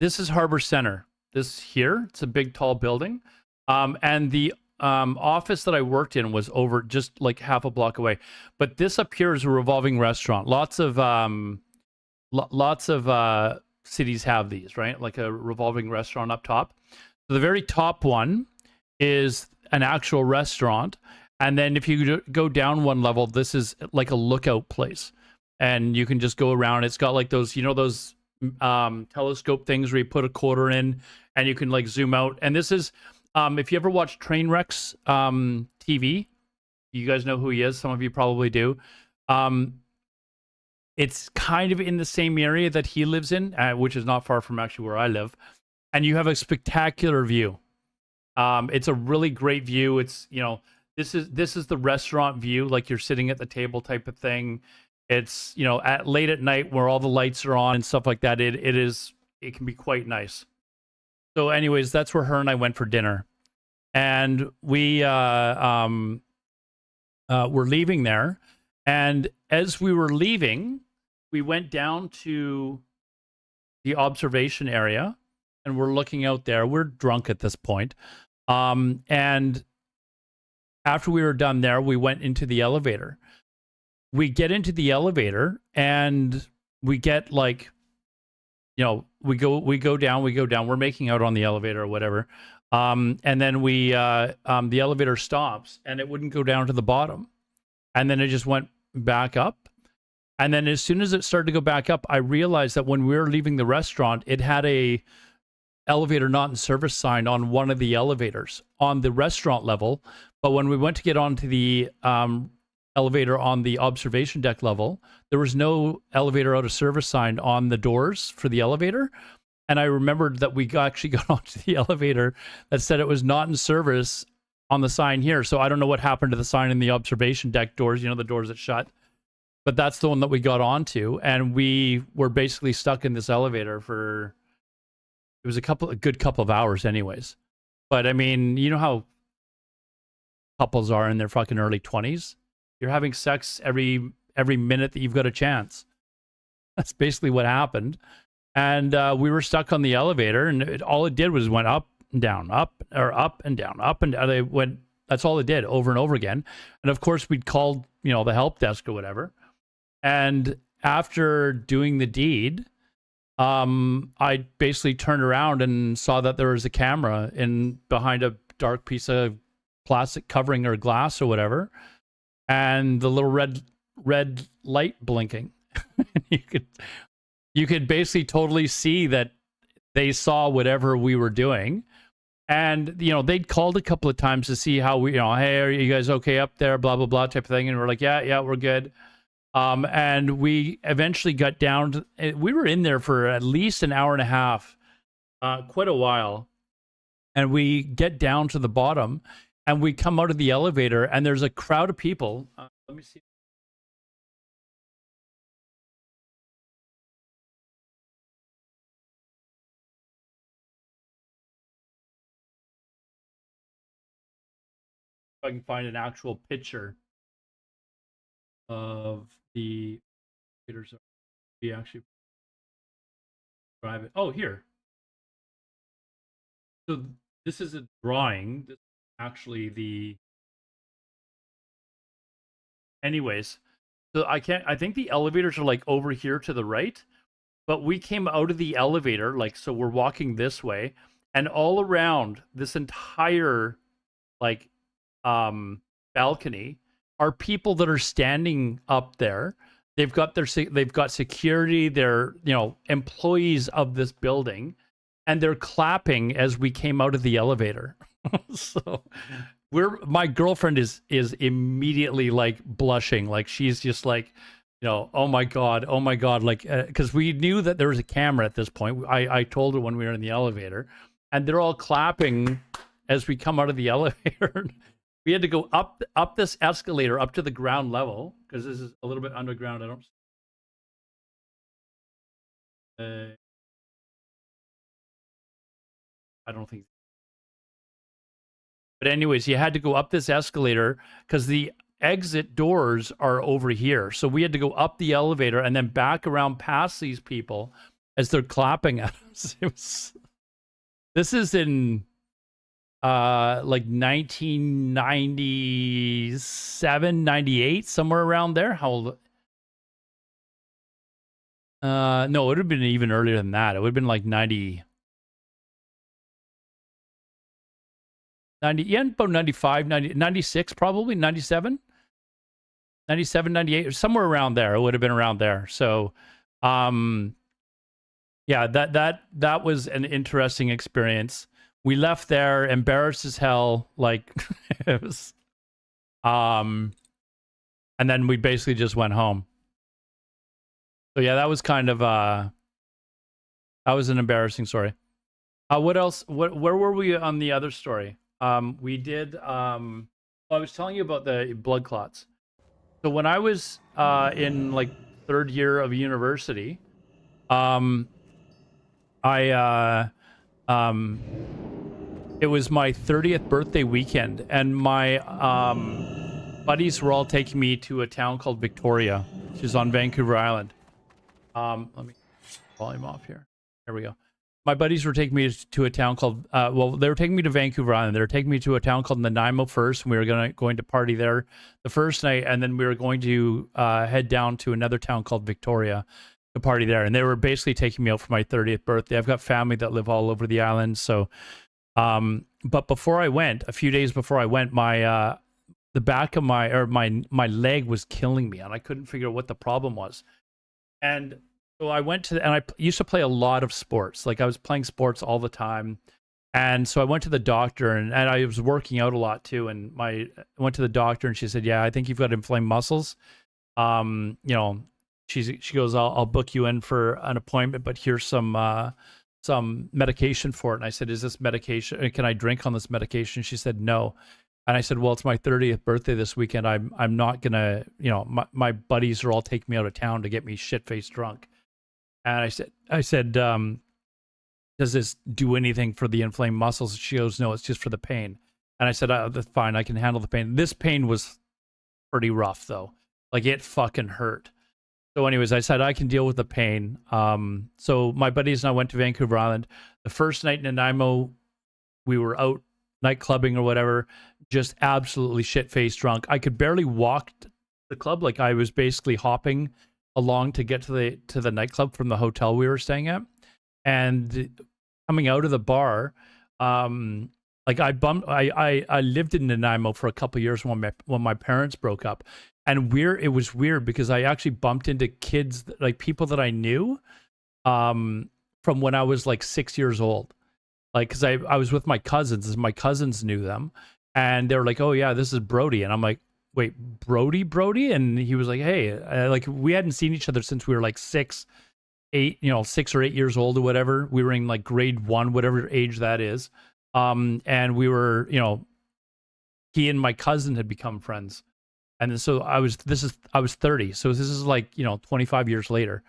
This is Harbor Center. This here, it's a big, tall building. And the office that I worked in was over just like half a block away. But this up here is a revolving restaurant. Lots of cities have these, right? Like a revolving restaurant up top. So the very top one is an actual restaurant. And then if you go down one level, this is like a lookout place. And you can just go around. It's got like those, you know, those telescope things where you put a quarter in and you can like zoom out. And this is, if you ever watch Trainwrecks TV, you guys know who he is. Some of you probably do. It's kind of in the same area that he lives in, which is not far from actually where I live. And you have a spectacular view. It's a really great view. It's, you know, this is the restaurant view, like you're sitting at the table type of thing. It's, you know, late at night where all the lights are on and stuff like that. It can be quite nice. So anyways, that's where her and I went for dinner. And we were leaving there. And as we were leaving, we went down to the observation area and we're looking out there. We're drunk at this point. And after we were done there, we went into the elevator. We get into the elevator and we get like, you know, we go down. We're making out on the elevator or whatever. And then the elevator stops and it wouldn't go down to the bottom. And then it just went back up. And then as soon as it started to go back up, I realized that when we were leaving the restaurant, it had a elevator not in service sign on one of the elevators on the restaurant level. But when we went to get onto the elevator on the observation deck level, there was no elevator out of service sign on the doors for the elevator. And I remembered that we actually got onto the elevator that said it was not in service on the sign here. So I don't know what happened to the sign in the observation deck doors, you know, the doors that shut. But that's the one that we got onto. And we were basically stuck in this elevator for, it was a good couple of hours anyways. But I mean, you know how couples are in their fucking early 20s? You're having sex every minute that you've got a chance. That's basically what happened. And we were stuck on the elevator, and all it did was went up and down, up and down, up and down. It went. That's all it did, over and over again. And of course, we'd called, you know, the help desk or whatever. And after doing the deed, I basically turned around and saw that there was a camera behind a dark piece of plastic covering or glass or whatever, and the little red light blinking. you could basically totally see that they saw whatever we were doing. And, you know, they'd called a couple of times to see how we, you know, hey, are you guys okay up there, blah, blah, blah type of thing. And we're like, yeah, we're good. And we eventually got down to, we were in there for at least an hour and a half, quite a while. And we get down to the bottom and we come out of the elevator and there's a crowd of people. Let me see. If I can find an actual picture of the theaters. We actually drive it. Oh, here. So this is a drawing. This is actually the. Anyways, so I think the elevators are like over here to the right, but we came out of the elevator, like, so we're walking this way, and all around this entire like balcony are people that are standing up there. They've got security, they're, you know, employees of this building, and they're clapping as we came out of the elevator. So my girlfriend is immediately like blushing, like she's just like, you know, oh my god, like, because we knew that there was a camera at this point. I told her when we were in the elevator, and they're all clapping as we come out of the elevator. We had to go up this escalator up to the ground level because this is a little bit underground. I don't. I don't think. But anyways, you had to go up this escalator because the exit doors are over here. So we had to go up the elevator and then back around past these people as they're clapping at us. This is in like 1997, 98, somewhere around there. How old? No, it would have been even earlier than that. It would have been like 90, yeah, about 95, 90, 96, probably 97, 97, 98, or somewhere around there. It would have been around there. So, yeah, that was an interesting experience. We left there embarrassed as hell, like it was, and then we basically just went home. So yeah, that was kind of that was an embarrassing story. What else? Where were we on the other story? We did. Well, I was telling you about the blood clots. So when I was in like third year of university, it was my 30th birthday weekend, and my buddies were all taking me to a town called Victoria, which is on Vancouver Island. Let me volume off here. There we go. My buddies were taking me to a town called, well, they were taking me to Vancouver Island. They were taking me to a town called Nanaimo first, and we were going to party there the first night, and then we were going to head down to another town called Victoria to party there. And they were basically taking me out for my 30th birthday. I've got family that live all over the island, so... but before I went, a few days before I went, my the back of my leg was killing me, and I couldn't figure out what the problem was. And so I went to, and I used to play a lot of sports. Like I was playing sports all the time. And so I went to the doctor, and I was working out a lot too. And I went to the doctor, and she said, "Yeah, I think you've got inflamed muscles." You know, she goes, "I'll book you in for an appointment, but here's some medication for it." And I said, "Is this medication? Can I drink on this medication?" She said, "No." And I said, "Well, it's my 30th birthday this weekend. I'm not gonna, you know, my buddies are all taking me out of town to get me shit-faced drunk." And I said, "Does this do anything for the inflamed muscles?" She goes, "No, it's just for the pain." And I said, "That's fine. I can handle the pain." This pain was pretty rough though. Like it fucking hurt. So anyways, I said, I can deal with the pain. So my buddies and I went to Vancouver Island. The first night in Nanaimo, we were out night clubbing or whatever, just absolutely shit-faced drunk. I could barely walk the club. Like I was basically hopping along to get to the nightclub from the hotel we were staying at. And coming out of the bar, like I lived in Nanaimo for a couple of years when my parents broke up. And it was weird because I actually bumped into kids, like people that I knew from when I was like 6 years old. Like, because I was with my cousins, and my cousins knew them. And they were like, "Oh, yeah, this is Brody." And I'm like, "Wait, Brody?" And he was like, "Hey," like we hadn't seen each other since we were like 6 or 8 years old or whatever. We were in like grade 1, whatever age that is. And we were, you know, he and my cousin had become friends. And so I was 30. So this is like, you know, 25 years later.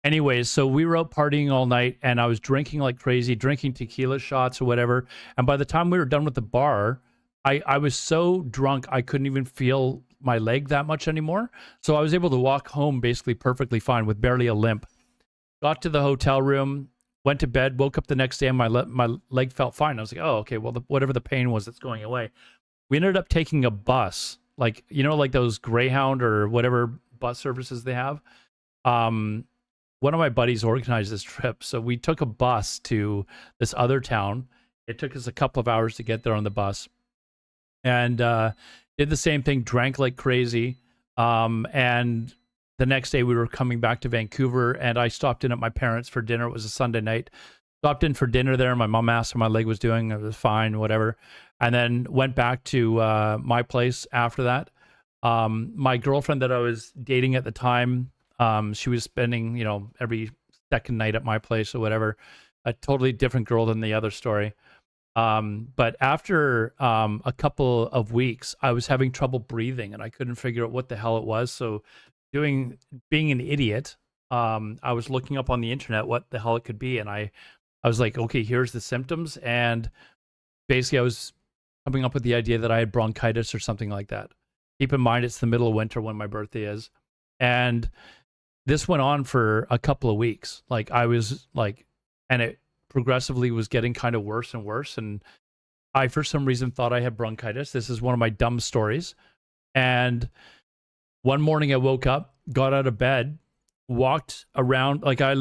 Anyways, so we were out partying all night, and I was drinking like crazy, drinking tequila shots or whatever. And by the time we were done with the bar, I was so drunk I couldn't even feel my leg that much anymore. So I was able to walk home basically perfectly fine with barely a limp. Got to the hotel room, went to bed, woke up the next day, and my leg felt fine. I was like, "Oh, okay, well, whatever the pain was, it's going away." We ended up taking a bus, like, you know, like those Greyhound or whatever bus services they have. One of my buddies organized this trip, so we took a bus to this other town. It took us a couple of hours to get there on the bus, and did the same thing, drank like crazy. And the next day we were coming back to Vancouver, and I stopped in at my parents' for dinner. It was a Sunday night. Stopped in for dinner there. My mom asked how my leg was doing. It was fine, whatever. And then went back to my place after that. My girlfriend that I was dating at the time, she was spending, you know, every second night at my place or whatever. A totally different girl than the other story. But after a couple of weeks, I was having trouble breathing, and I couldn't figure out what the hell it was. So being an idiot, I was looking up on the internet what the hell it could be, and I I was like, okay, here's the symptoms. And basically I was coming up with the idea that I had bronchitis or something like that. Keep in mind, it's the middle of winter when my birthday is. And this went on for a couple of weeks. Like I was like, and it progressively was getting kind of worse and worse. And I, for some reason, thought I had bronchitis. This is one of my dumb stories. And one morning I woke up, got out of bed, walked around. Like I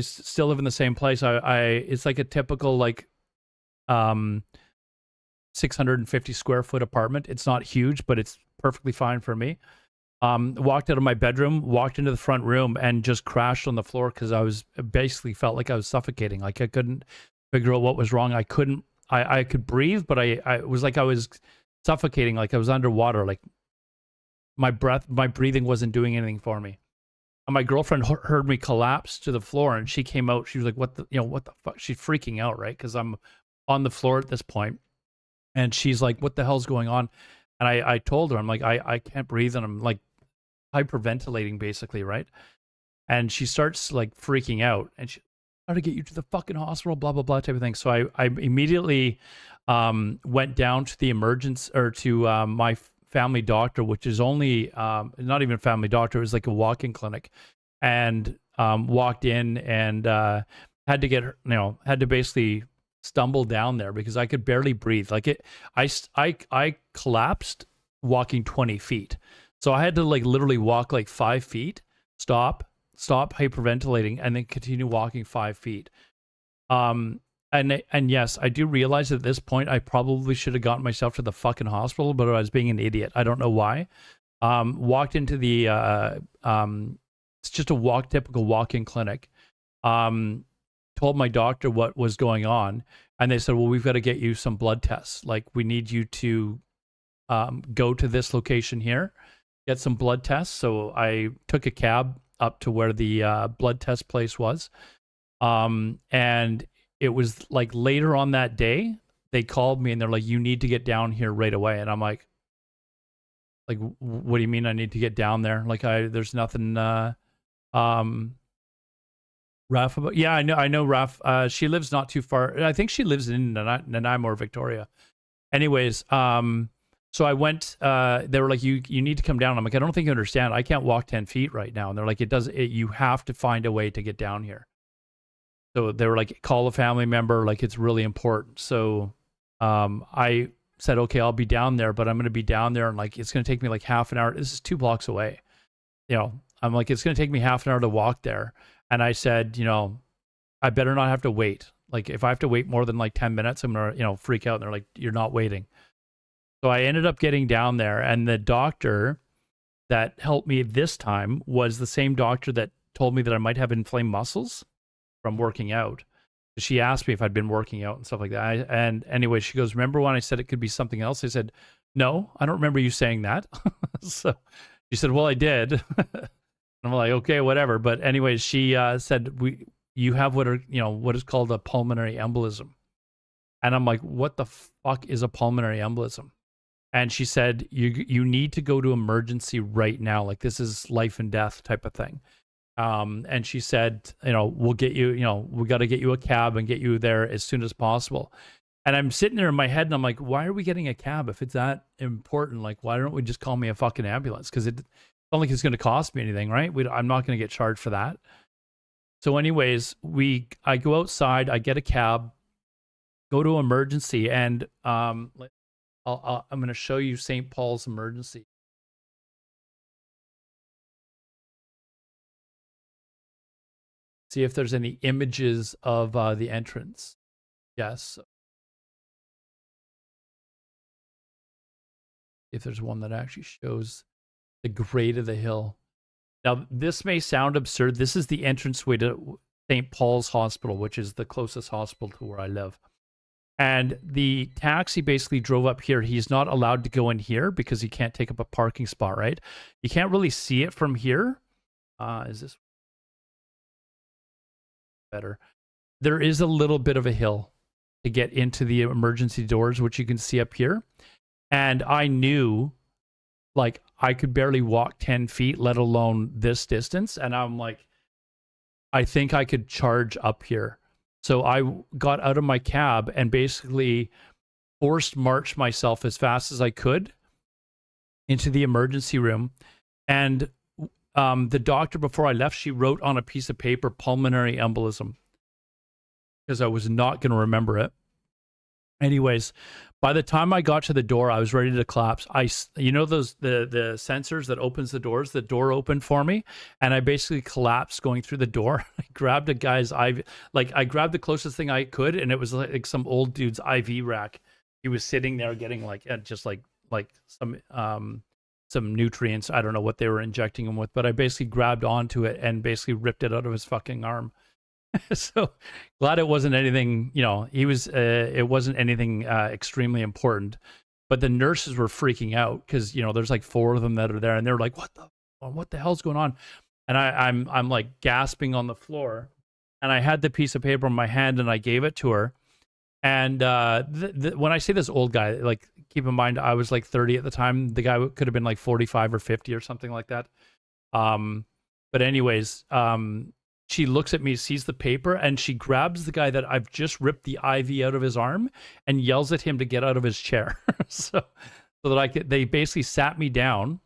still live in the same place. It's like a typical like 650 square foot apartment. It's not huge, but it's perfectly fine for me. Walked out of my bedroom, walked into the front room, and just crashed on the floor because basically felt like I was suffocating. Like I couldn't figure out what was wrong. I could breathe, but it was like I was suffocating, like I was underwater. Like my breathing wasn't doing anything for me. And my girlfriend heard me collapse to the floor, and she came out. She was like, what the fuck? She's freaking out, right? Because I'm on the floor at this point. And she's like, what the hell's going on? And I told her, I'm like, I can't breathe, and I'm like hyperventilating basically, right? And she starts like freaking out, and she, how to get you to the fucking hospital, blah, blah, blah type of thing. So I immediately went down to the emergency, or to my family doctor, which is only not even a family doctor, it was like a walk-in clinic, and walked in and had to basically stumble down there because I could barely breathe. Like I collapsed walking 20 feet. So I had to like literally walk like 5 feet, stop hyperventilating, and then continue walking 5 feet. And yes, I do realize at this point I probably should have gotten myself to the fucking hospital, but I was being an idiot. I don't know why. Walked into the it's just a typical walk-in clinic. Told my doctor what was going on, and they said, well, we've got to get you some blood tests. Like, we need you to go to this location here, get some blood tests. So I took a cab up to where the blood test place was. And it was like later on that day, they called me and they're like, you need to get down here right away. And I'm like, what do you mean I need to get down there? Like, there's nothing, Raf, yeah, I know Raf. She lives not too far. I think she lives in Nanaimo or Victoria. Anyways, so I went. They were like, "You need to come down." I'm like, "I don't think you understand. I can't walk 10 feet right now." And they're like, you have to find a way to get down here." So they were like, "Call a family member. Like, it's really important." So, I said, "Okay, I'll be down there, but I'm going to be down there, and like, it's going to take me like half an hour. This is 2 blocks away. I'm like, it's going to take me half an hour to walk there." And I said, I better not have to wait. Like, if I have to wait more than like 10 minutes, I'm going to, freak out. And they're like, you're not waiting. So I ended up getting down there. And the doctor that helped me this time was the same doctor that told me that I might have inflamed muscles from working out. She asked me if I'd been working out and stuff like that. And anyway, she goes, remember when I said it could be something else? I said, no, I don't remember you saying that. So she said, well, I did. I'm like, okay, whatever. But anyways, she said, you have what is called a pulmonary embolism. And I'm like, what the fuck is a pulmonary embolism? And she said, you need to go to emergency right now. Like, this is life and death type of thing. And she said, we'll get you, we got to get you a cab and get you there as soon as possible. And I'm sitting there in my head and I'm like, why are we getting a cab if it's that important? Like, why don't we just call me a fucking ambulance? Because it's not like it's going to cost me anything, right? I'm not going to get charged for that. So anyways, I go outside, I get a cab, go to emergency, and I'm going to show you St. Paul's emergency. See if there's any images of the entrance. Yes. If there's one that actually shows the grade of the hill. Now, this may sound absurd. This is the entranceway to St. Paul's Hospital, which is the closest hospital to where I live. And the taxi basically drove up here. He's not allowed to go in here because he can't take up a parking spot, right? You can't really see it from here. Is this better? There is a little bit of a hill to get into the emergency doors, which you can see up here. And I knew, like, I could barely walk 10 feet, let alone this distance. And I'm like, I think I could charge up here. So I got out of my cab and basically forced marched myself as fast as I could into the emergency room. And the doctor, before I left, she wrote on a piece of paper, pulmonary embolism, because I was not going to remember it. Anyways, by the time I got to the door, I was ready to collapse. You know those the sensors that opens the doors. The door opened for me, and I basically collapsed going through the door. I grabbed a guy's IV, like I grabbed the closest thing I could, and it was like some old dude's IV rack. He was sitting there getting like just like some nutrients. I don't know what they were injecting him with, but I basically grabbed onto it and basically ripped it out of his fucking arm. So glad it wasn't anything, you know, it wasn't anything extremely important, but the nurses were freaking out because, you know, there's like 4 of them that are there, and they're like, what the hell's going on? And I'm like gasping on the floor, and I had the piece of paper in my hand and I gave it to her. And when I say this old guy, like, keep in mind, I was like 30 at the time. The guy could have been like 45 or 50 or something like that. But anyways, she looks at me, sees the paper, and she grabs the guy that I've just ripped the IV out of his arm and yells at him to get out of his chair. so that they basically sat me down.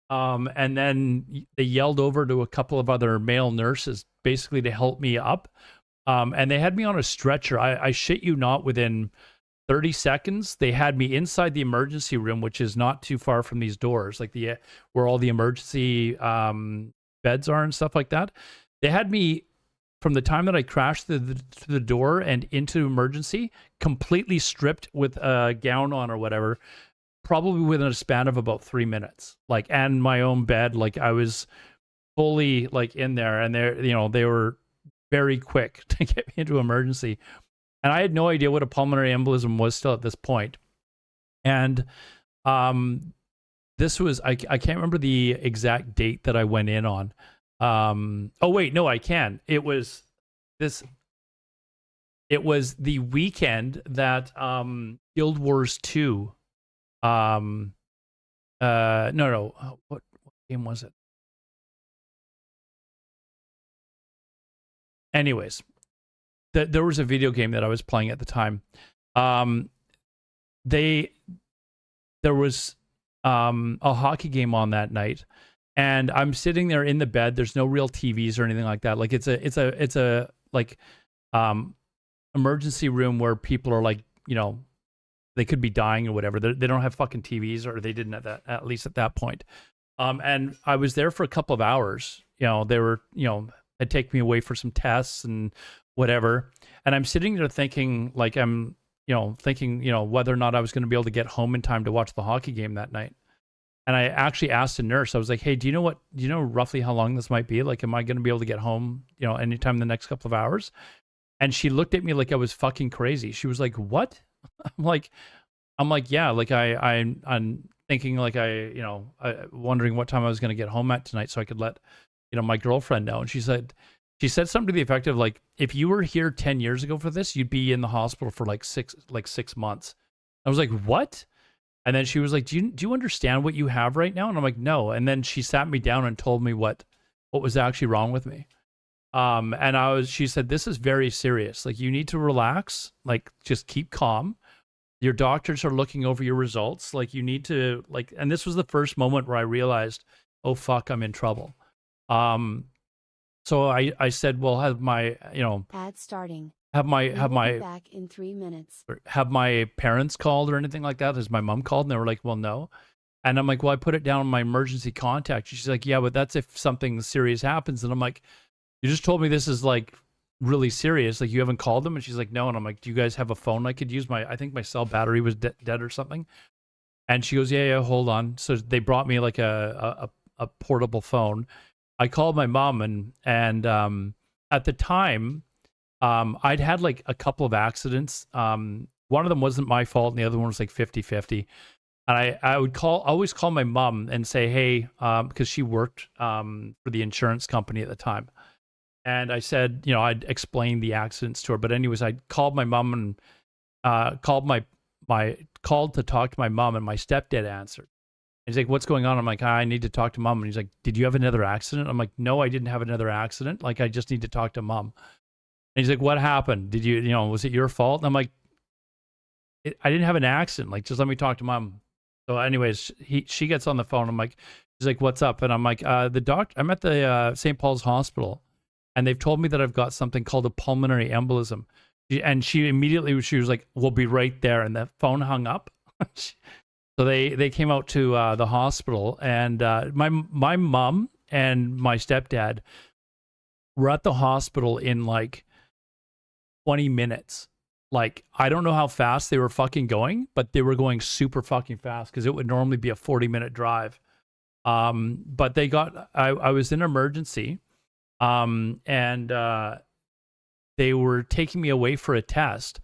And then they yelled over to a couple of other male nurses basically to help me up. And they had me on a stretcher. I shit you not, within 30 seconds, they had me inside the emergency room, which is not too far from these doors, like where all the emergency beds are and stuff like that. They had me, from the time that I crashed through the door and into emergency, completely stripped with a gown on or whatever, probably within a span of about 3 minutes. Like, and my own bed, like I was fully like in there, and they were very quick to get me into emergency. And I had no idea what a pulmonary embolism was still at this point. And this was, I can't remember the exact date that I went in on. Oh wait, no, I can. It was the weekend that Guild Wars 2 no, what game was it? Anyways, there was a video game that I was playing at the time. There was a hockey game on that night, and I'm sitting there in the bed. There's no real TVs or anything like that. Like it's a like emergency room where people are like, you know, they could be dying or whatever. They don't have fucking TVs, or they didn't at least at that point. And I was there for a couple of hours. You know, they were, you know, they'd take me away for some tests and whatever. And I'm sitting there thinking, like, whether or not I was going to be able to get home in time to watch the hockey game that night. And I actually asked a nurse, I was like, hey, do you know roughly how long this might be? Like, am I going to be able to get home, you know, anytime in the next couple of hours? And she looked at me like I was fucking crazy. She was like, what? I'm like, yeah, like I'm thinking, like, wondering what time I was going to get home at tonight so I could let, you know, my girlfriend know. And she said something to the effect of, like, if you were here 10 years ago for this, you'd be in the hospital for like six months. I was like, what? And then she was like, do you understand what you have right now? And I'm like, no. And then she sat me down and told me what was actually wrong with me. And she said, this is very serious. Like, you need to relax, like, just keep calm. Your doctors are looking over your results. Like, you need to, like, and this was the first moment where I realized, oh fuck, I'm in trouble. So I said, well, have my, you know, ad starting. Have my back in 3 minutes. Have my parents called or anything like that? Has my mom called? And they were like, well, no. And I'm like, well, I put it down on my emergency contact. She's like, yeah, but that's if something serious happens. And I'm like, you just told me this is like really serious. Like, you haven't called them? And she's like, no. And I'm like, do you guys have a phone I could use? I think my cell battery was dead or something. And she goes, yeah, hold on. So they brought me like a portable phone. I called my mom, and at the time, I'd had like a couple of accidents. One of them wasn't my fault, and the other one was like 50-50. And I would always call my mom and say, hey, because she worked for the insurance company at the time. And I said, you know, I'd explain the accidents to her. But anyways, I called my mom and called to talk to my mom, and my stepdad answered. He's like, what's going on? I'm like, I need to talk to mom. And he's like, did you have another accident? I'm like, no, I didn't have another accident. Like, I just need to talk to mom. he's like, what happened? Did you, was it your fault? And I'm like, I didn't have an accident. Like, just let me talk to mom. So anyways, she gets on the phone. I'm like, she's like, what's up? And I'm like, I'm at the St. Paul's Hospital, and they've told me that I've got something called a pulmonary embolism. And she was like, we'll be right there. And the phone hung up. So they came out to the hospital, and my mom and my stepdad were at the hospital in like 20 minutes. Like, I don't know how fast they were fucking going, but they were going super fucking fast because it would normally be a 40-minute drive. But they got, I was in emergency, and they were taking me away for a test.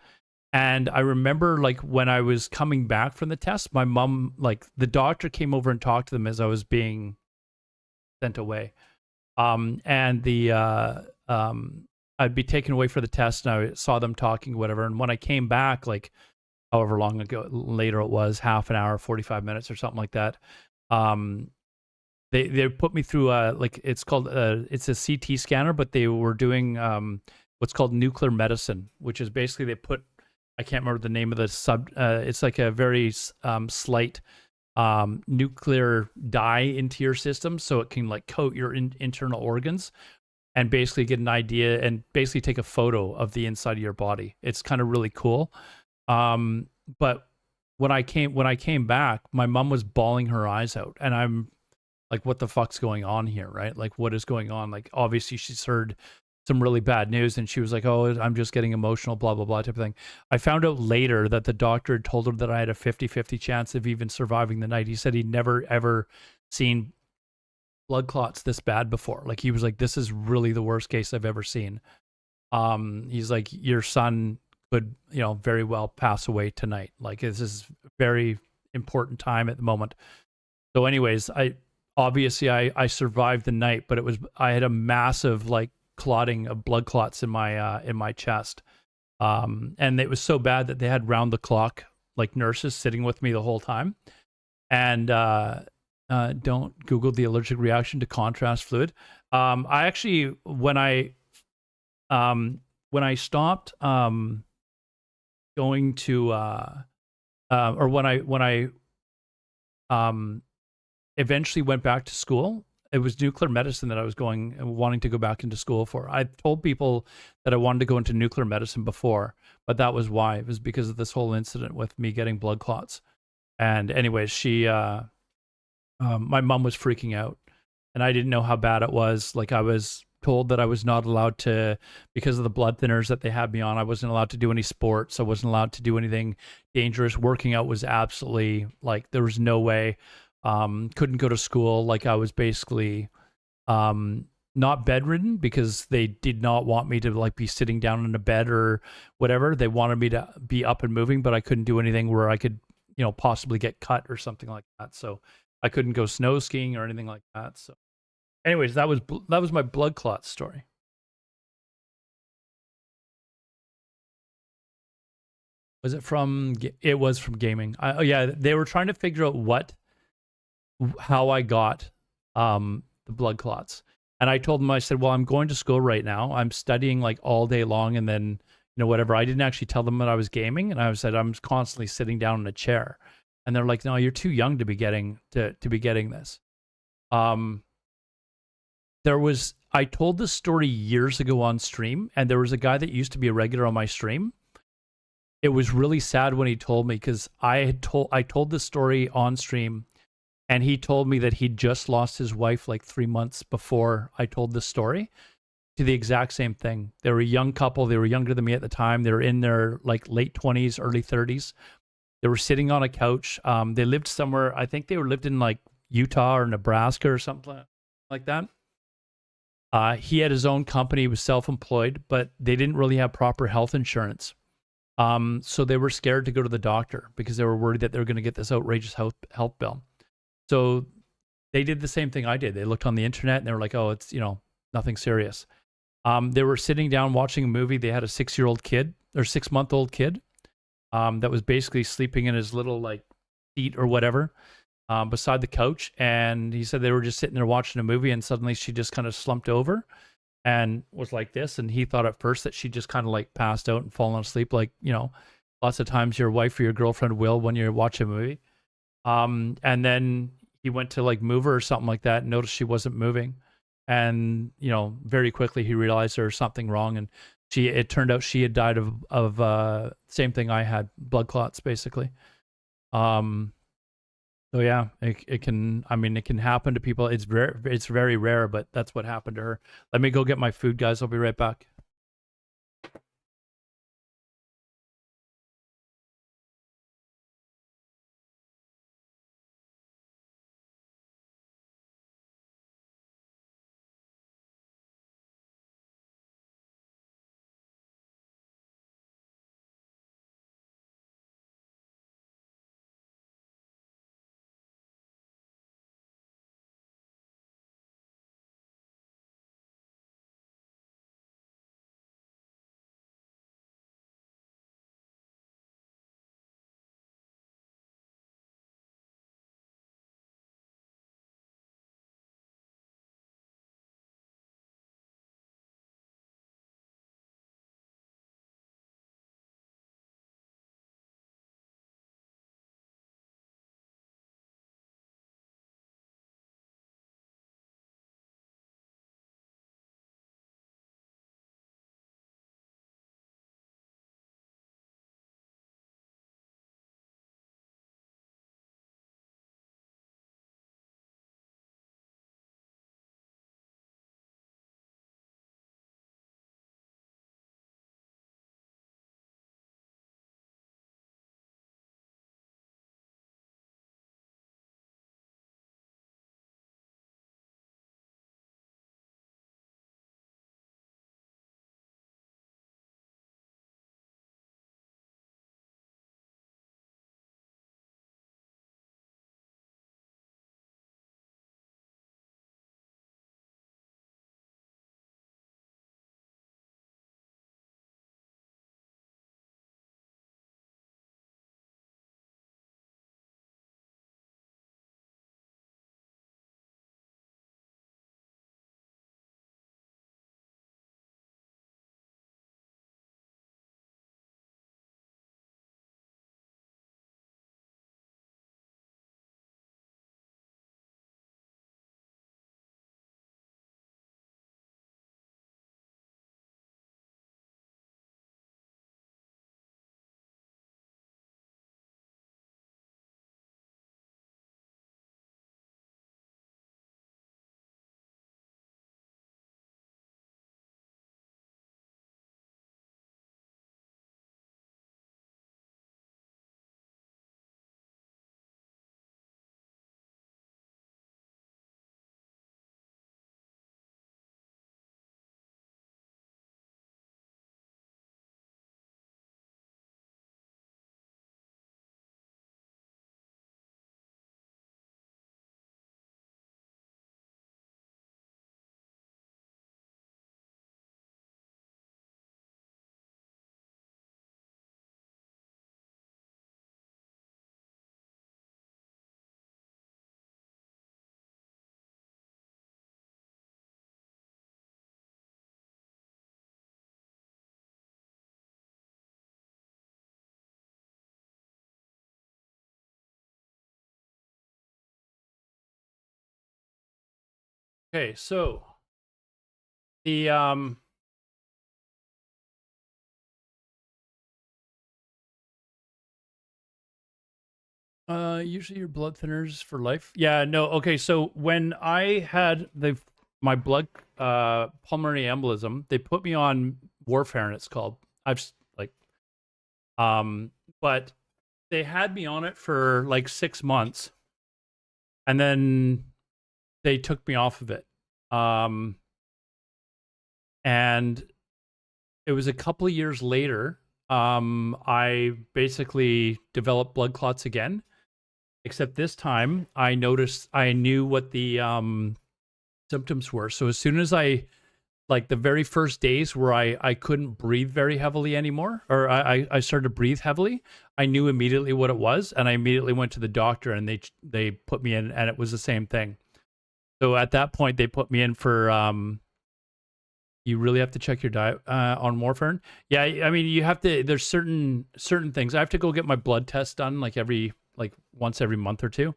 And I remember, like, when I was coming back from the test, my mom, like, the doctor came over and talked to them as I was being sent away. And I'd be taken away for the test, and I saw them talking, whatever. And when I came back, like, however long ago later it was, half an hour, 45 minutes or something like that, they put me through like, it's called it's a CT scanner, but they were doing what's called nuclear medicine, which is basically they put, I can't remember the name of the it's like a very slight nuclear dye into your system, so it can like coat your internal organs and basically get an idea and basically take a photo of the inside of your body. It's kind of really cool. But when I came back, my mom was bawling her eyes out, and I'm like, what the fuck's going on here, right? Like, what is going on? Like, obviously she's heard some really bad news, and she was like, oh, I'm just getting emotional, blah, blah, blah type of thing. I found out later that the doctor had told her that I had a 50-50 chance of even surviving the night. He said he'd never, ever seen blood clots this bad before. Like, he was like, this is really the worst case I've ever seen. He's like, your son could, very well pass away tonight. Like, this is very important time at the moment. So anyways, I survived the night, but I had a massive, like, clotting of blood clots in my chest. And it was so bad that they had round the clock, like, nurses sitting with me the whole time. And don't Google the allergic reaction to contrast fluid. I actually, when I stopped going to or when I eventually went back to school, it was nuclear medicine that I was wanting to go back into school for. I told people that I wanted to go into nuclear medicine before, but that was why. It was because of this whole incident with me getting blood clots. And anyways, my mom was freaking out, and I didn't know how bad it was. Like, I was told that I was not allowed to, because of the blood thinners that they had me on, I wasn't allowed to do any sports. I wasn't allowed to do anything dangerous. Working out was absolutely, like, there was no way. Couldn't go to school. Like, I was basically not bedridden, because they did not want me to, like, be sitting down in a bed or whatever. They wanted me to be up and moving, but I couldn't do anything where I could, possibly get cut or something like that. So I couldn't go snow skiing or anything like that. So anyways, that was my blood clot story. Was it from? It was from gaming. Oh yeah, they were trying to figure out how I got the blood clots. And I told them, I said, well, I'm going to school right now. I'm studying, like, all day long, and then, whatever. I didn't actually tell them that I was gaming, and I said I'm constantly sitting down in a chair. And they're like, no, you're too young to be getting this. I told this story years ago on stream, and there was a guy that used to be a regular on my stream. It was really sad when he told me, because I told this story on stream, and he told me that he'd just lost his wife like 3 months before I told this story, to the exact same thing. They were a young couple. They were younger than me at the time. They were in their, like, late 20s, early 30s. They were sitting on a couch. They lived somewhere. I think they lived in, like, Utah or Nebraska or something like that. He had his own company. He was self-employed, but they didn't really have proper health insurance. So they were scared to go to the doctor because they were worried that they were going to get this outrageous health bill. So they did the same thing I did. They looked on the internet and they were like, oh, it's, nothing serious. They were sitting down watching a movie. They had a 6-year-old kid or 6-month-old kid that was basically sleeping in his little, like, seat or whatever beside the couch. And he said they were just sitting there watching a movie, and suddenly she just kind of slumped over. and was like this. And he thought at first that she just kind of like passed out and fallen asleep, like, you know, lots of times your wife or your girlfriend will when you watch a movie. And then he went to like move her or something like that and noticed she wasn't moving. And, you know, very quickly he realized there was something wrong. And it turned out she had died of same thing I had, blood clots, basically. So yeah, it can, I mean, it can happen to people. It's very rare, but that's what happened to her. Let me go get my food, guys. I'll be right back. Okay, so the usually your blood thinners for life. Yeah, no, okay, so when I had my blood pulmonary embolism, they put me on warfarin, it's called. Like but they had me on it for like 6 months and then they took me off of it. And it was a couple of years later, I basically developed blood clots again. Except this time, I knew what the symptoms were. So as soon as like the very first days where I couldn't breathe very heavily anymore, or I started to breathe heavily, I knew immediately what it was, and I immediately went to the doctor, and they put me in, and it was the same thing. So at that point, they put me in for You really have to check your diet on warfarin. Yeah, I mean, you have to. There's certain things. I have to go get my blood test done like once every month or two,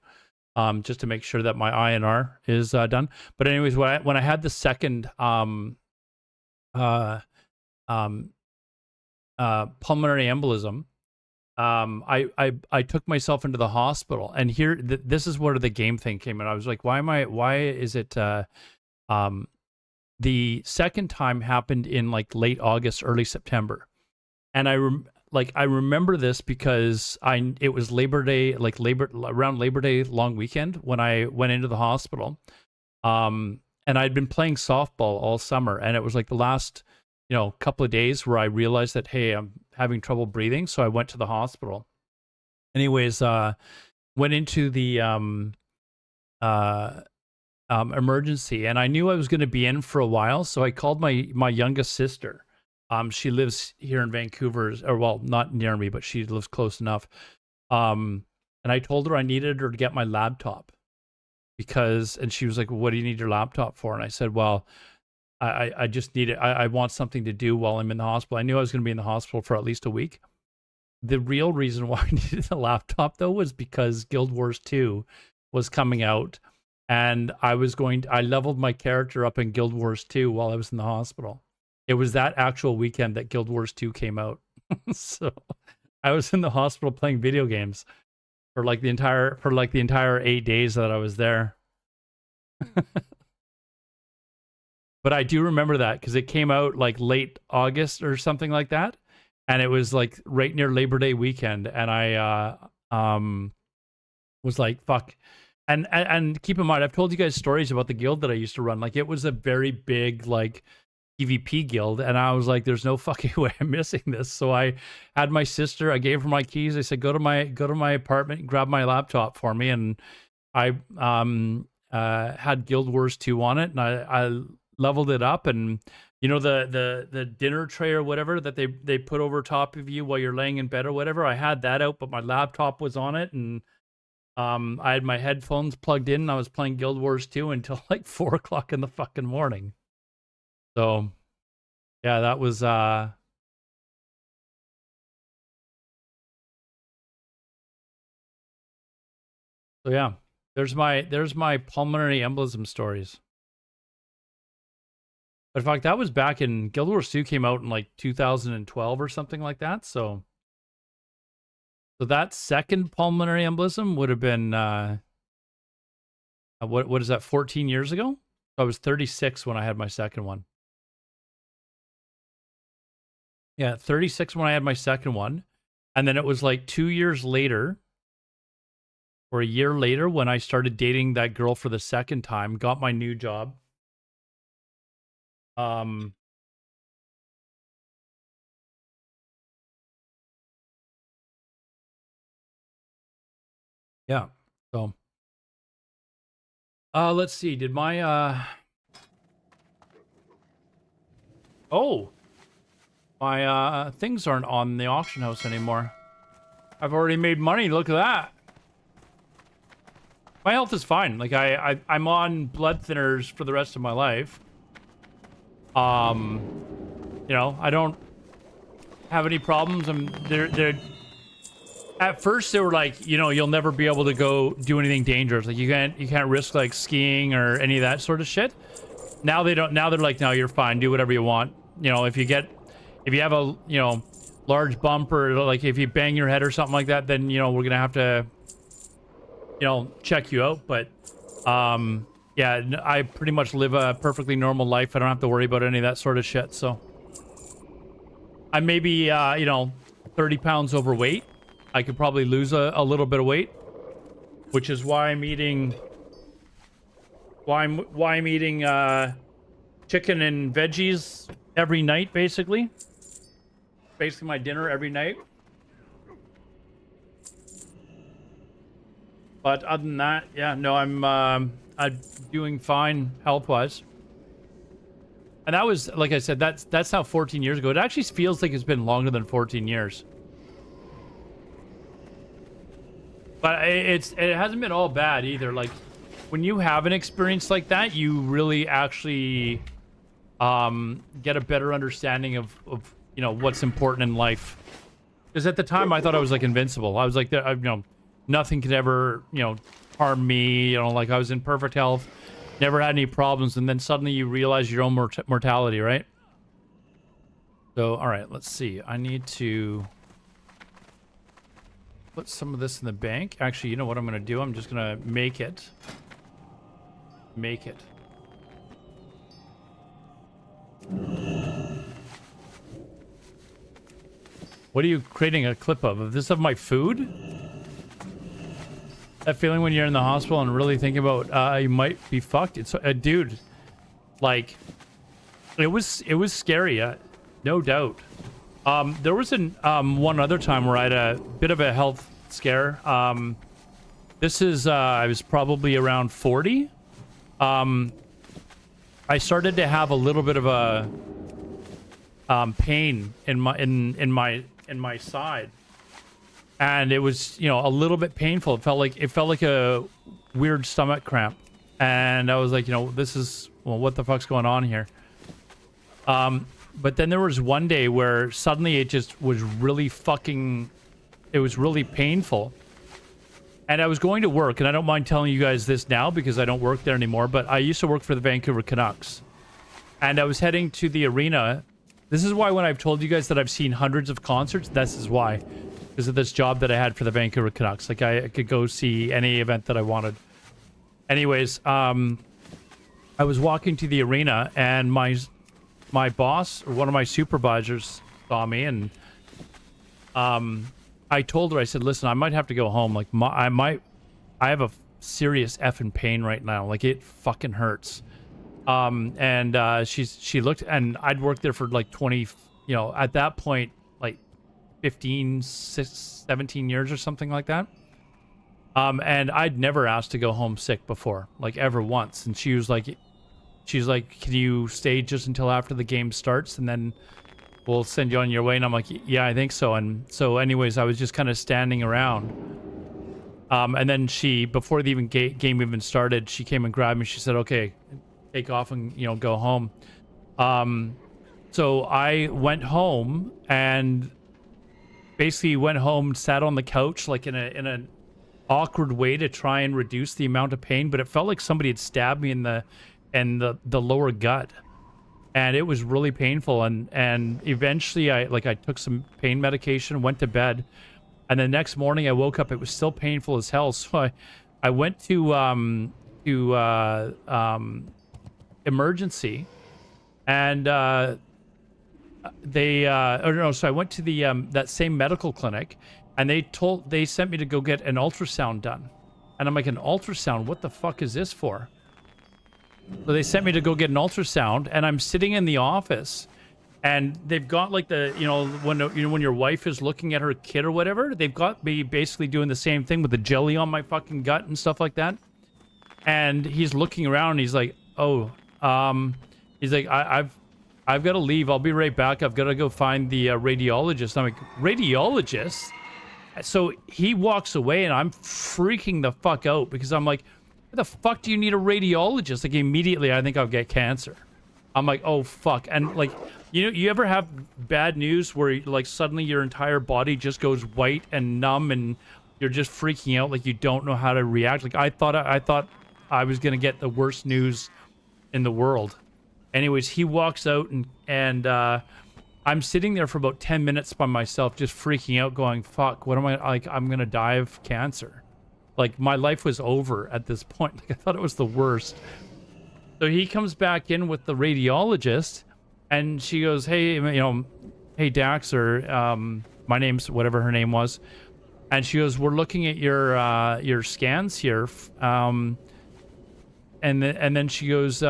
just to make sure that my INR is done. But anyways, when I had the second pulmonary embolism, I took myself into the hospital, and here this is where the game thing came in. I was like, why is it the second time happened in like late August, early September. And I remember this because it was Labor Day, around Labor Day long weekend when I went into the hospital. And I'd been playing softball all summer, and it was like the last, couple of days where I realized that, hey, I'm having trouble breathing. So I went to the hospital. Anyways, went into the emergency, and I knew I was going to be in for a while, so I called my youngest sister. She lives here in Vancouver, or well, not near me, but she lives close enough. And I told her I needed her to get my laptop and she was like, well, what do you need your laptop for? And I said, well, I just need it. I want something to do while I'm in the hospital. I knew I was going to be in the hospital for at least a week. The real reason why I needed the laptop, though, was because Guild Wars 2 was coming out. And I leveled my character up in Guild Wars 2 while I was in the hospital. It was that actual weekend that Guild Wars 2 came out. So I was in the hospital playing video games for the entire 8 days that I was there. But I do remember that because it came out like late August or something like that. And it was like right near Labor Day weekend. And I was like, fuck. And keep in mind, I've told you guys stories about the guild that I used to run. Like, it was a very big, like, PvP guild. And I was like, there's no fucking way I'm missing this. So I had my sister, I gave her my keys. I said, go to my apartment and grab my laptop for me. And I had Guild Wars 2 on it. And I leveled it up. And, the dinner tray or whatever that they put over top of you while you're laying in bed or whatever, I had that out, but my laptop was on it. And I had my headphones plugged in, and I was playing Guild Wars 2 until like 4 o'clock in the fucking morning. So, yeah, that was so yeah. There's my pulmonary embolism stories. But in fact, that was back in Guild Wars 2 came out in like 2012 or something like that. So that second pulmonary embolism would have been what is that, 14 years ago? I was 36 when I had my second one. Yeah, 36 when I had my second one. And then it was like 2 years later, or a year later, when I started dating that girl for the second time, got my new job. Yeah. So let's see. Did my my things aren't on the auction house anymore. I've already made money. Look at that. My health is fine. Like I'm on blood thinners for the rest of my life. I don't have any problems. They're at first they were like, you'll never be able to go do anything dangerous. Like you can't risk like skiing or any of that sort of shit. Now they don't. Now they're like, no, you're fine. Do whatever you want. If you have a large bump, or like if you bang your head or something like that, then we're gonna have to check you out. But yeah, I pretty much live a perfectly normal life. I don't have to worry about any of that sort of shit. So I may be 30 pounds overweight. I could probably lose a little bit of weight, which is why I'm eating chicken and veggies every night, basically my dinner every night. But other than that, yeah, no, I'm doing fine health-wise. And that was, like I said, that's now 14 years ago. It actually feels like it's been longer than 14 years. But it hasn't been all bad either. Like, when you have an experience like that, you really actually get a better understanding of you know, what's important in life. Because at the time, I thought I was like invincible. I was like, you know, nothing could ever, you know, harm me. You know, like I was in perfect health, never had any problems. And then suddenly you realize your own mortality, right? So, all right, let's see. I need to put some of this in the bank. Actually, you know what I'm going to do? I'm just going to make it. Make it. What are you creating a clip of? Of this of my food? That feeling when you're in the hospital and really thinking about you might be fucked. It's dude, like it was scary, no doubt. There was one other time where I had a bit of a health scare. This is I was probably around 40. I started to have a little bit of a pain in my side, and it was, you know, a little bit painful. It felt like a weird stomach cramp, and I was like, you know, this is, well, what the fuck's going on here? But then there was one day where suddenly it just was really it was really painful. And I was going to work, and I don't mind telling you guys this now because I don't work there anymore, but I used to work for the Vancouver Canucks. And I was heading to the arena. This is why when I've told you guys that I've seen hundreds of concerts, this is why. Because of this job that I had for the Vancouver Canucks. Like, I could go see any event that I wanted. Anyways, I was walking to the arena, and my boss, or one of my supervisors, saw me, and I told her, I said, listen, I might have to go home. Like, I have a serious effing pain right now. Like, it fucking hurts. And she looked, and I'd worked there for like 20, you know, at that point, like 15, 17 years or something like that. And I'd never asked to go home sick before, like ever once. And she's like, can you stay just until after the game starts, and then we'll send you on your way? And I'm like, yeah, I think so. And so anyways, I was just kind of standing around. And then before the game even started, she came and grabbed me. She said, okay, take off and, you know, go home. So I went home, and basically went home, sat on the couch, like in an awkward way to try and reduce the amount of pain. But it felt like somebody had stabbed me in the lower gut. And it was really painful, and eventually I took some pain medication, went to bed, and the next morning I woke up, it was still painful as hell. So I went to emergency, and so I went to the that same medical clinic, and they sent me to go get an ultrasound done, and I'm like, an ultrasound? What the fuck is this for? So they sent me to go get an ultrasound, and I'm sitting in the office, and they've got like when your wife is looking at her kid or whatever, they've got me basically doing the same thing with the jelly on my fucking gut and stuff like that. And he's looking around, and he's like, oh, he's like, I've got to leave. I'll be right back. I've got to go find the radiologist. I'm like, radiologist? So he walks away, and I'm freaking the fuck out because I'm like, why the fuck do you need a radiologist? Like, immediately I think I'll get cancer. I'm like, oh fuck. And like, you ever have bad news where like suddenly your entire body just goes white and numb, and you're just freaking out, like you don't know how to react? Like, I thought I was gonna get the worst news in the world. Anyways, he walks out, and I'm sitting there for about 10 minutes by myself, just freaking out, going, fuck, what am I, like, I'm gonna die of cancer. Like, my life was over at this point. Like, I thought it was the worst. So he comes back in with the radiologist, and she goes, hey, hey, Dax, or my name's whatever her name was. And she goes, we're looking at your scans here. And then she goes, we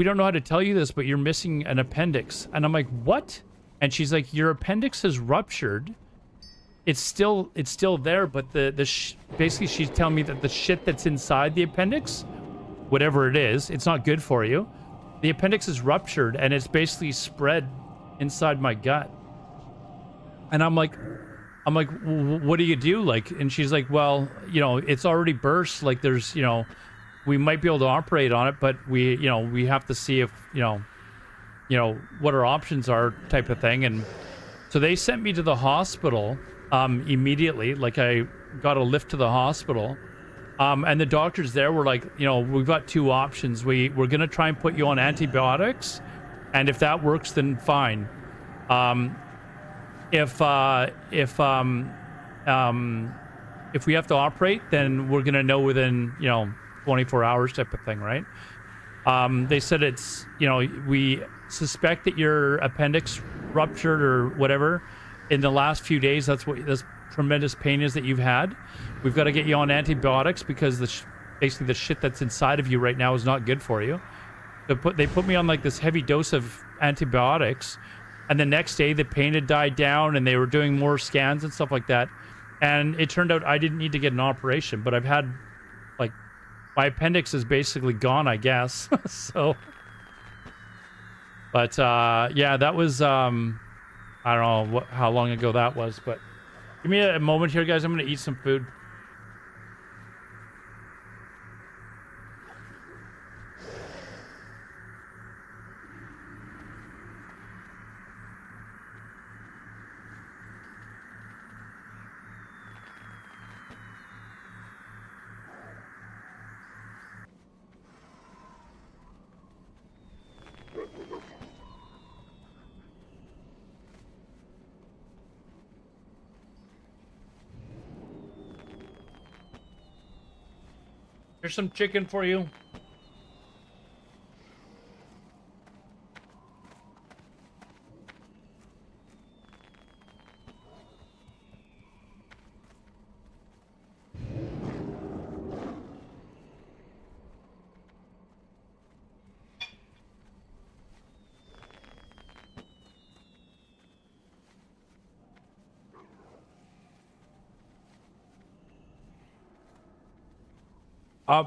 don't know how to tell you this, but you're missing an appendix. And I'm like, what? And she's like, your appendix is ruptured. It's still there, but basically she's telling me that the shit that's inside the appendix, whatever it is, it's not good for you. The appendix is ruptured, and it's basically spread inside my gut. And I'm like, what do you do? Like, and she's like, well, it's already burst. Like, there's, we might be able to operate on it, but we have to see if what our options are, type of thing. And so they sent me to the hospital immediately. Like, I got a lift to the hospital, and the doctors there were like, we've got two options. We're gonna try and put you on antibiotics, and if that works, then fine. If we have to operate, then we're gonna know within 24 hours, type of thing, right? They said it's we suspect that your appendix ruptured or whatever in the last few days. That's what this tremendous pain is that you've had. We've got to get you on antibiotics because basically the shit that's inside of you right now is not good for you. They put me on like this heavy dose of antibiotics, and the next day the pain had died down, and they were doing more scans and stuff like that. And it turned out I didn't need to get an operation, but I've had, like, my appendix is basically gone, I guess. So, but yeah, that was I don't know how long ago that was, but give me a moment here, guys. I'm gonna eat some food. Here's some chicken for you.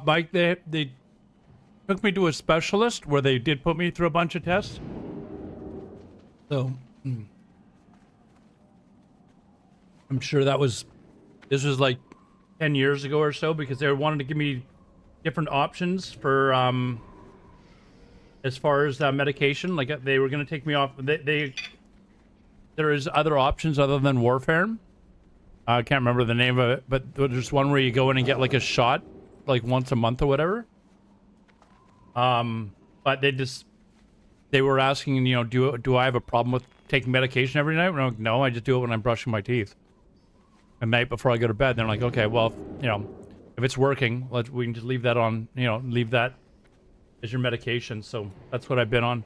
Mike, they took me to a specialist where they did put me through a bunch of tests. So I'm sure this was like 10 years ago or so, because they wanted to give me different options for as far as medication. Like, they were going to take me off. There is other options other than warfare. I can't remember the name of it, but there's one where you go in and get like a shot like once a month or whatever. But they were asking, do I have a problem with taking medication every night? And I'm like, no, I just do it when I'm brushing my teeth at night before I go to bed. And they're like, okay, well, if it's working, we can just leave that on, leave that as your medication. So that's what I've been on.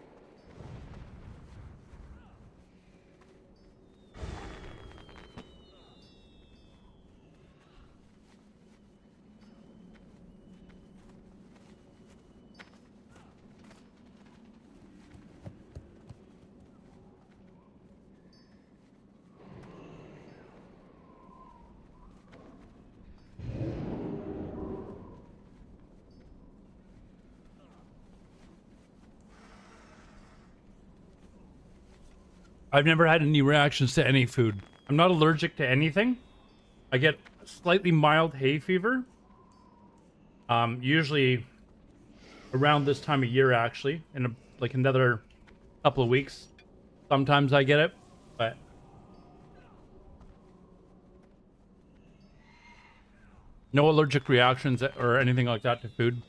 I've never had any reactions to any food. I'm not allergic to anything. I get slightly mild hay fever. Usually around this time of year, actually, in like another couple of weeks. Sometimes I get it, but no allergic reactions or anything like that to food.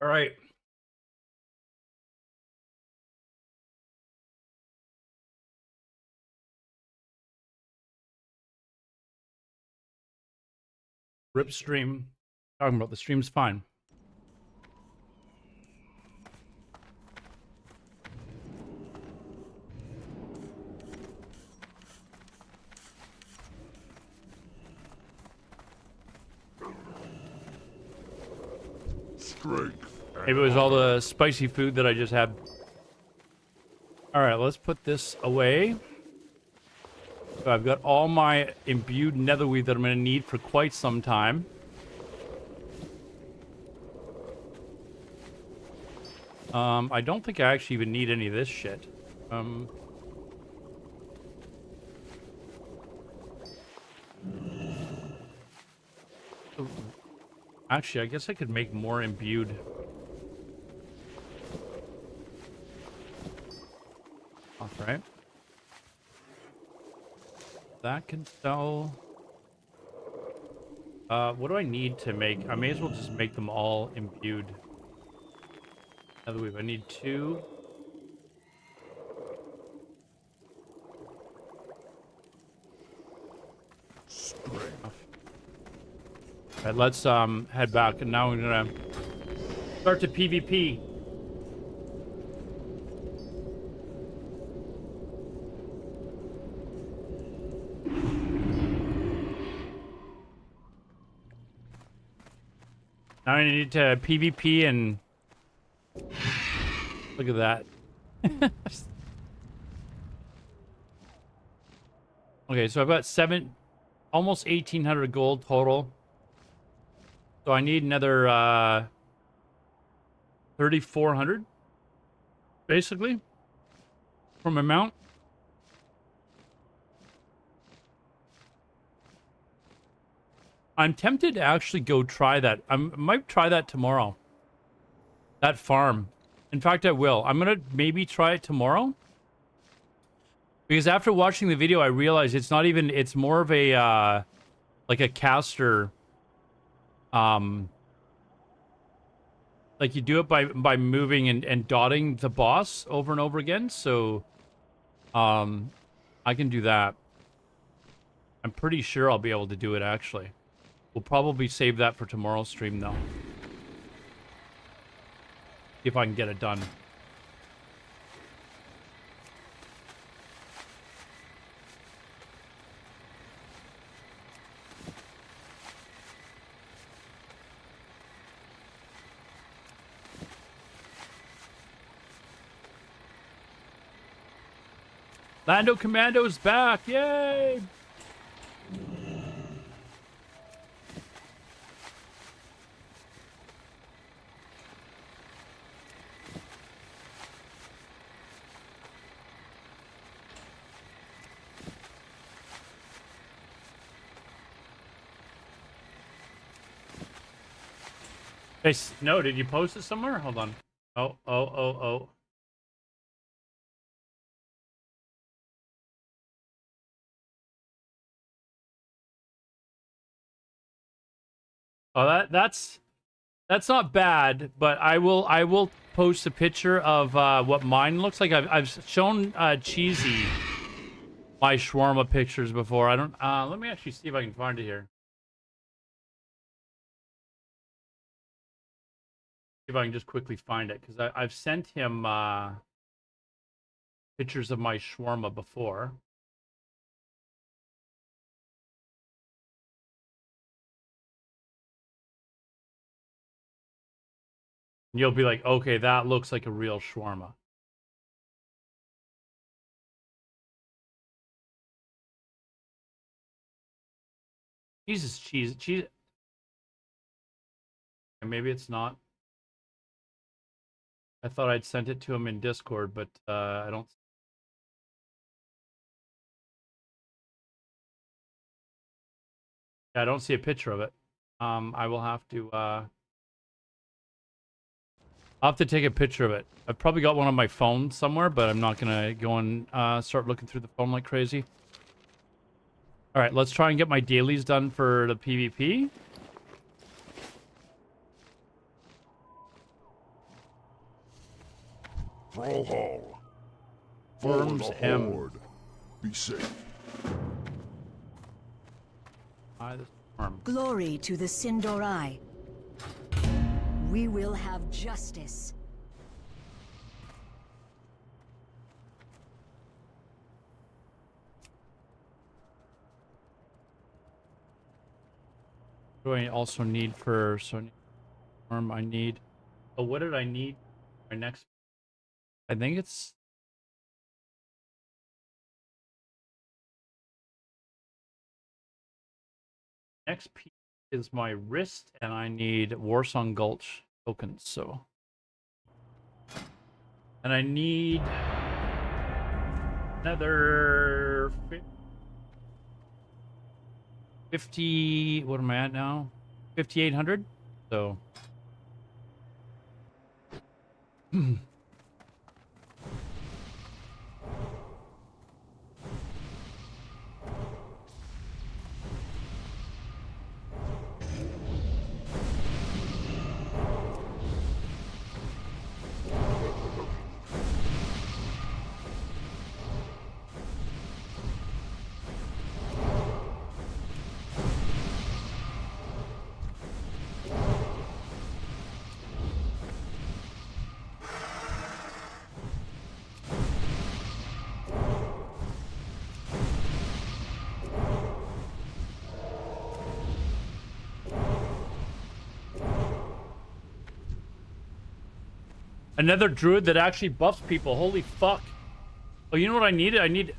All right. Rip stream. Talking about the stream's fine. Strength. Maybe it was all the spicy food that I just had. All right, let's put this away. So I've got all my imbued netherweave that I'm going to need for quite some time. I don't think I actually even need any of this shit. Actually, I guess I could make more imbued. All right. That can sell. What do I need to make? I may as well just make them all imbued. Netherweave. I need 2. All right, let's head back, and now we're gonna start to PvP. Now I need to PvP and look at that. Okay, so I've got almost 1,800 gold total. So I need another 3,400, basically, from my mount. I'm tempted to actually go try that. I might try that tomorrow. That farm. In fact, I will. I'm going to maybe try it tomorrow. Because after watching the video, I realized it's not even... It's more of a... like a caster... like you do it by moving and dotting the boss over and over again. So... I can do that. I'm pretty sure I'll be able to do it, actually. We'll probably save that for tomorrow's stream, though. See if I can get it done. Lando Commando's back! Yay! Hey, no, did you post it somewhere? Hold on. Oh. Oh, that's not bad, but I will post a picture of what mine looks like. I've shown Cheesy my shawarma pictures before. I don't let me actually see if I can find it here. If I can just quickly find it, because I've sent him pictures of my shawarma before. And you'll be like, okay, that looks like a real shawarma. Jesus, cheese. Maybe it's not. I thought I'd sent it to him in Discord, but I don't. Yeah, I don't see a picture of it. I will have to. I'll have to take a picture of it. I've probably got one on my phone somewhere, but I'm not gonna go and start looking through the phone like crazy. All right, let's try and get my dailies done for the PvP. Roll hall. Worms Forward the M. horde. Be safe. This worm. Glory to the Sindorai. We will have justice. What do I also need for worm? I need. Oh, what did I need? My next. I think it's. Next piece is my wrist, and I need Warsong Gulch tokens. So, and I need another 50. What am I at now? 5,800. So. Another druid that actually buffs people. Holy fuck. Oh, you know what I need? I need...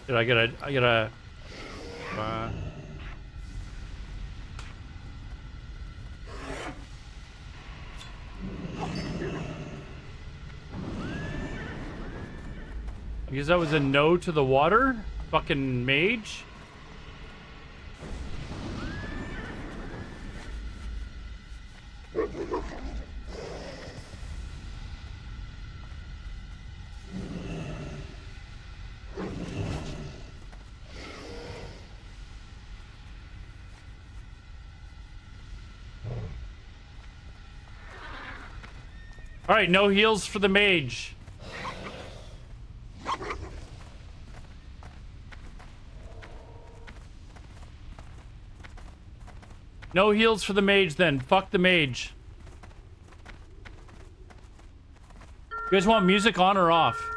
Dude, I gotta, I guess that was a no to the water? Fucking mage? Alright, no heals for the mage. No heals for the mage then. Fuck the mage. You guys want music on or off?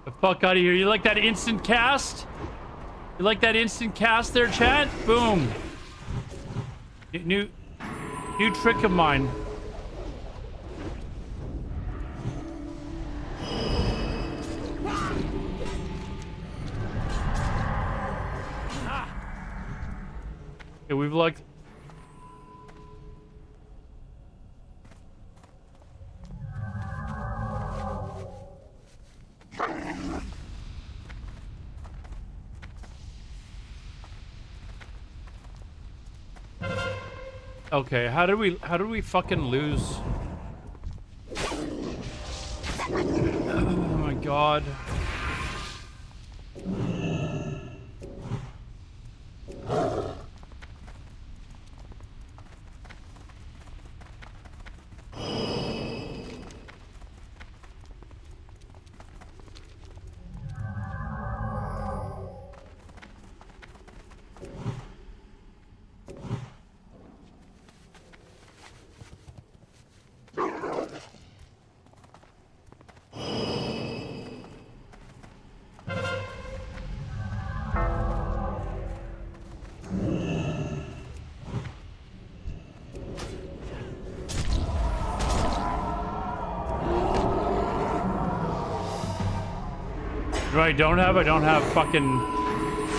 The fuck out of here. You like that instant cast? You like that instant cast there, chat? Boom. New trick of mine. Okay, we've like... Okay, how did we fucking lose? Oh my god. I don't have fucking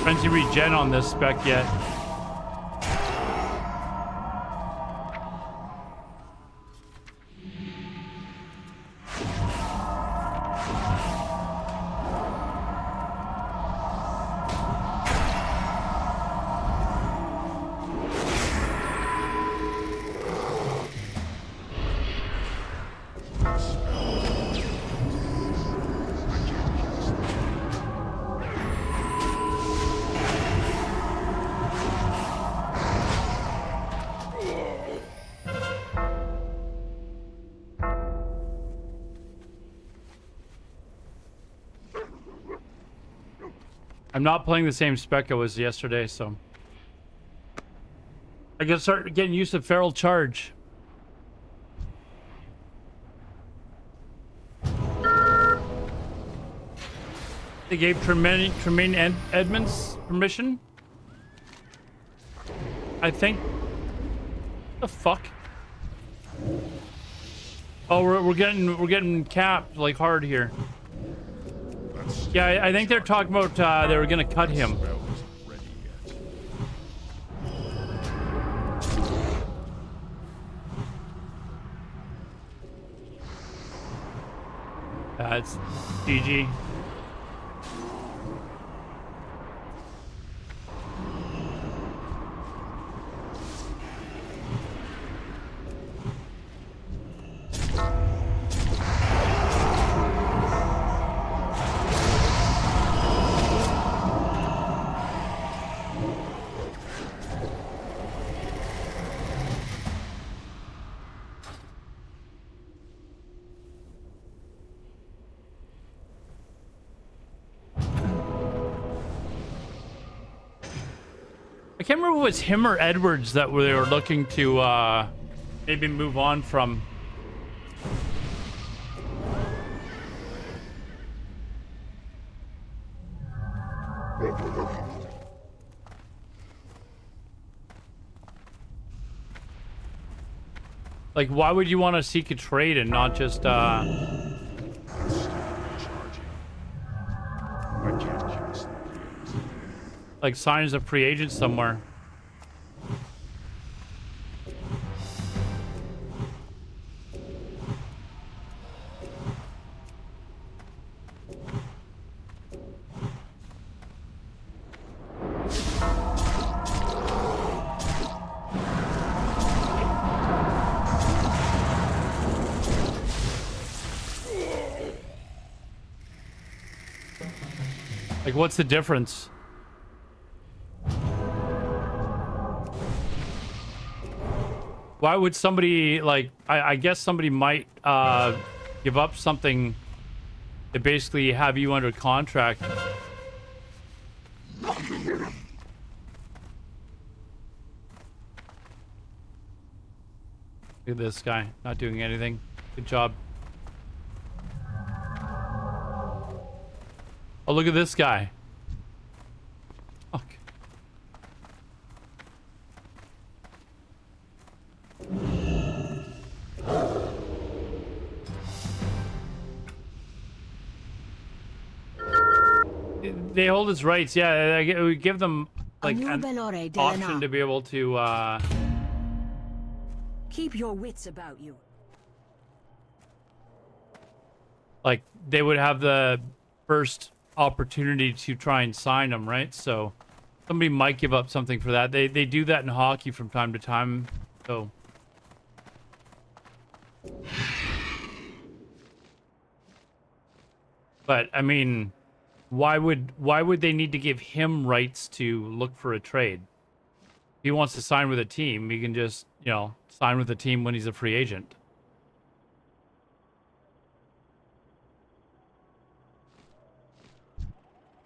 frenzy regen on this spec yet. I'm not playing the same spec I was yesterday, so I gotta start getting used to feral charge. They gave Tremaine Edmonds permission, I think. The fuck? Oh, we're getting capped like hard here. Yeah, I think they're talking about they were gonna cut him. It's GG. I can't remember if it was him or Edwards that they were looking to maybe move on from. Like, why would you want to seek a trade and not just like sign as a free agent somewhere? Like, what's the difference? Why would somebody, like, I guess somebody might give up something to basically have you under contract. Look at this guy, not doing anything. Good job. Oh, look at this guy. Fuck. They hold his rights, yeah. We give them like an option to be able to keep your wits about you. Like, they would have the first opportunity to try and sign them, right? So somebody might give up something for that. They do that in hockey from time to time. So. But I mean, why would they need to give him rights to look for a trade? If he wants to sign with a team, he can just, you know, sign with a team when he's a free agent.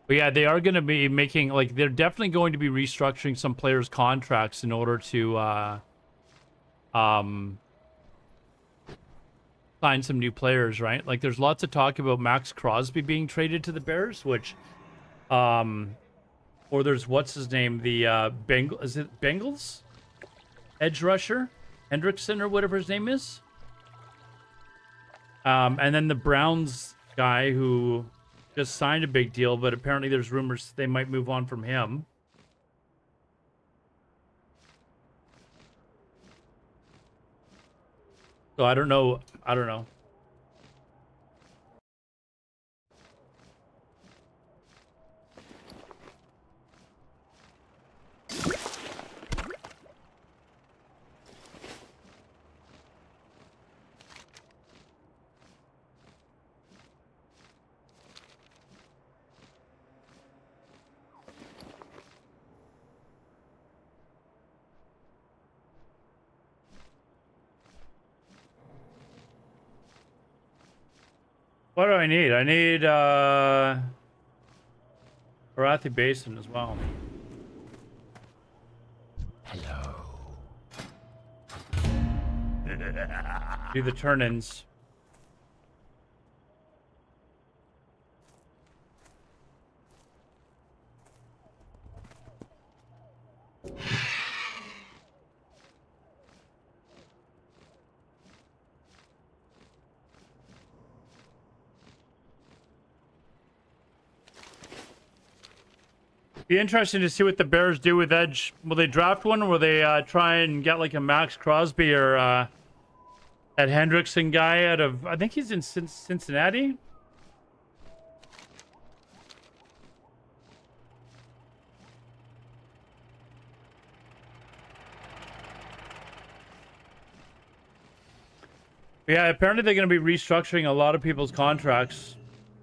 But yeah, they are going to be making, like, they're definitely going to be restructuring some players' contracts in order to sign some new players, right? Like, there's lots of talk about Max Crosby being traded to the Bears, which, or there's what's his name, the is it Bengals edge rusher Hendrickson or whatever his name is, and then the Browns guy who just signed a big deal, but apparently there's rumors they might move on from him. So I don't know. What do I need? I need Barathi Basin as well. Hello. Do the turn-ins. Be interesting to see what the Bears do with edge. Will they draft one, or will they try and get like a Max Crosby or that Hendrickson guy out of? I think he's in Cincinnati. Yeah, apparently they're going to be restructuring a lot of people's contracts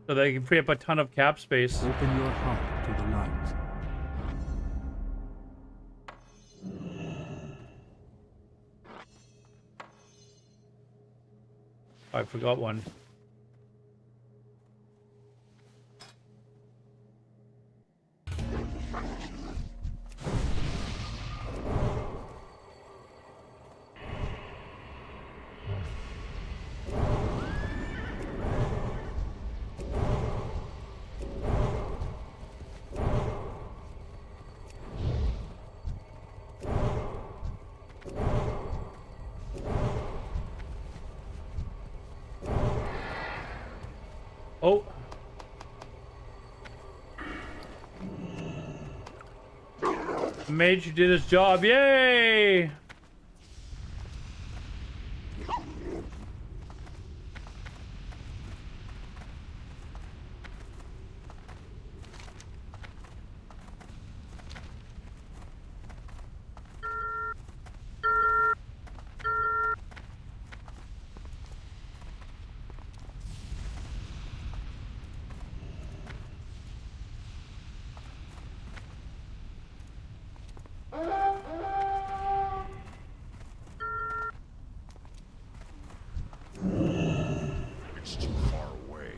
so they can free up a ton of cap space. Open your heart to the light. I forgot one. Oh. Mage did his job. Yay! It's too far away.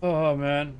Oh man.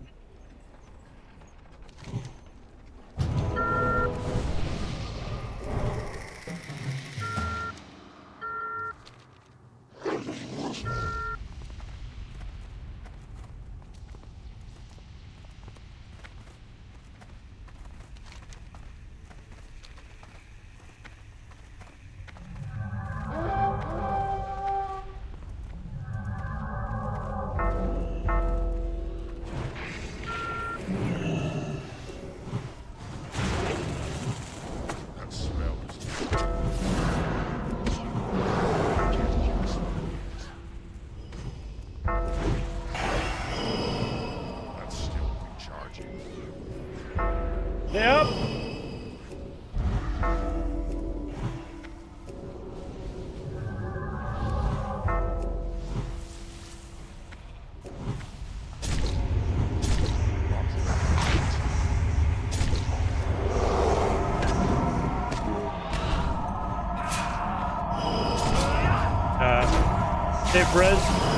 Hey, Brez.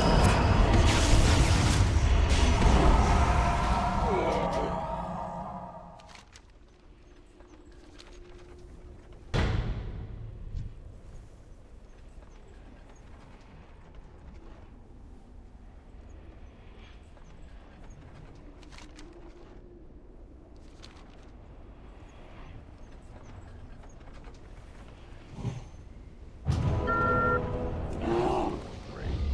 Rage.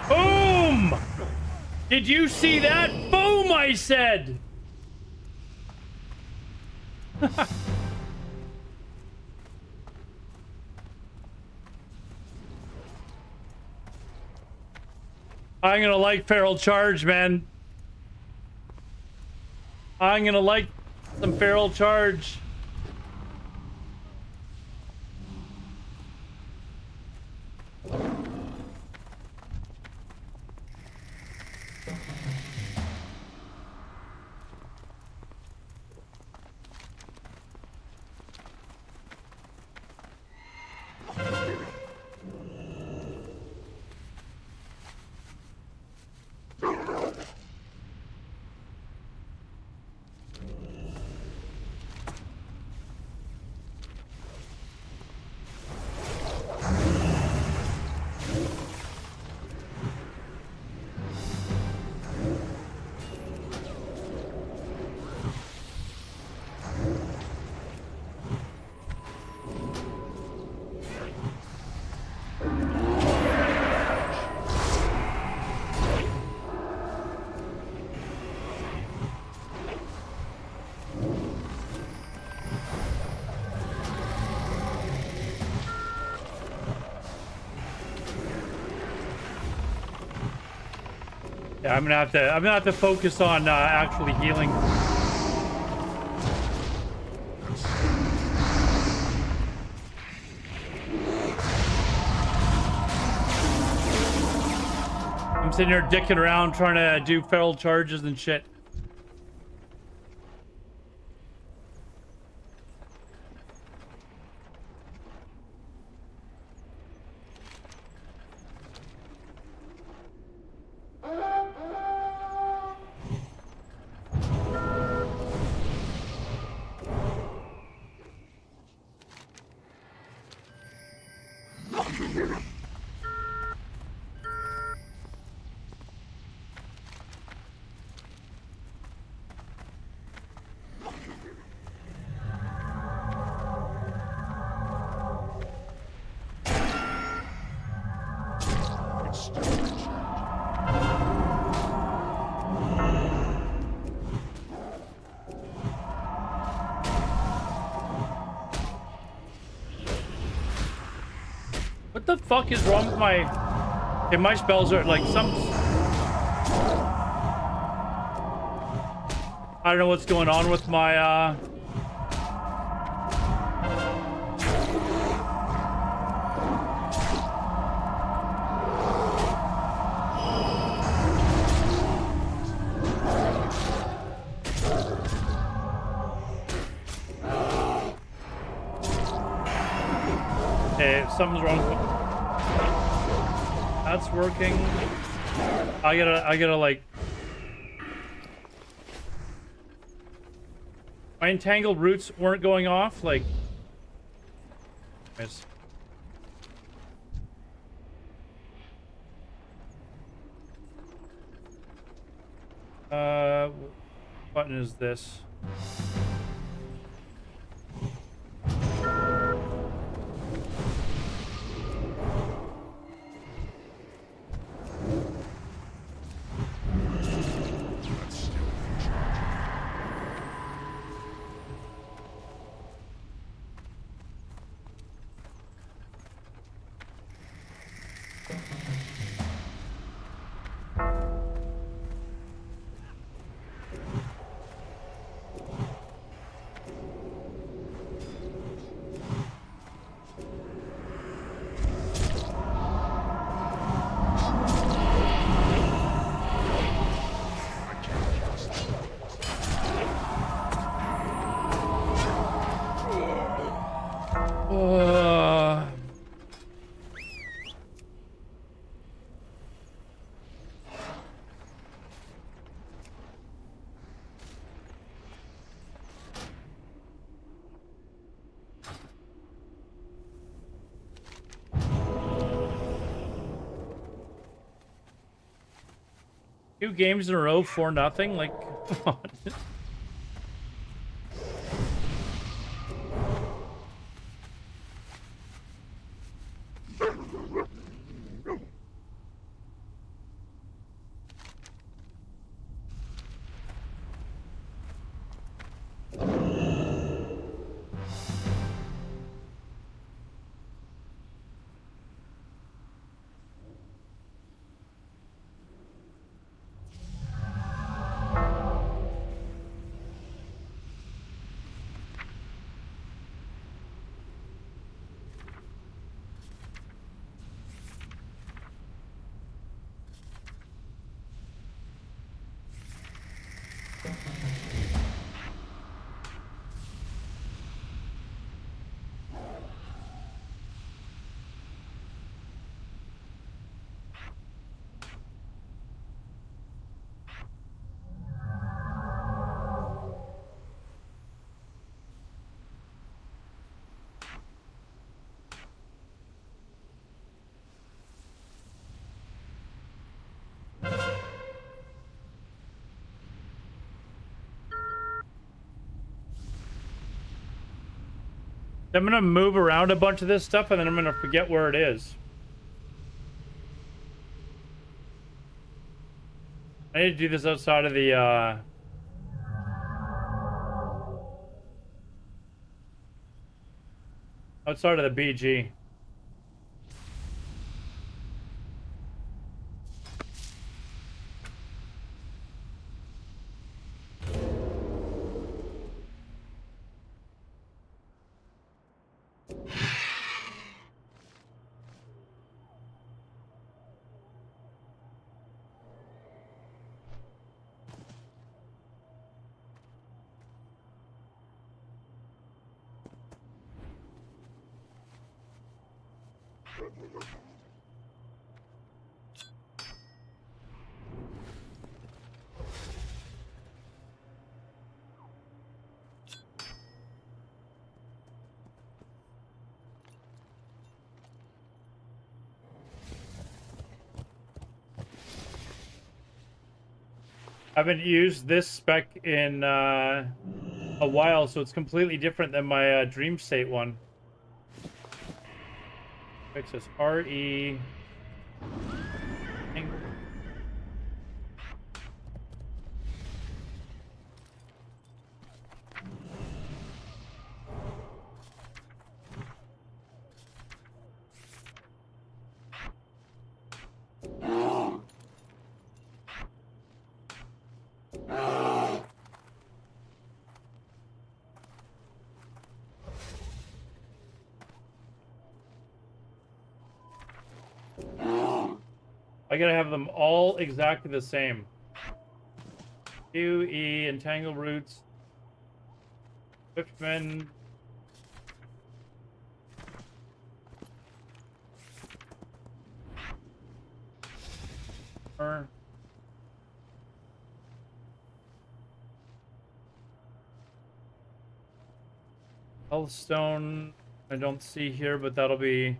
Boom! Did you see that? Boom, I said! I'm gonna like Feral Charge, man. I'm gonna like some Feral Charge. Yeah, I'm gonna have to focus on actually healing. I'm sitting here dicking around trying to do feral charges and shit. What the fuck is wrong with my... Okay, my spells are like some... I don't know what's going on with my Okay, something's wrong with... That's working. I gotta like... My entangled roots weren't going off, like... Anyways. What button is this? 2 games in a row, 4-0. Like, come on. I'm gonna move around a bunch of this stuff and then I'm gonna forget where it is. I need to do this outside of the outside of the BG. I haven't used this spec in a while, so it's completely different than my Dream State one. Fix this RE. I gotta have them all exactly the same. Q, E, entangle roots, Swiftman. Healthstone, I don't see here, but that'll be.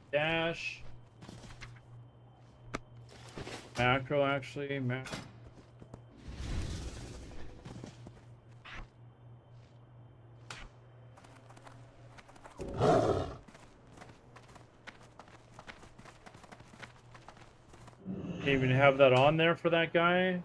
Dash. Macro, actually. Can't even have that on there for that guy.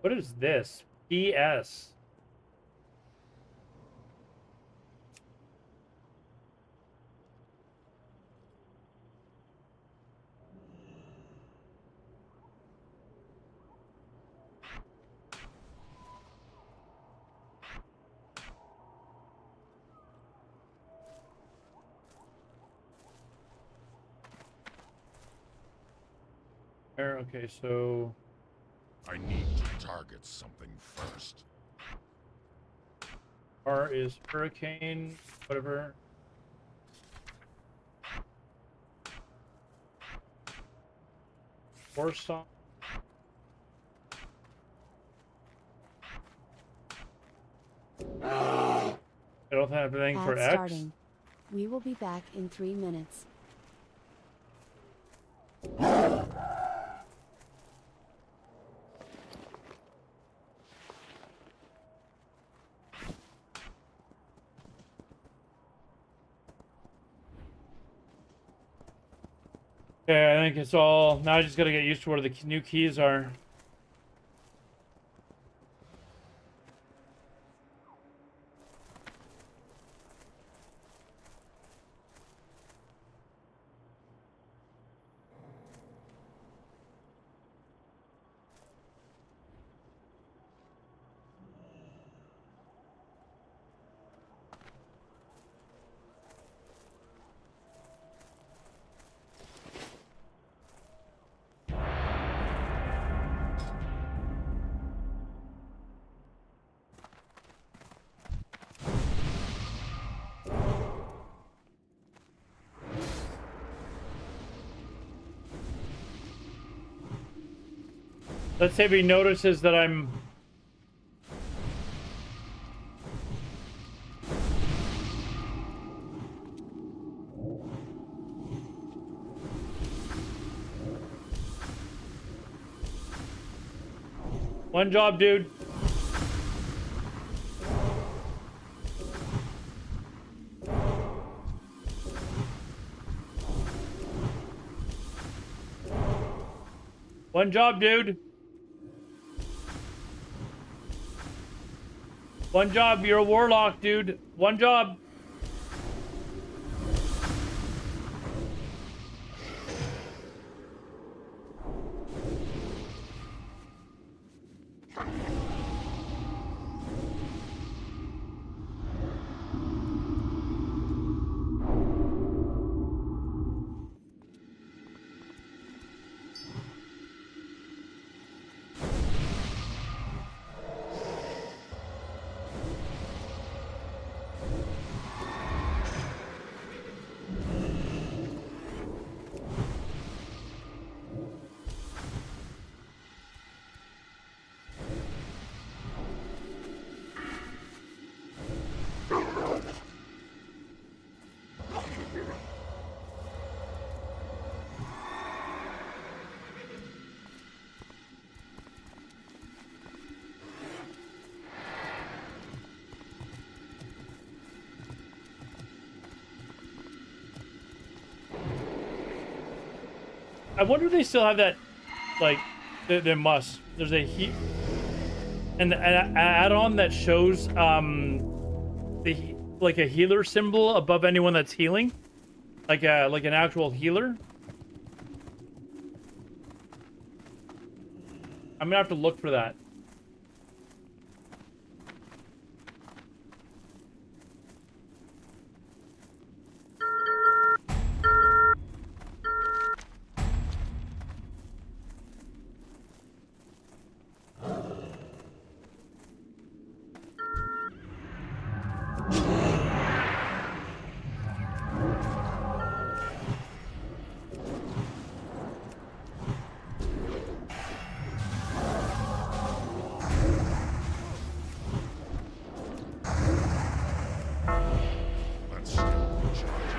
What is this? PS. There, okay, so I need to target something first. R is hurricane, whatever. Warsaw. I don't have anything for Ad X. starting. We will be back in 3 minutes. Okay, I think it's all. Now I just gotta get used to where the new keys are. Let's say if he notices that I'm... One job, dude. One job, dude. One job, you're a warlock, dude. One job. I wonder if they still have that, like, they must. There's a an add-on that shows like a healer symbol above anyone that's healing, like an actual healer. I'm gonna have to look for that. Let's still recharge.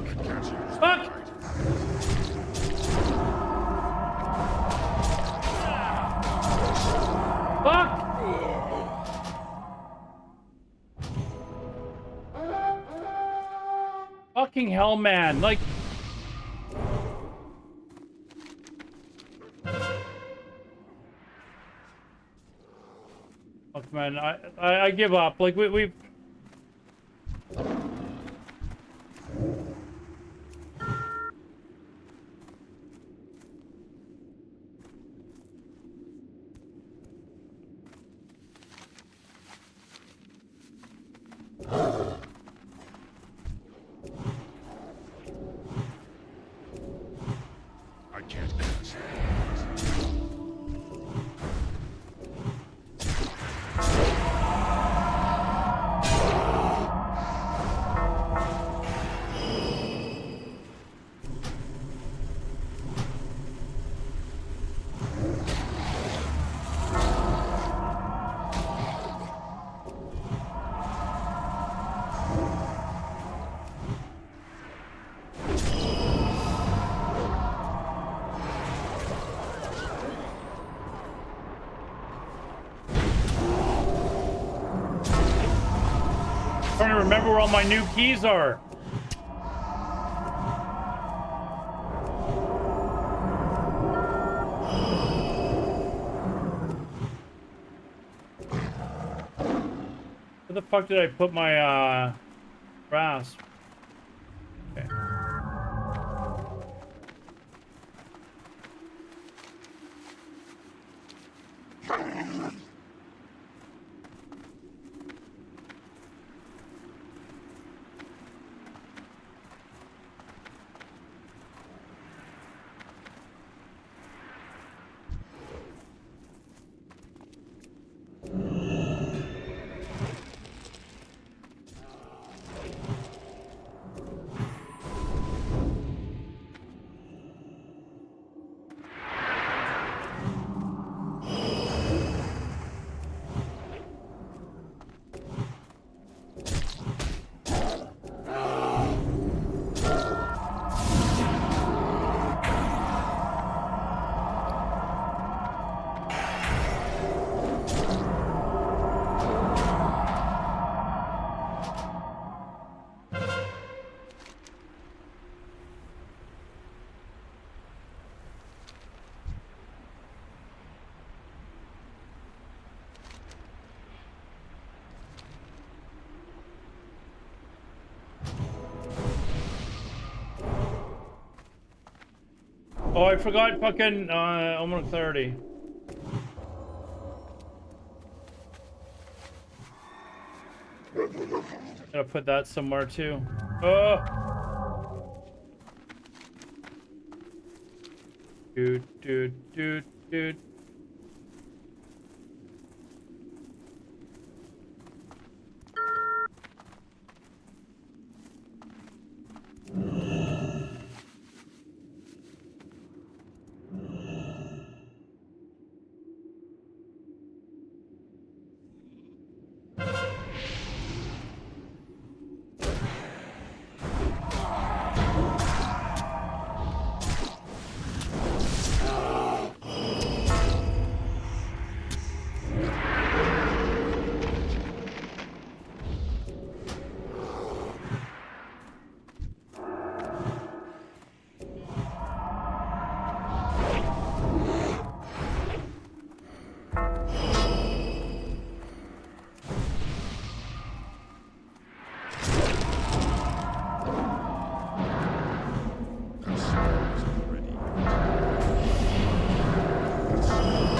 Fuck! Fuck! Fuck! Fucking hell, man. Like... Fuck, man. I give up. Like, we... I can't cast. Trying to remember where all my new keys are. Where the fuck did I put my brass? Okay. Oh, I forgot fucking almost clarity. Gotta put that somewhere too. Oh. Dude.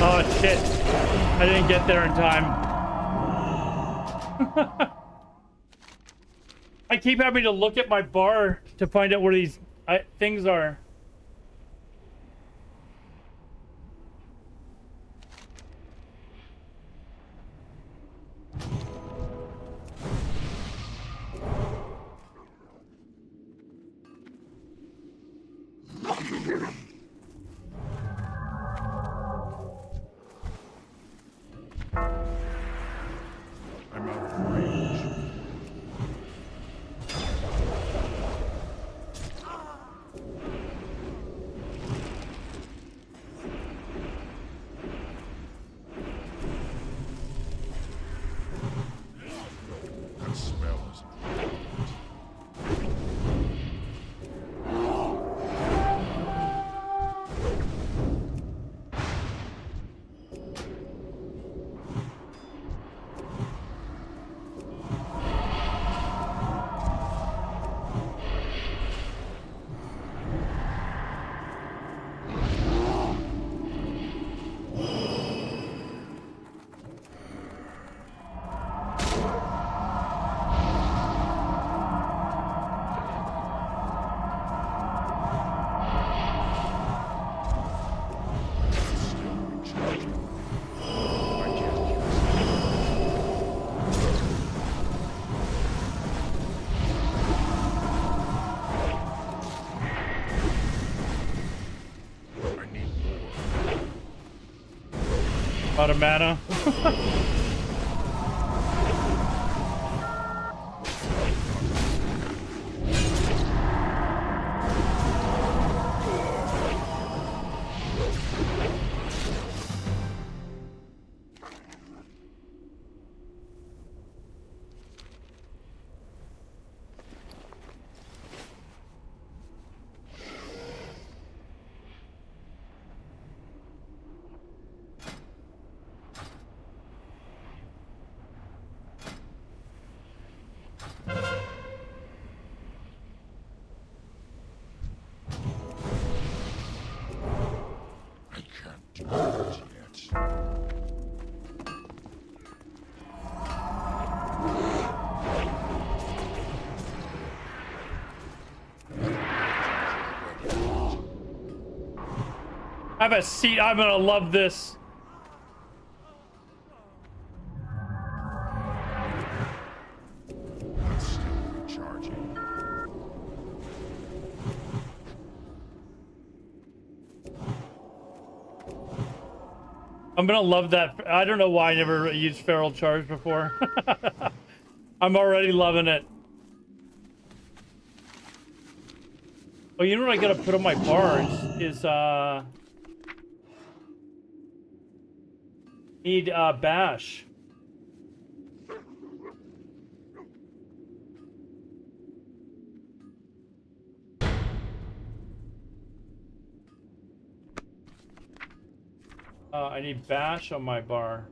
Oh shit. I didn't get there in time. I keep having to look at my bar to find out where these things are. I'm out of range. Out of mana. I can't do it yet. Have a seat. I'm gonna love this. It's still recharging. I'm gonna love that. I don't know why I never used Feral Charge before. I'm already loving it. Oh, you know what I gotta put on my bars is need bash. I need bash on my bar.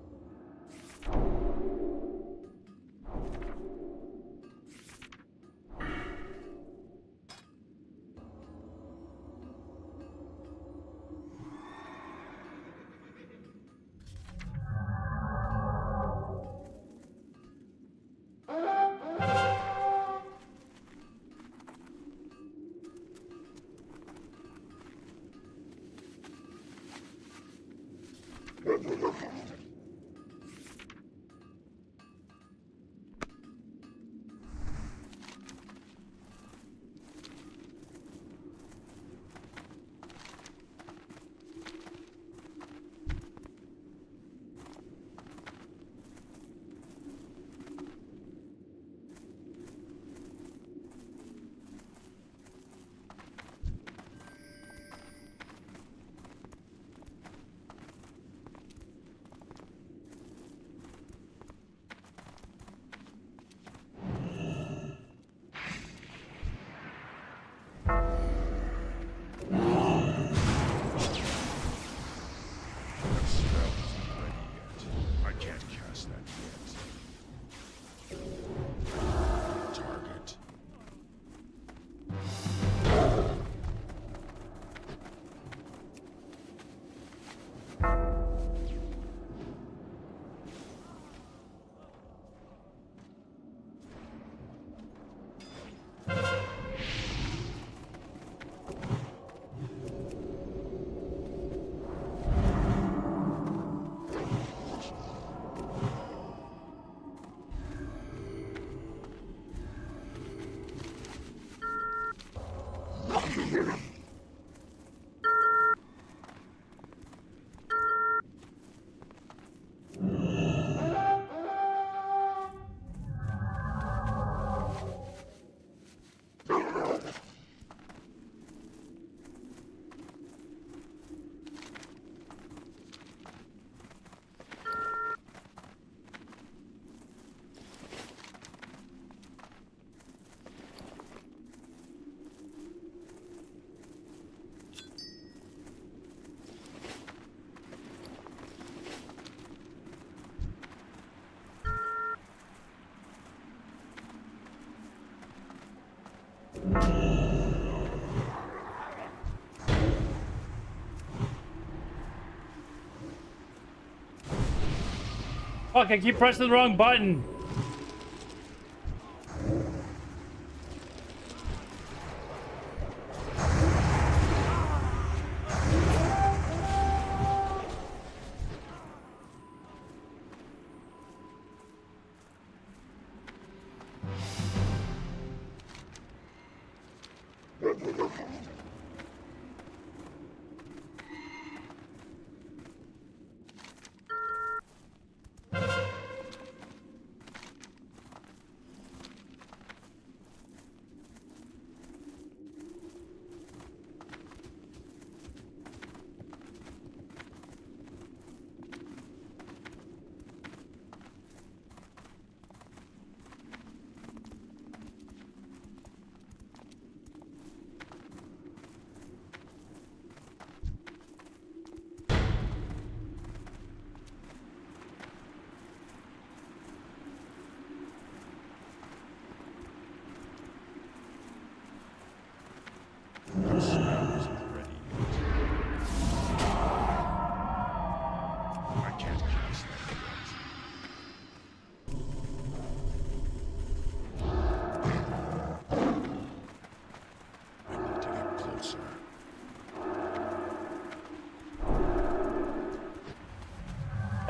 Fuck, I keep pressing the wrong button.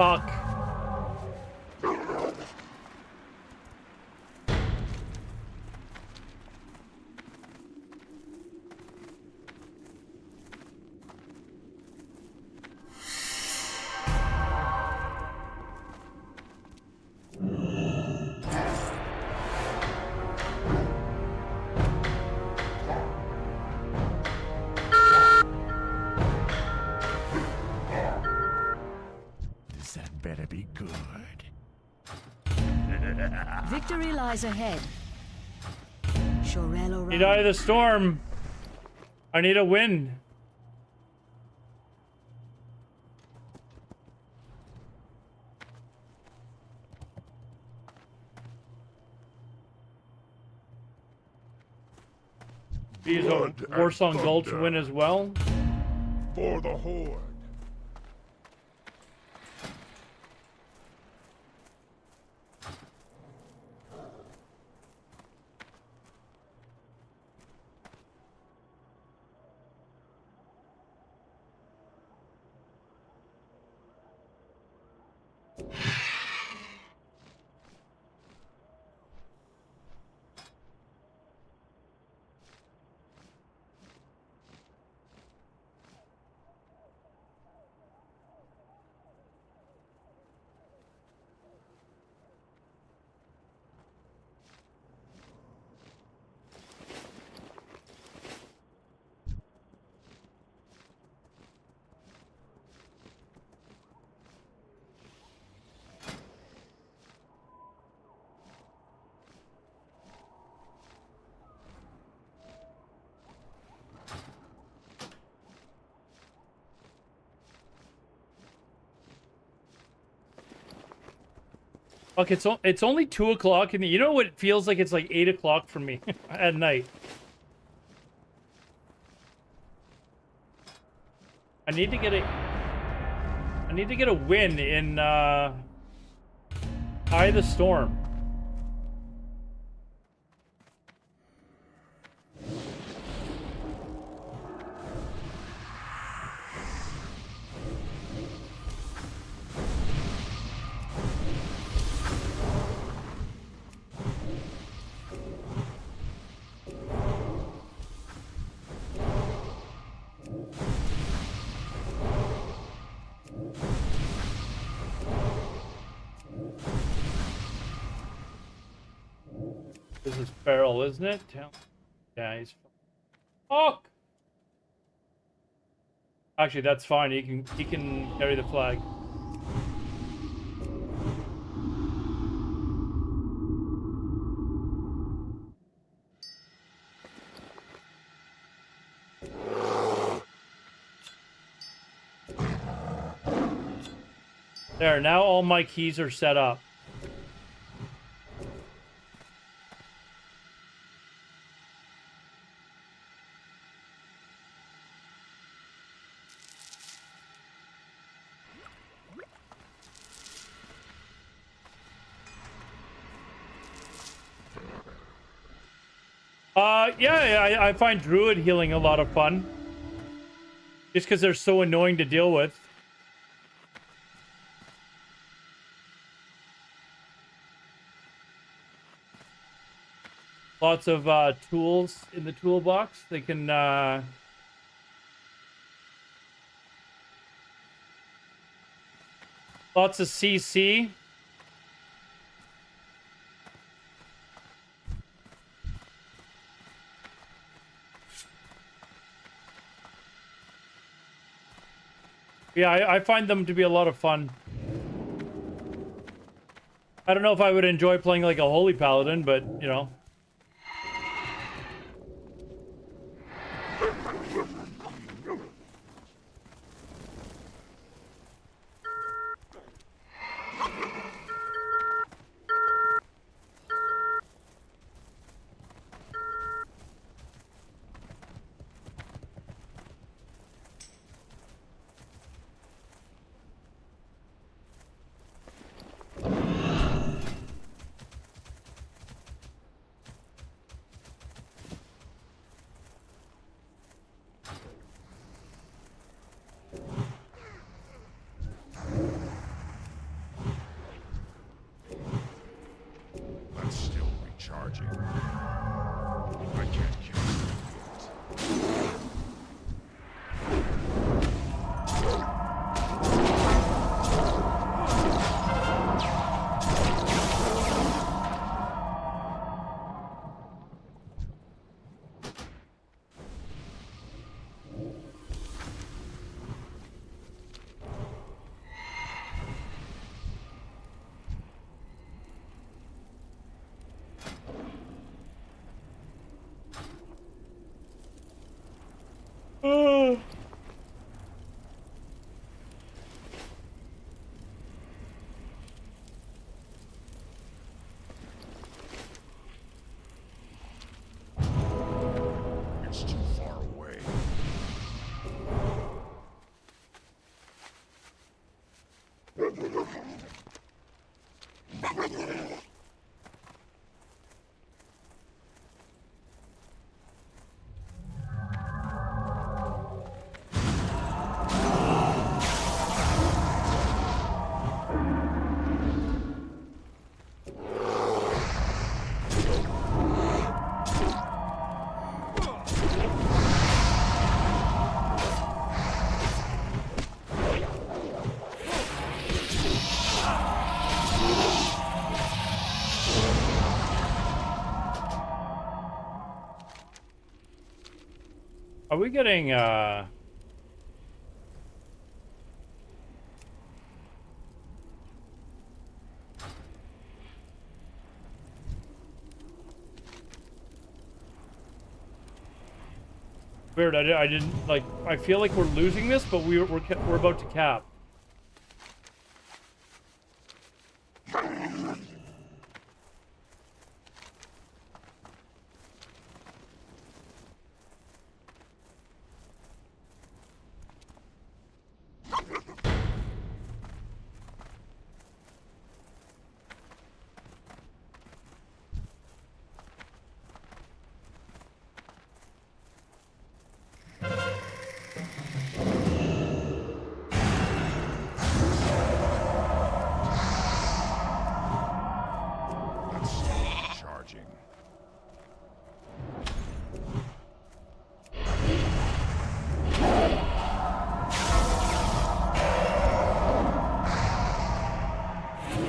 Fuck. This had better be good. Victory lies ahead. Shorel Need Eye of the Storm. I need a win. These are Blood and Warsong Gulch thunder. win as well. For the Horde. Fuck, it's only 2 o'clock in the. You know what? It feels like it's like 8 o'clock for me at night. I need to get a win in Eye of the Storm. This is Farrell, isn't it? Yeah, he's. Fuck. Actually, that's fine. He can carry the flag. There. Now all my keys are set up. Yeah, I find Druid healing a lot of fun. Just because they're so annoying to deal with. Lots of tools in the toolbox. They can... Lots of CC. Yeah, I find them to be a lot of fun. I don't know if I would enjoy playing like a Holy Paladin, but, you know. Are we getting weird? I didn't like. I feel like we're losing this, but we're about to cap. Charging.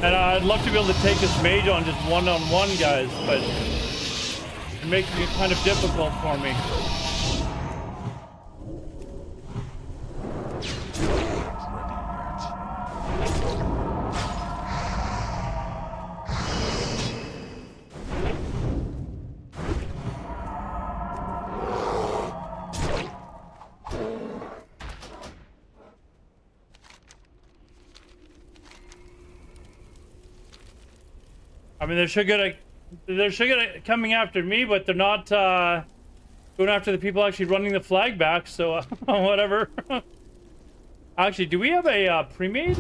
And I'd love to be able to take this mage on just one-on-one, guys, but it makes it kind of difficult for me. I mean, they're sure good coming after me, but they're not going after the people actually running the flag back. So whatever. Actually, do we have a pre-made?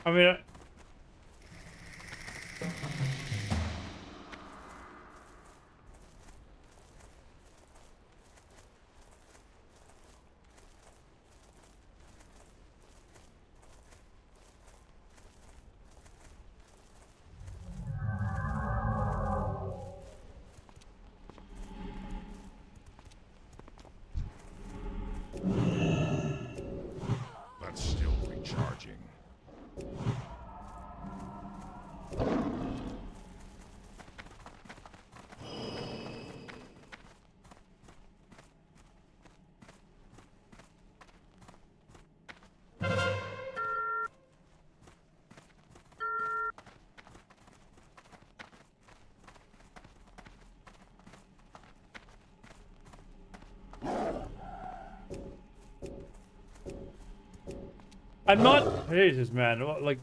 I mean, That's still recharging. I'm not. Jesus, man. Like.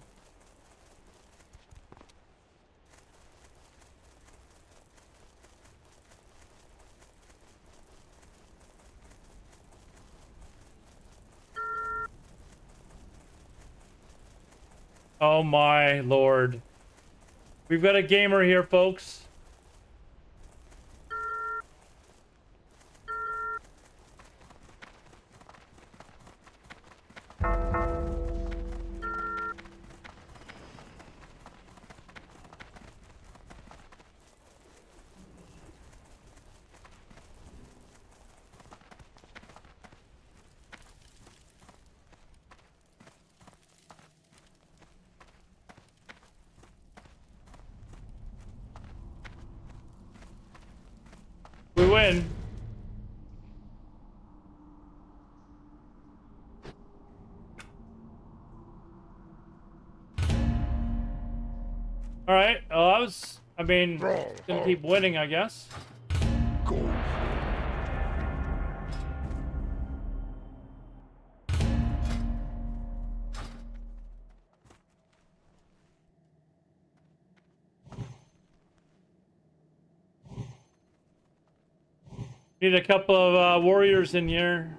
Oh my lord. We've got a gamer here, folks. We win. All right. Well, I mean, gonna keep winning, I guess. Go. Need a couple of warriors in here.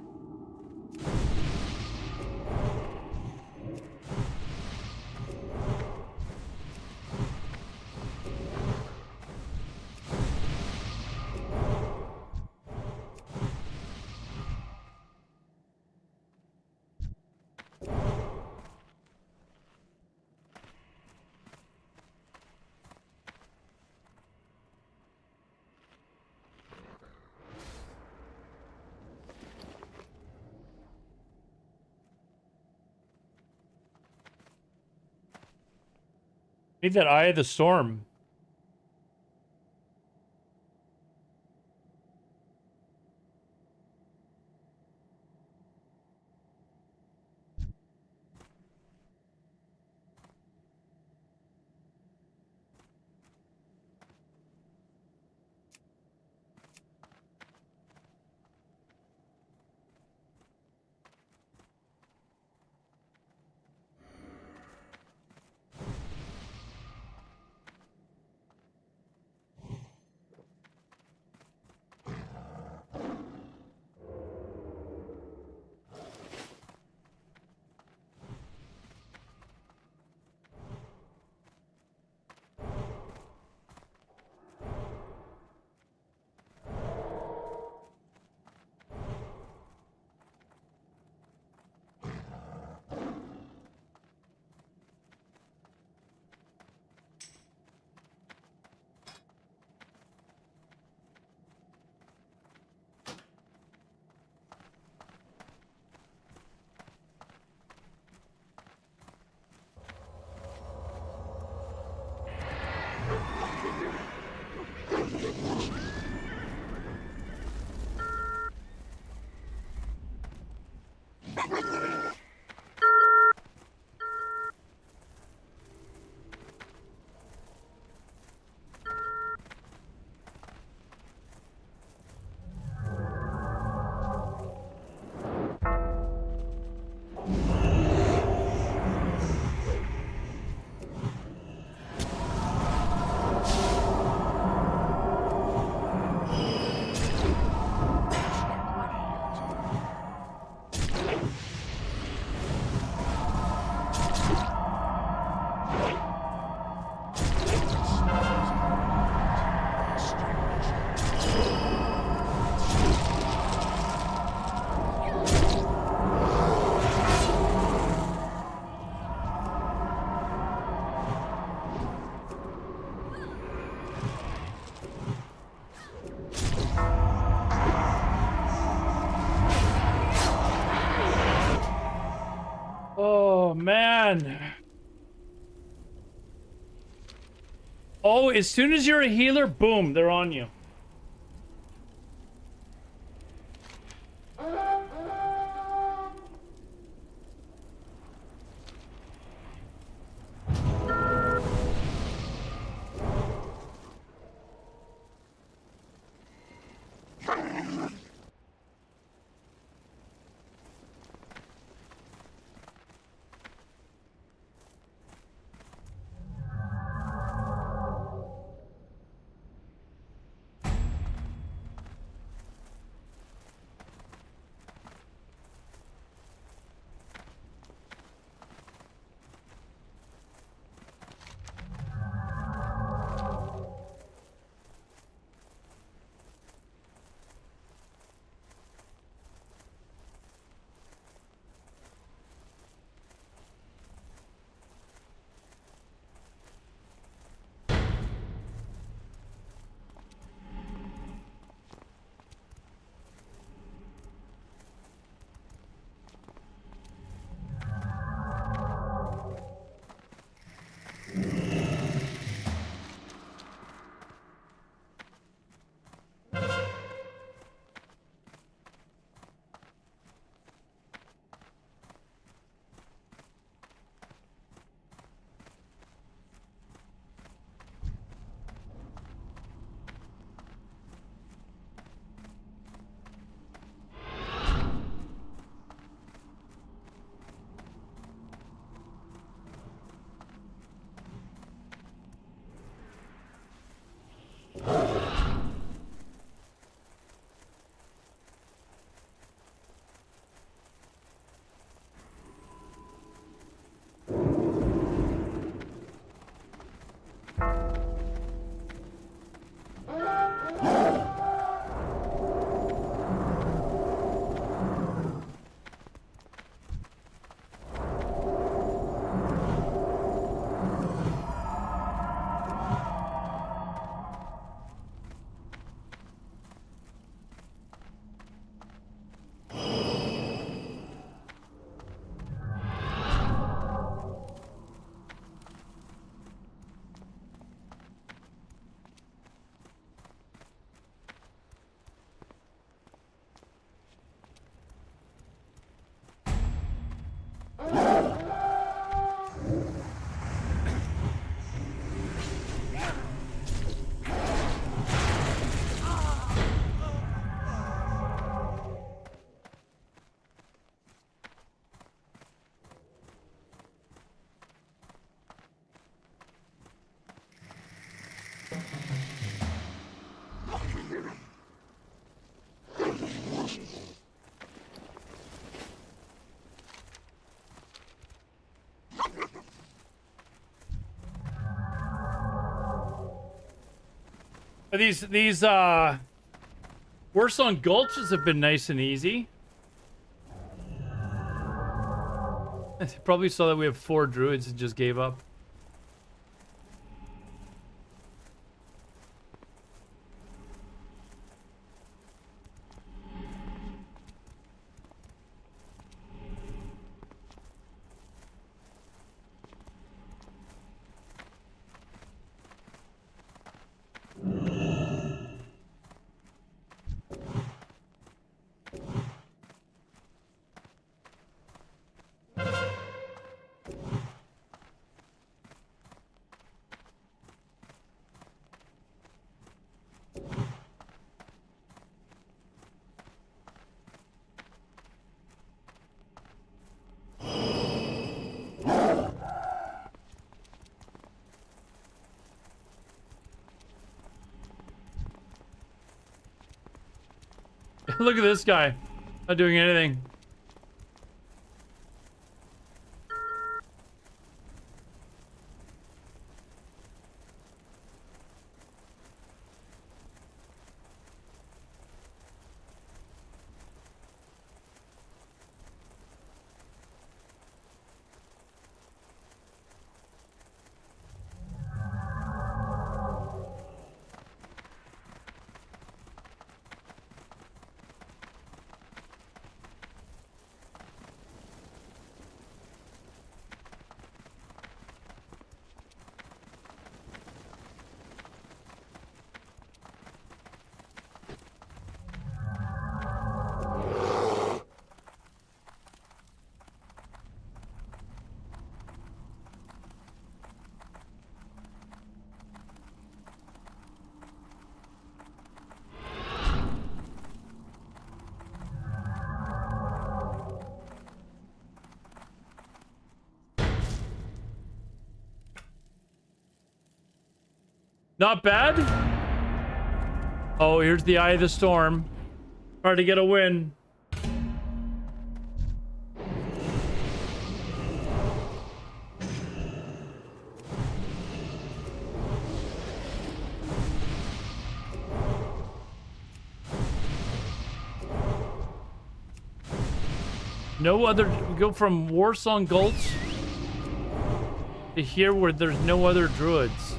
Need that Eye of the Storm. Oh, man. Oh, as soon as you're a healer, boom, they're on you. These worse on gulches have been nice and easy. I probably saw that we have 4 druids and just gave up. Look at this guy. Not doing anything. Not bad. Oh, here's the eye of the storm. Hard to get a win. No other. We go from Warsong Gulch to here where there's no other druids.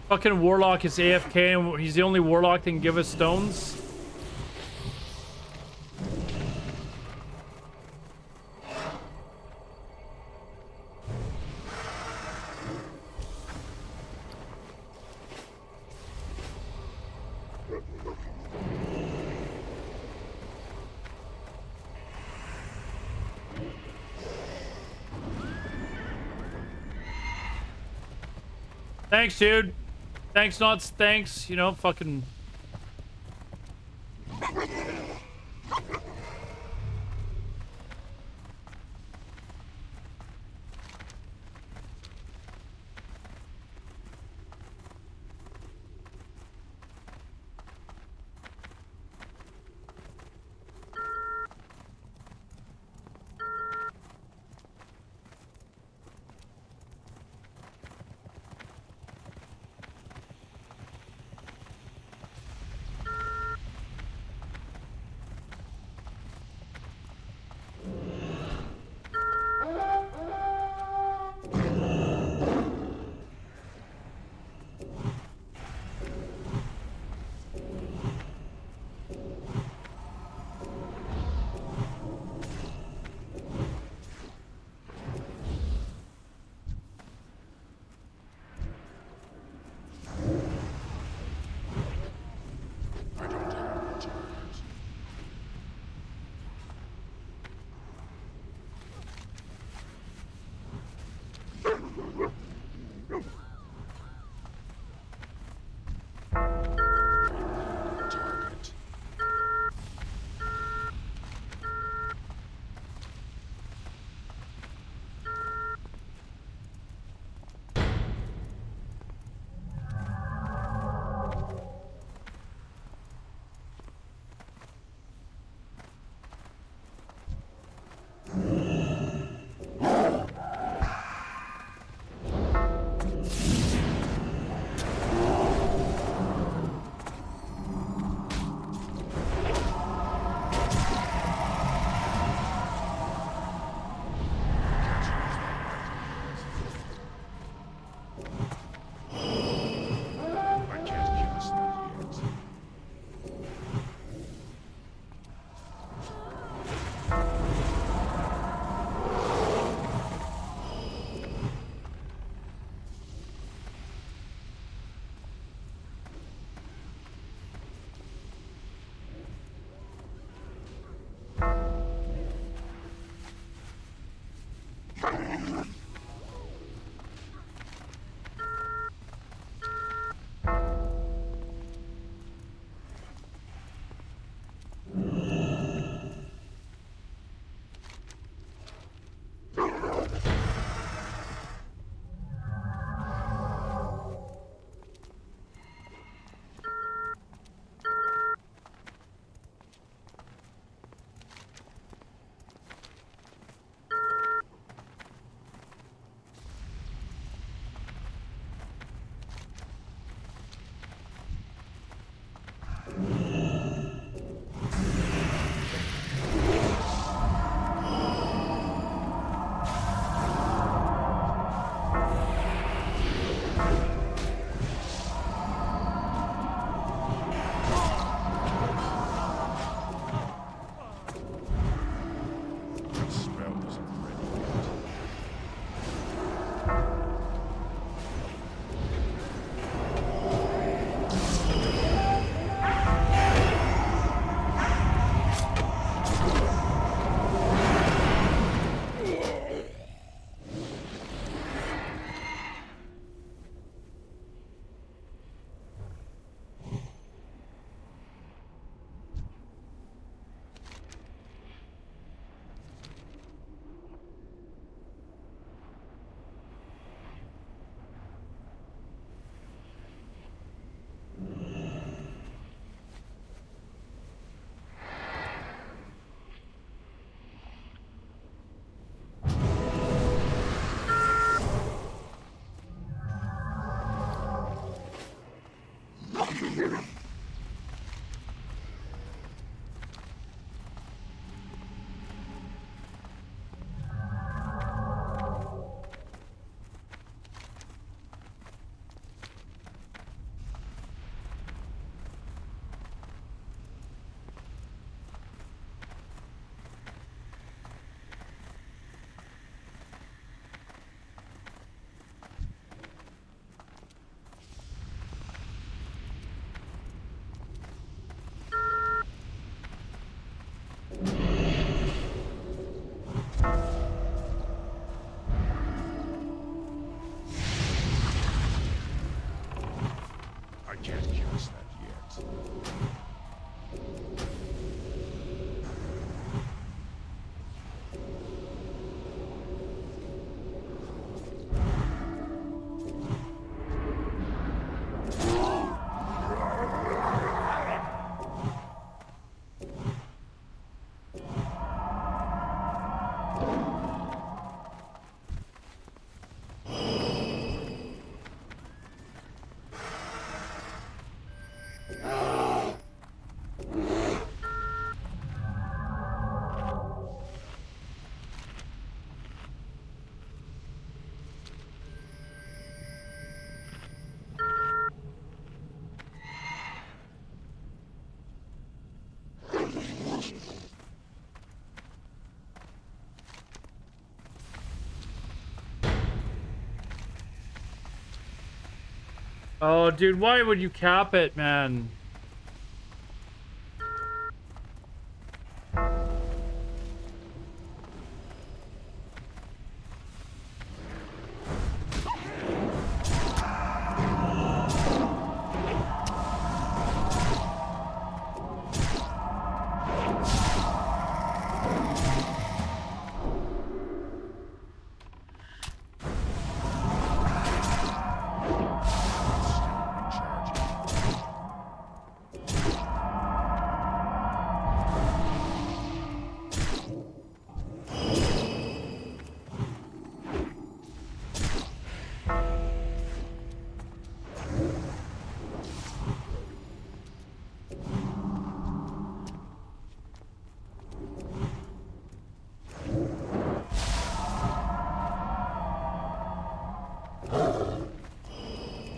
Fucking Warlock is AFK and he's the only Warlock that can give us stones. Thanks, dude. Thanks, not thanks. You know, fucking. Oh, dude, why would you cap it, man?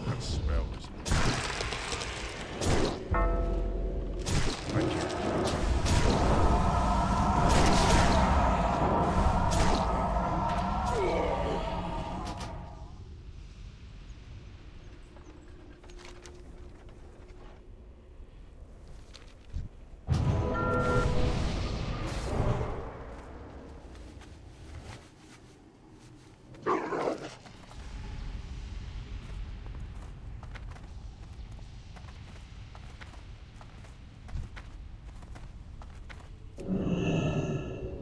That spell is... I can't.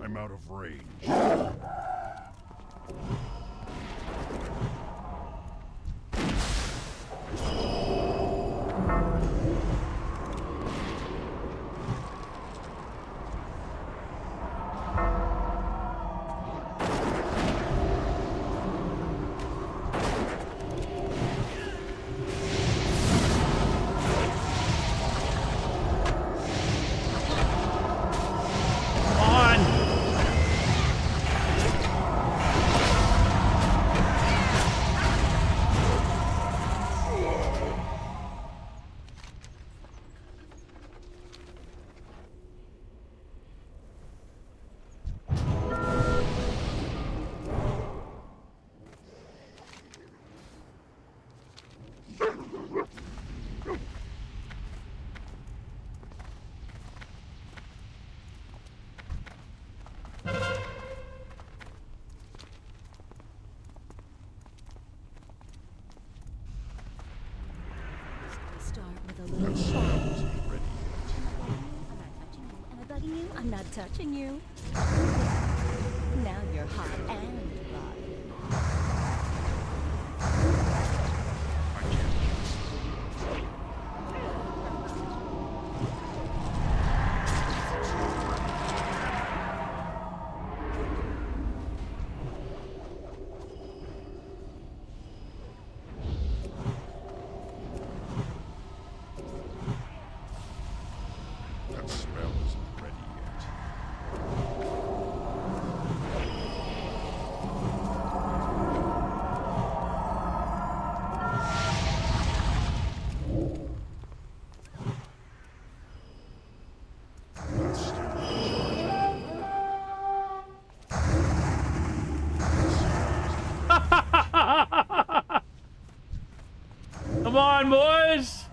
I'm out of range. Start with a little shot. Am I bugging you? I'm not touching you. Now you're hot and bothered. That spell isn't ready yet. That's still Come on, boys!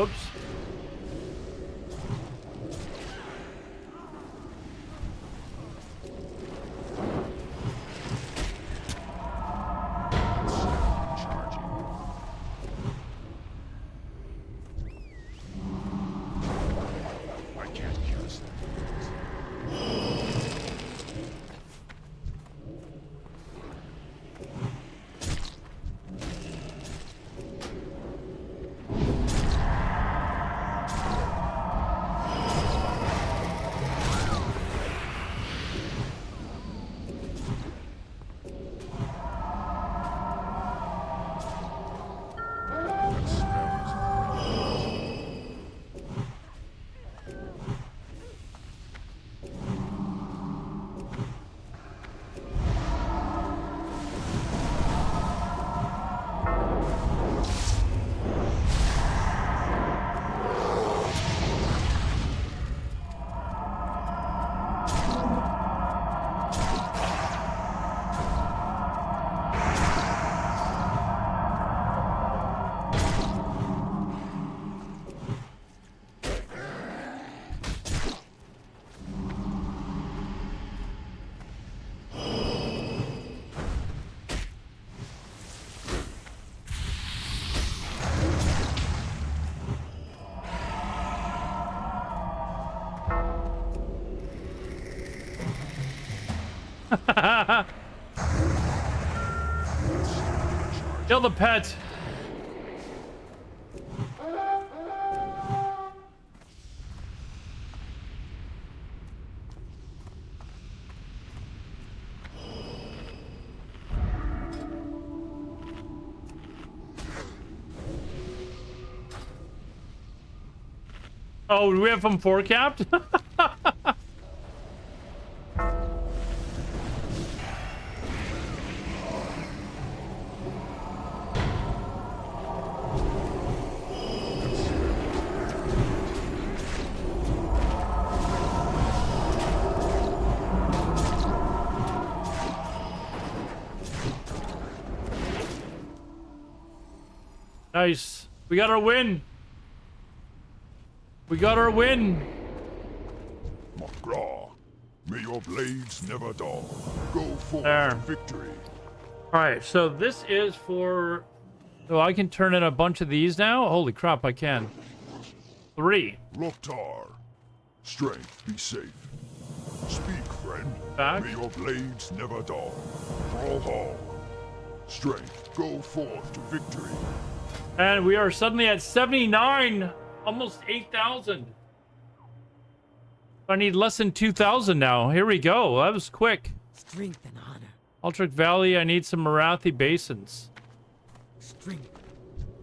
Oops. I can't use them. That smell is Kill the pet. Oh, do we have from forecapped? Nice. We got our win. We got our win. McGraw. May your blades never dull. Go forth There. to victory. All right, so this is for... So I can turn in a bunch of these now? Holy crap, I can. 3. Loktar. Strength, be safe. Speak, friend. Back. May your blades never dull. Brawlhall. Strength, go forth to victory. And we are suddenly at 79. Almost 8,000. I need less than 2,000 now. Here we go. That was quick. Strength and honor. Altric Valley, I need some Marathi Basins. Strength.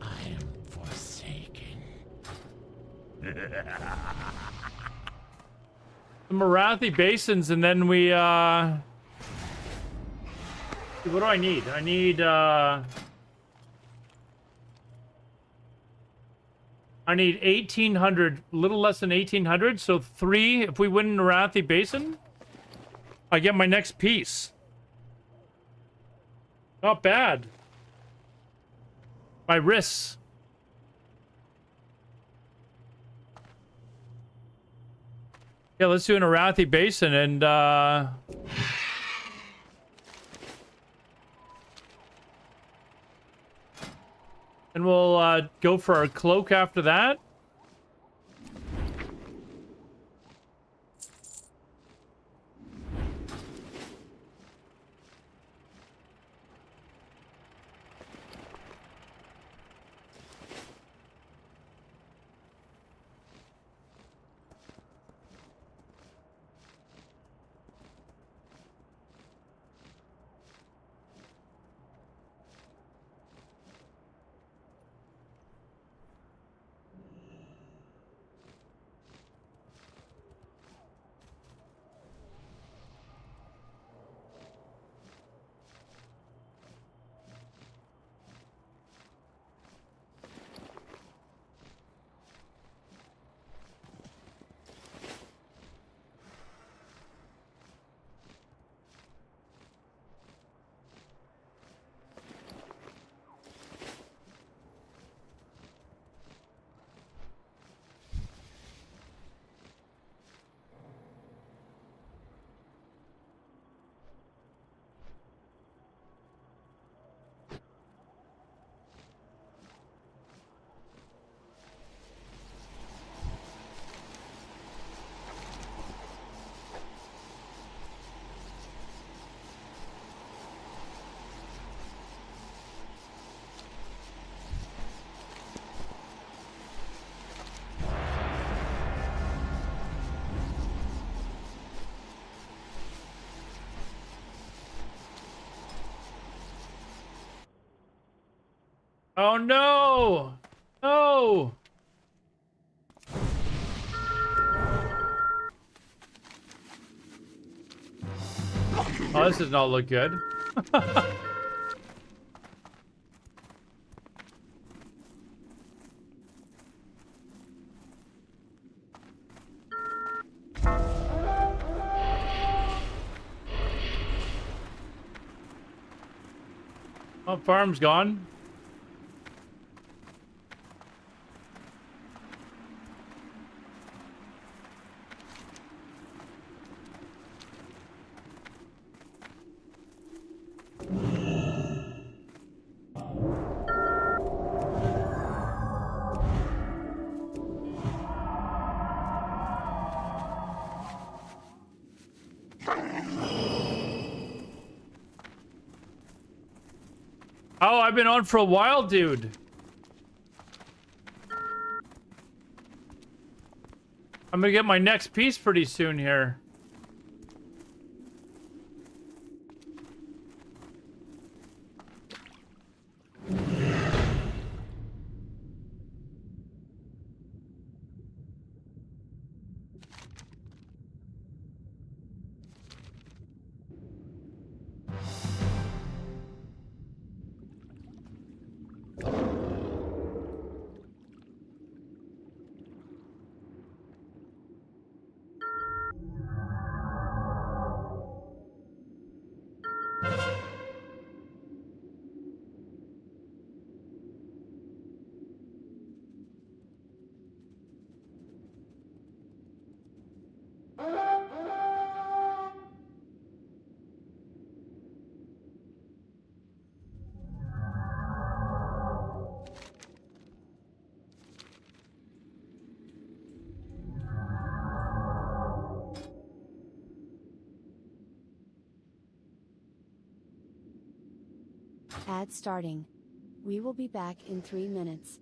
I am forsaken. The Marathi Basins, and then we, what do I need? I need 1,800, a little less than 1,800, so 3, if we win Marathi Basin, I get my next piece. Not bad. My risks. Yeah, let's do an Arathi Basin and we'll go for our cloak after that. Oh no! No! Oh, this does not look good. Oh, farm's gone. Oh, I've been on for a while, dude. I'm gonna get my next piece pretty soon here. Ad starting. We will be back in 3 minutes.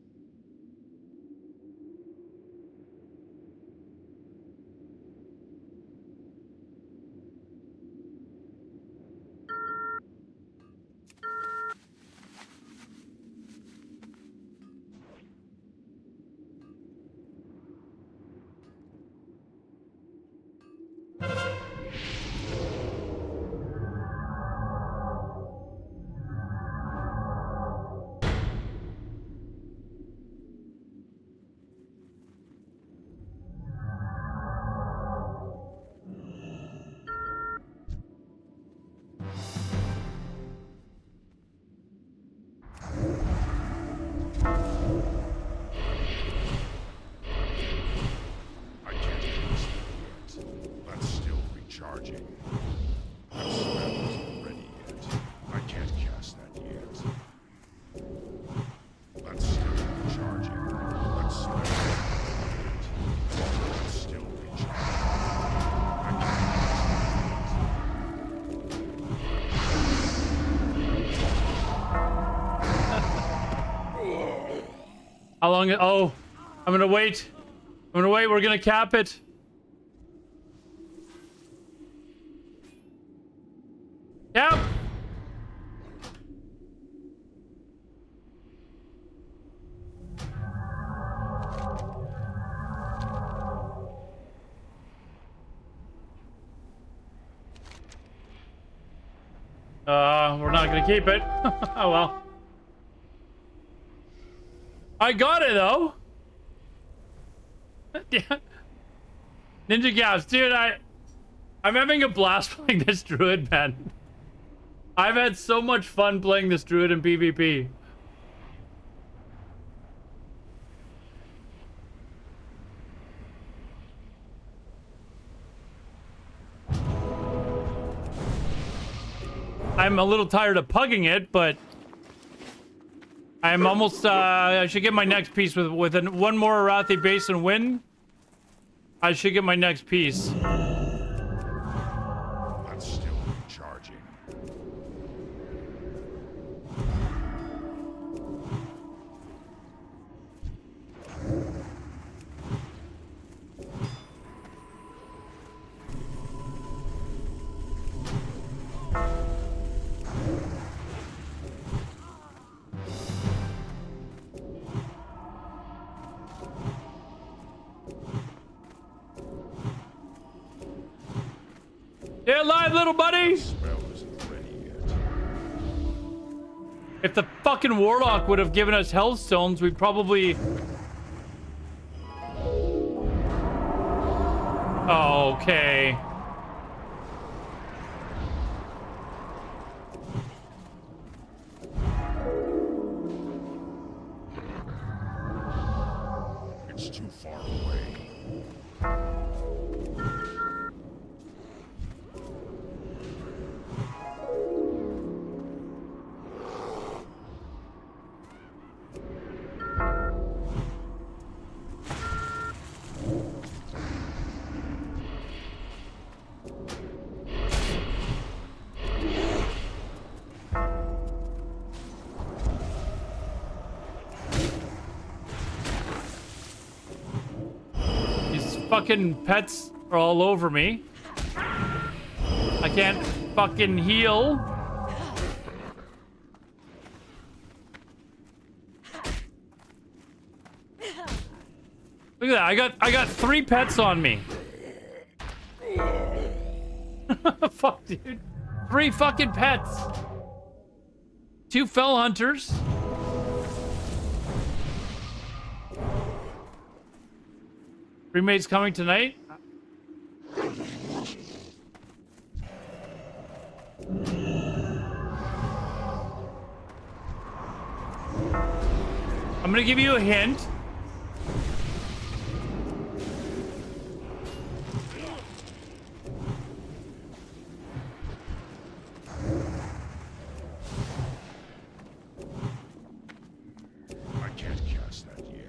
I can't cast that yet. That's still recharging. That spell isn't ready yet. I can't cast that yet. That's still recharging. That spell isn't ready yet. That's still recharging. I can't How long? Oh, I'm gonna wait. I'm gonna wait. We're gonna cap it. Cap. We're not gonna keep it. Oh well. I got it though. Yeah. Ninja Gas, dude, I'm having a blast playing this druid, man. I've had so much fun playing this druid in PvP. I'm a little tired of pugging it, but I'm almost, I should get my next piece with one more Arathi base and win. I should get my next piece. That's still recharging. little buddy. Spell isn't ready yet. If the fucking warlock would have given us hellstones, we'd probably... Okay. It's too far away. These fucking pets are all over me. I can't fucking heal. Look at that. I got 3 pets on me. Fuck, dude. 3 fucking pets. 2 fell hunters. Remates coming tonight. I'm gonna give you a hint. I can't cast that yet.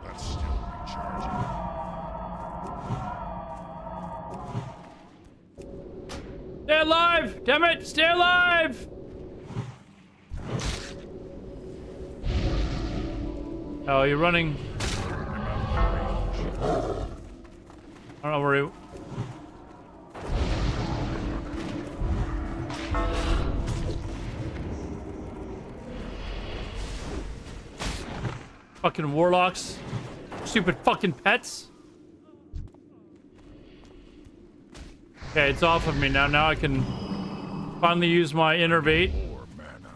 That's still recharging. Stay alive! Damn it! Stay alive! Oh, you're running. I don't know where you... Fucking warlocks. Stupid fucking pets. Okay, it's off of me now. Now I can finally use my innervate. More mana.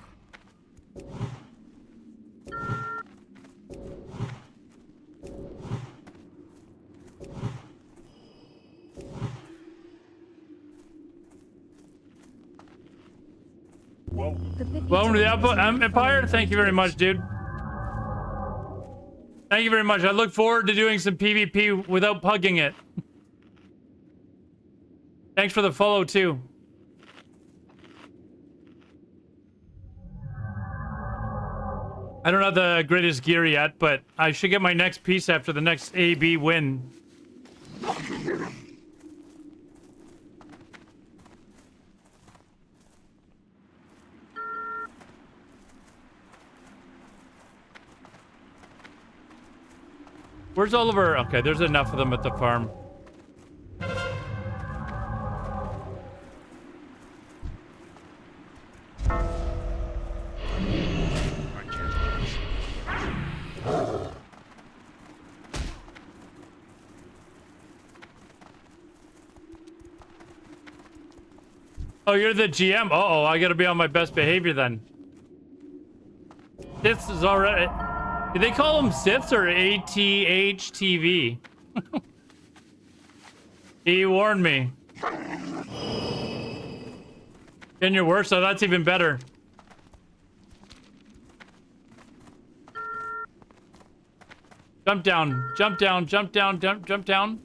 Welcome to the Empire. Thank you very much, dude. Thank you very much. I look forward to doing some PvP without pugging it. Thanks for the follow, too. I don't have the greatest gear yet, but I should get my next piece after the next AB win. Where's Oliver? Okay, there's enough of them at the farm. I can't cast. Oh, you're the GM? Uh-oh, I gotta be on my best behavior then. This is already... Do they call them Siths or ATH-TV? He warned me. Getting your worst, so that's even better. Jump down, jump down, jump down, jump down.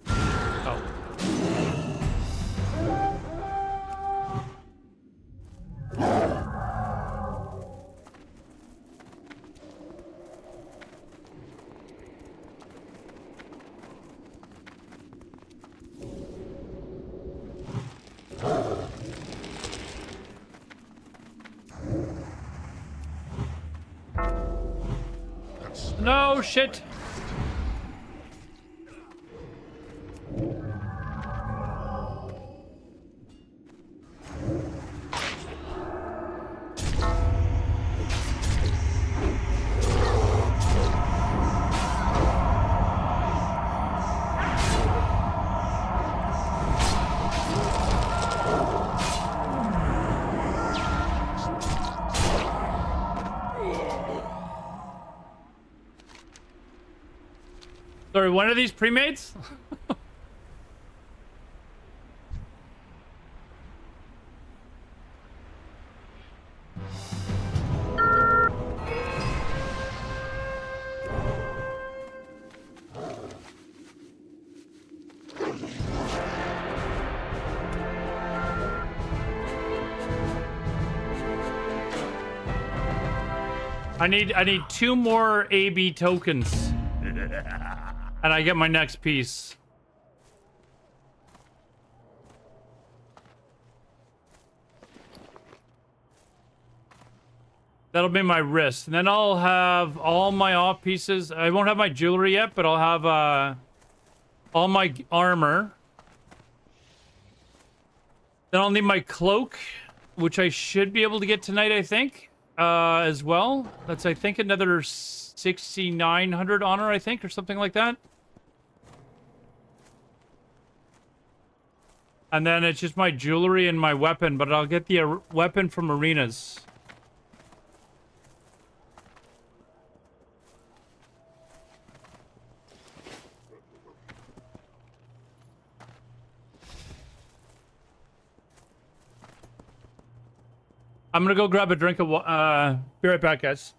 Oh. No shit. Sorry, when are these pre-mates? I need 2 more AB tokens. And I get my next piece. That'll be my wrist. And then I'll have all my off pieces. I won't have my jewelry yet, but I'll have all my armor. Then I'll need my cloak, which I should be able to get tonight, I think, as well. That's, I think, another 6,900 honor, I think, or something like that. And then it's just my jewelry and my weapon, but I'll get the weapon from arenas. I'm gonna go grab a drink of be right back, guys.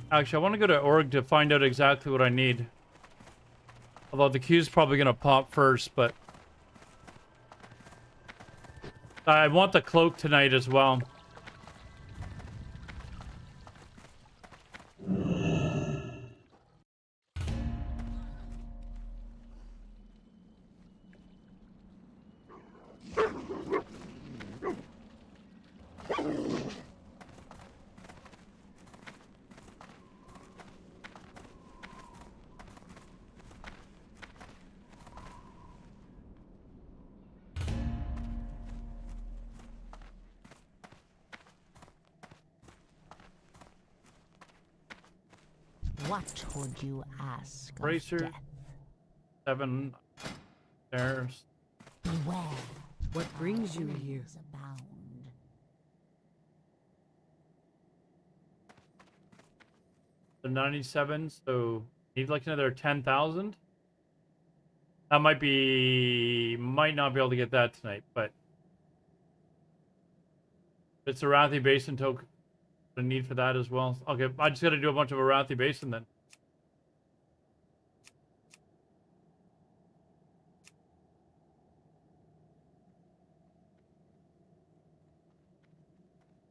Actually, I want to go to org to find out exactly what I need. Although the queue's probably gonna pop first, but I want the cloak tonight as well. What would you ask of Bracer, death? 7 stairs. Beware. What brings you here? Worms abound. The 97, so need like another 10,000. That might not be able to get that tonight, but it's a Arathi Basin token. The need for that as well. Okay, I just got to do a bunch of Arathi Basin then.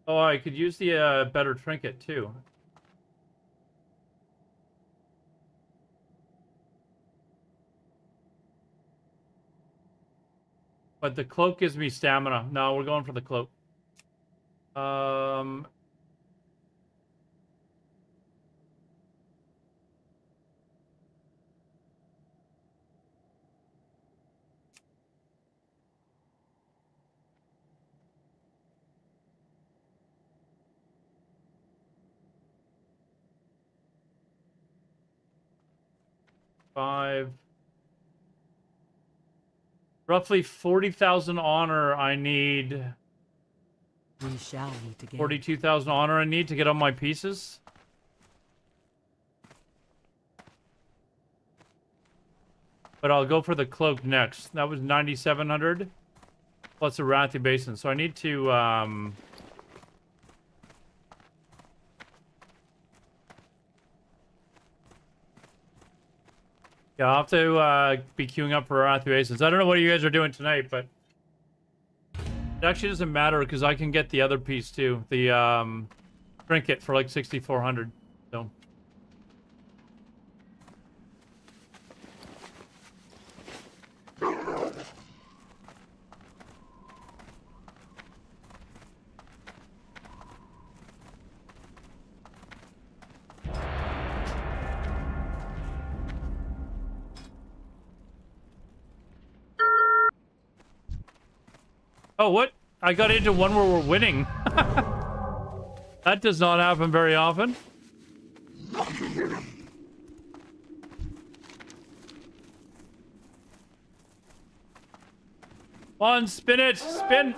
Oh, I could use the better trinket too. But the cloak gives me stamina. No, we're going for the cloak. Roughly 40,000 honor I need. We shall meet again. 42,000 honor I need to get on my pieces. But I'll go for the cloak next. That was 9,700 plus a Arathi Basin. So I need to Yeah, I'll have to be queuing up for Athens. I don't know what you guys are doing tonight, but it actually doesn't matter because I can get the other piece too, the trinket for like 6,400. So. Oh, what? I got into one where we're winning. That does not happen very often. Come on, spin it! Spin!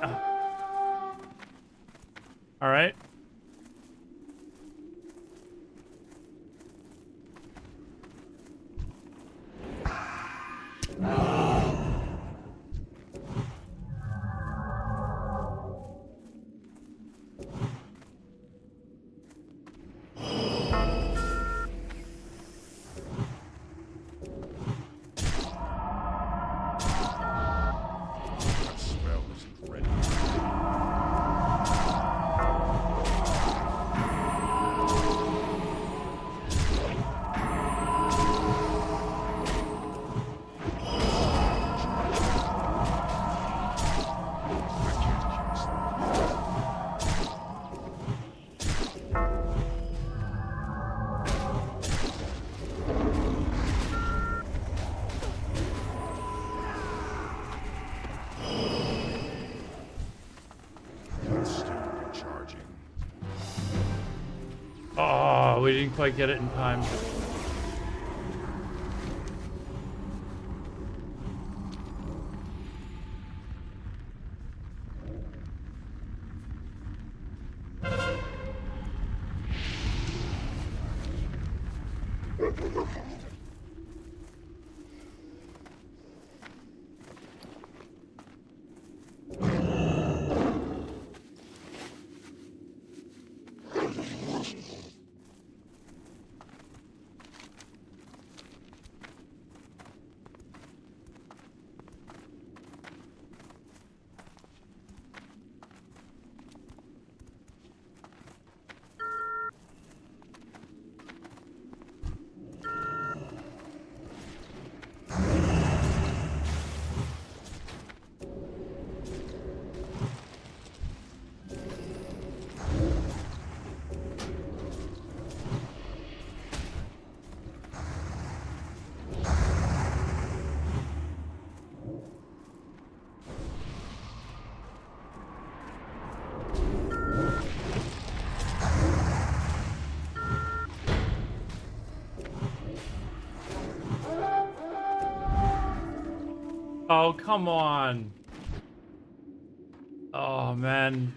Alright. Oh, we didn't quite get it in time. Oh, come on. Oh, man.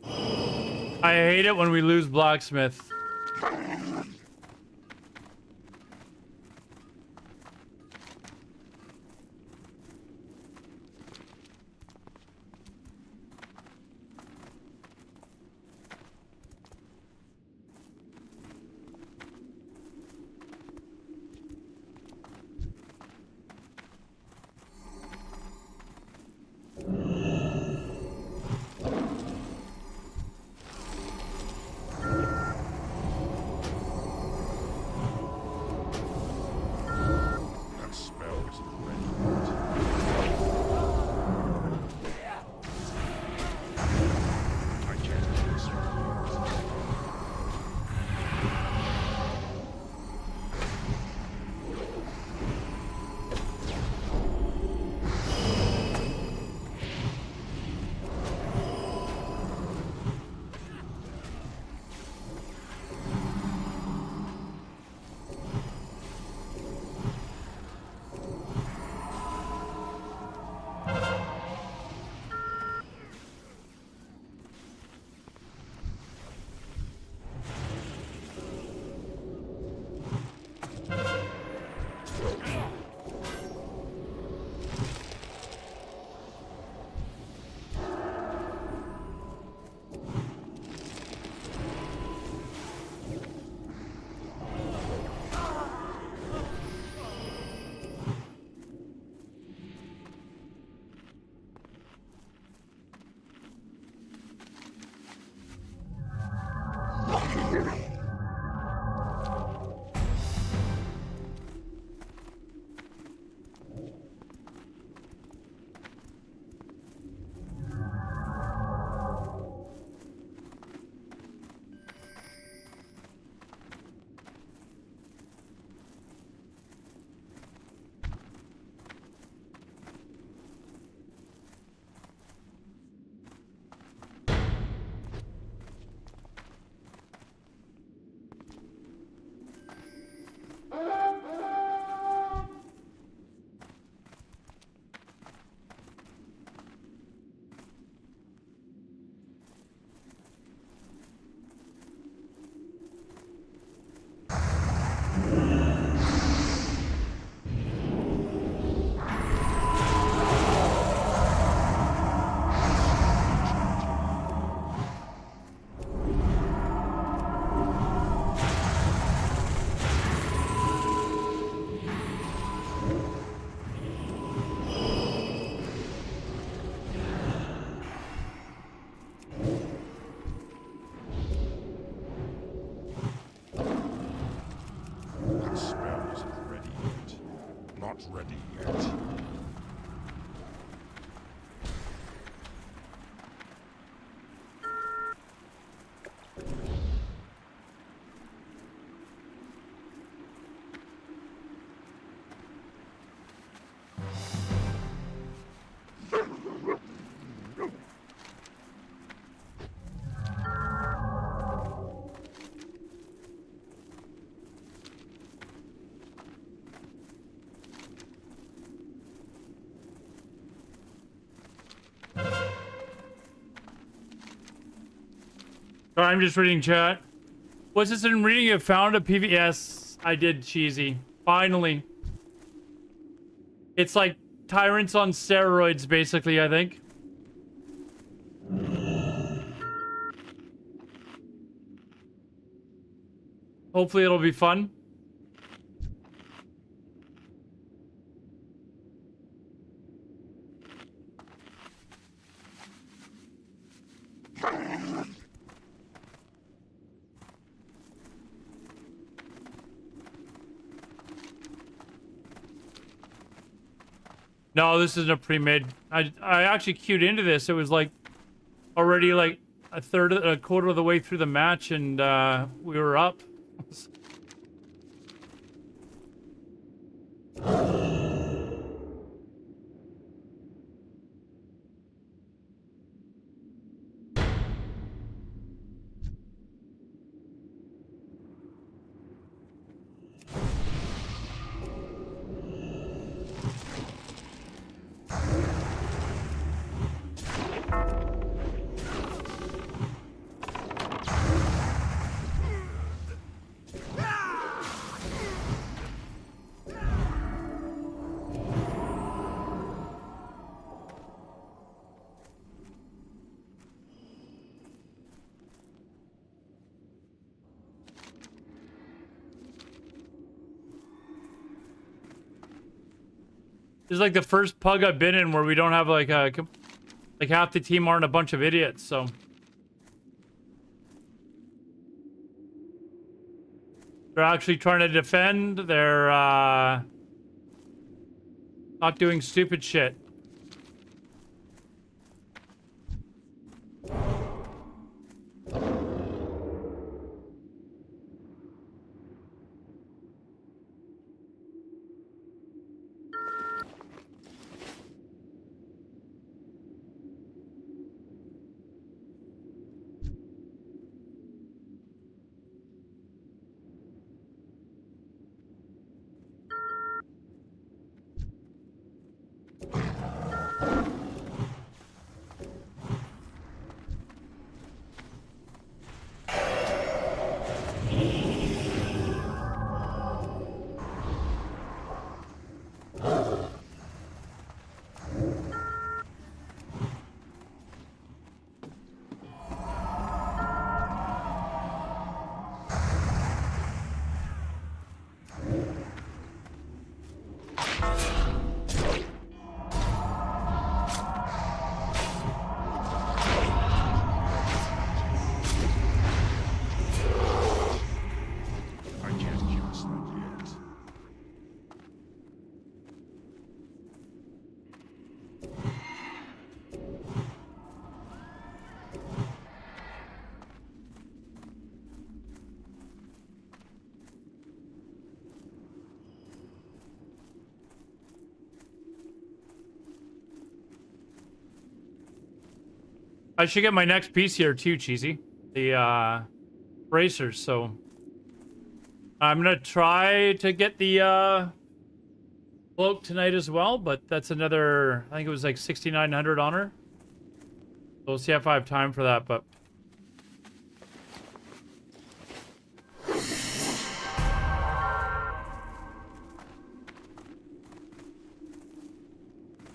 I hate it when we lose Blacksmith. not ready yet. Sorry, I'm just reading chat. What's this in reading? You found a PV? Yes, I did, Cheesy. Finally. It's like tyrants on steroids, basically, I think. Hopefully it'll be fun. No, this isn't a pre-made. I actually queued into this. It was like already like a quarter of the way through the match, and we were up. This is like the first pug I've been in where we don't have like half the team aren't a bunch of idiots, so. They're actually trying to defend. They're not doing stupid shit. I should get my next piece here too, Cheesy. The bracers, so I'm gonna try to get the cloak tonight as well, but that's another, I think it was like 6,900 on her. So we'll see if I have time for that, but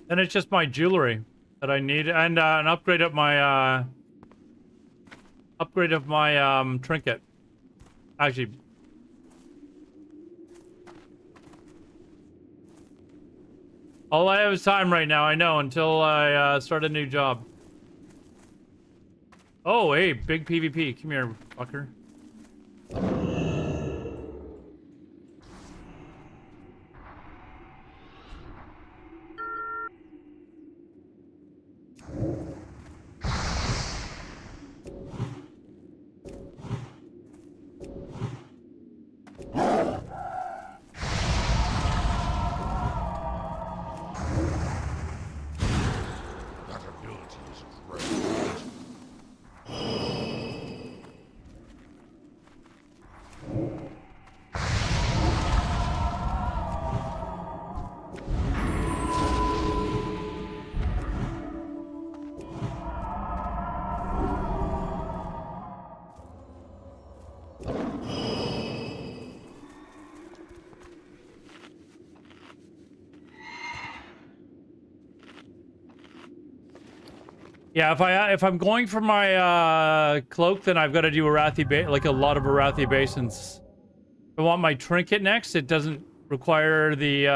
then it's just my jewelry that I need, and an upgrade of my trinket. Actually, all I have is time right now. I know, until I start a new job. Oh, hey, big PvP. Come here, fucker. Yeah, if I'm going for my cloak, then I've got to do like a lot of Arathi basins. If I want my trinket next, it doesn't require the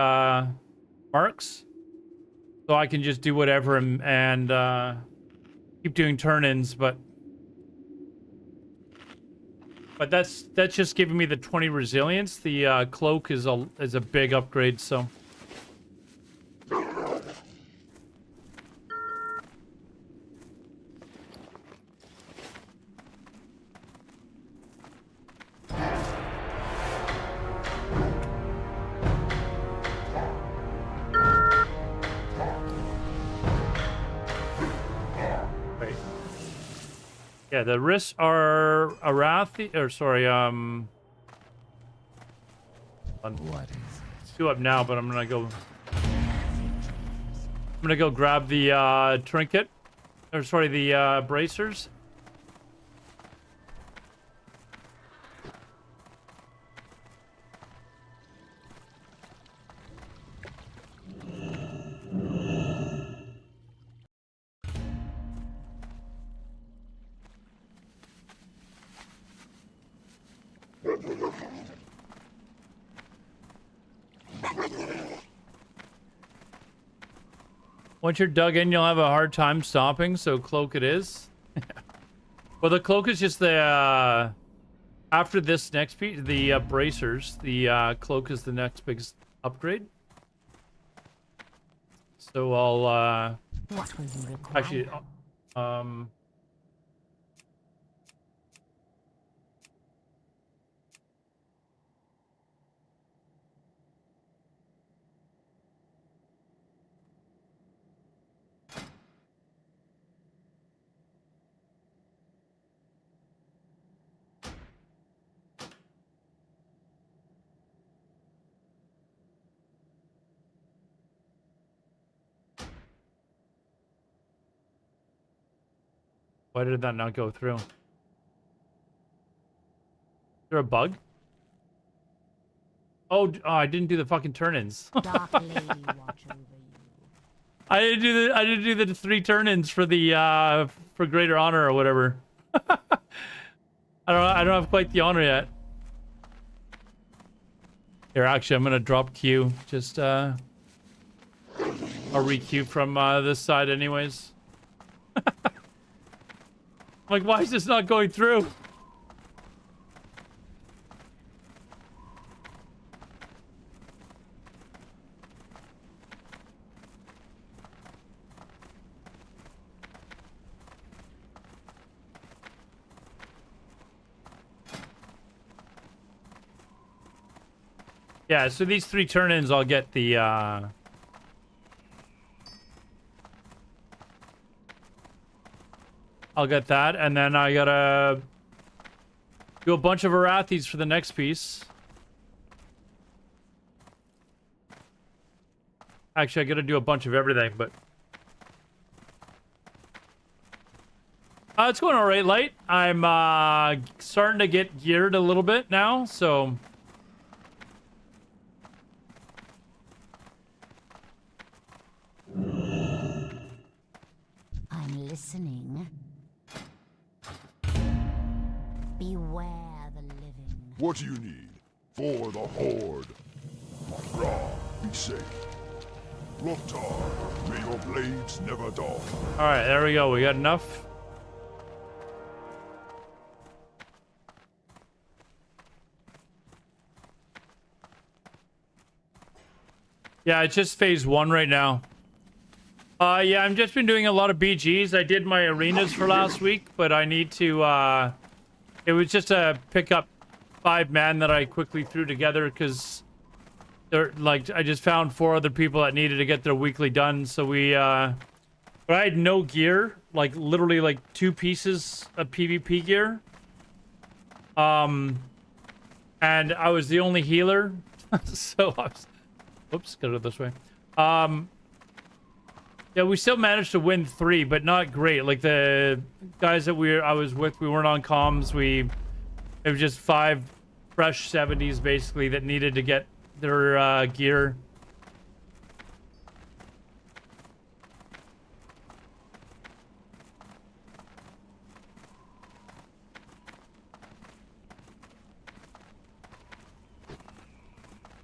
marks, so I can just do whatever and keep doing turn-ins. But that's just giving me the 20 resilience. The cloak is a big upgrade, so. Yeah, the risks are Arathi, or sorry, What is it? 2 up now, but I'm gonna go grab the trinket, or sorry, the bracers. Once you're dug in, you'll have a hard time stopping, so cloak it is. Well, the cloak is just the after this next piece, the bracers. The cloak is the next biggest upgrade. So I'll What will you require? actually why did that not go through? Is there a bug? Oh, I didn't do the fucking turn-ins. Dark lady watch over you. I didn't do the 3 turn-ins for the for greater honor or whatever. I don't have quite the honor yet. Here, actually, I'm gonna drop Q. Just I'll re-Q from this side anyways. I'm like, why is this not going through? Yeah, so these 3 turn-ins, I'll get the I'll get that, and then I gotta do a bunch of Arathis for the next piece. Actually, I gotta do a bunch of everything, but it's going all right, Light. I'm starting to get geared a little bit now, so I'm listening. Beware the living. What do you need? For the Horde. Ra, be safe. Loktar, may your blades never dull. all right, there we go. We got enough. Yeah, it's just phase 1 right now. Yeah, I've just been doing a lot of BGs. I did my arenas for last week, but I need to, it was just a pick up 5 man that I quickly threw together because they're like, I just found 4 other people that needed to get their weekly done. So we, but I had no gear, like literally like 2 pieces of PvP gear. And I was the only healer. So I was, oops, gotta go this way. Yeah, we still managed to win 3, but not great. Like the guys that I was with, we weren't on comms. It was just 5 fresh 70s basically that needed to get their gear.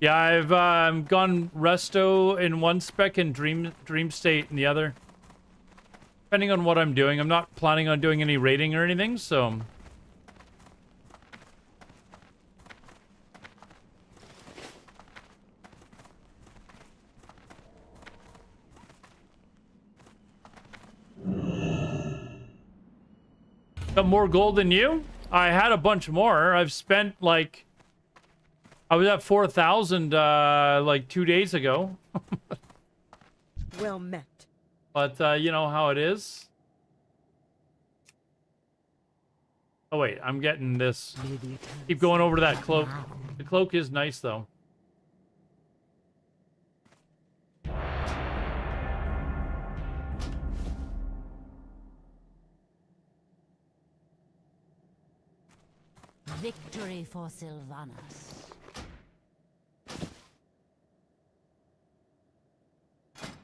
Yeah, I've gone resto in one spec and dream state in the other. Depending on what I'm doing. I'm not planning on doing any raiding or anything, so... Got more gold than you? I had a bunch more. I've spent like... I was at 4,000 like 2 days ago. Well met. But you know how it is. Oh wait, I'm getting this. Keep going over to that cloak. The cloak is nice though. Victory for Sylvanas.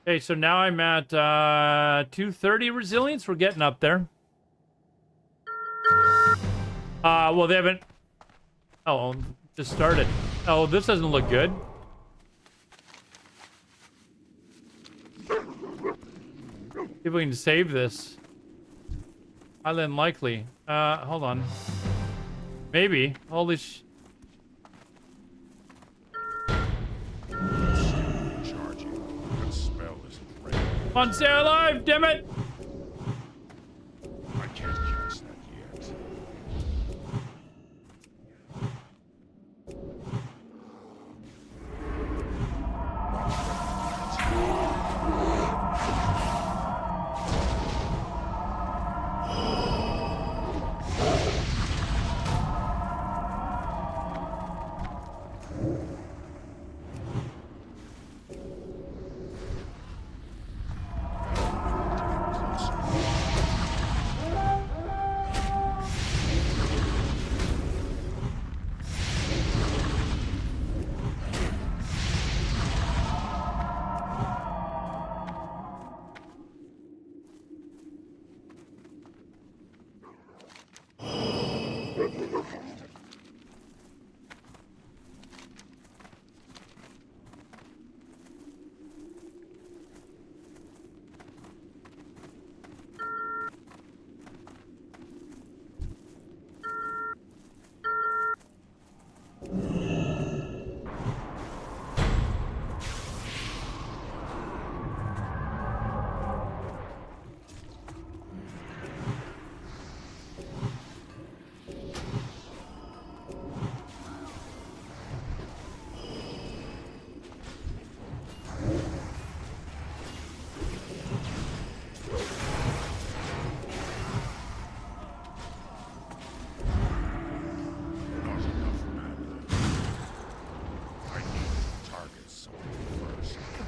Okay, so now I'm at 230 resilience. We're getting up there. Well, they haven't... Oh, just started. Oh, this doesn't look good. See if we can save this. Highly unlikely. Hold on. Maybe. Holy sh... Come on, stay alive, damn it! I can't catch that yet.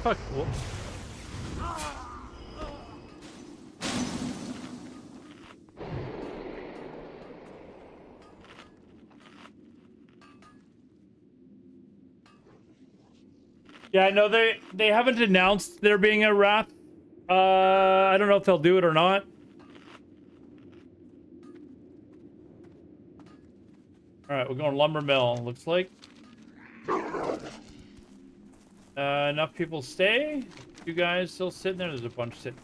Fuck. Whoa. Yeah, I know they haven't announced there being a wrath. I don't know if they'll do it or not. All right, we're going lumber mill. Looks like enough people stay. You guys still sitting there? There's a bunch sitting.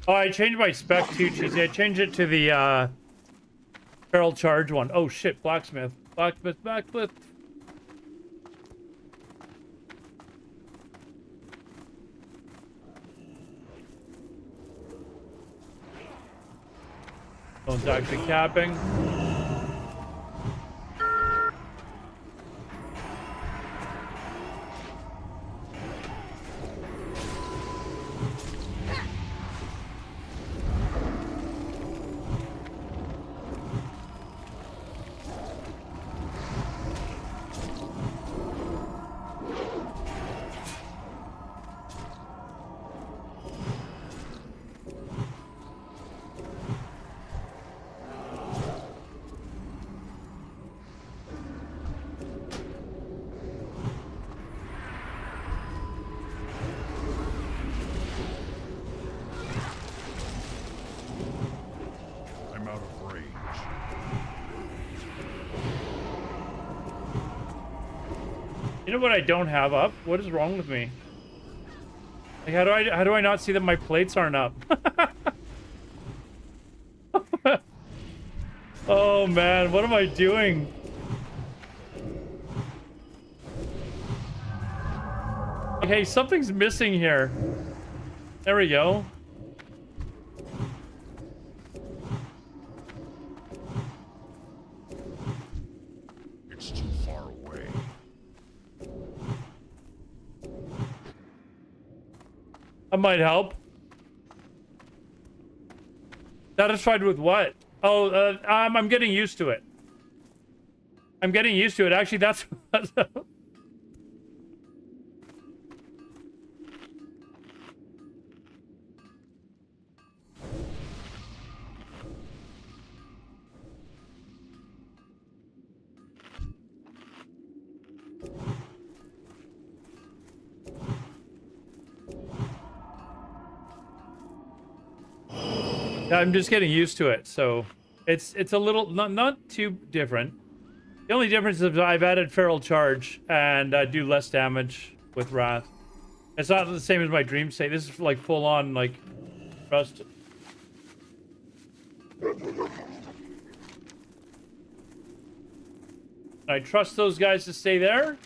Oh, I changed my spec too, Cheesy. I changed it to the barrel charge one. Oh shit, blacksmith. Blacksmith. Phone's actually capping. I'm out of range. You know what I don't have up? What is wrong with me? Like, how do I not see that my plates aren't up? Oh man, what am I doing? Okay, something's missing here. There we go. It's too far away. That might help. Satisfied with what? Oh, I'm getting used to it. I'm getting used to it. Actually, that's... I'm just getting used to it, so it's a little not too different. The only difference is I've added feral charge and I do less damage with wrath. It's not the same as my dream state. This is like full on like trust. I trust those guys to stay there.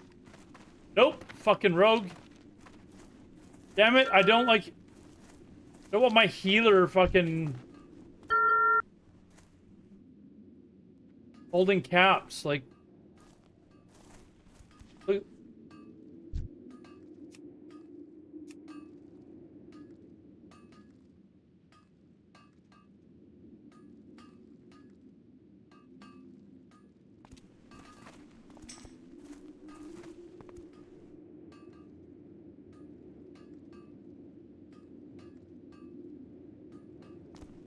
Nope, fucking rogue. Damn it! I don't want my healer fucking holding caps, like... Look.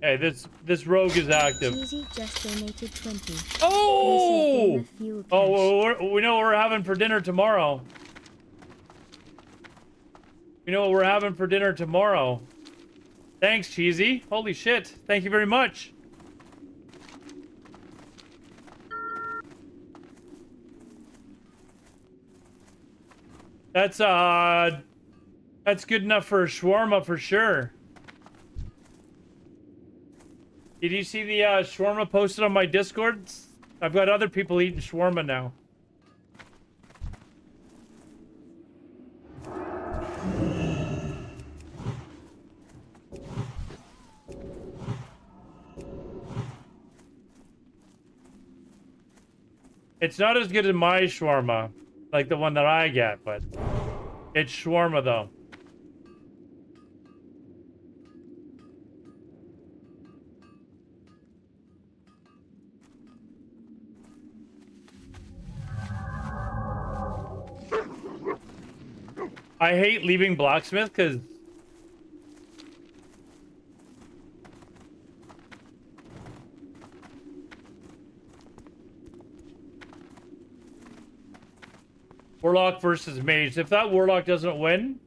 Hey, this rogue is active. Cheesy just donated 20. Oh! Oh, we know what we're having for dinner tomorrow. We know what we're having for dinner tomorrow. Thanks, Cheesy. Holy shit. Thank you very much. That's good enough for a shawarma for sure. Did you see the shawarma posted on my Discord? I've got other people eating shawarma now. It's not as good as my shawarma, like the one that I get, but it's shawarma though. I hate leaving blacksmith because warlock versus mage. If that warlock doesn't win,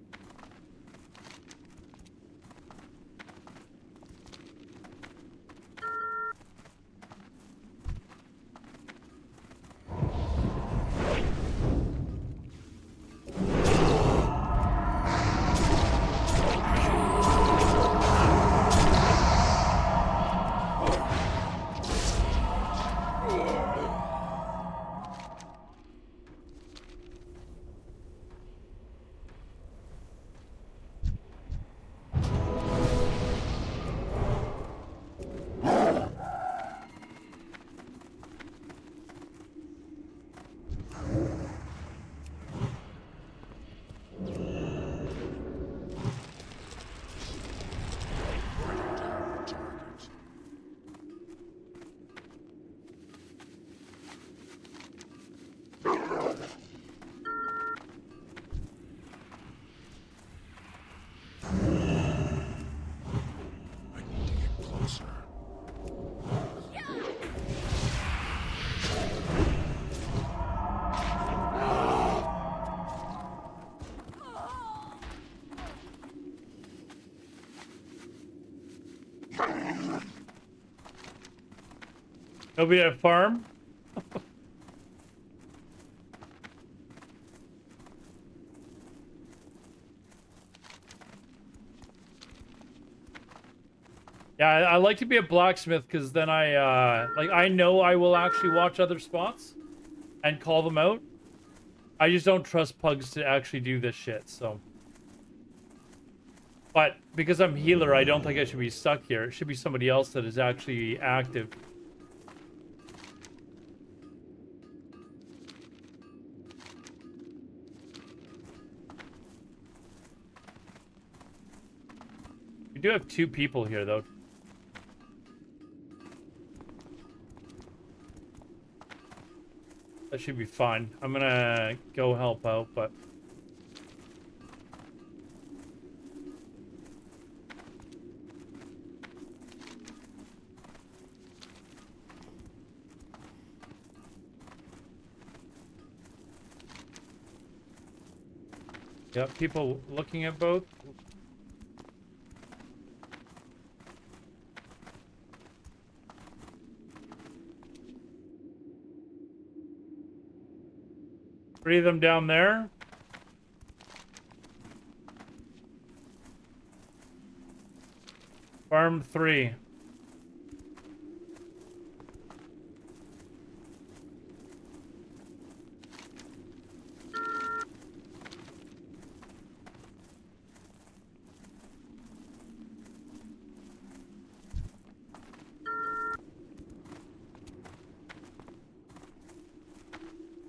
nobody at farm. Yeah, I like to be a blacksmith because then I know I will actually watch other spots and call them out. I just don't trust pugs to actually do this shit, so. But because I'm healer, I don't think I should be stuck here. It should be somebody else that is actually active. We do have 2 people here, though. That should be fine. I'm gonna go help out, but... yeah, people looking at both. Three of them down there. Farm 3.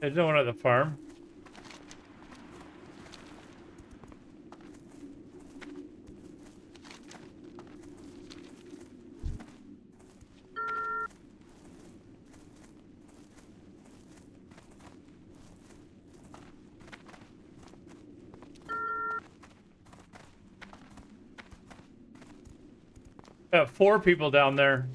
There's no one at the farm. Got 4 people down there.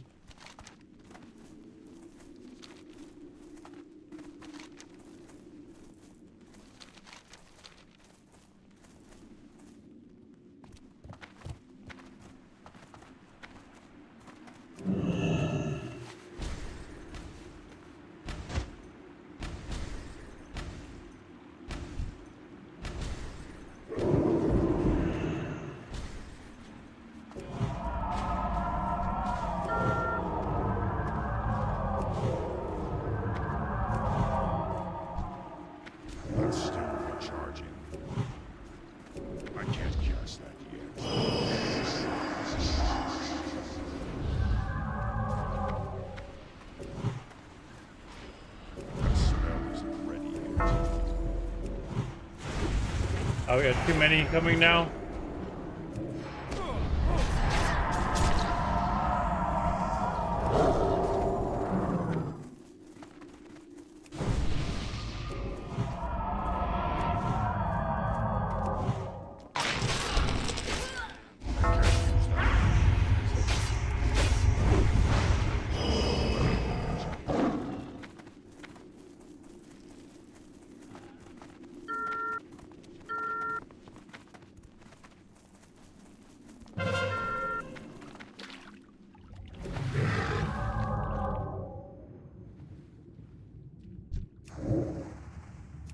That's still recharging. I can't cast that yet. That spell isn't ready yet. Oh, we got too many coming now.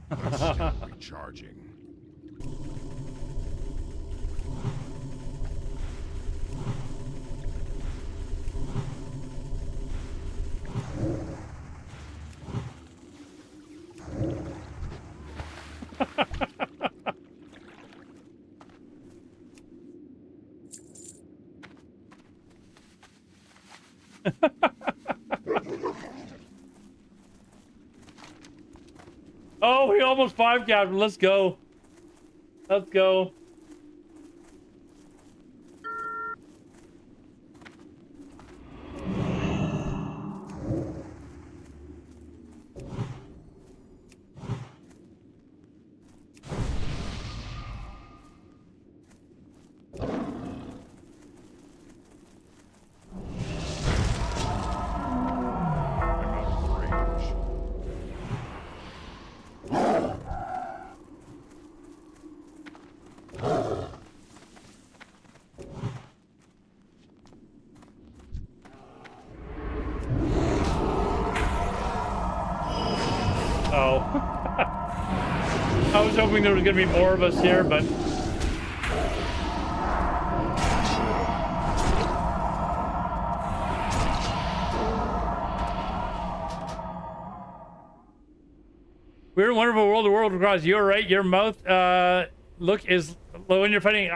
but still recharging. Oh, we almost 5 Captain. Let's go. Let's go. I'm out of range. Oh. I was hoping there was going to be more of us here, but... We're in wonderful world of Warcraft. You're right. Your mouth look is when you're fighting.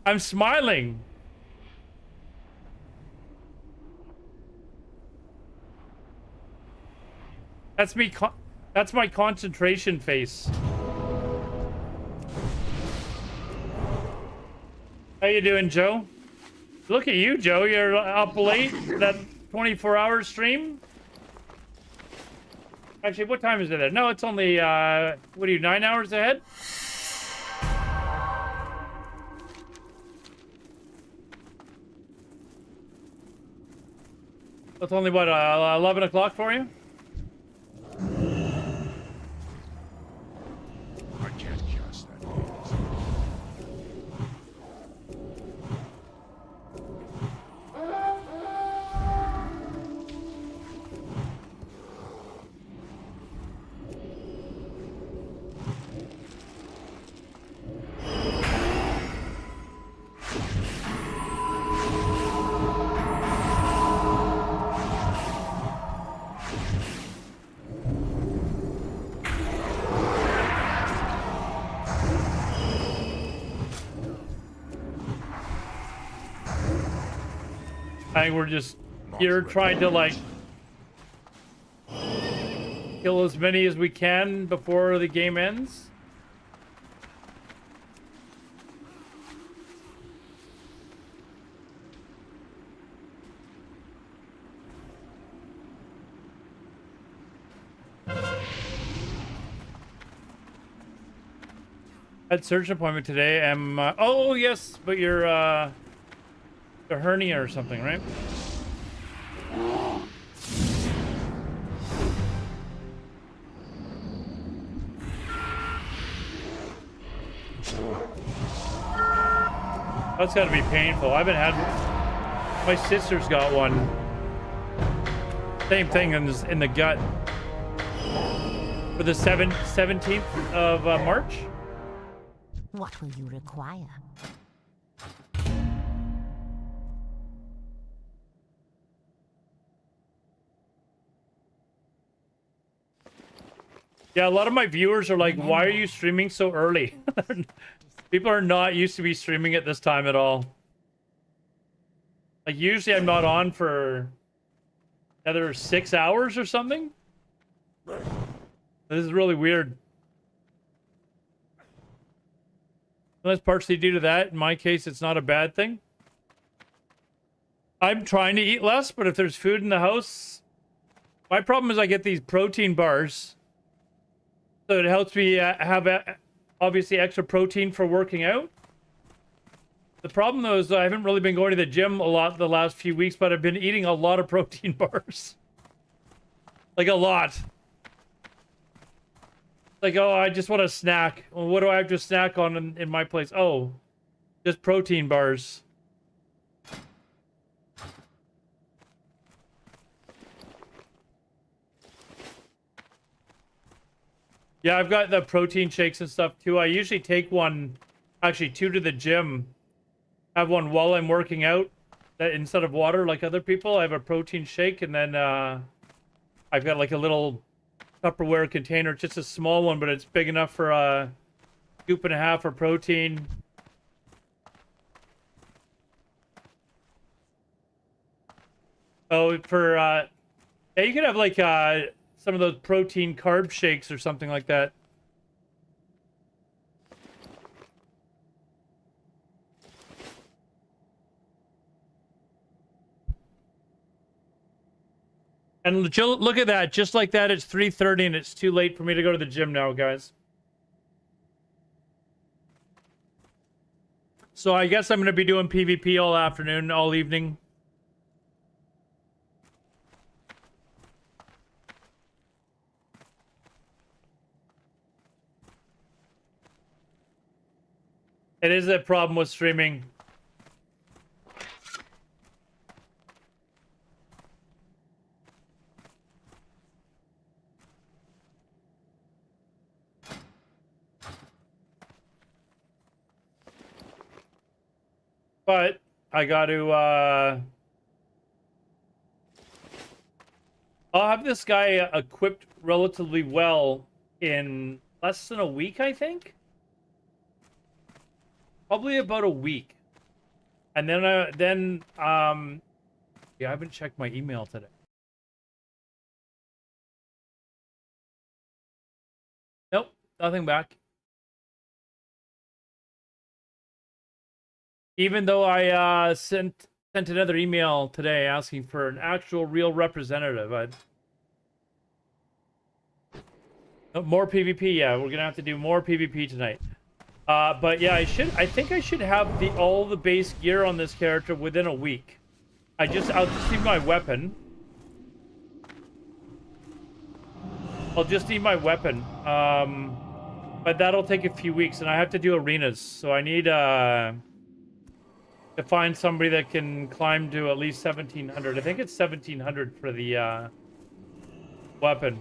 I'm smiling. That's me. That's my concentration face. How you doing, Joe? Look at you, Joe. You're up late. That 24-hour stream. Actually, what time is it there? No, it's only, what are you, 9 hours ahead? It's only, what, 11 o'clock for you? I can't cast that yet. I think we're just, you're trying to, like, kill as many as we can before the game ends. Had surgeon appointment today. Oh yes, but you're a hernia or something, right? That's got to be painful. I haven't had. My sister's got one. Same thing in the gut. For the 17th of March. What will you require? Yeah, a lot of my viewers are like, why are you streaming so early? People are not used to be streaming at this time at all. Like, usually I'm not on for another 6 hours or something. This is really weird. And that's partially due to that. In my case, it's not a bad thing. I'm trying to eat less, but if there's food in the house... My problem is I get these protein bars. So it helps me have, obviously, extra protein for working out. The problem, though, is I haven't really been going to the gym a lot the last few weeks, but I've been eating a lot of protein bars. Like, a lot. Like, oh, I just want a snack. Well, what do I have to snack on in my place? Oh, just protein bars. Yeah, I've got the protein shakes and stuff too. I usually take one, actually 2 to the gym. Have one while I'm working out. That instead of water like other people, I have a protein shake, and then I've got like a little Tupperware container, just a small one, but it's big enough for a scoop and a half of protein. Oh, for yeah, you could have like some of those protein carb shakes or something like that. And look at that. Just like that, it's 3:30 and it's too late for me to go to the gym now, guys. So I guess I'm going to be doing PvP all afternoon, all evening. It is a problem with streaming. But I got to I'll have this guy equipped relatively well in less than a week, I think. Probably about a week. And then yeah, I haven't checked my email today. Nope, nothing back. Even though I sent another email today asking for an actual real representative. More PvP, yeah, we're gonna have to do more PvP tonight. But yeah, I think I should have all the base gear on this character within a week. I'll just need my weapon. I'll just need my weapon. But that'll take a few weeks, and I have to do arenas, so I need to find somebody that can climb to at least 1700. I think it's 1700 for the weapon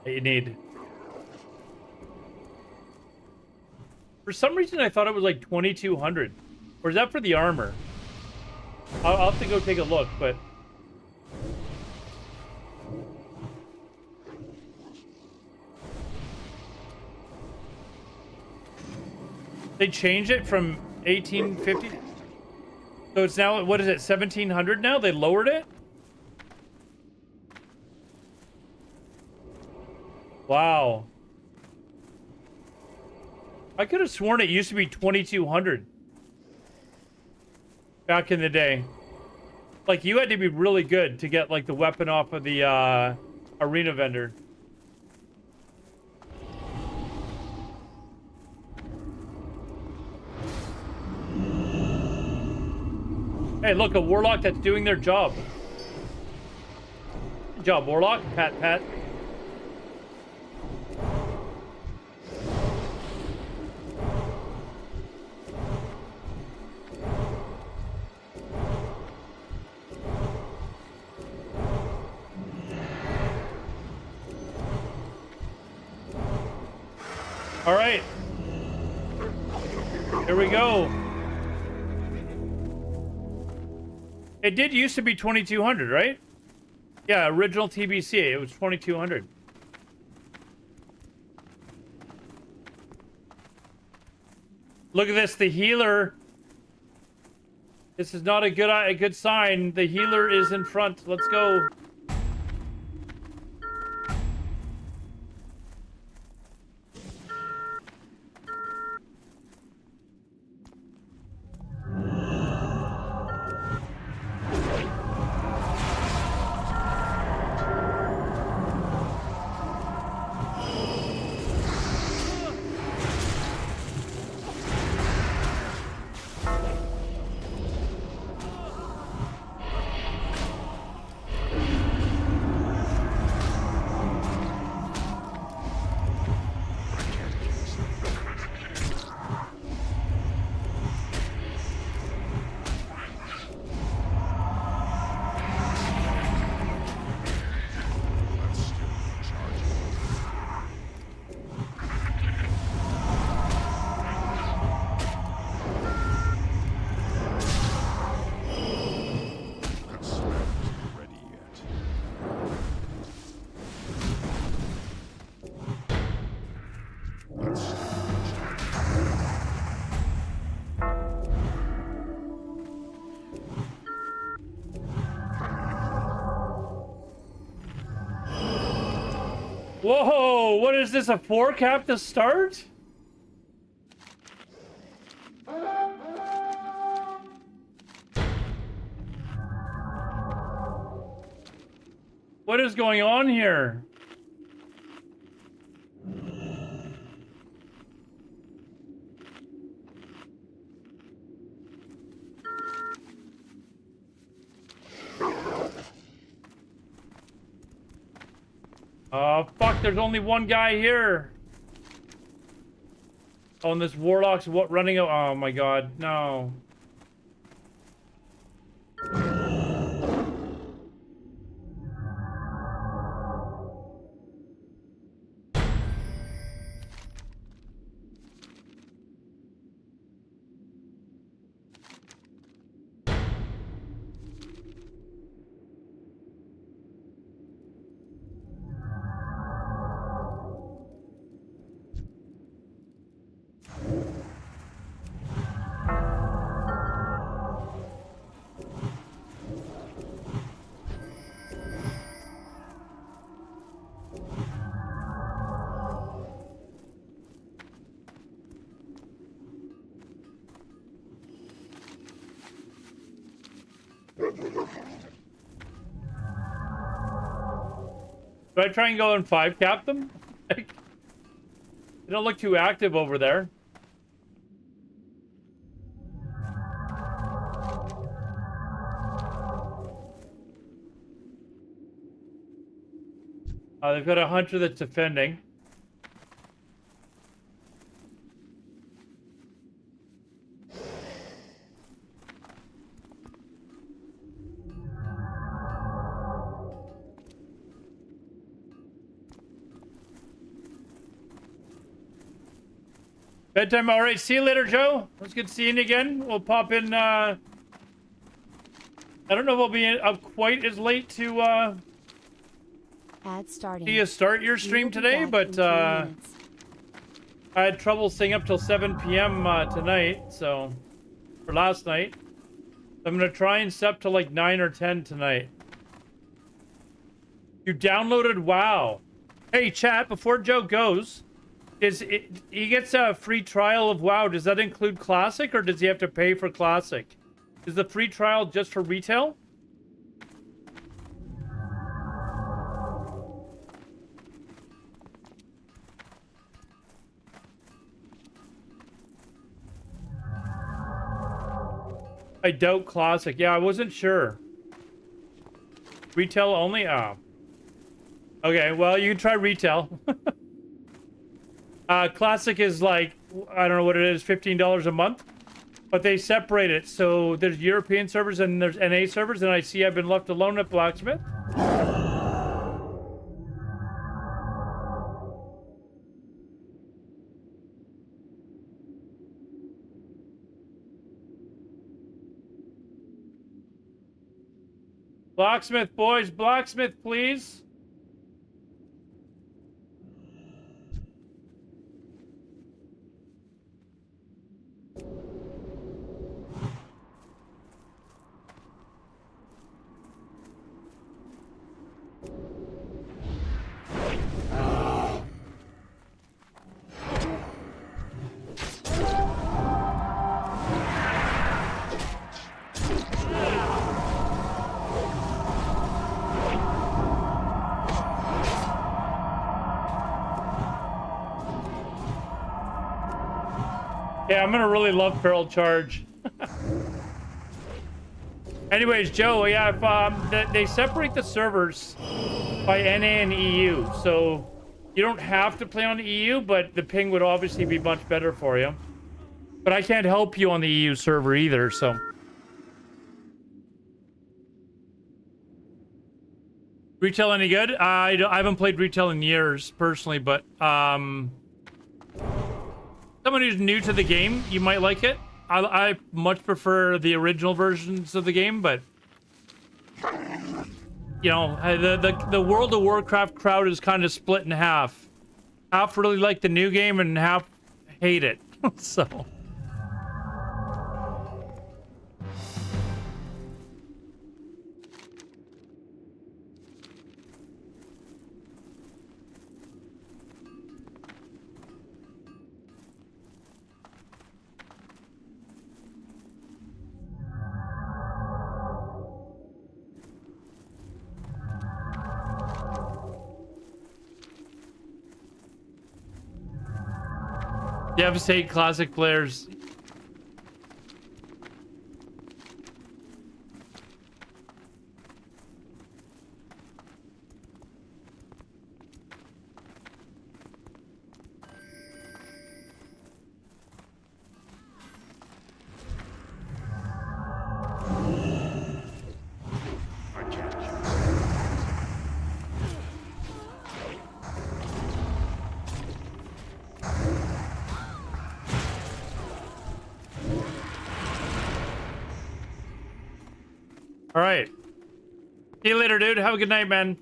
that you need. For some reason, I thought it was like 2200. Or is that for the armor? I'll have to go take a look, but... They changed it from 1850? So it's now, what is it, 1700 now? They lowered it? Wow. I could have sworn it used to be 2200 back in the day. Like, you had to be really good to get, like, the weapon off of the arena vendor. Hey, look, a warlock that's doing their job. Good job, warlock. Pat, pat. All right. Here we go. It did used to be 2200, right? Yeah, original TBC, it was 2200. Look at this, the healer. This is not a good sign. The healer is in front. Let's go. Whoa, what is this, a 4 cap to start? What is going on here? Oh, fuck, there's only one guy here. Oh, and this warlock's running out. Oh my god, no. Do I try and go and 5 cap them? Like, they don't look too active over there. They've got a hunter that's defending. Bedtime, all right. See you later, Joe. It was good seeing you again. We'll pop in. I don't know if I'll be up quite as late to Ad starting. see you start your stream today, but I had trouble staying up till 7 p.m. Tonight, so for last night. I'm gonna try and set up to like 9 or 10 tonight. You downloaded WoW. Hey, chat. Before Joe goes. He gets a free trial of WoW. Does that include Classic, or does he have to pay for Classic? Is the free trial just for retail? I doubt Classic. Yeah, I wasn't sure. Retail only? Oh. Okay, well, you can try retail. Classic is like, I don't know what it is, $15 a month. But they separate it. So there's European servers and there's NA servers. And I see I've been left alone at Blacksmith. Blacksmith, boys. Blacksmith, please. Yeah, I'm gonna really love Feral Charge. Anyways, Joe, yeah, if, they separate the servers by NA and EU, so you don't have to play on the EU, but the ping would obviously be much better for you. But I can't help you on the EU server either, so. Retail any good? I haven't played retail in years, personally, but someone who's new to the game, you might like it. I much prefer the original versions of the game, but you know, the World of Warcraft crowd is kind of split in half. Half really like the new game and half hate it. So Devastate classic players. I can't cast. All right. See you later, dude. Have a good night, man.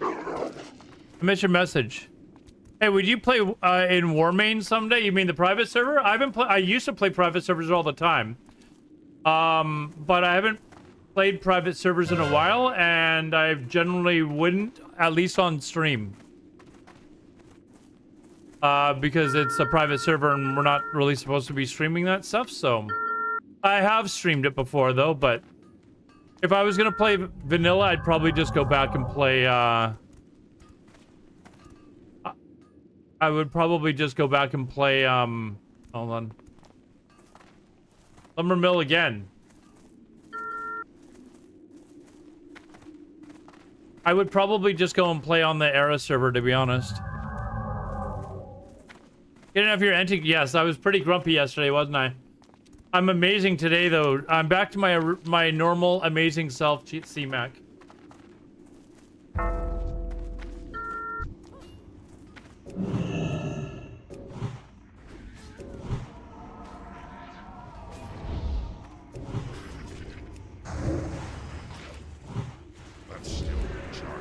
I missed your message. Hey, would you play in Warmain someday? You mean the private server? I used to play private servers all the time. But I haven't played private servers in a while, and I generally wouldn't, at least on stream. Because it's a private server and we're not really supposed to be streaming that stuff, so... I have streamed it before, though, but... If I was gonna play vanilla, I'd probably just go back and play, I would probably just go back and play, hold on. Lumber Mill again. I would probably just go and play on the Era server, to be honest. Getting off your antique? Yes, I was pretty grumpy yesterday, wasn't I? I'm amazing today, though. I'm back to my normal amazing self, C-Mac. That's still recharging. That smell I can't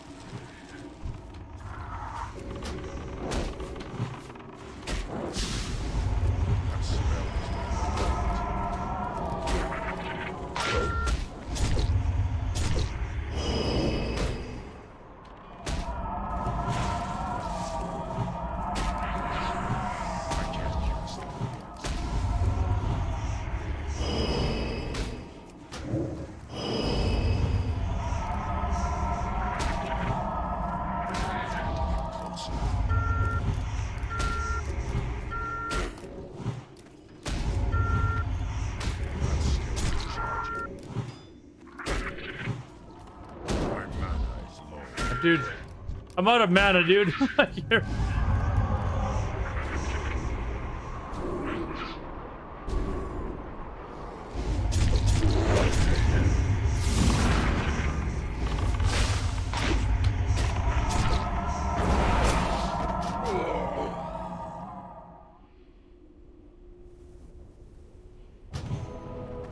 cast that yet. Closer. That's still recharging. My mana is low. Dude, I'm out of mana, dude. You're-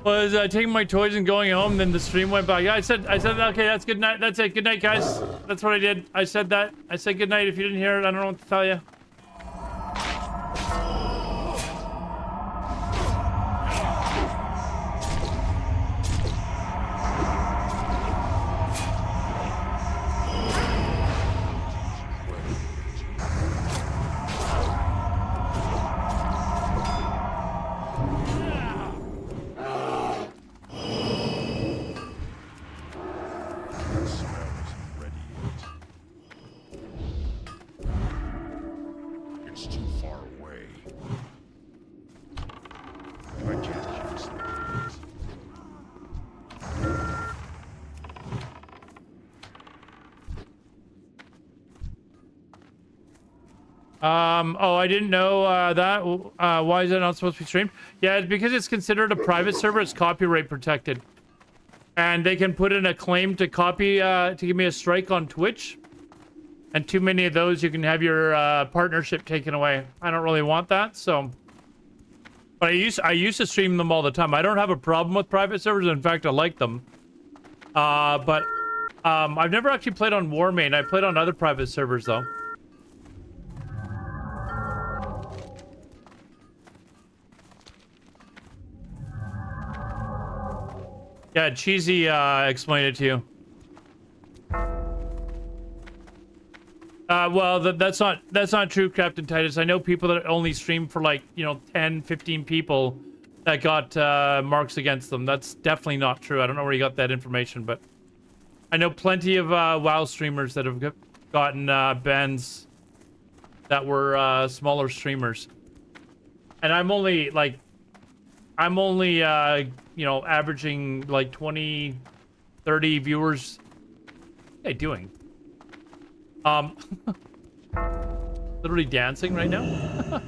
was taking my toys and going home, then the stream went by. Yeah, I said, okay, that's good night. That's it. Good night, guys. That's what I did. I said that. I said good night. If you didn't hear it, I don't know what to tell you. That smell isn't ready yet. It's too far away. I can't cast that yet. Oh, I didn't know that. Why is that not supposed to be streamed? Yeah, it's because it's considered a private server. It's copyright protected. And they can put in a claim to copy, to give me a strike on Twitch. And too many of those, you can have your partnership taken away. I don't really want that, so... But I used to stream them all the time. I don't have a problem with private servers. In fact, I like them. But I've never actually played on Warmain. I played on other private servers, though. Yeah, Cheesy explained it to you. Well, that's not true, Captain Titus. I know people that only stream for like, 10, 15 people that got marks against them. That's definitely not true. I don't know where you got that information, but I know plenty of WoW streamers that have gotten bans that were smaller streamers. And I'm only you know, averaging like 20, 30 viewers. What are you doing? Literally dancing right now.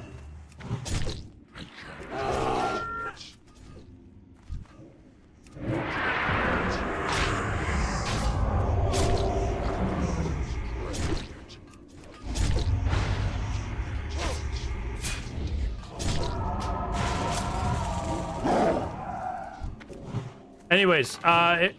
Anyways, I've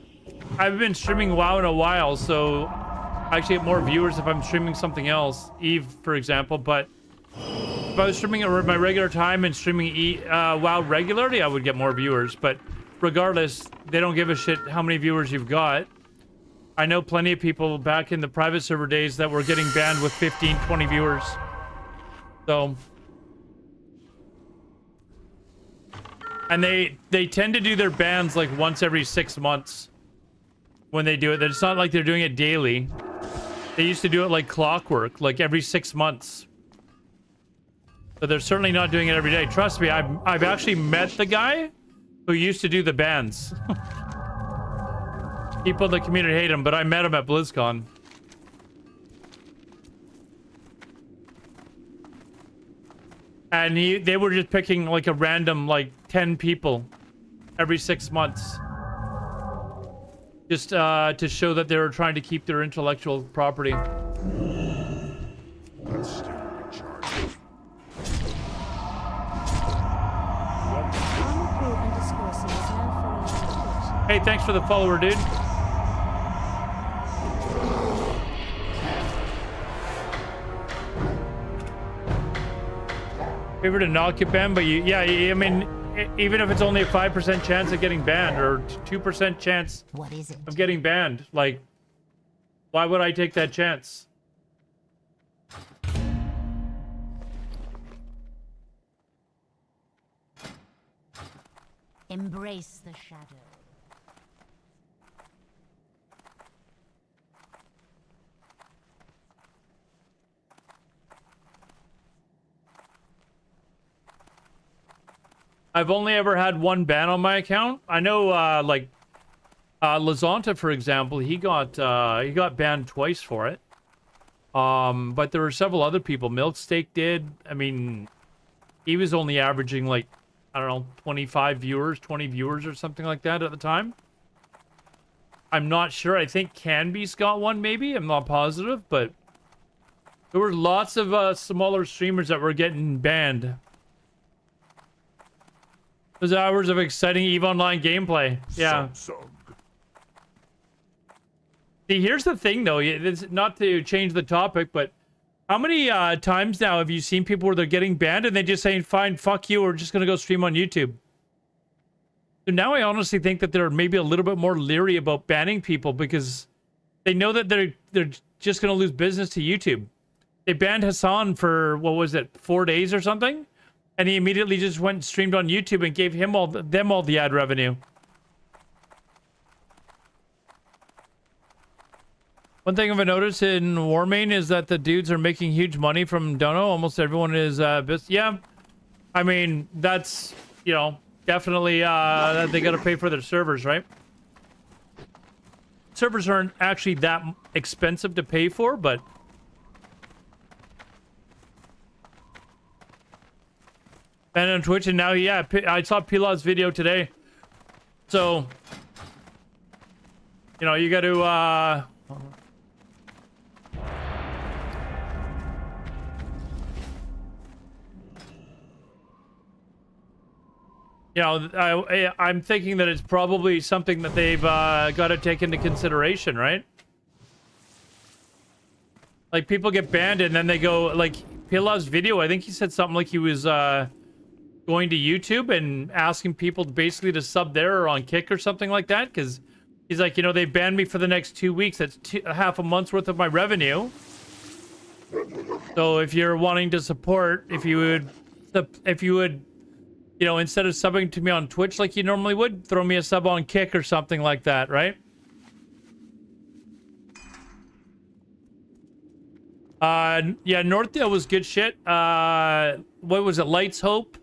been streaming WoW in a while, so I actually get more viewers if I'm streaming something else, Eve, for example. But if I was streaming at my regular time and streaming WoW regularly, I would get more viewers. But regardless, they don't give a shit how many viewers you've got. I know plenty of people back in the private server days that were getting banned with 15, 20 viewers. So... And they tend to do their bans like once every 6 months when they do it. It's not like they're doing it daily. They used to do it like clockwork, like every 6 months. So they're certainly not doing it every day. Trust me, I've actually met the guy who used to do the bans. People in the community hate him, but I met him at BlizzCon. And they were just picking like a random like 10 people every 6 months. Just to show that they were trying to keep their intellectual property. That's still recharging. Hey, thanks for the follower, dude. Favor to not get banned, but yeah, I mean, even if it's only a 5% chance of getting banned or 2% chance of getting banned, like, why would I take that chance? Embrace the shadow. I've only ever had one ban on my account. I know, like, Lazonta, for example, he got banned twice for it. But there were several other people. Milksteak did. I mean, he was only averaging, like, I don't know, 25 viewers, 20 viewers or something like that at the time. I'm not sure. I think Canby's got one, maybe. I'm not positive, but there were lots of smaller streamers that were getting banned. Those hours of exciting EVE Online gameplay. Yeah. See, here's the thing, though. It's not to change the topic, but how many times now have you seen people where they're getting banned and they just saying, fine, fuck you, we're just going to go stream on YouTube? So now I honestly think that they're maybe a little bit more leery about banning people because they know that they're just going to lose business to YouTube. They banned Hassan for, what was it, 4 days or something? And he immediately just went and streamed on YouTube and gave them all the ad revenue. One thing I've noticed in Warmain is that the dudes are making huge money from Dono. Almost everyone is yeah. I mean, that's, you know, definitely they got to pay for their servers, right? Servers aren't actually that expensive to pay for, but and on Twitch, and now, yeah, I saw Pilav's video today. So, you know, you got to, you know, I'm thinking that it's probably something that they've got to take into consideration, right? Like, people get banned and then they go, like, Pilav's video, I think he said something like he was, going to YouTube and asking people basically to sub there or on Kick or something like that, because he's like, you know, they banned me for the next 2 weeks. That's half a month's worth of my revenue. So if you're wanting to support, if you would, you know, instead of subbing to me on Twitch like you normally would, throw me a sub on Kick or something like that, right? Yeah, Northdale was good shit. What was it? Lights Hope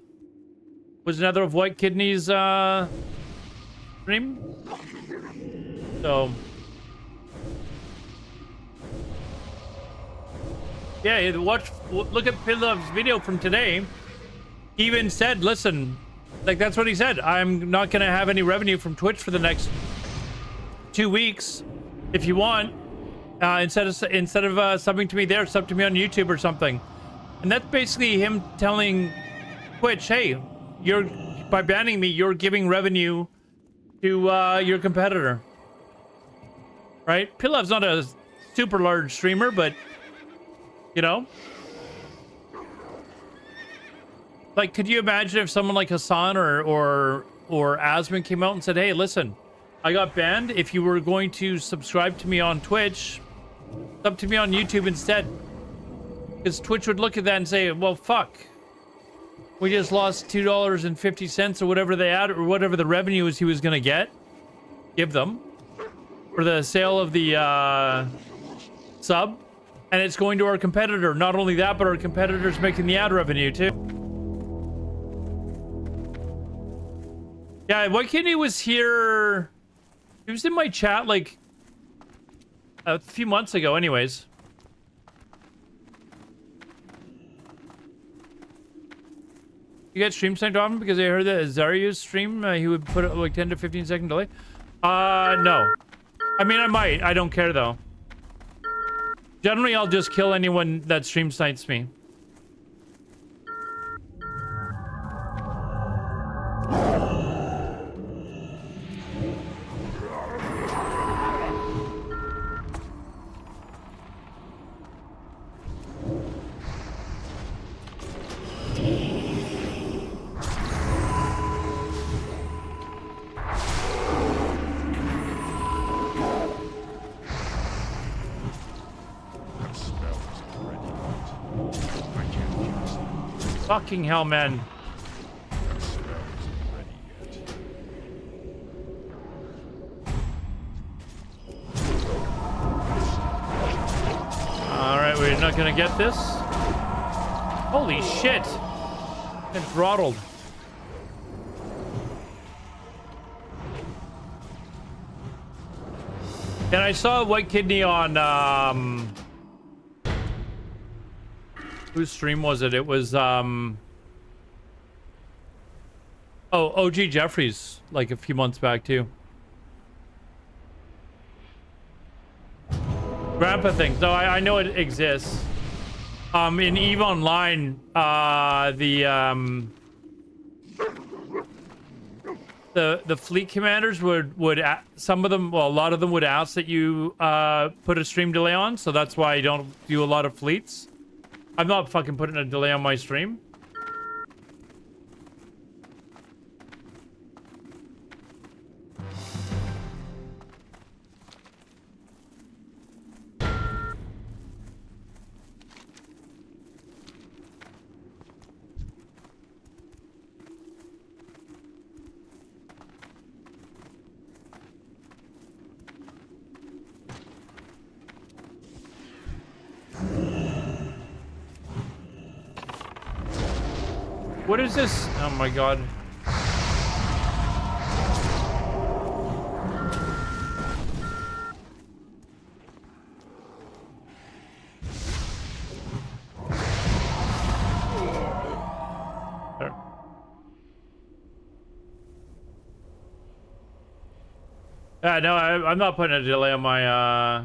was another of White Kidney's stream. So yeah, look at Pilov's video from today. He even said, listen, like that's what he said. I'm not gonna have any revenue from Twitch for the next 2 weeks. If you want, instead of subbing to me there, sub to me on YouTube or something. And that's basically him telling Twitch, hey, by banning me, you're giving revenue to your competitor. Right? Pilov's not a super large streamer, but you know, like, could you imagine if someone like Hassan or Asman came out and said, hey, listen, I got banned. If you were going to subscribe to me on Twitch, sub to me on YouTube instead. Because Twitch would look at that and say, well, fuck. We just lost $2.50 or whatever they had, or whatever the revenue is he was going to give them for the sale of the sub. And it's going to our competitor. Not only that, but our competitor's making the ad revenue too. Yeah, White Kidney was here. He was in my chat like a few months ago anyways. You get stream sniped often because I heard that Zarya's stream, he would put it like 10 to 15 second delay. No. I mean, I might. I don't care though. Generally, I'll just kill anyone that stream snipes me. Fucking hell, man. Alright, we're not gonna get this. Holy shit. Been throttled. And I saw White Kidney on whose stream was it? It was OG Jeffries, like a few months back too. Grandpa things. No, I know it exists. In EVE Online, the fleet commanders would some of them, well, a lot of them would ask that you put a stream delay on, so that's why I don't do a lot of fleets. I'm not fucking putting a delay on my stream. What is this? Oh my god. There. No, I'm not putting a delay on my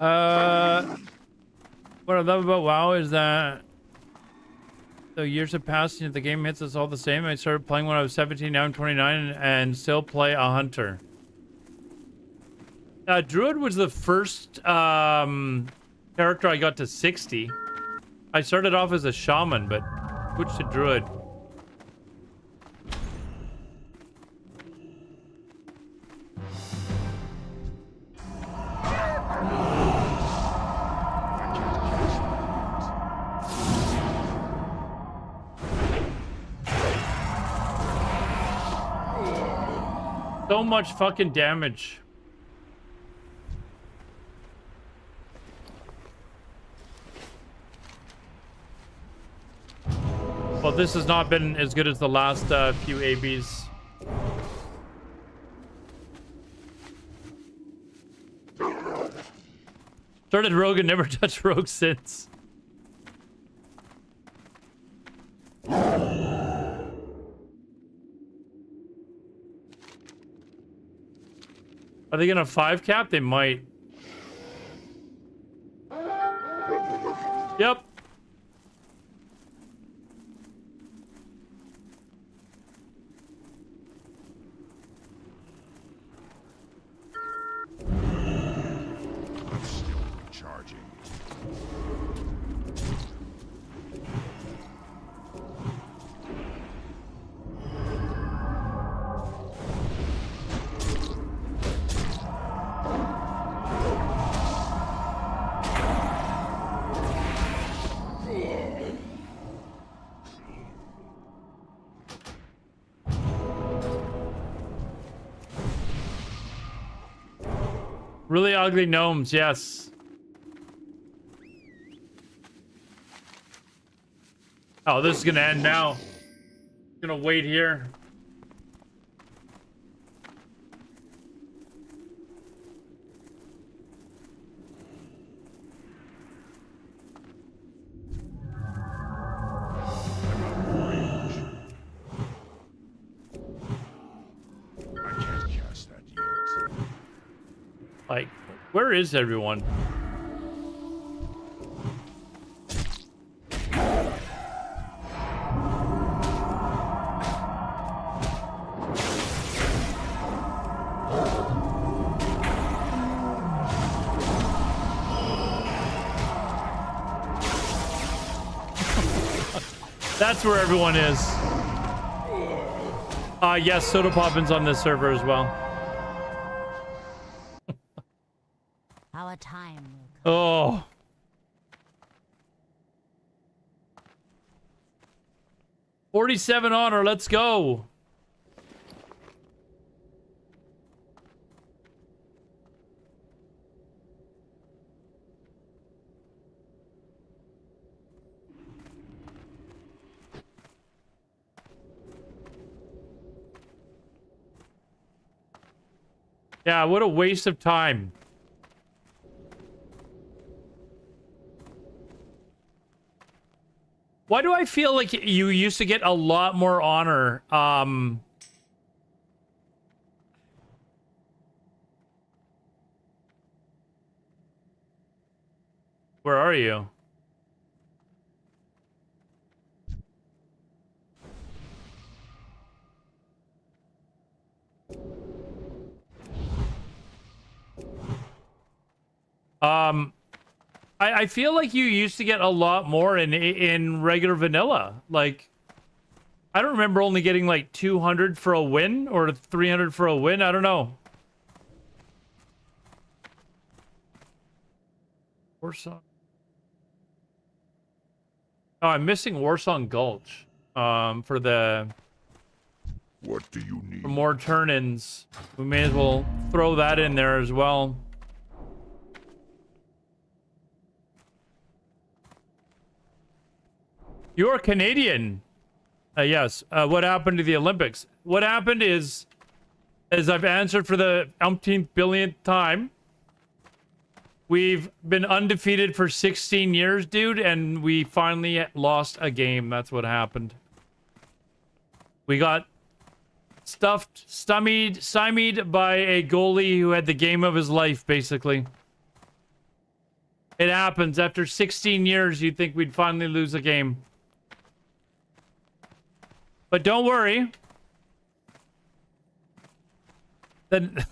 What I love about WoW is that though years have passed and the game hits us all the same. I started playing when I was 17, now I'm 29 and still play a hunter. Druid was the first character I got to 60. I started off as a shaman, but switched to druid. So much fucking damage. Well, this has not been as good as the last few ABs. Started Rogue and never touched Rogue since. Are they gonna 5 cap? They might. Yep. I'm still recharging. Really ugly gnomes, yes. Oh, this is gonna end now. Gonna wait here. I can't cast that yet. Like, where is everyone? That's where everyone is. Yes, Soda Poppin's on this server as well. Our time. Oh. $47 honor, let's go. Yeah, what a waste of time. Why do I feel like you used to get a lot more honor? Where are you? I feel like you used to get a lot more in regular vanilla. Like, I don't remember only getting like 200 for a win or 300 for a win. I don't know. Warsong. Oh, I'm missing Warsong Gulch. For the... What do you need? For more turn-ins. We may as well throw that in there as well. You're Canadian. Yes. What happened to the Olympics? What happened is, as I've answered for the umpteenth billionth time, we've been undefeated for 16 years, dude, and we finally lost a game. That's what happened. We got stymied by a goalie who had the game of his life, basically. It happens. After 16 years, you'd think we'd finally lose a game. But don't worry. Then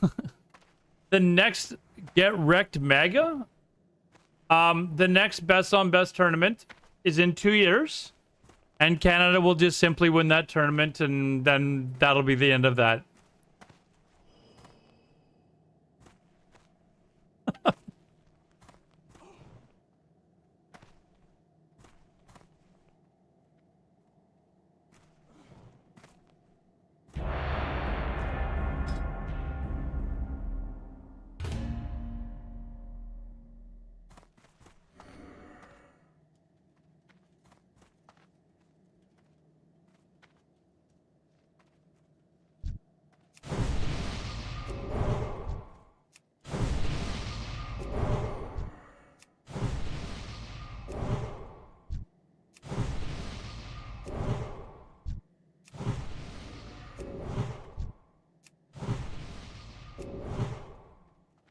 the next Get Wrecked Mega, the next Best on Best tournament is in 2 years. And Canada will just simply win that tournament, and then that'll be the end of that.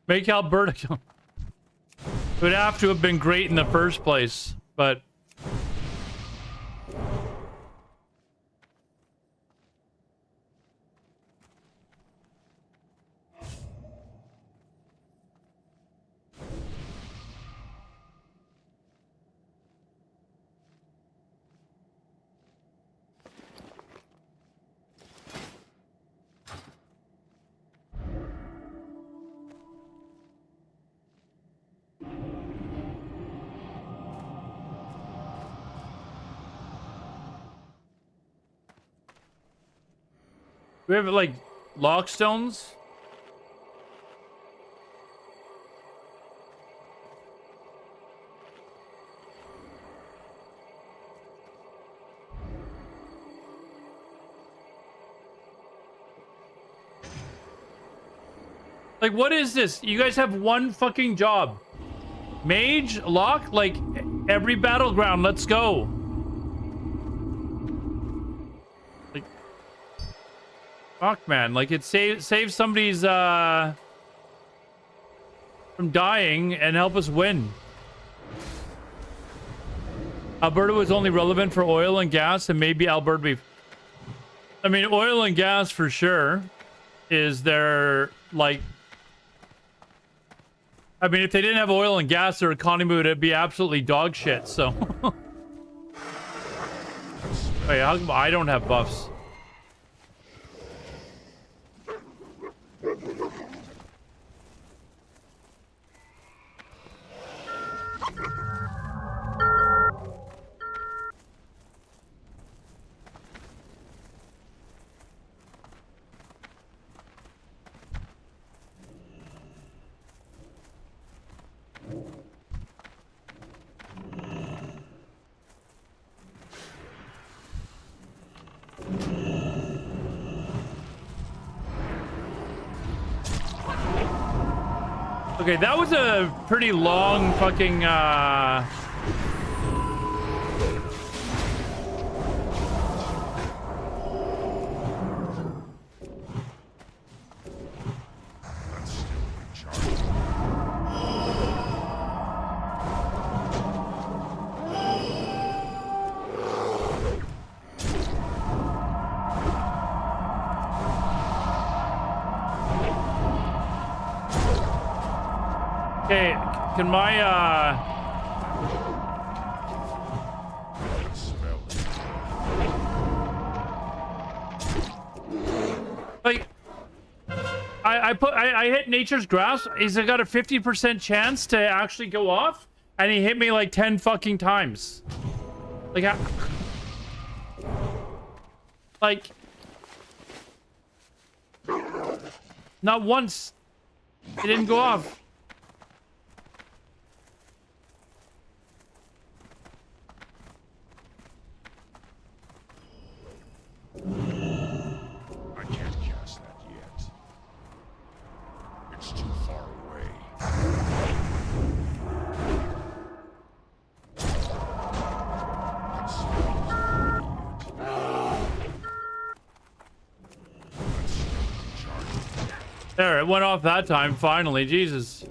Make Alberta. It would have to have been great in the first place, but we have like lockstones. Like, what is this? You guys have one fucking job. Mage, lock, like every battleground. Let's go. Like, fuck, man. Like, it saves somebody's from dying and help us win. Alberta was only relevant for oil and gas and maybe Alberta beef. I mean, oil and gas for sure is their, like... I mean, if they didn't have oil and gas, their economy would be absolutely dog shit, so... Wait, how come I don't have buffs? Okay, that was a pretty long fucking, Okay, can my, like, I hit Nature's Grasp. He's got a 50% chance to actually go off, and he hit me like 10 fucking times. Like, not once. It didn't go off. I can't cast that yet. It's too far away. There, it went off that time, finally. Jesus.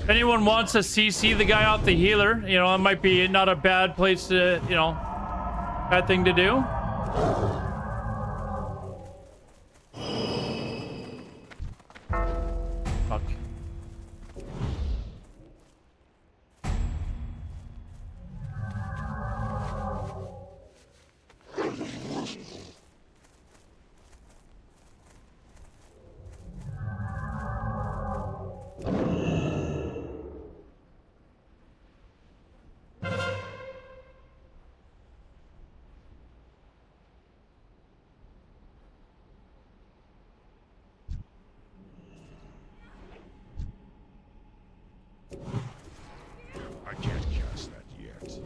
If anyone wants to CC the guy off the healer, you know, it might be not a bad place to, you know, bad thing to do. Fuck. I can't cast that yet.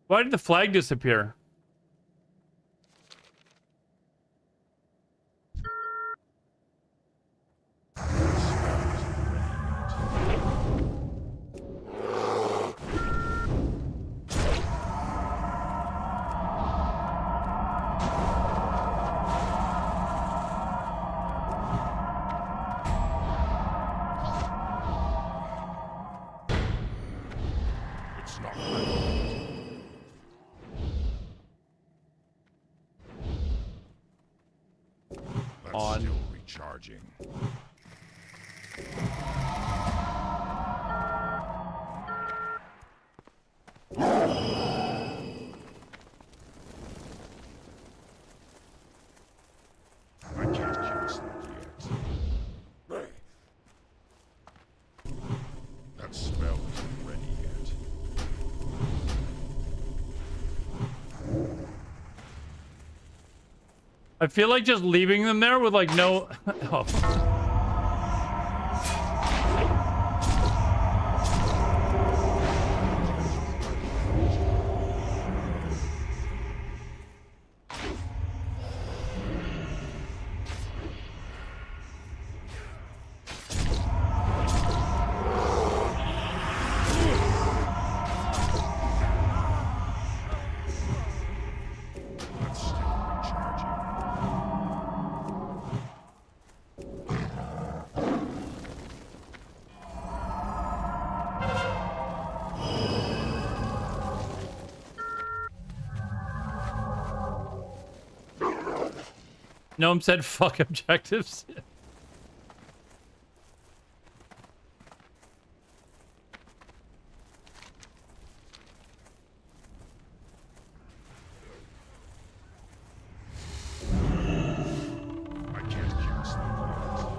Why did the flag disappear? It's not ready. That's On. still recharging. I can't cast that yet. That spell isn't ready yet. I feel like just leaving them there with like no. Oh. That's still recharging. Gnome said fuck objectives. I can't cast that yet.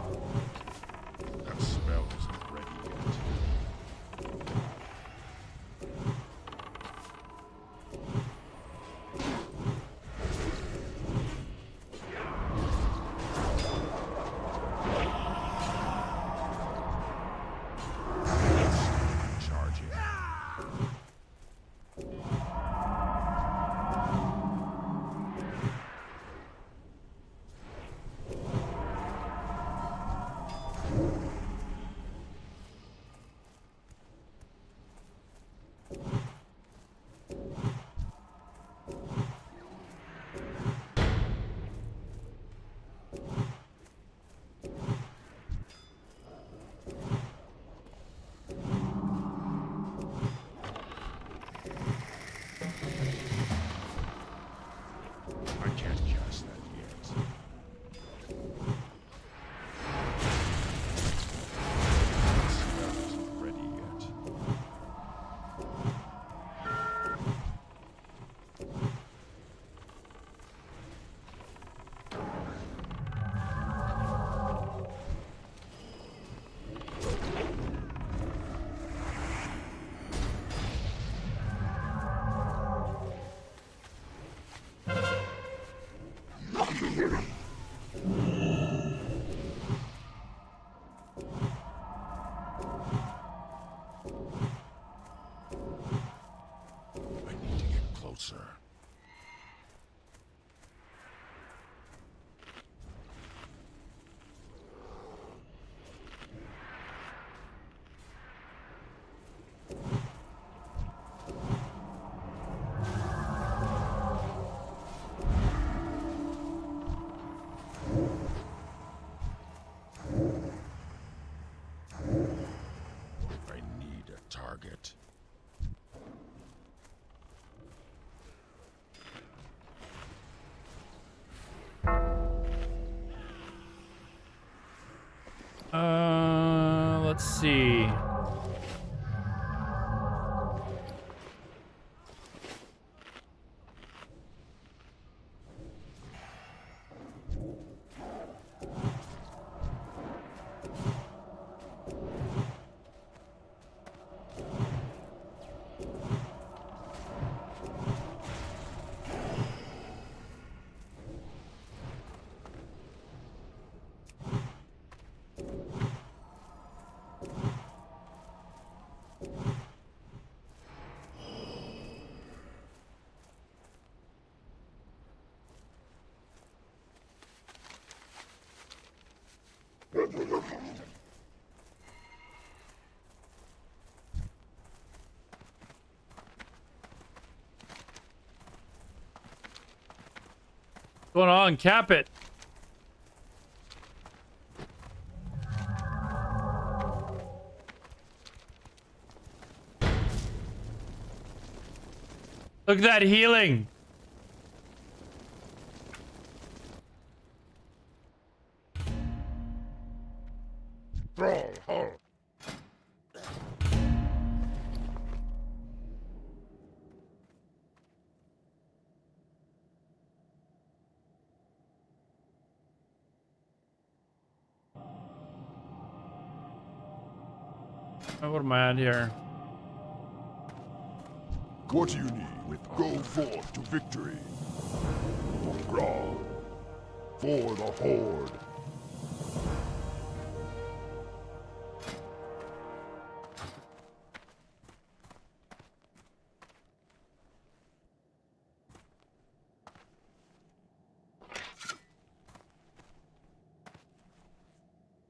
That spell isn't ready yet. I can't cast that yet. The spell isn't ready yet. I need to get closer. I need a target. Let's see. What's going on? Cap it. Look at that healing. Brawl, hard. What am I at here? What do you need? Go forth to victory. For Grawl. For the Horde.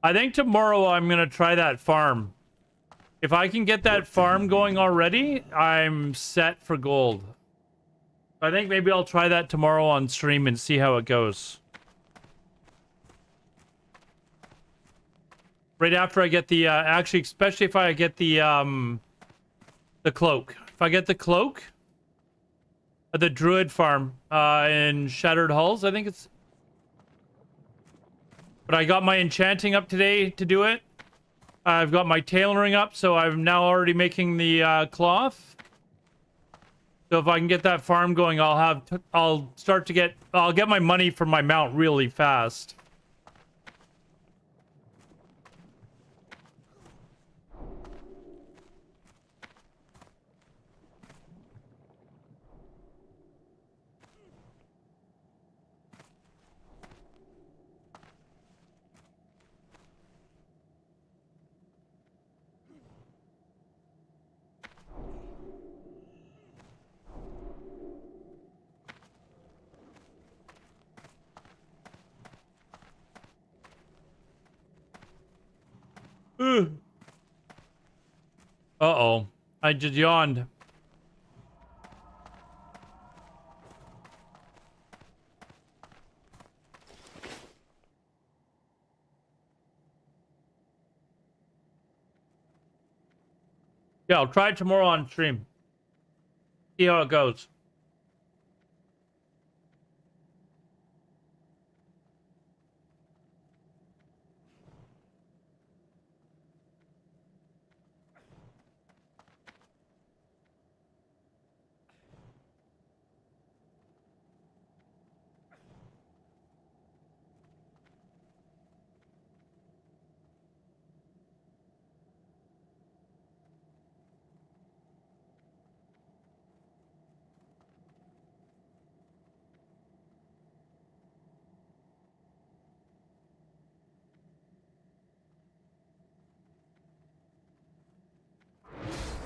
I think tomorrow I'm gonna try that farm. If I can get that farm going already, I'm set for gold. I think maybe I'll try that tomorrow on stream and see how it goes. Right after I get the, actually, especially if I get the cloak. If I get the cloak, the druid farm, in Shattered Halls, I think it's... But I got my enchanting up today to do it. I've got my tailoring up, so I'm now already making the cloth. So if I can get that farm going, I'll get my money for my mount really fast. Uh-oh. I just yawned. Yeah, I'll try it tomorrow on stream. See how it goes.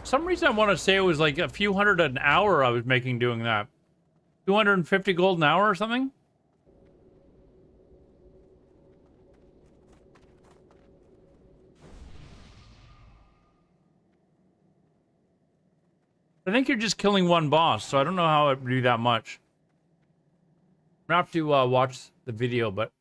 some reason I want to say it was like a few hundred an hour I was making doing that. 250 gold an hour or something? I think you're just killing one boss, so I don't know how it would do that much. I'm gonna have to watch the video, but...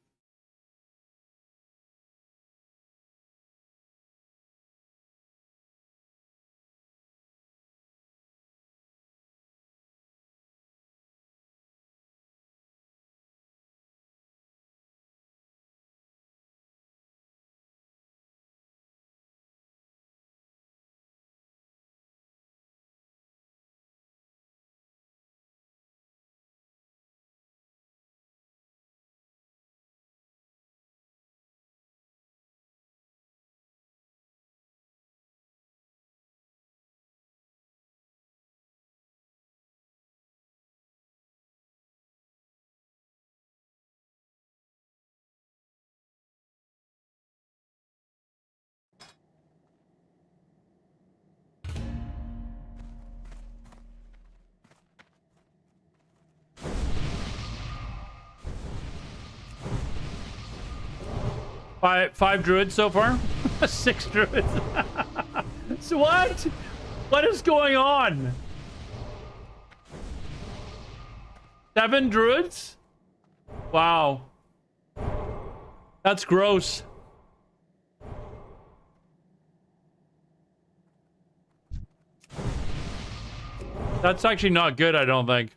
Five druids so far? 6 druids. So what? What is going on? 7 druids? Wow. That's gross. That's actually not good, I don't think.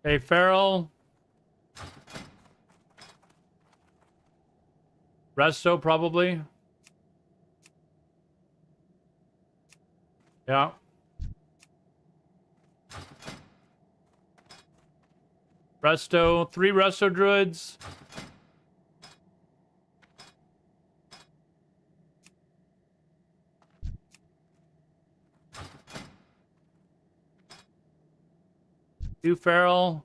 Okay, Feral. Resto, probably. Yeah. Resto. 3 Resto druids. Two Feral.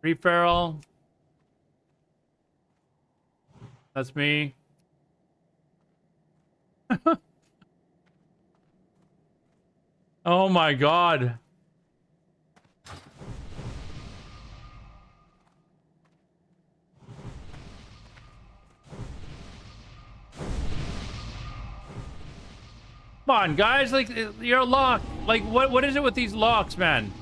3 Feral. That's me. Oh my god. Come on, guys, like, you're locked. Like, what is it with these locks, man?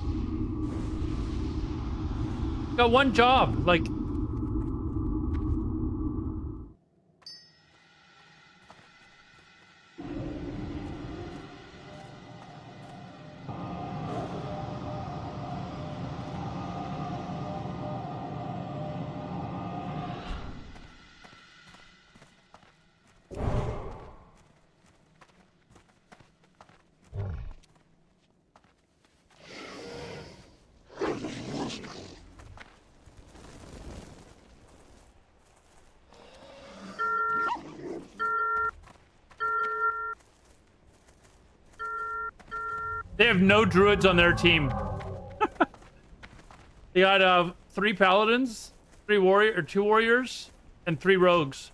Got one job, like... They have no druids on their team. They got 3 paladins, 2 warriors, and 3 rogues.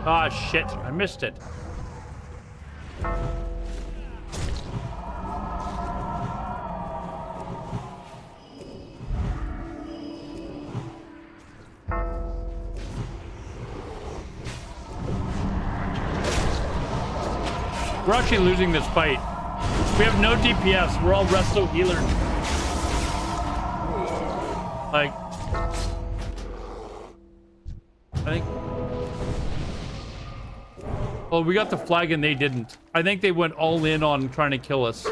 Ah, shit. I missed it. We're actually losing this fight. We have no DPS. We're all resto healers. Like... I think... Well, we got the flag and they didn't. I think they went all in on trying to kill us.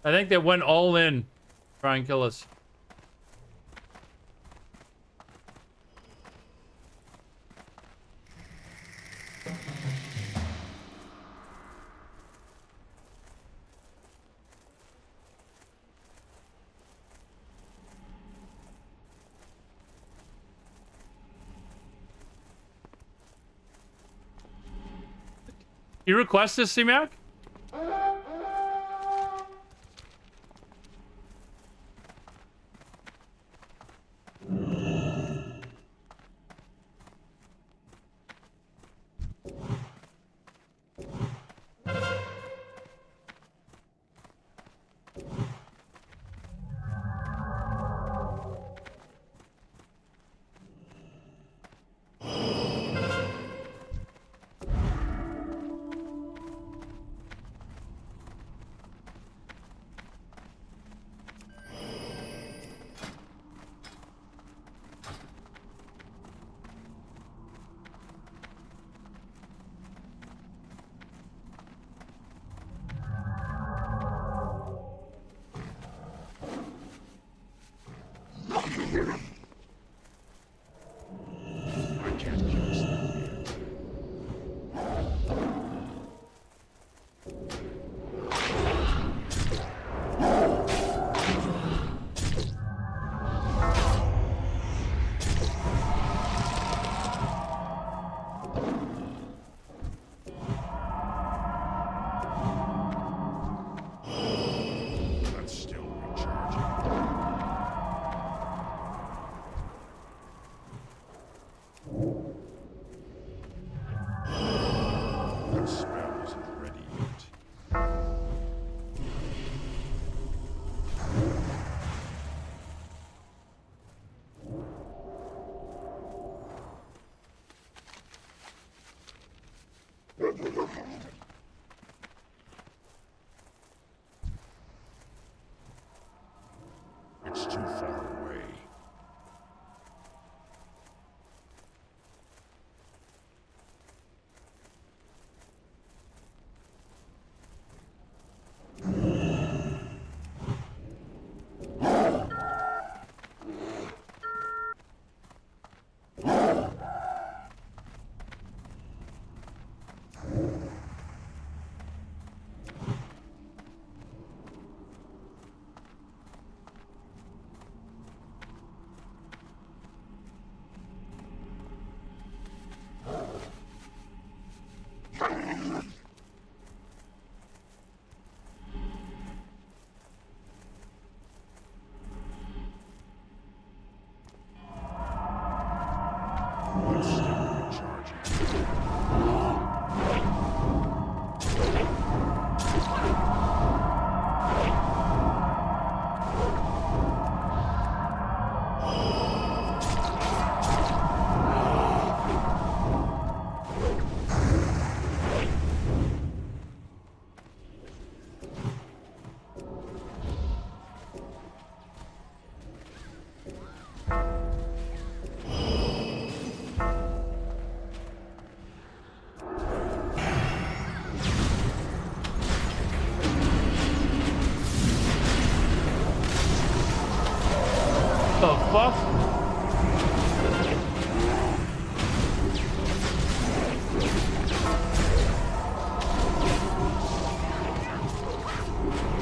I think they went all in. Try and kill us. You request this, C-Mac? I can't cast that yet. That's still recharging. That spell isn't ready yet. It's too far away. That's still recharging. The fuck?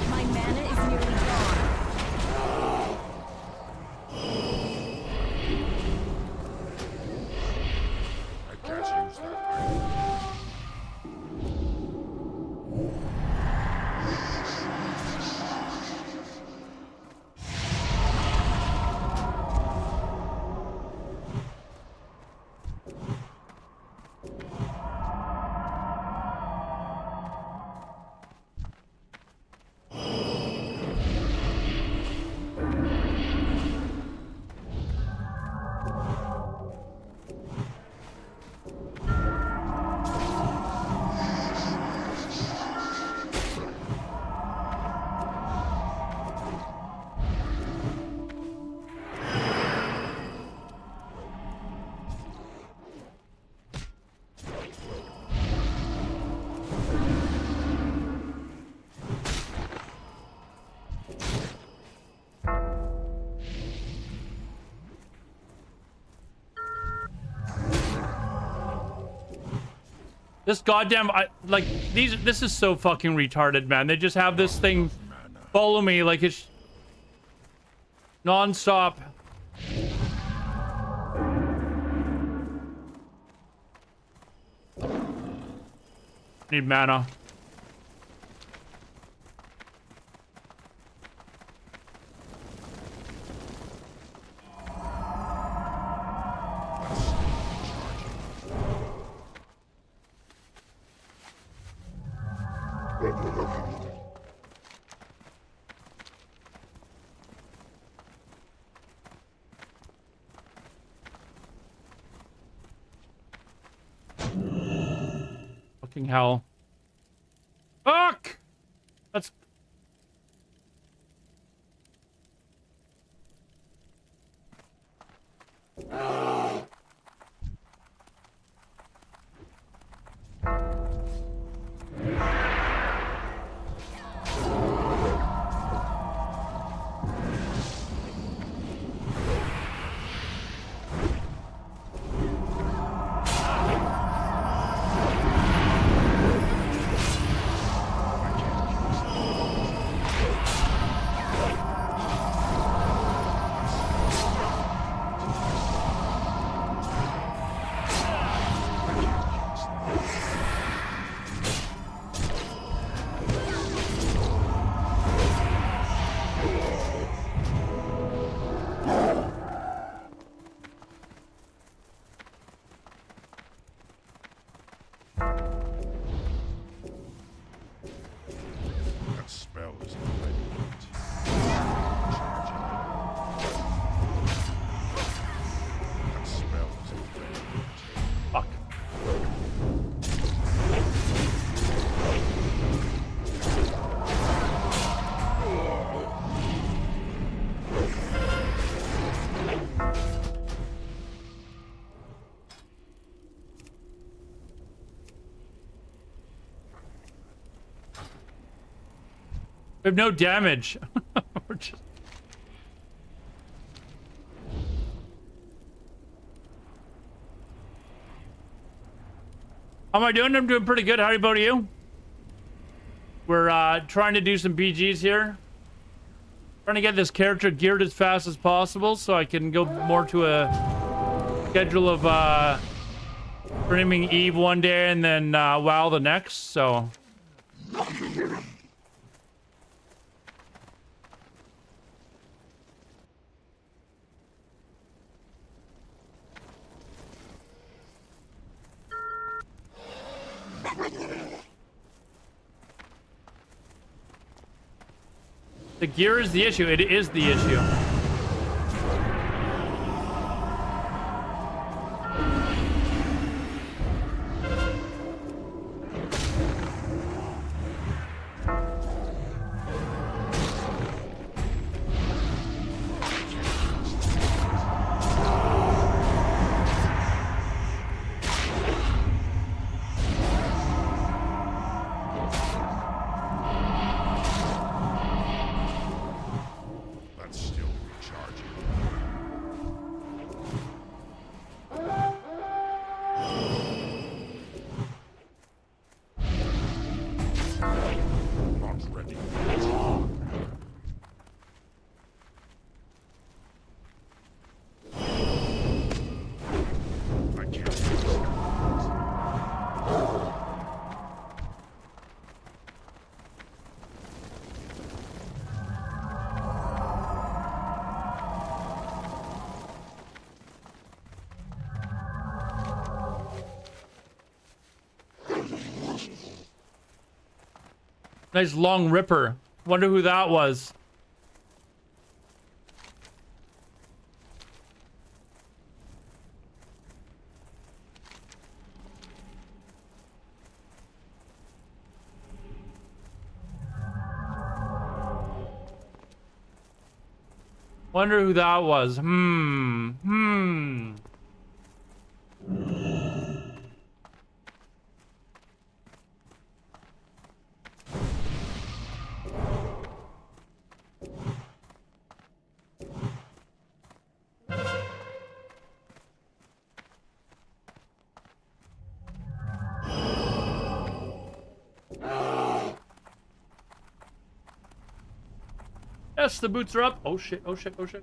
My mana is nearly gone. I can't use that item. This goddamn, this is so fucking retarded, man. They just have this thing follow me like it's non-stop. Need mana. Fucking hell. Fuck! That's... That spell isn't ready yet. Charging. That spell isn't ready yet. Fuck. We have no damage. We're just... How am I doing? I'm doing pretty good. How about you? We're trying to do some BGs here. Trying to get this character geared as fast as possible so I can go more to a schedule of streaming Eve one day and then WoW the next, so... The gear is the issue. It is the issue. That's still recharging. Not ready yet. I can't use that. Nice long ripper. Wonder who that was. Wonder who that was. Yes, the boots are up. Oh shit, oh shit, oh shit.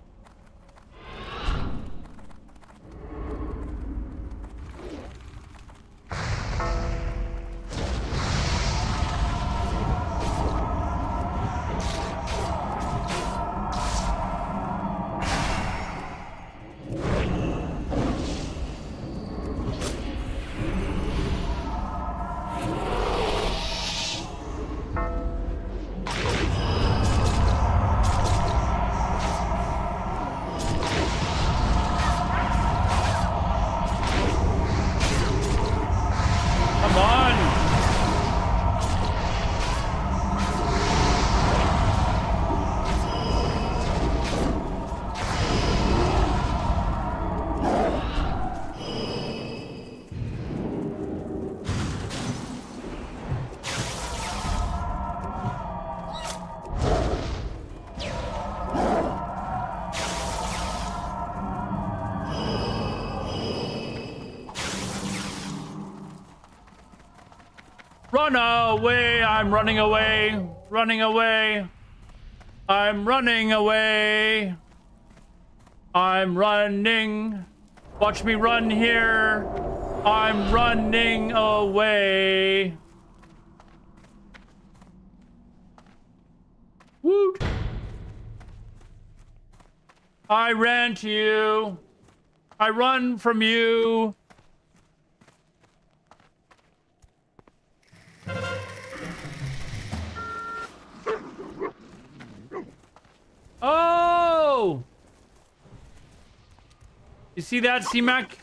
Come on! Run away! I'm running away! Running away! I'm running away! I'm running! Watch me run here! I'm running away! Woot! I ran to you! I run from you! Oh! You see that, C-Mac?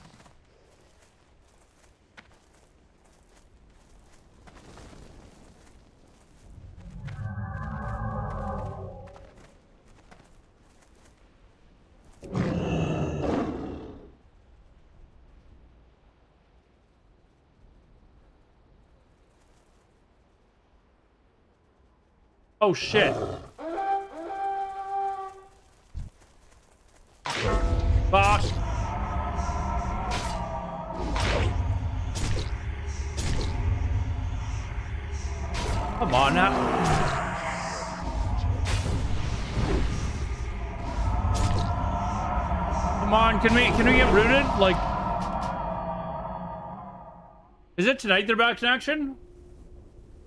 Oh shit. Fuck. Come on now. Come on, can we get rooted? Like, is it tonight they're back in action?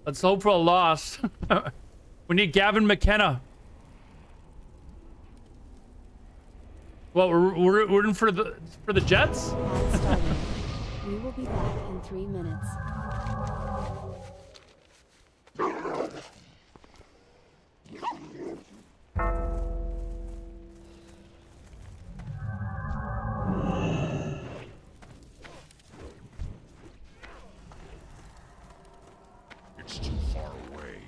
Let's hope for a loss. We need Gavin McKenna. Well, we're rooting for the Jets. Ad starting. We will be back in 3 minutes. It's too far away.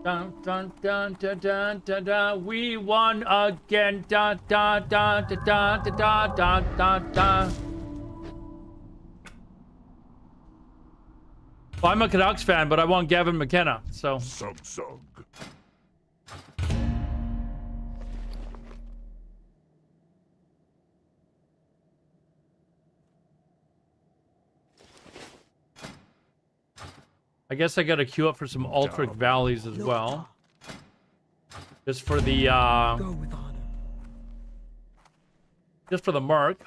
Dun dun dun dun dun dun dun. We won again. Dun dun dun dun dun dun dun dun dun. Well, I'm a Canucks fan, but I want Gavin McKenna. So. Sug. I guess I gotta queue up for some Ultric Valleys as well. Just for the Go with honor. just for the mark.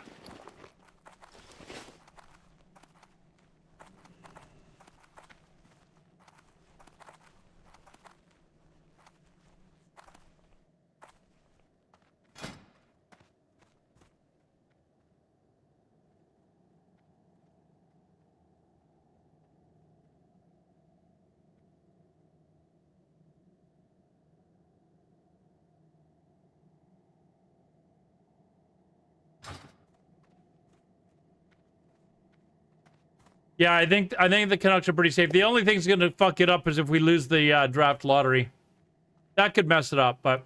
Yeah, I think the Canucks are pretty safe. The only thing's gonna fuck it up is if we lose the draft lottery. That could mess it up, but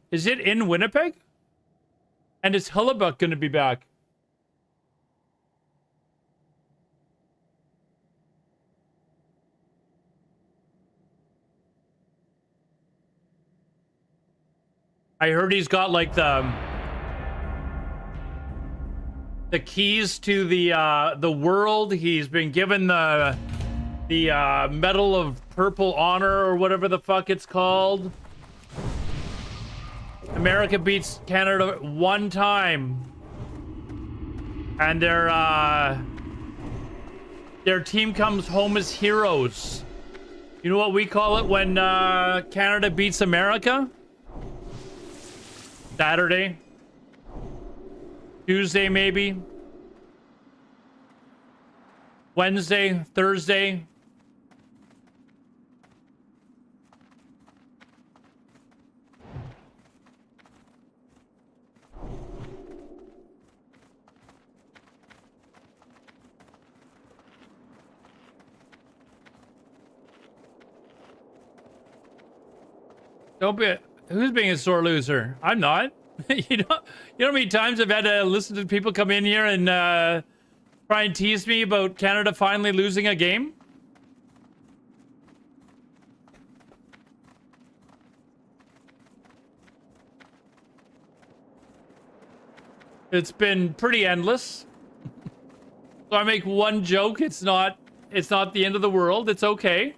is it in Winnipeg? And is Hillebuck gonna be back? I heard he's got like the the keys to the world. He's been given the Medal of Purple Honor or whatever the fuck it's called. America beats Canada one time, and their team comes home as heroes. You know what we call it when Canada beats America? Saturday. Tuesday, maybe. Wednesday, Thursday. Don't be who's being a sore loser? I'm not. you know how many times I've had to listen to people come in here and try and tease me about Canada finally losing a game? It's been pretty endless. So I make one joke, it's not the end of the world. It's okay.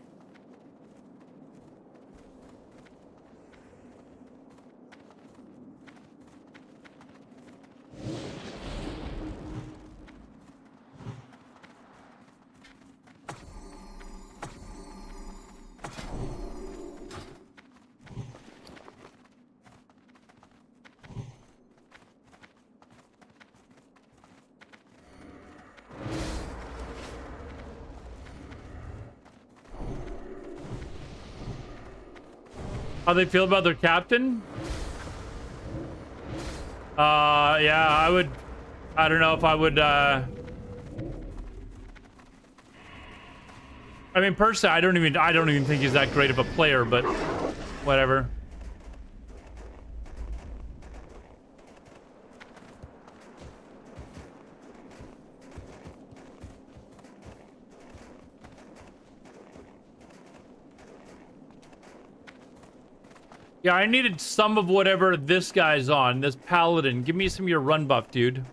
How they feel about their captain? Yeah, I don't know if I would, I mean, personally, I don't even think he's that great of a player, but whatever. Yeah, I needed some of whatever this guy's on, this paladin. Give me some of your run buff, dude.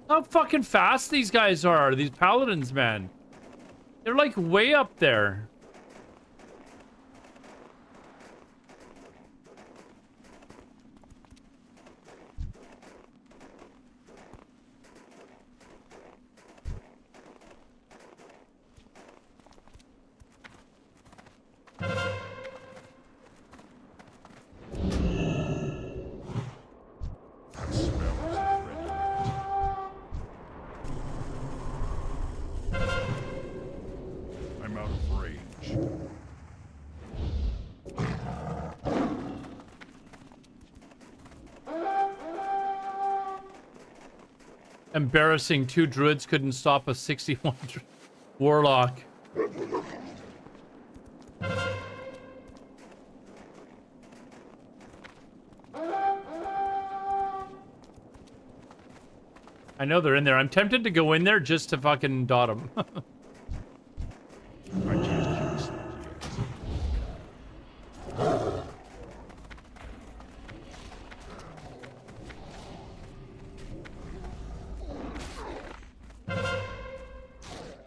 How fucking fast these guys are, these paladins, man. They're like way up there. I'm out of range. Embarrassing, 2 druids couldn't stop a 61 warlock. I know they're in there. I'm tempted to go in there just to fucking dot them. I can't cast that yet.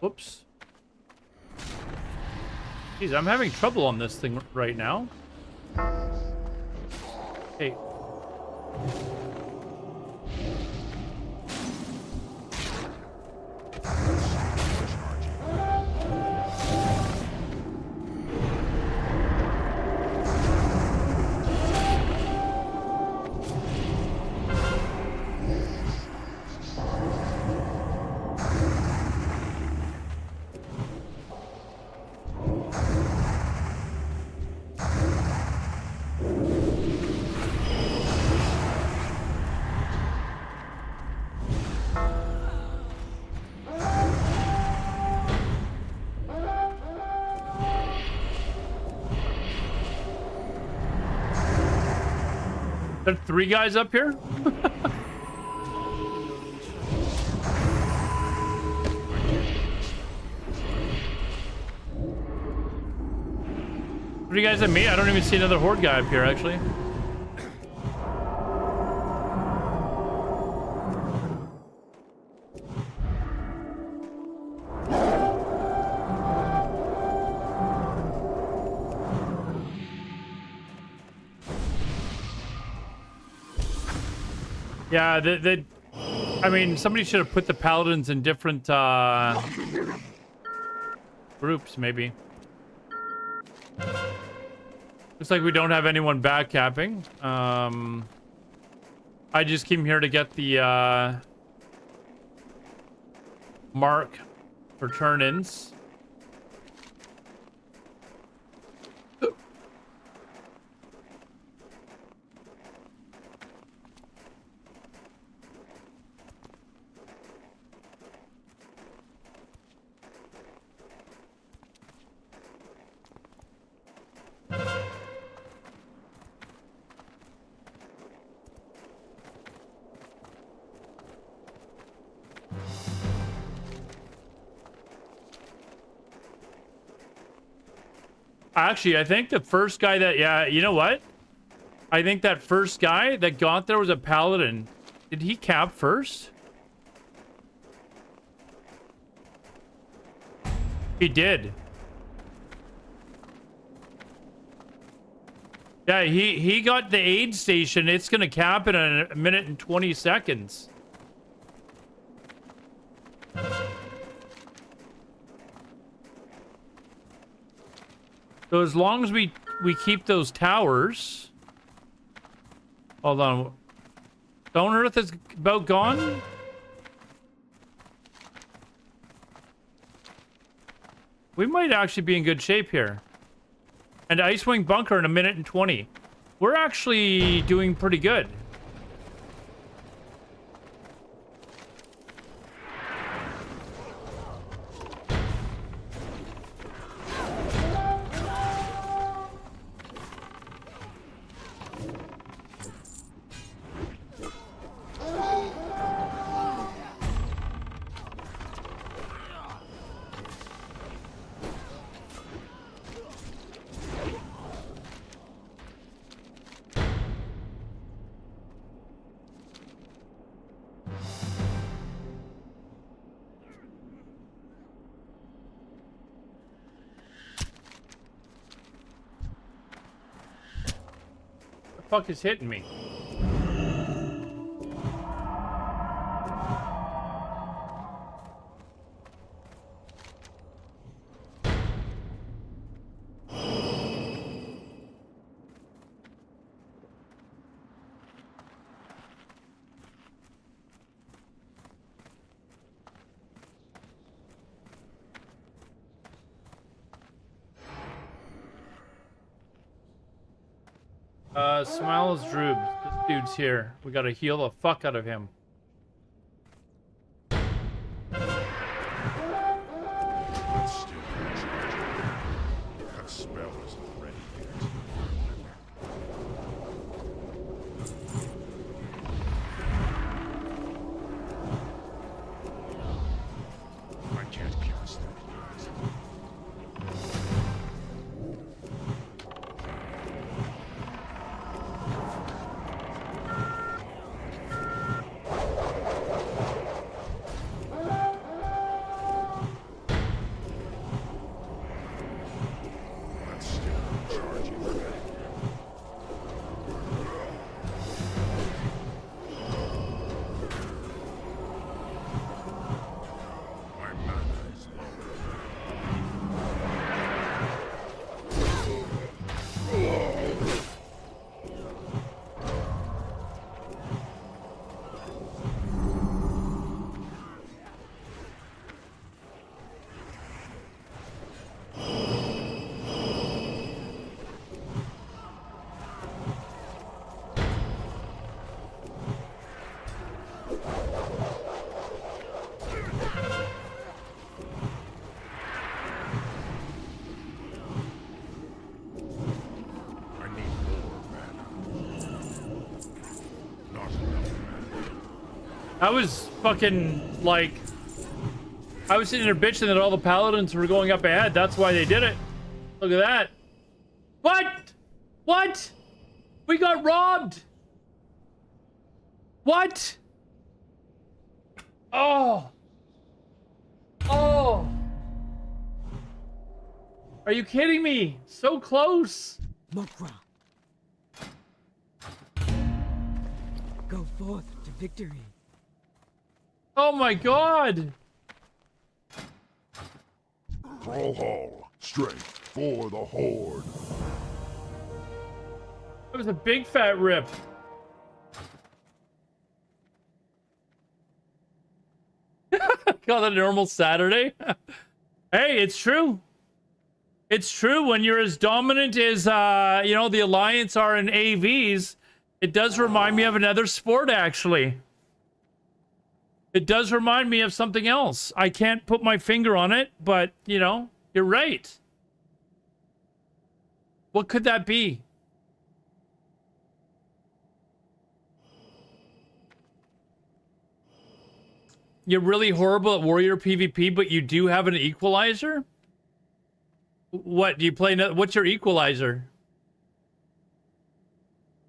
Whoops. Jeez, I'm having trouble on this thing right now. Hey. There are 3 guys up here? Three guys at me? I don't even see another horde guy up here, actually. Yeah, I mean, somebody should have put the paladins in different groups, maybe. Looks like we don't have anyone backcapping. I just came here to get the mark for turn-ins. Actually, I think the first guy that, yeah, you know what? I think that first guy that got there was a paladin. Did he cap first? He did. Yeah, he got the aid station. It's gonna cap in a minute and 20 seconds. So as long as we keep those towers. Hold on. Stone Earth is about gone? We might actually be in good shape here. And Icewing Bunker in a minute and 20. We're actually doing pretty good. Fuck is hitting me? Smiles Droob. This dude's here. We gotta heal the fuck out of him. That's still recharging. That spell isn't ready yet. I can't cast that yet. That's still recharging. My mana is I was fucking like, I was sitting there bitching that all the paladins were going up ahead. That's why they did it. Look at that. What? What? We got robbed. What? Oh. Oh. Are you kidding me? So close. Mokra. Go forth to victory. Oh my god. Brawlhall, strength for the Horde. That was a big fat rip. Call that a normal Saturday. Hey, it's true. It's true. When you're as dominant as you know, the Alliance are in AVs, it does remind me of another sport, actually. It does remind me of something else. I can't put my finger on it, but, you know, you're right. What could that be? You're really horrible at warrior PvP, but you do have an equalizer? What, do you play? What's your equalizer?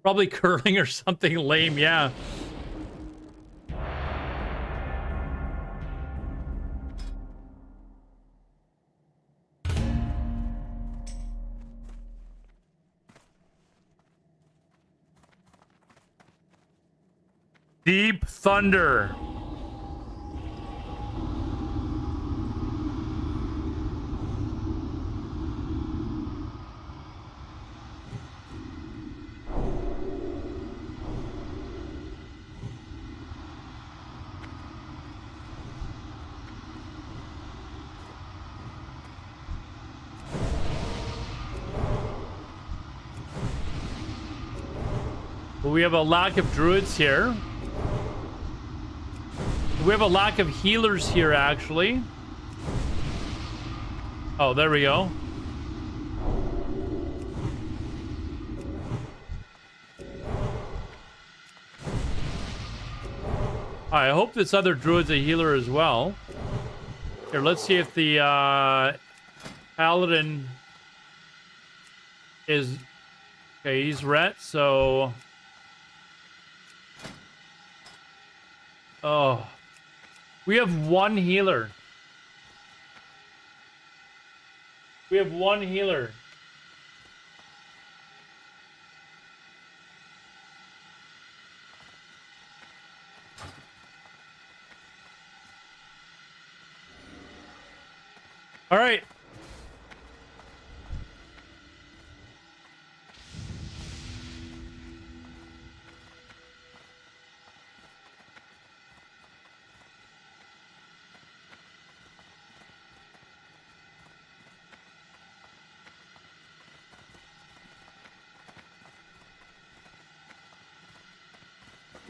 Probably curling or something lame, yeah. Deep Thunder. We have a lack of druids here. We have a lack of healers here, actually. Oh, there we go. I hope this other druid's a healer as well. Here, let's see if the paladin is... Okay, he's ret, so... Oh. We have one healer. We have one healer. All right.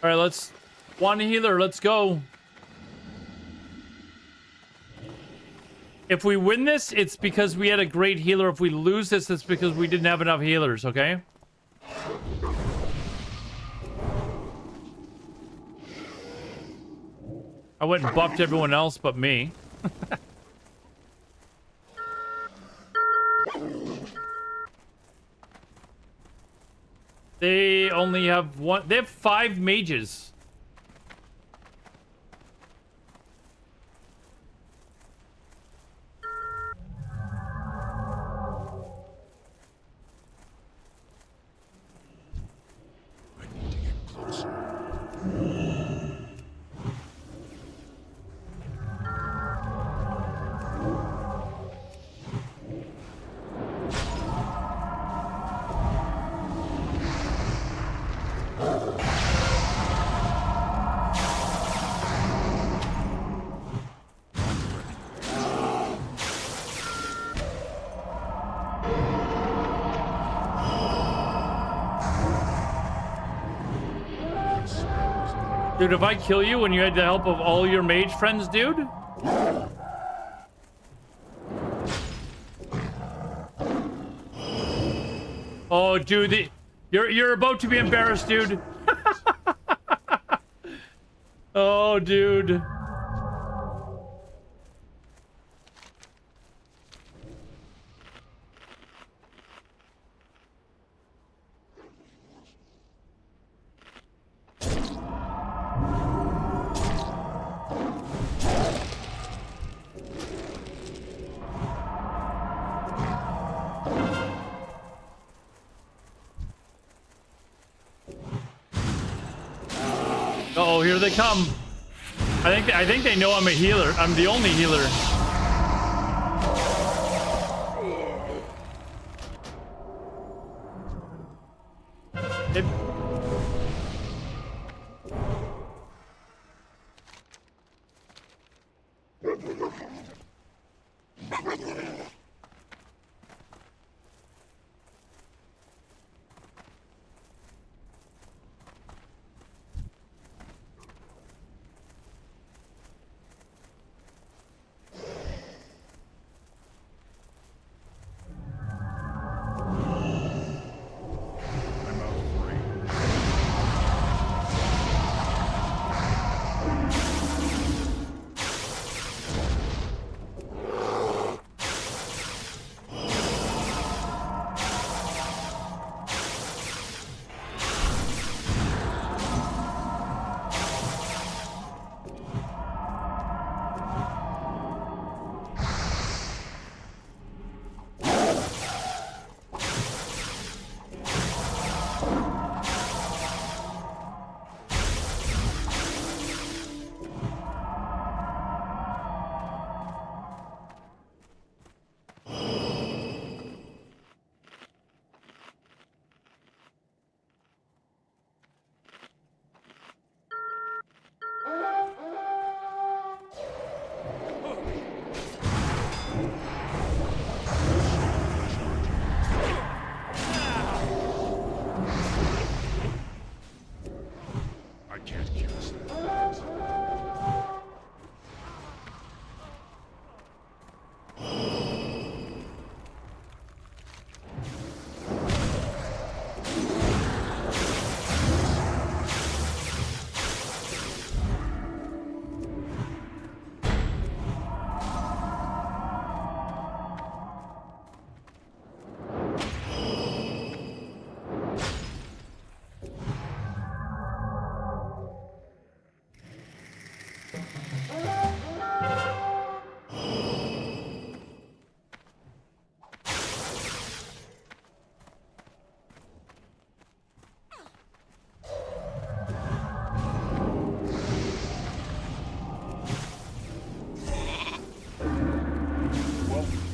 All right, let's... One healer, let's go. If we win this, it's because we had a great healer. If we lose this, it's because we didn't have enough healers, okay? I went and buffed everyone else but me. They only have one... They have 5 mages. I need to get closer. Dude, if I kill you when you had the help of all your mage friends, dude? Oh, dude, you're about to be embarrassed, dude. Oh, Oh, dude. Oh, here they come. I think they know I'm a healer. I'm the only healer. It, I'm out of range. I can't cast that yet.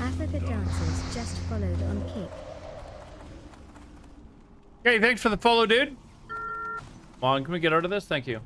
Africa dancers just followed on Kick. okay, thanks for the follow, dude. Come on, can we get out of this? Thank you.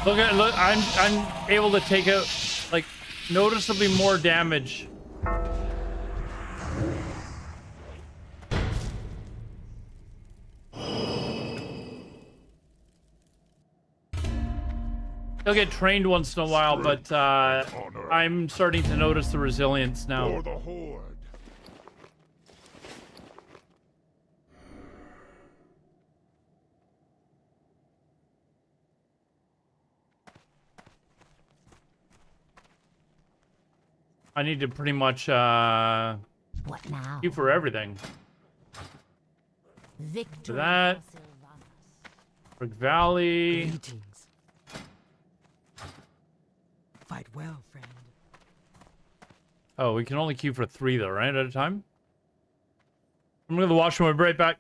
Look, I'm able to take out like noticeably more damage. They'll get trained once in a while, but I'm starting to notice the resilience now. For the Horde. I need to pretty much What now? queue for everything. Victory For that. for Sylvanas. Brick Valley. Greetings. Fight well, friend. Oh, we can only queue for 3 though, right? At a time? I'm gonna go to the washroom. I'll be right back.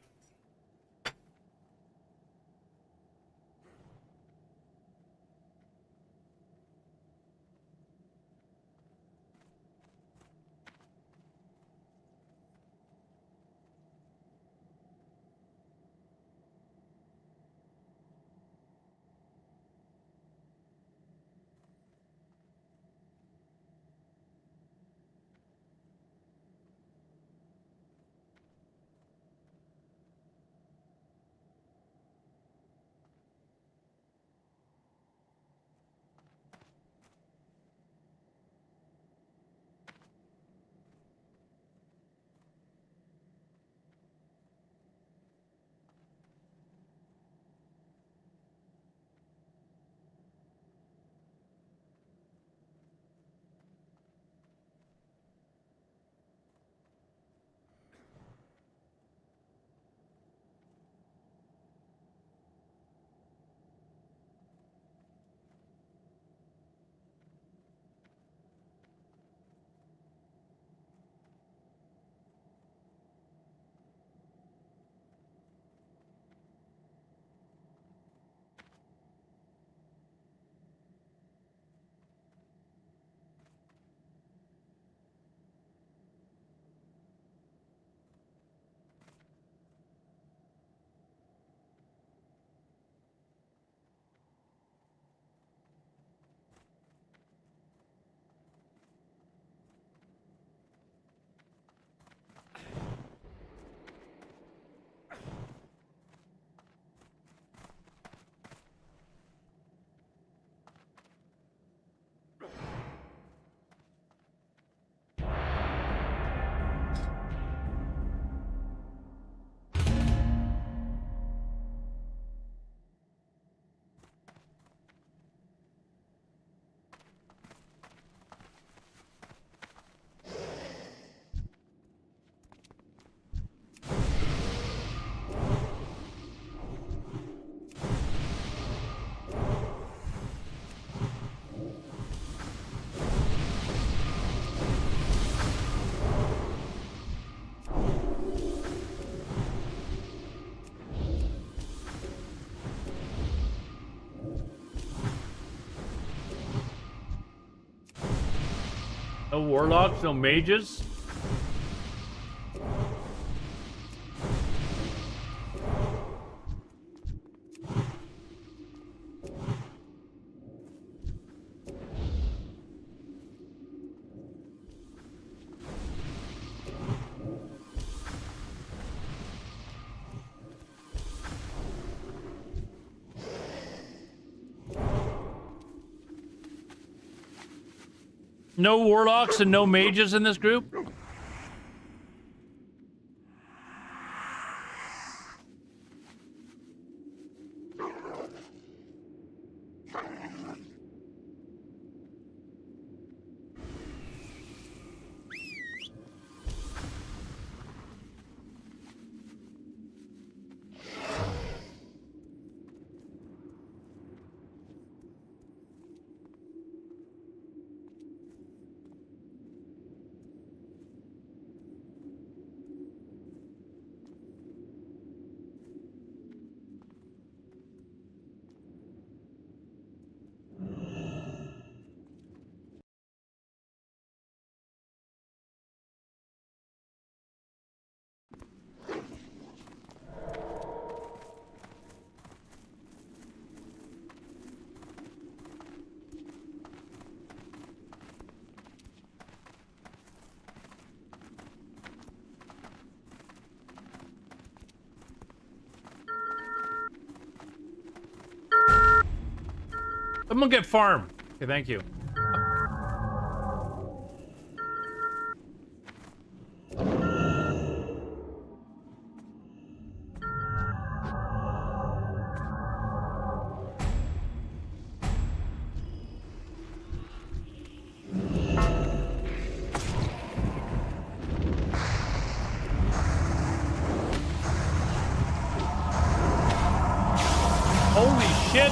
No warlocks, no mages. No warlocks and no mages in this group? Someone get farm. Okay, thank you. Holy shit!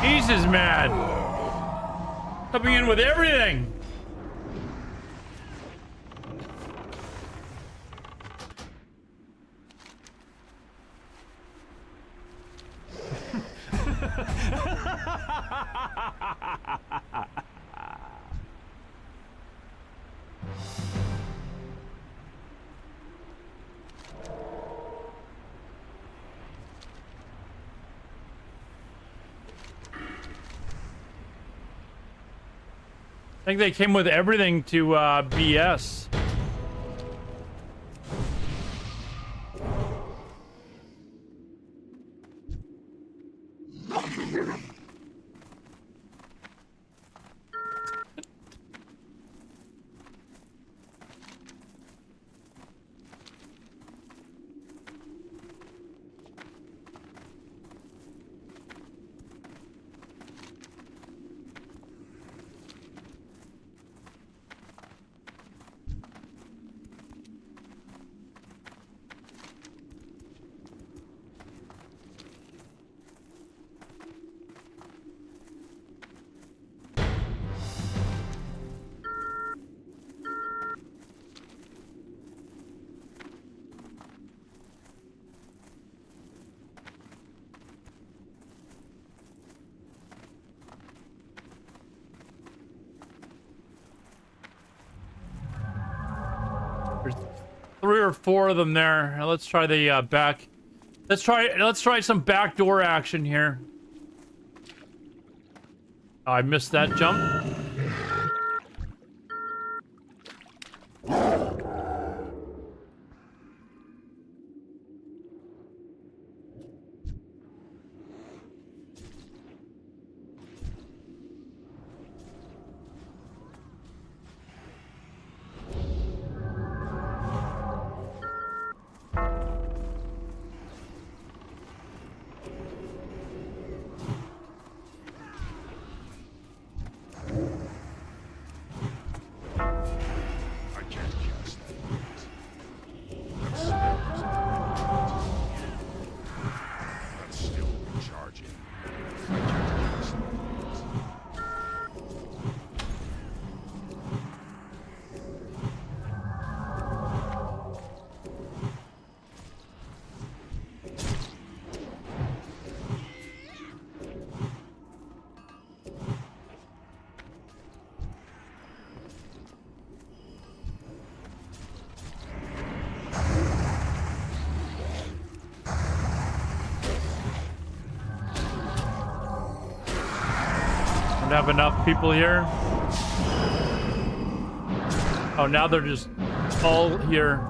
Jesus, man! Coming in with everything! I think they came with everything to BS. There's 3 or 4 of them there. Now let's try the back. Let's try some backdoor action here. Oh, I missed that jump. Don't have enough people here. Oh, now they're just all here.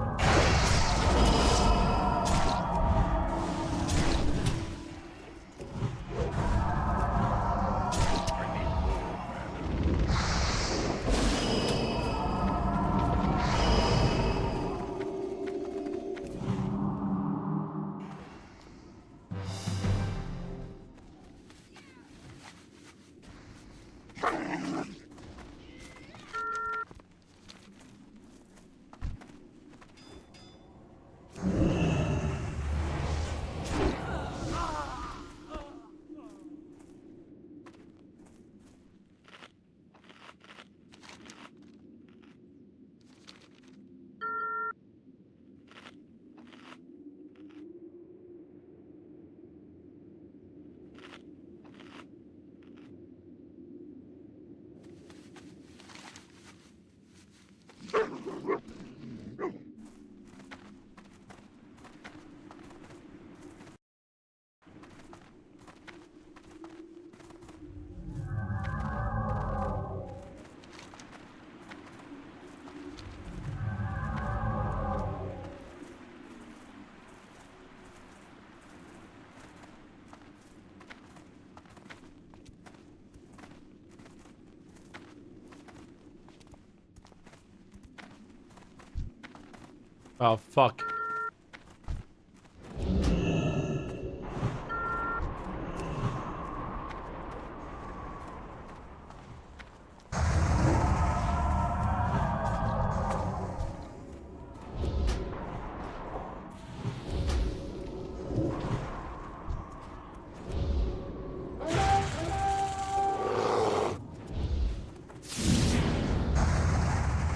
Oh, fuck.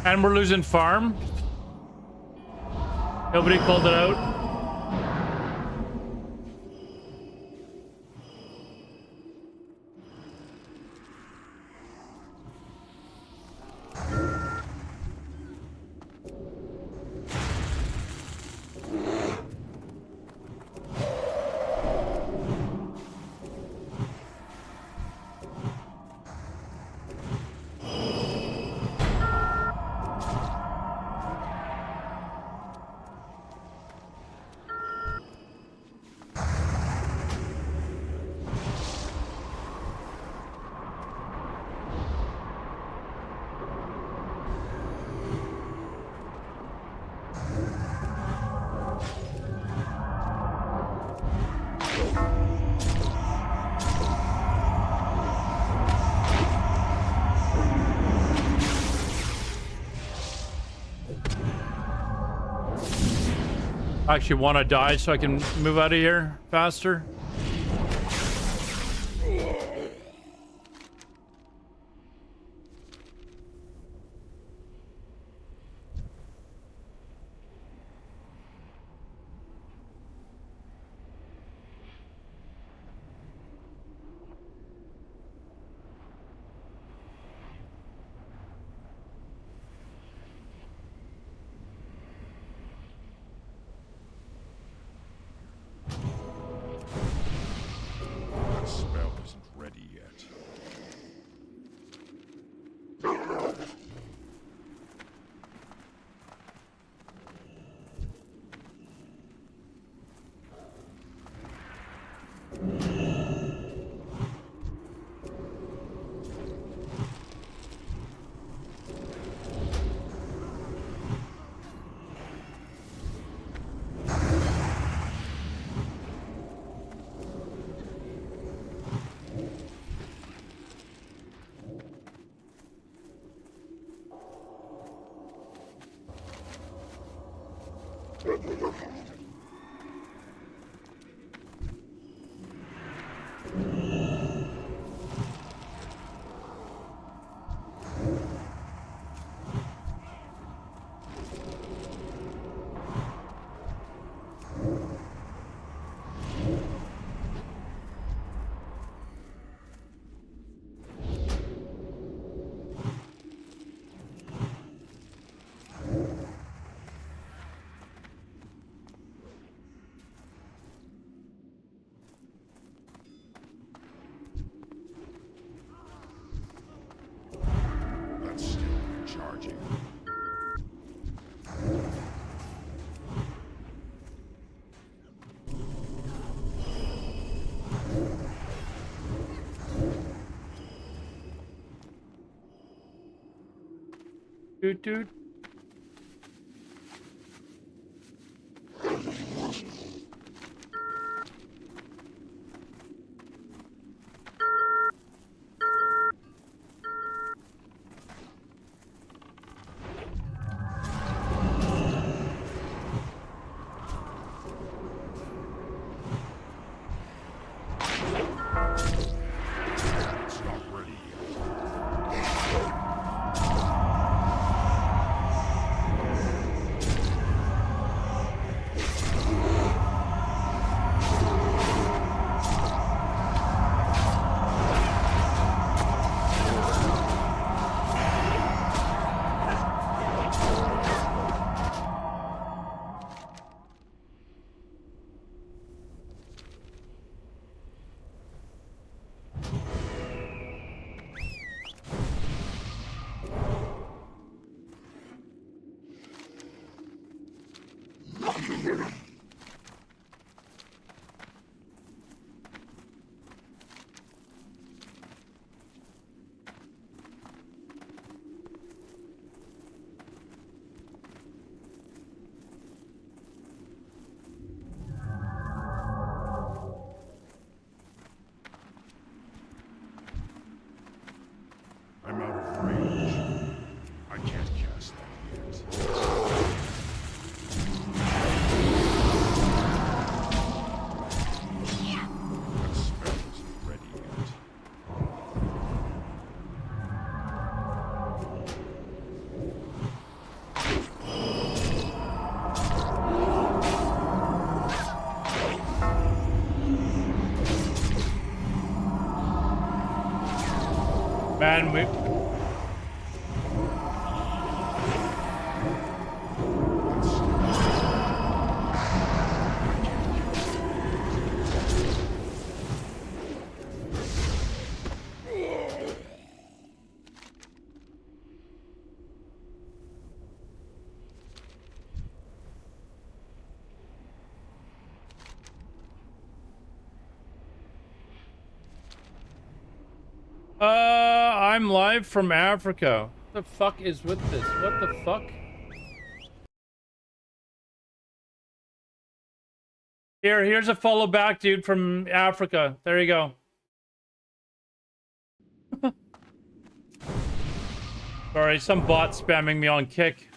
And we're losing farm. Nobody called it out. I actually want to die so I can move out of here faster. That spell isn't ready yet. That's still recharging. Dude. It's not ready yet. Man, we... I'm live from Africa. What the fuck is with this? What the fuck? Here's a follow back, dude, from Africa. There you go. Sorry, some bot spamming me on Kick.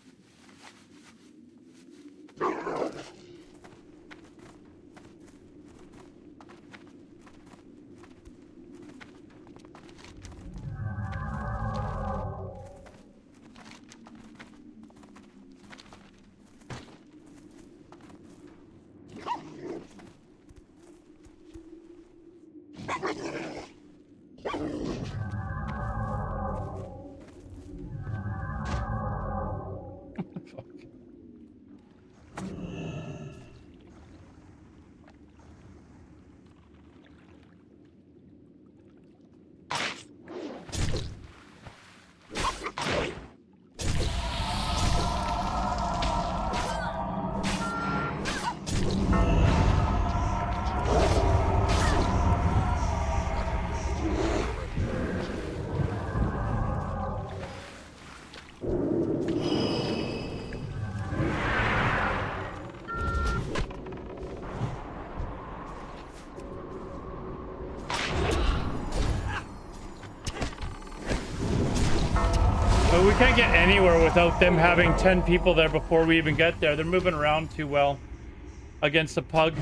We can't get anywhere without them having 10 people there before we even get there. They're moving around too well against the pug.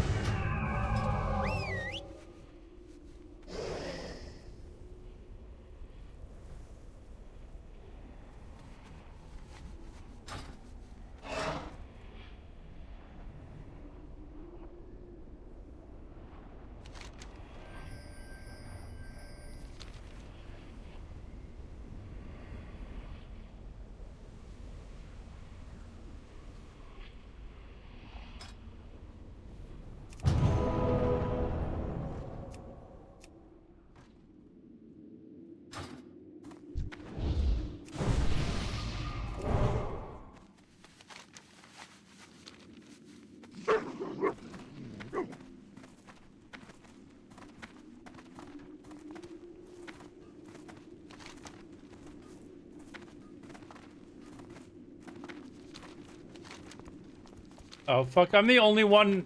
Oh, fuck. I'm the only one...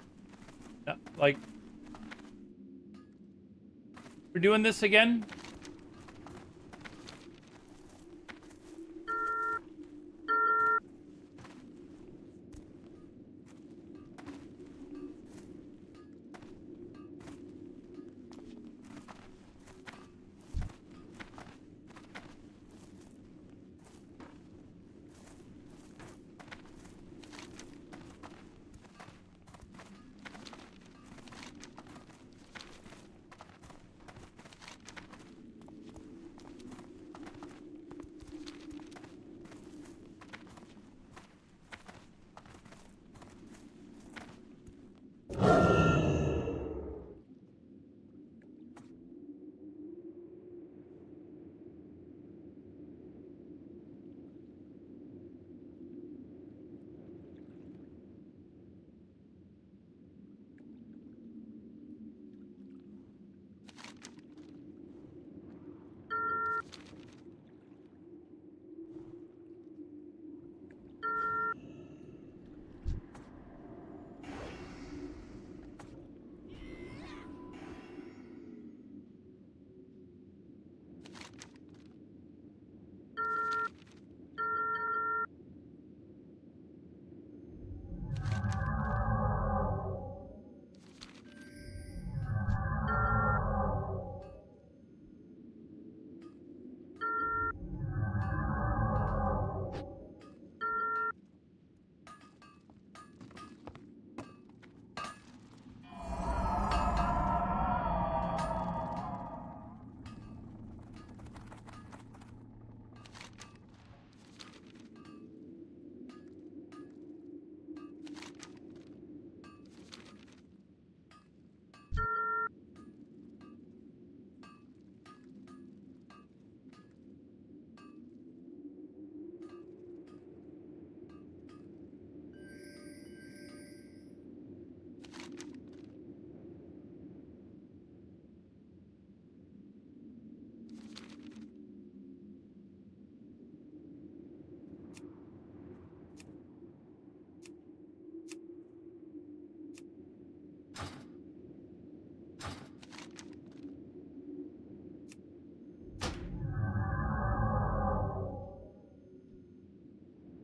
Like... We're doing this again?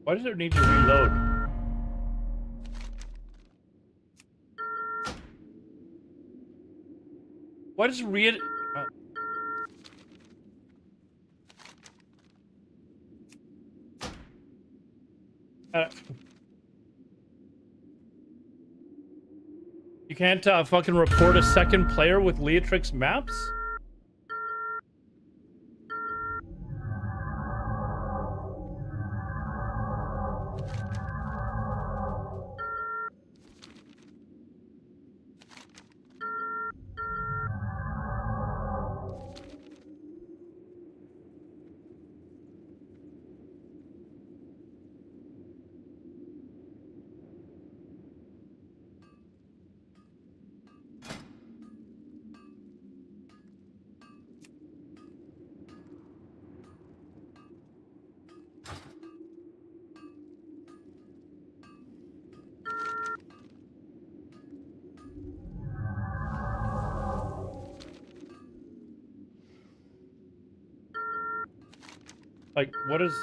Why does it need to reload? What is read? Oh. You can't fucking report a second player with Leatrix maps? Like, what is...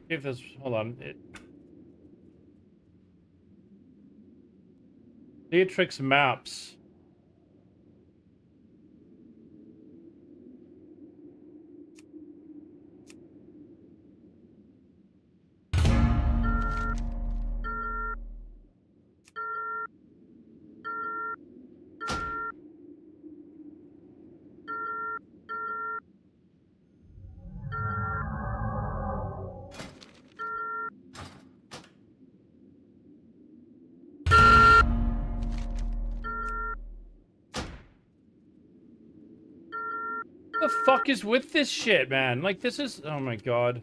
If this... Hold on. Leatrix maps. What the fuck is with this shit, man? Like, this is... Oh my god.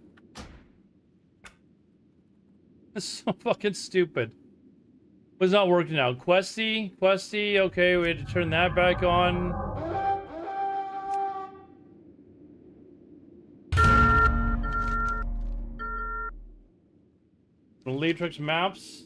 This is so fucking stupid. What's not working now? Questy? Questy? Okay, we had to turn that back on. Leatrix maps.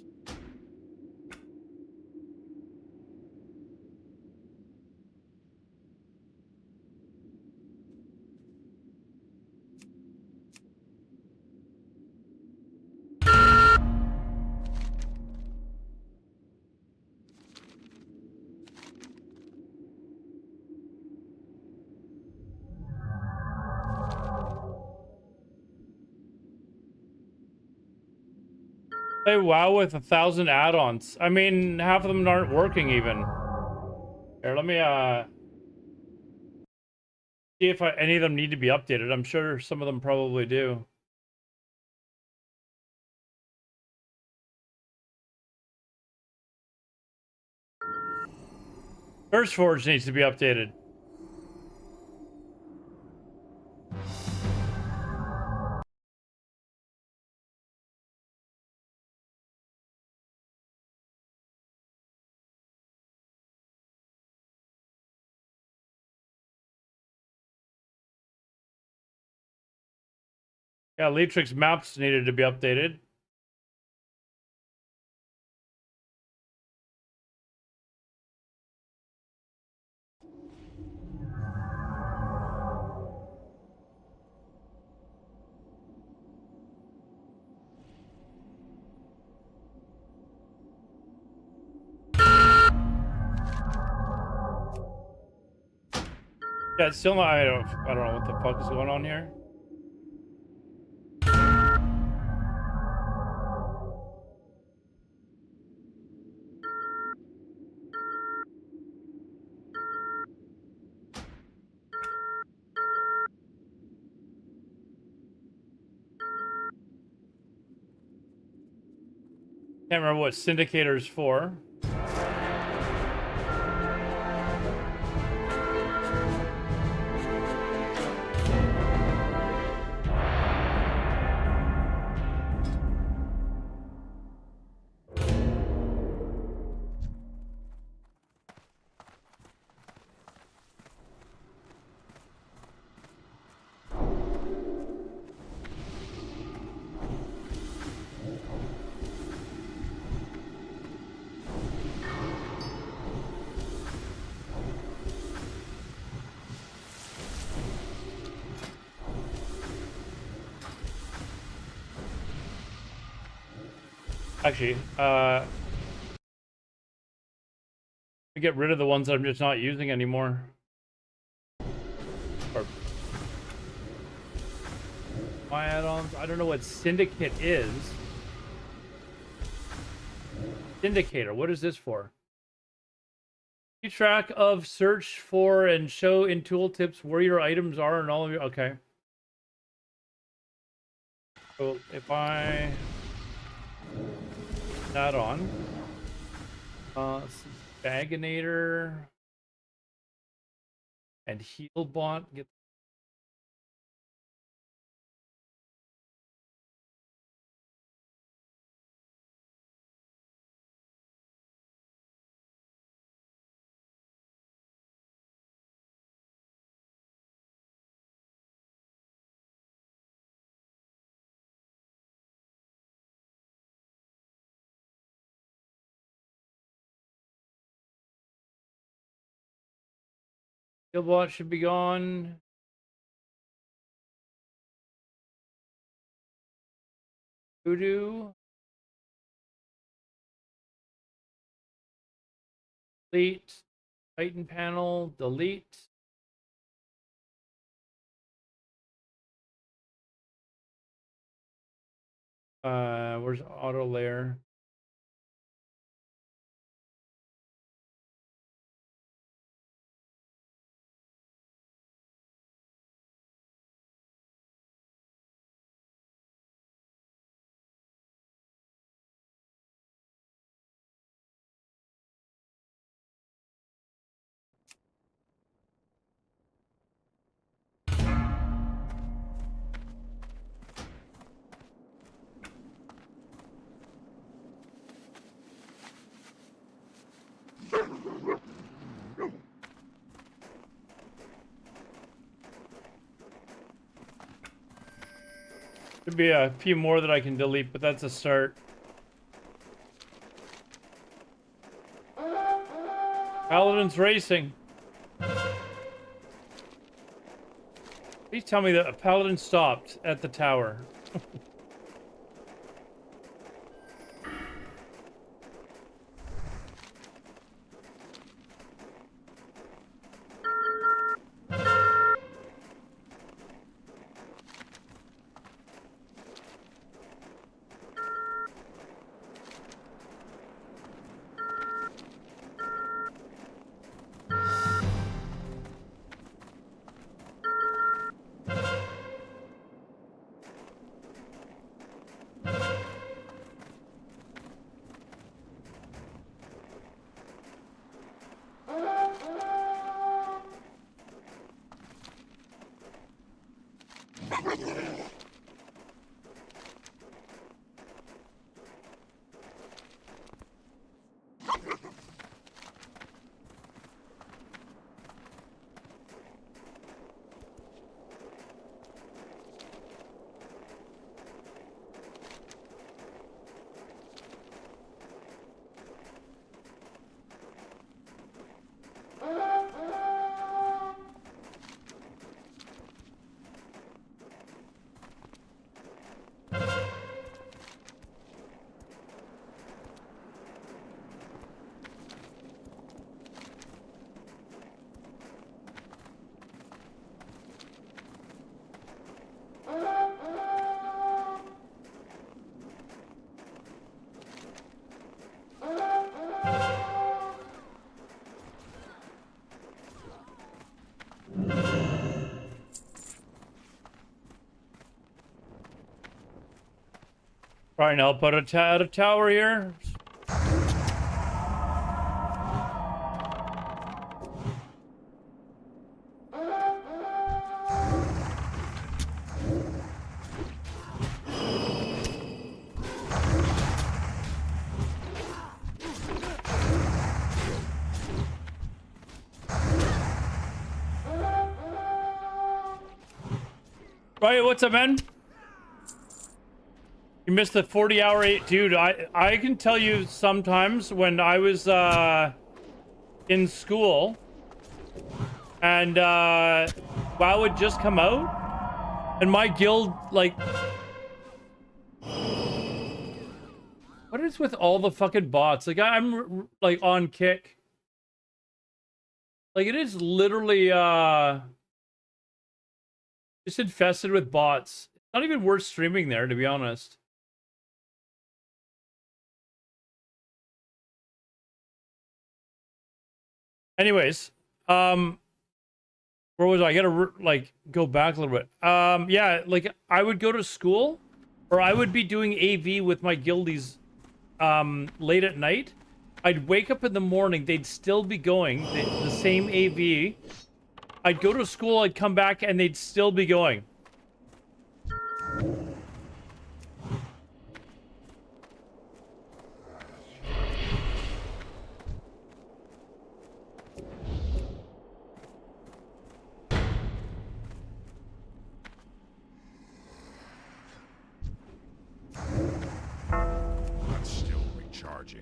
Play WoW with 1,000 add-ons. I mean, half of them aren't working even. Here, let me see if any of them need to be updated. I'm sure some of them probably do. Curseforge needs to be updated. Yeah, Leatrix maps needed to be updated. Yeah, it's still not, I don't know what the fuck is going on here. Can't remember what Syndicator's for. Actually, get rid of the ones that I'm just not using anymore. Or my add-ons. I don't know what Syndicate is. Indicator. What is this for? Keep track of, search for, and show in tooltips where your items are and all of your. Okay. So if I that on, let's see, Baginator and Healbot get. Healbot should be gone. Voodoo. Delete. Titan panel. Delete. Where's auto layer? Should be a few more that I can delete, but that's a start. Paladin's racing. Please tell me that a Paladin stopped at the tower. Trying to help out at a tower here. Right, what's up, man? You missed the 40-hour dude. I can tell you sometimes when I was in school and WoW would just come out and my guild, like, what What is with all the fucking bots? Like I'm like on kick. Like it is literally just infested with bots. It's not even worth streaming there, to be honest. Anyways, where was I? I gotta like go back a little bit. Yeah, like I would go to school, or I would be doing AV with my guildies late at night. I'd wake up in the morning, they'd still be going, the same AV. I'd go to school, I'd come back, and they'd still be going. That's still recharging.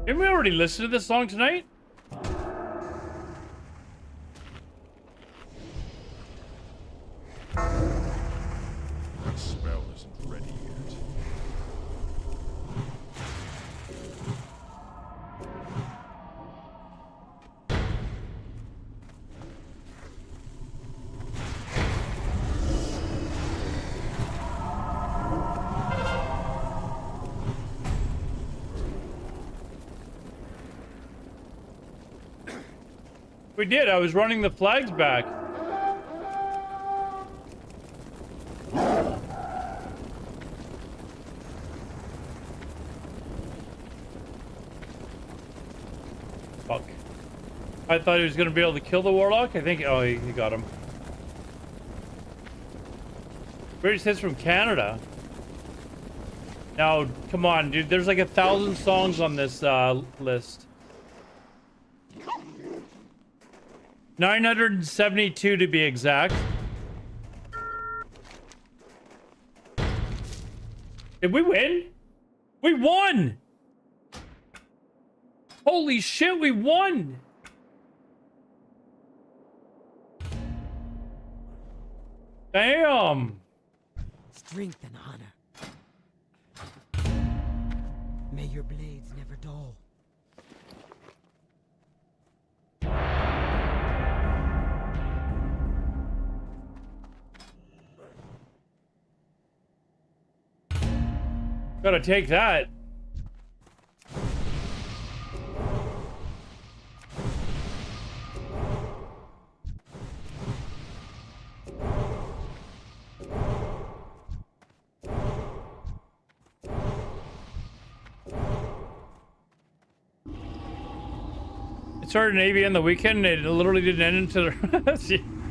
Didn't we already listen to this song tonight? That spell isn't ready yet. We did. I was running the flags back. Fuck. I thought he was going to be able to kill the warlock. I think... Oh, he got him. British hits from Canada. Now, come on, dude. There's like 1,000 songs on this list. 972 to be exact. Did we win? We won! Holy shit, we won! Damn! Strength and honor. May your blades never dull. Gotta take that. It started in AV on the weekend. It literally didn't end until the...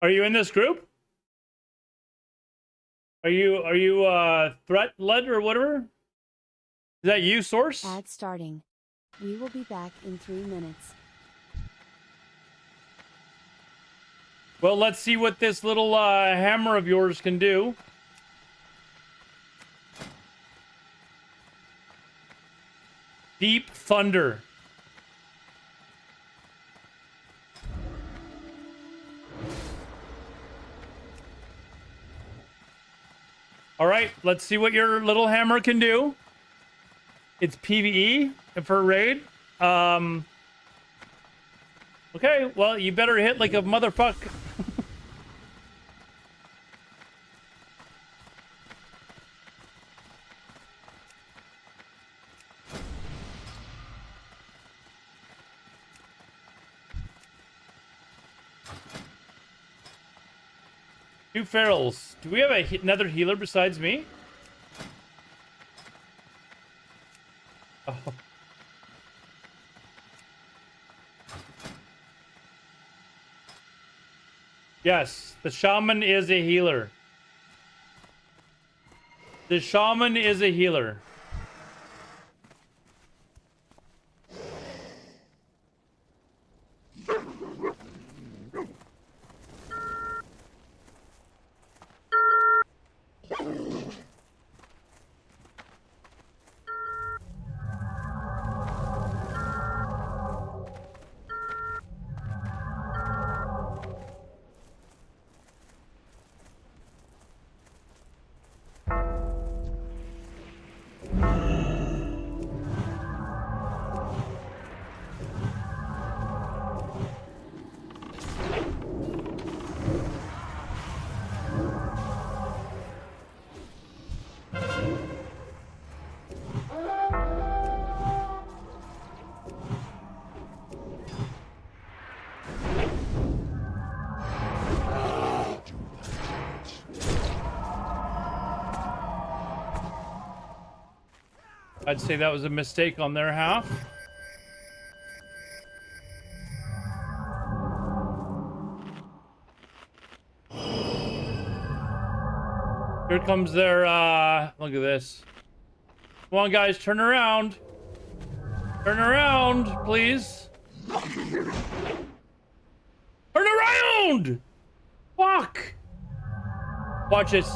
Are you in this group? Are you threat led or whatever? Is that you, Source? Ad starting. We will be back in 3 minutes. Well, let's see what this little hammer of yours can do. Deep Thunder. All right, let's see what your little hammer can do. It's PvE for raid. Okay, well, you better hit like a motherfucker. Two ferals. Do we have another healer besides me? Oh. Yes, the shaman is a healer. The shaman is a healer. I'd say that was a mistake on their half. Here comes their, look at this. Come on, guys, turn around. Turn around, please. Turn around! Fuck! Watch this.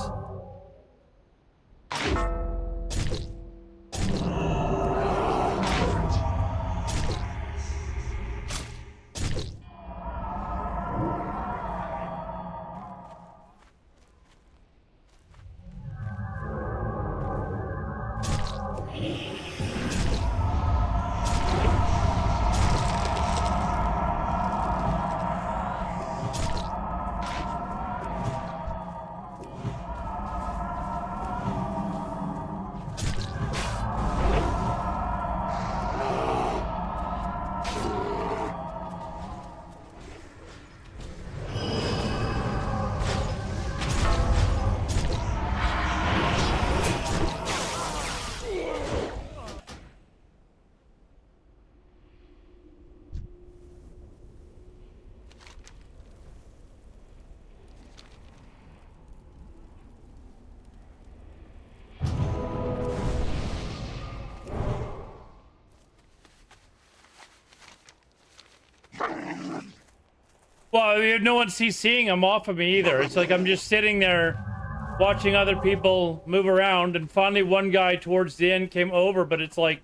Well, no one's CCing them off of me either. It's like I'm just sitting there watching other people move around, and finally one guy towards the end came over, but it's like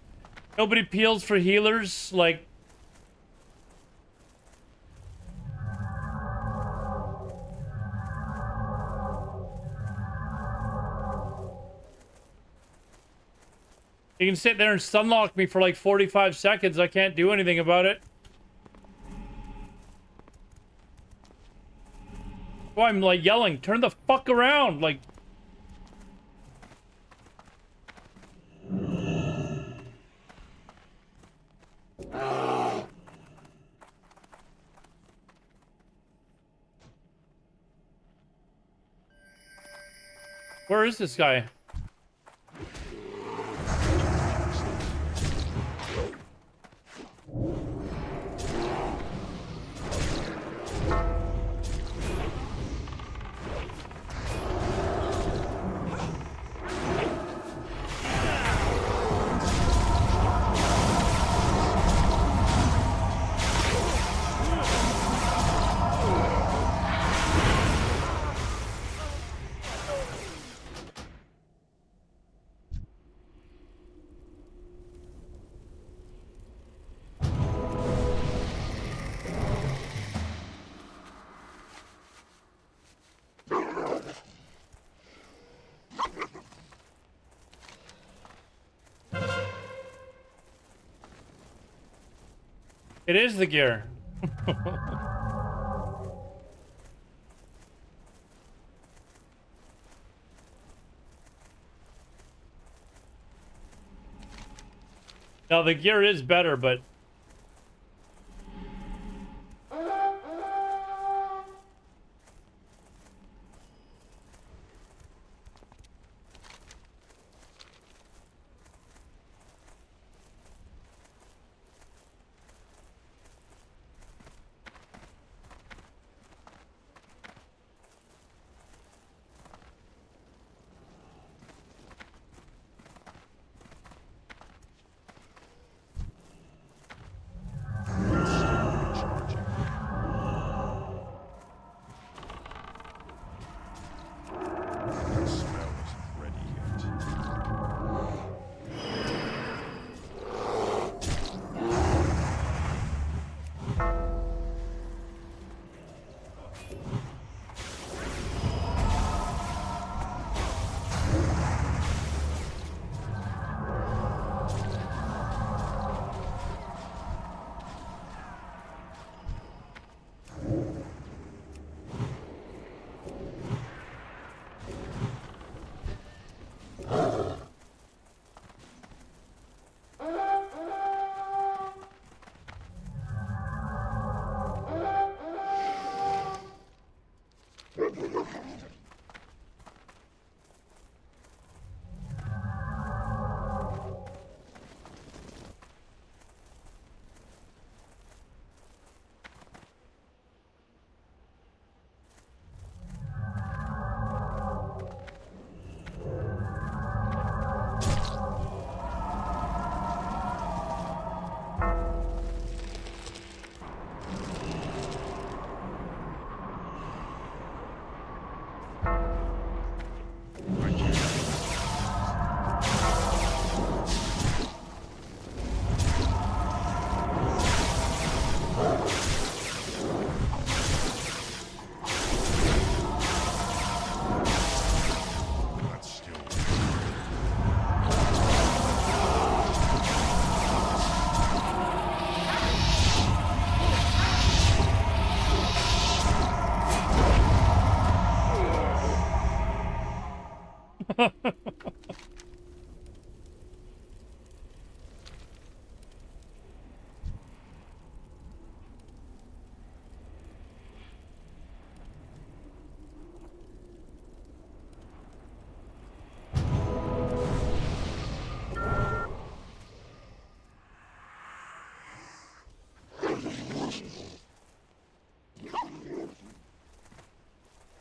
nobody peels for healers. Like, you can sit there and stunlock me for like 45 seconds. I can't do anything about it. Oh, I'm like yelling, turn the fuck around, like. Where is this guy? It is the gear. Now the gear is better, but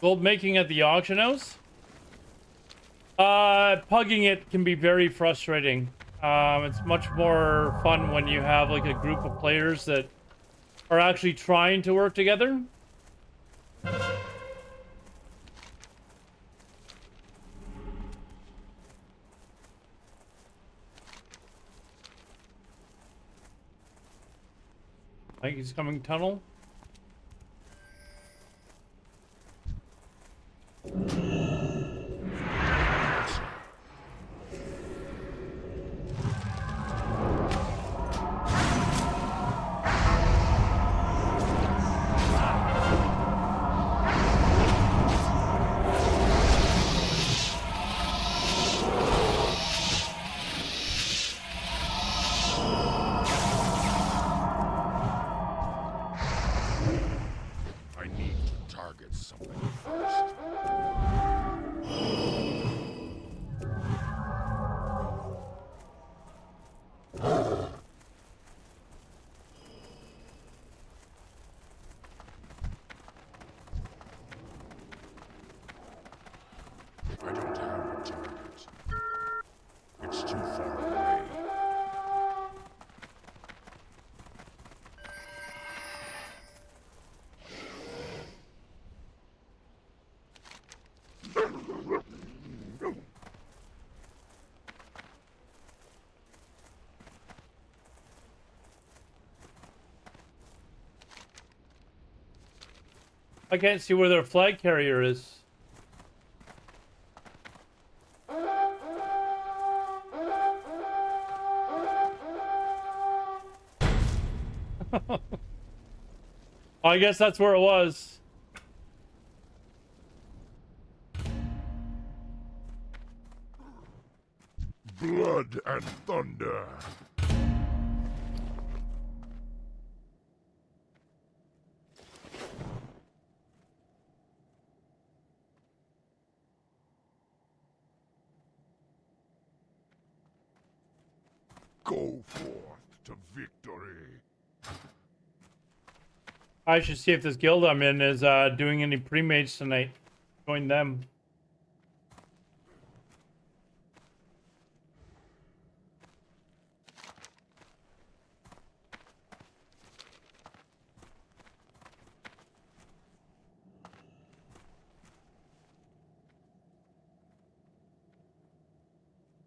Gold making at the auction house? Pugging it can be very frustrating. It's much more fun when you have like a group of players that are actually trying to work together. I think he's coming tunnel. I need to target something first. I don't have a target. It's too far away. I can't see where their flag carrier is. I guess that's where it was. Blood and thunder. Go forth to victory. I should see if this guild I'm in is doing any pre-mages tonight. Join them.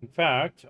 In fact,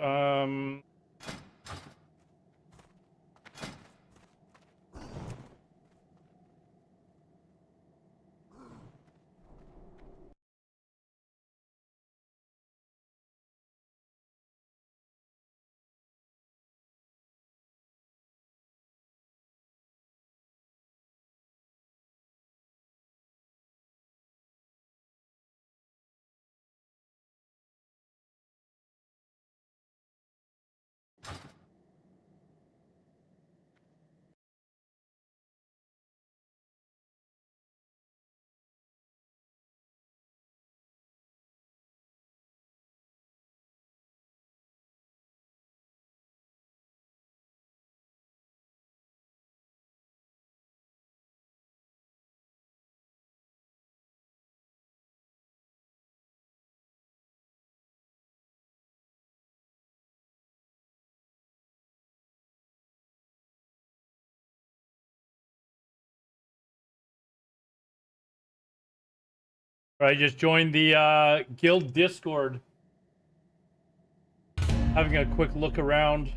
I just joined the guild Discord. Having a quick look around.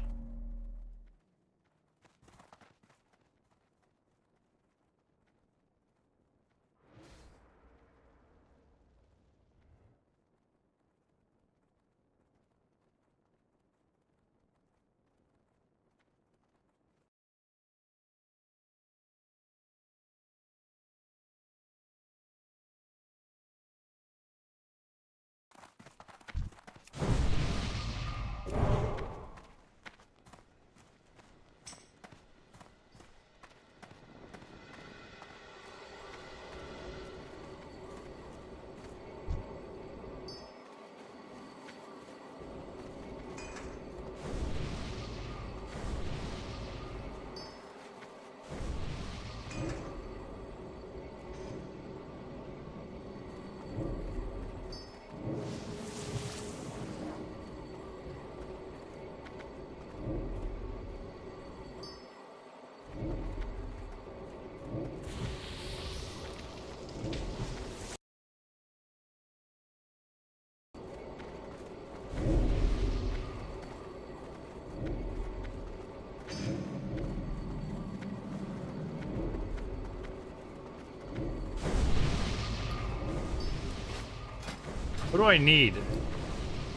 What do I need?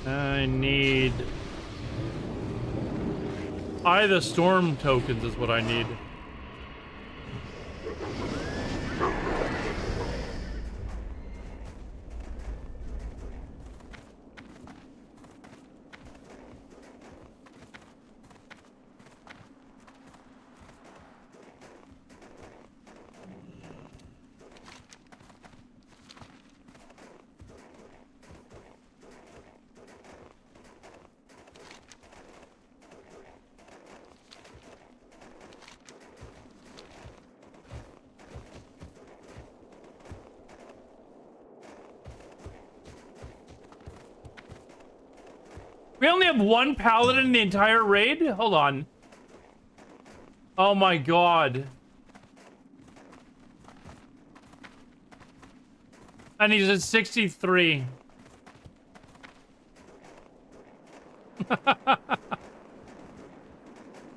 I need... Eye the Storm tokens is what I need. We only have one paladin in the entire raid? Hold on. Oh my god. And he's at 63.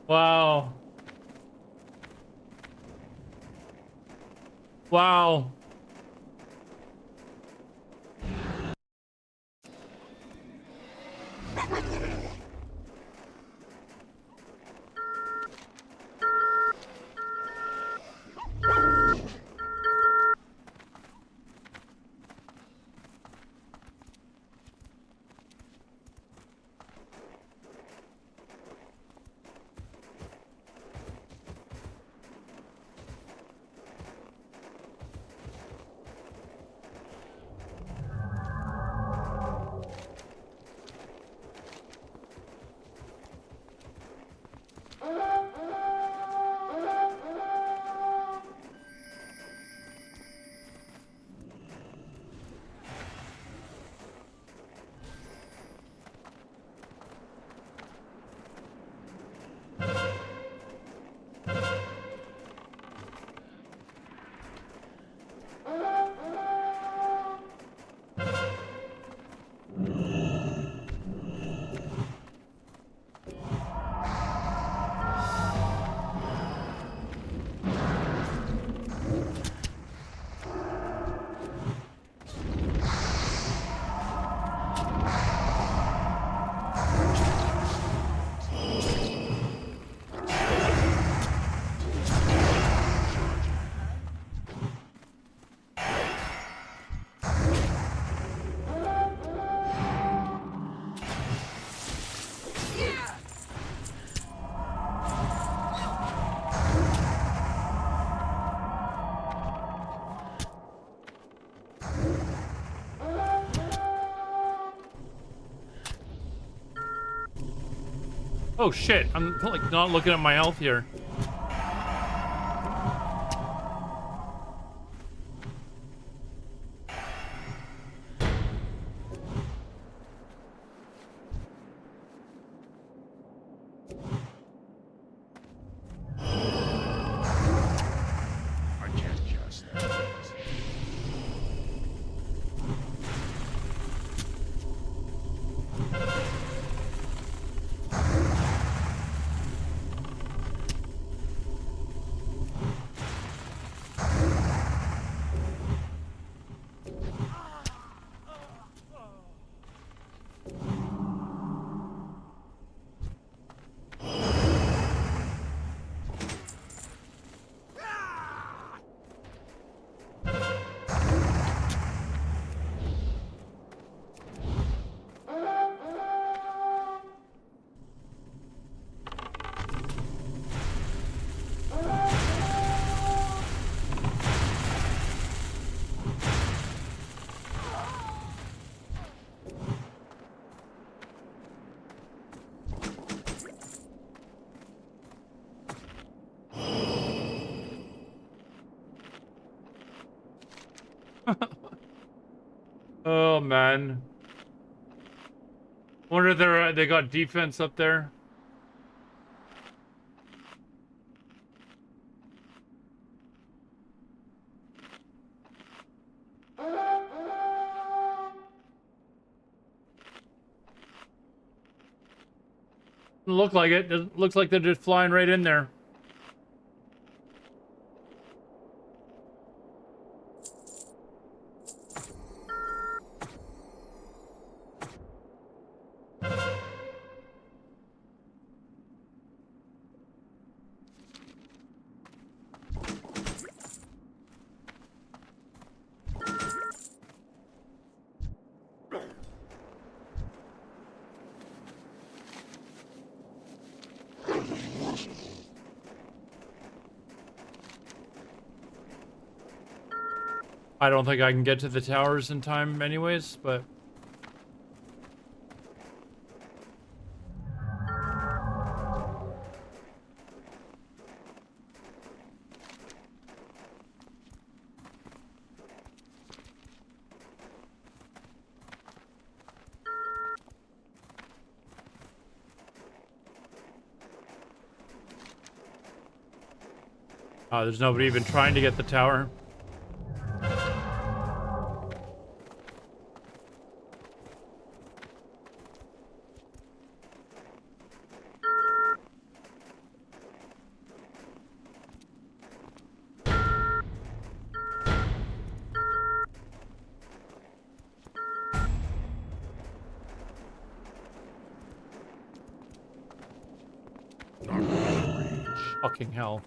Wow. Wow. Oh shit, I'm like not looking at my health here. I can't cast that yet. Oh man. Wonder they got defense up there. Doesn't look like it. Looks like they're just flying right in there. I don't think I can get to the towers in time anyways, but... there's nobody even trying to get the tower. Fucking hell.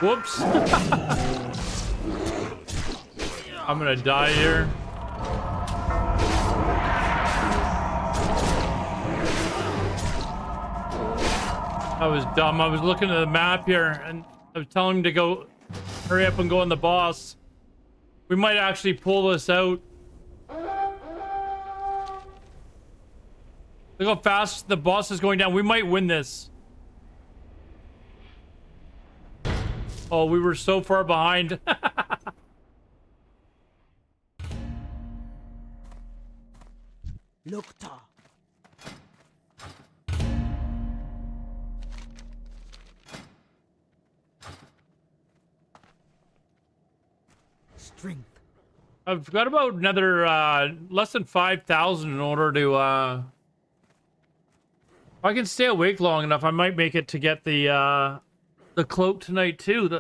Whoops. I'm gonna die here. That was dumb. I was looking at the map here and I was telling him to go hurry up and go on the boss. We might actually pull this out. Look how fast the boss is going down. We might win this. Oh, we were so far behind. Lukta. Strength. I've got about another less than 5,000 in order to if I can stay awake long enough, I might make it to get the cloak tonight too.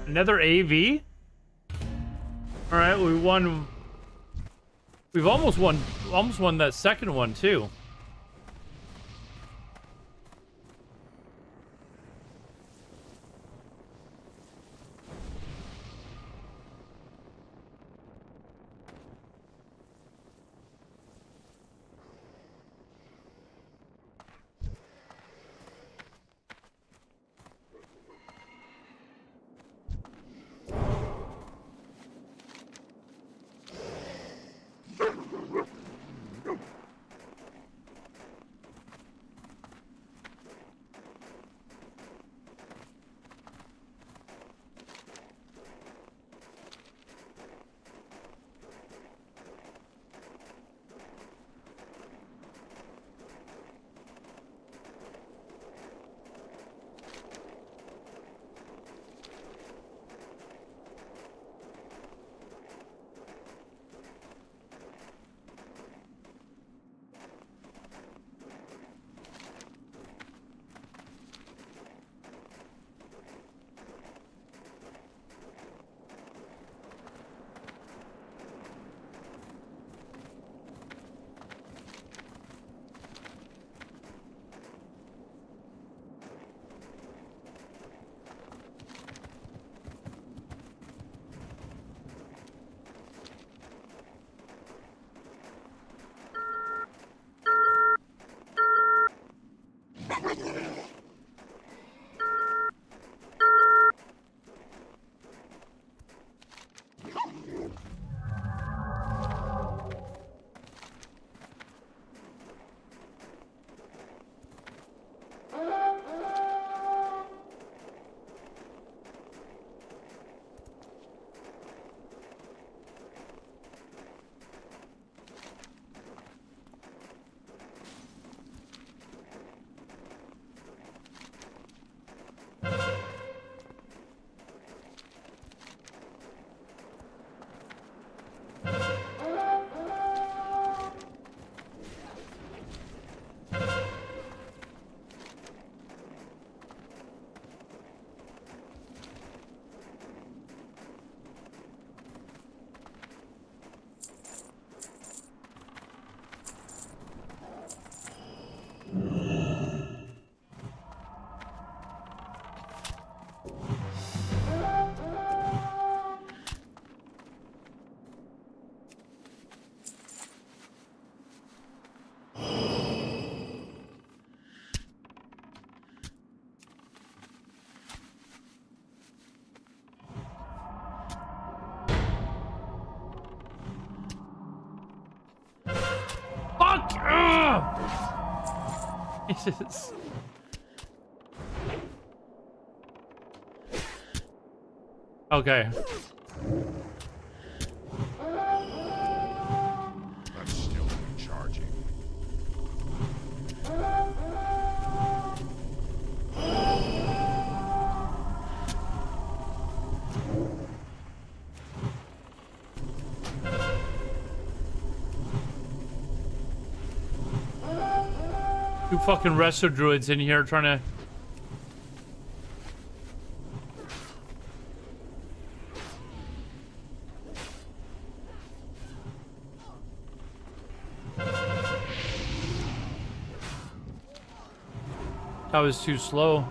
Another AV? All right, we won. We've almost won that second one too. Fuck! Ugh! Jesus. Okay. I'm still recharging. Two fucking resto druids in here trying to... That was too slow.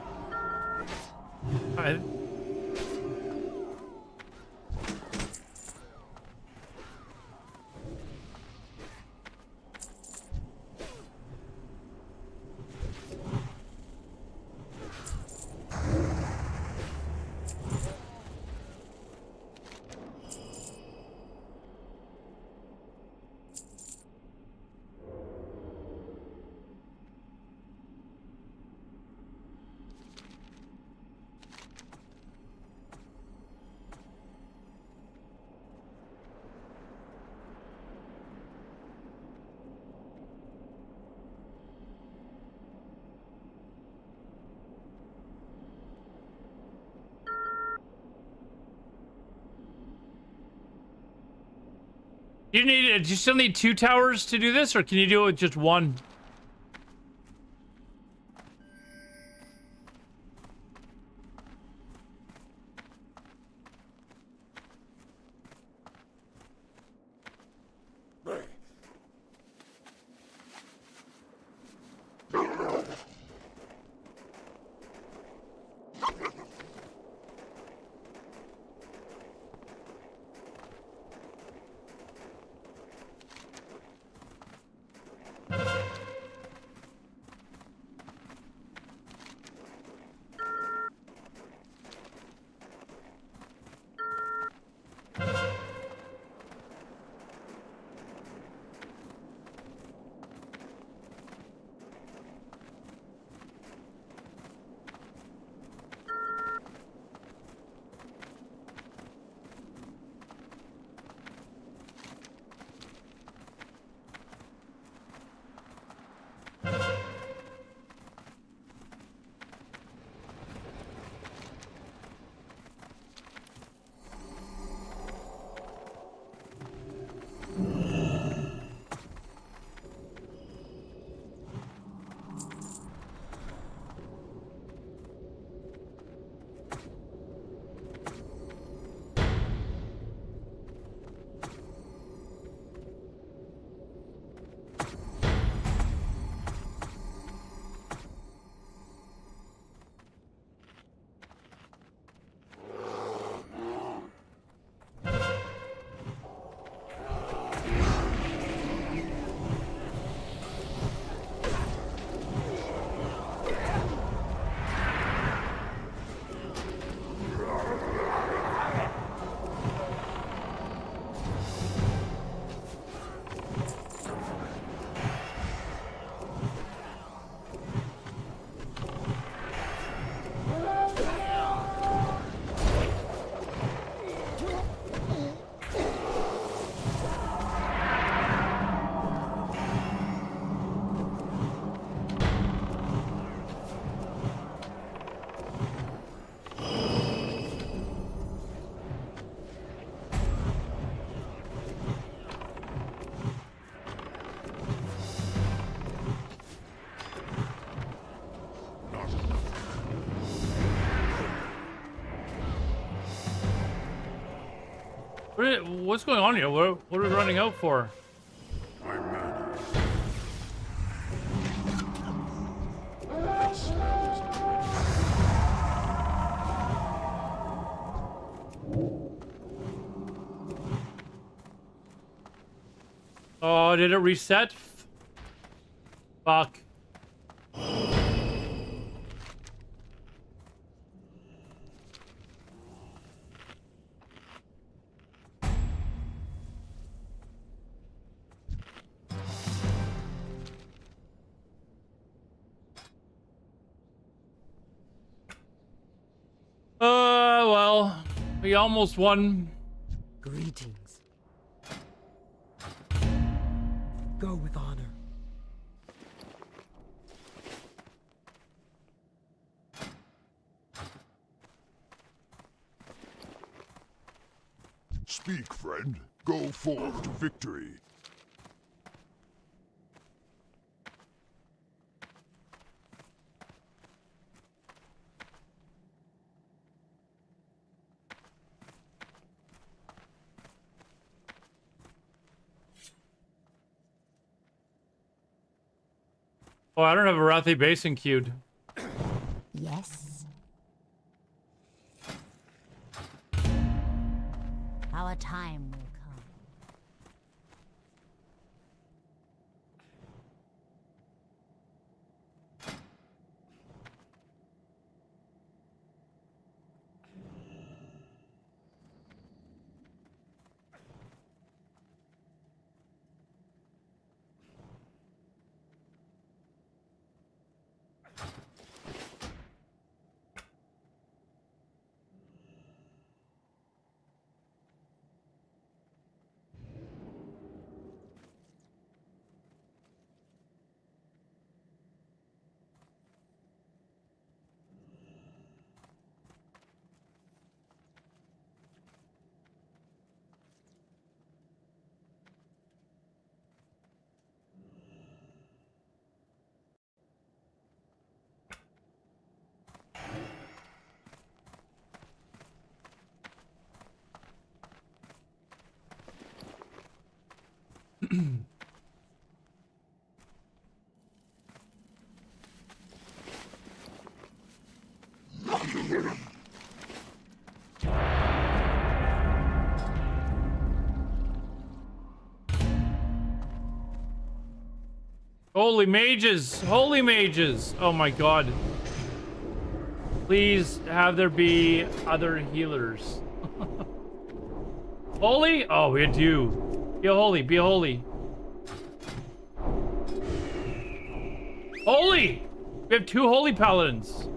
You need. Do you still need 2 towers to do this, or can you do it with just 1? What's going on here? What are we running out for? My mana. That spell isn't ready. Oh, did it reset? Fuck. Well, we almost won. Greetings. Go with honor. Speak, friend. Go forth to victory. Oh, I don't have a Wrathy Basin queued. Yes. Our time will come. Holy mages! Holy mages! Oh my god. Please have there be other healers. Holy? Oh, we do. Be holy, be holy. Holy! We have 2 holy paladins.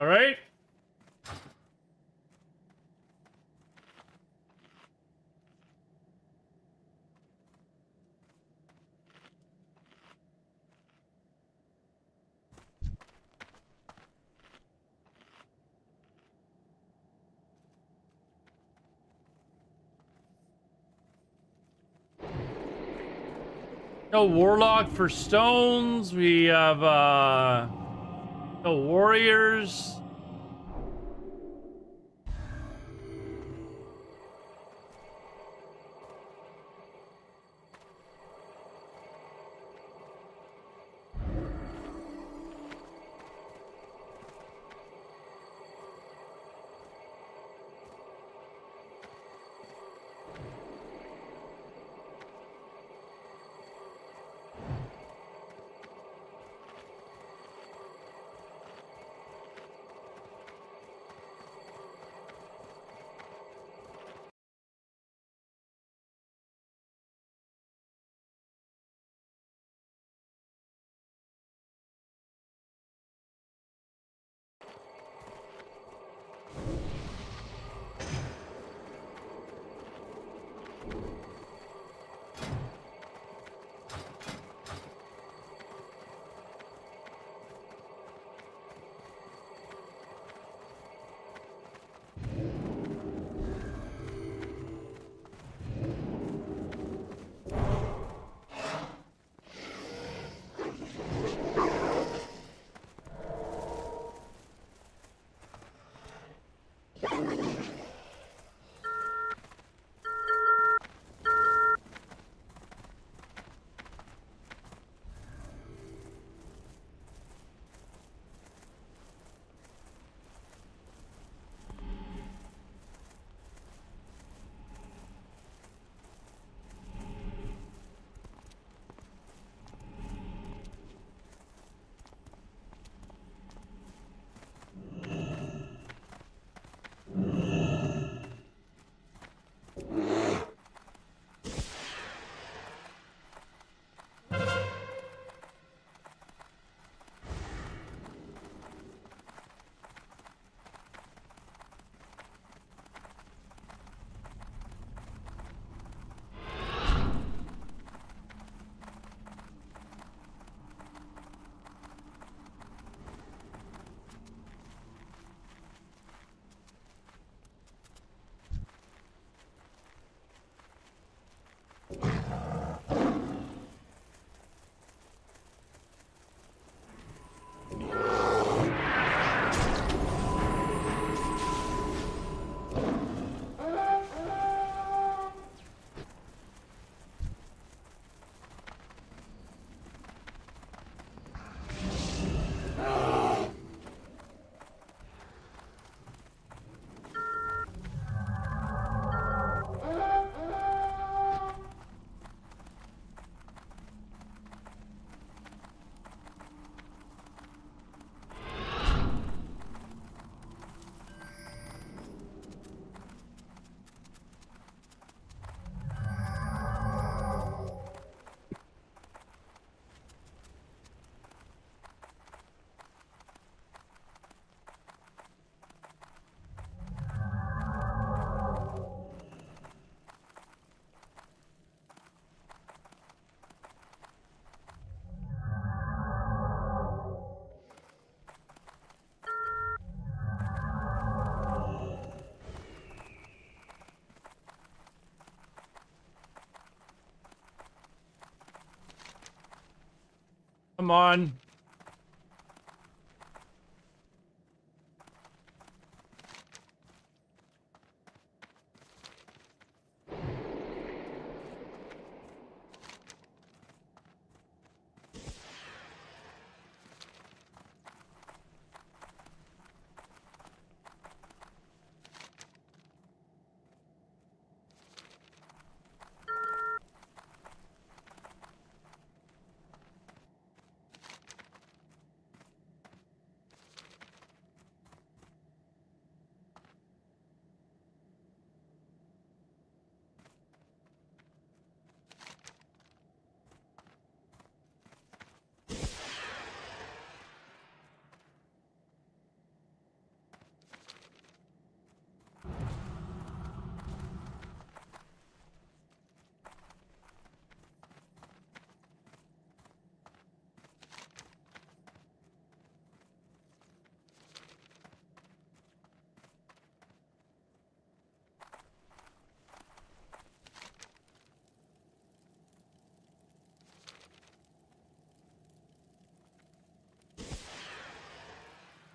Alright. No warlock for stones. We have no warriors. Come on.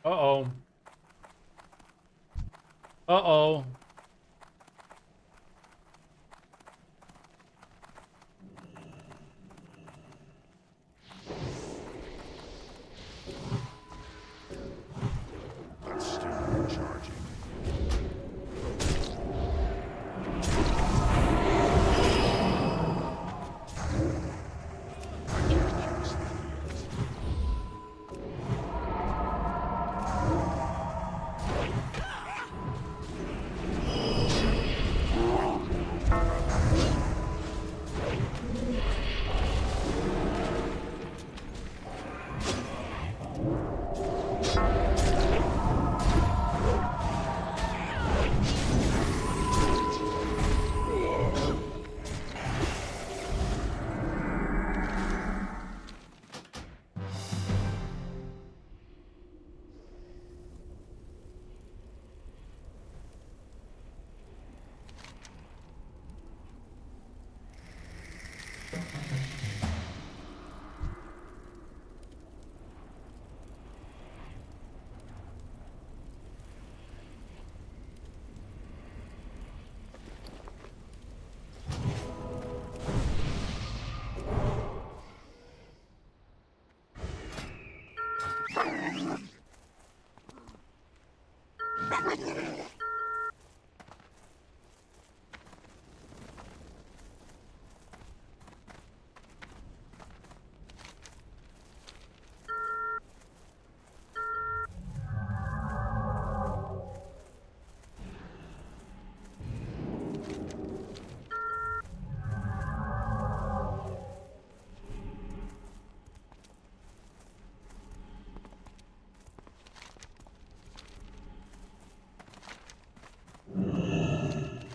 Uh-oh. Uh-oh. That's still recharging. I can't cast that yet.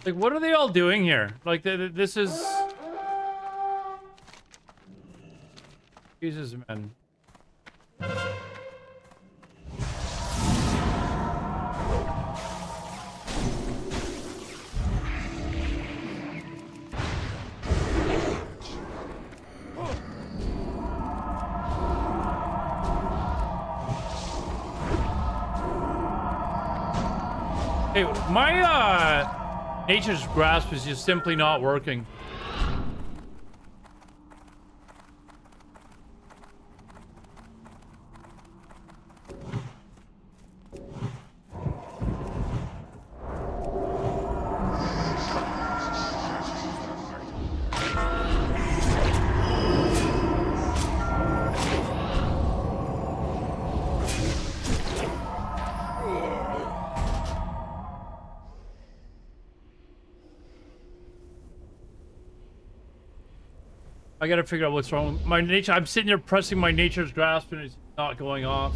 Like, what are they all doing here? Like, this is... Jesus, man. Hey, my, Nature's Grasp is just simply not working. I gotta figure out what's wrong. My nature, I'm sitting here pressing my Nature's Grasp and it's not going off.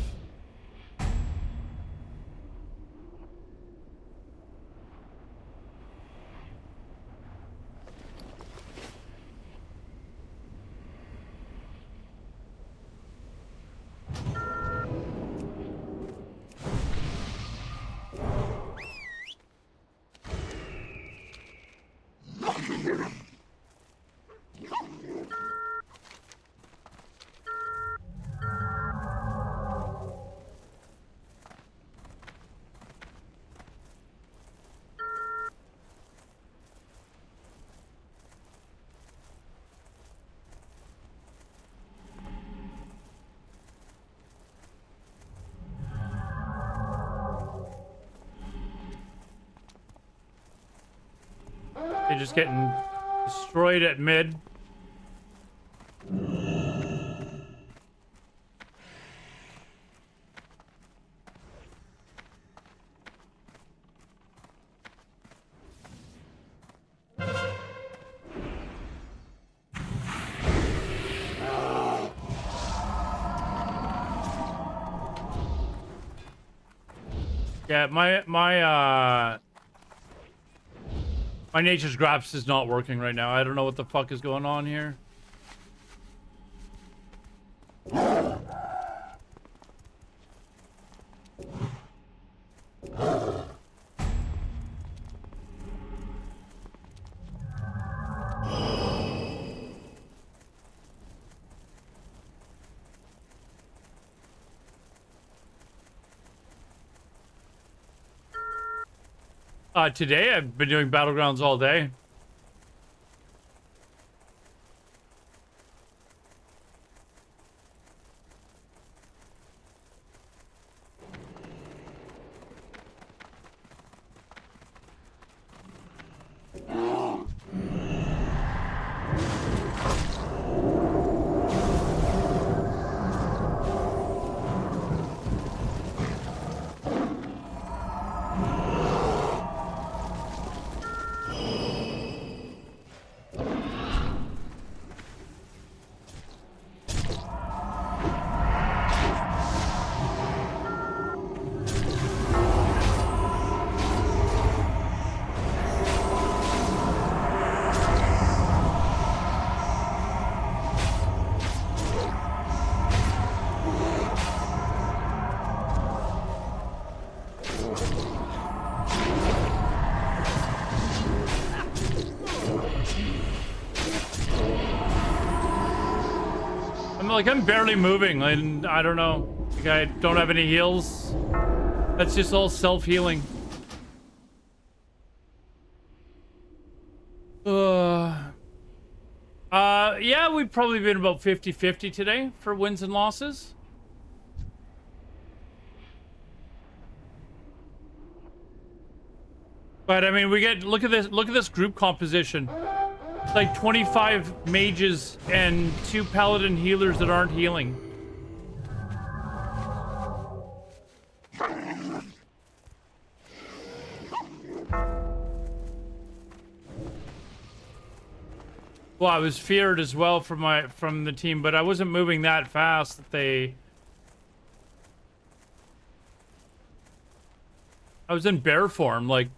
They're just getting destroyed at mid. Yeah, my nature's graphics is not working right now. I don't know what the fuck is going on here. Today I've been doing Battlegrounds all day. I'm barely moving, and I don't know. Like, I don't have any heals. That's just all self-healing. Yeah, we've probably been about 50-50 today for wins and losses. But I mean, look at this group composition. It's like 25 mages and 2 paladin healers that aren't healing. Well, I was feared as well from the team, but I wasn't moving that fast that they... I was in bear form, like...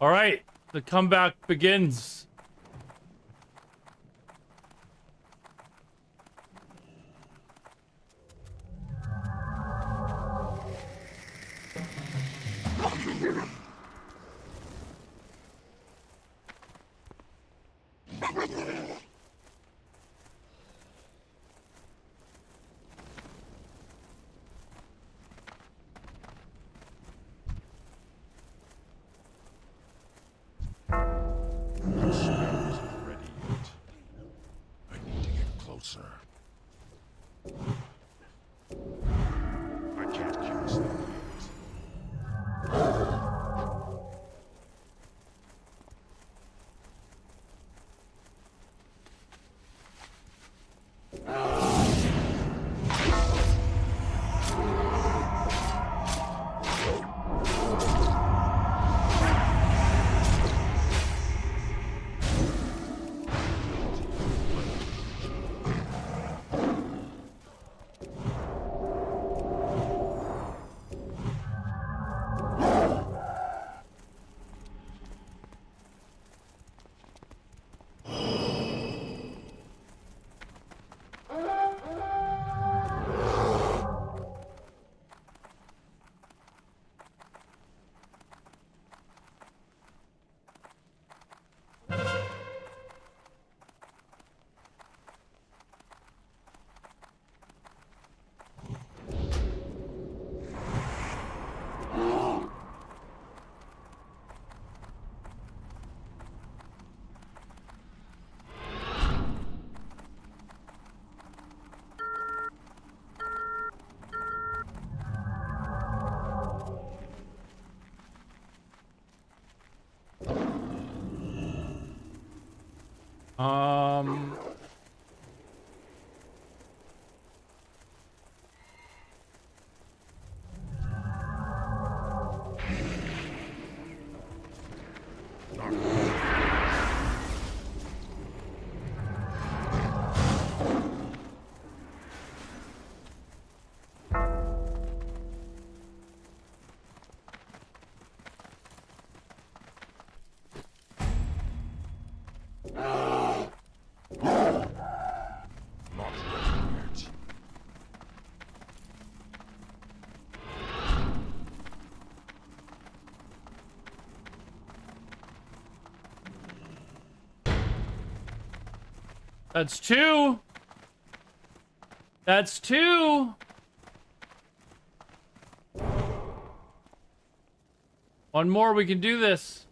All right, the comeback begins. That spell isn't ready yet. I need to get closer. I can't cast that yet. Um. Not ready yet. That's two. That's two. One more, we can do this.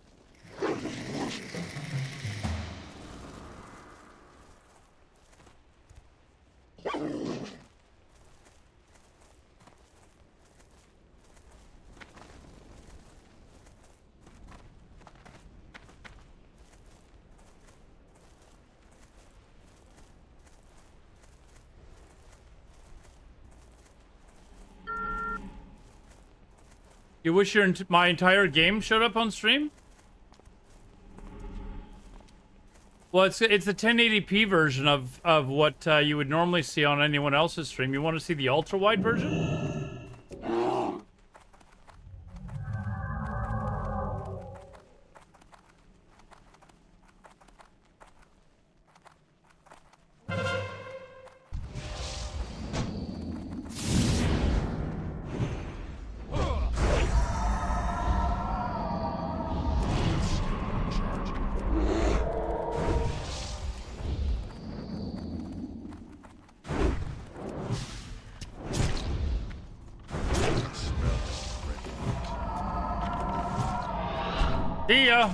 You wish my entire game showed up on stream? Well, it's the 1080p version of what you would normally see on anyone else's stream. You want to see the ultra wide version? See ya.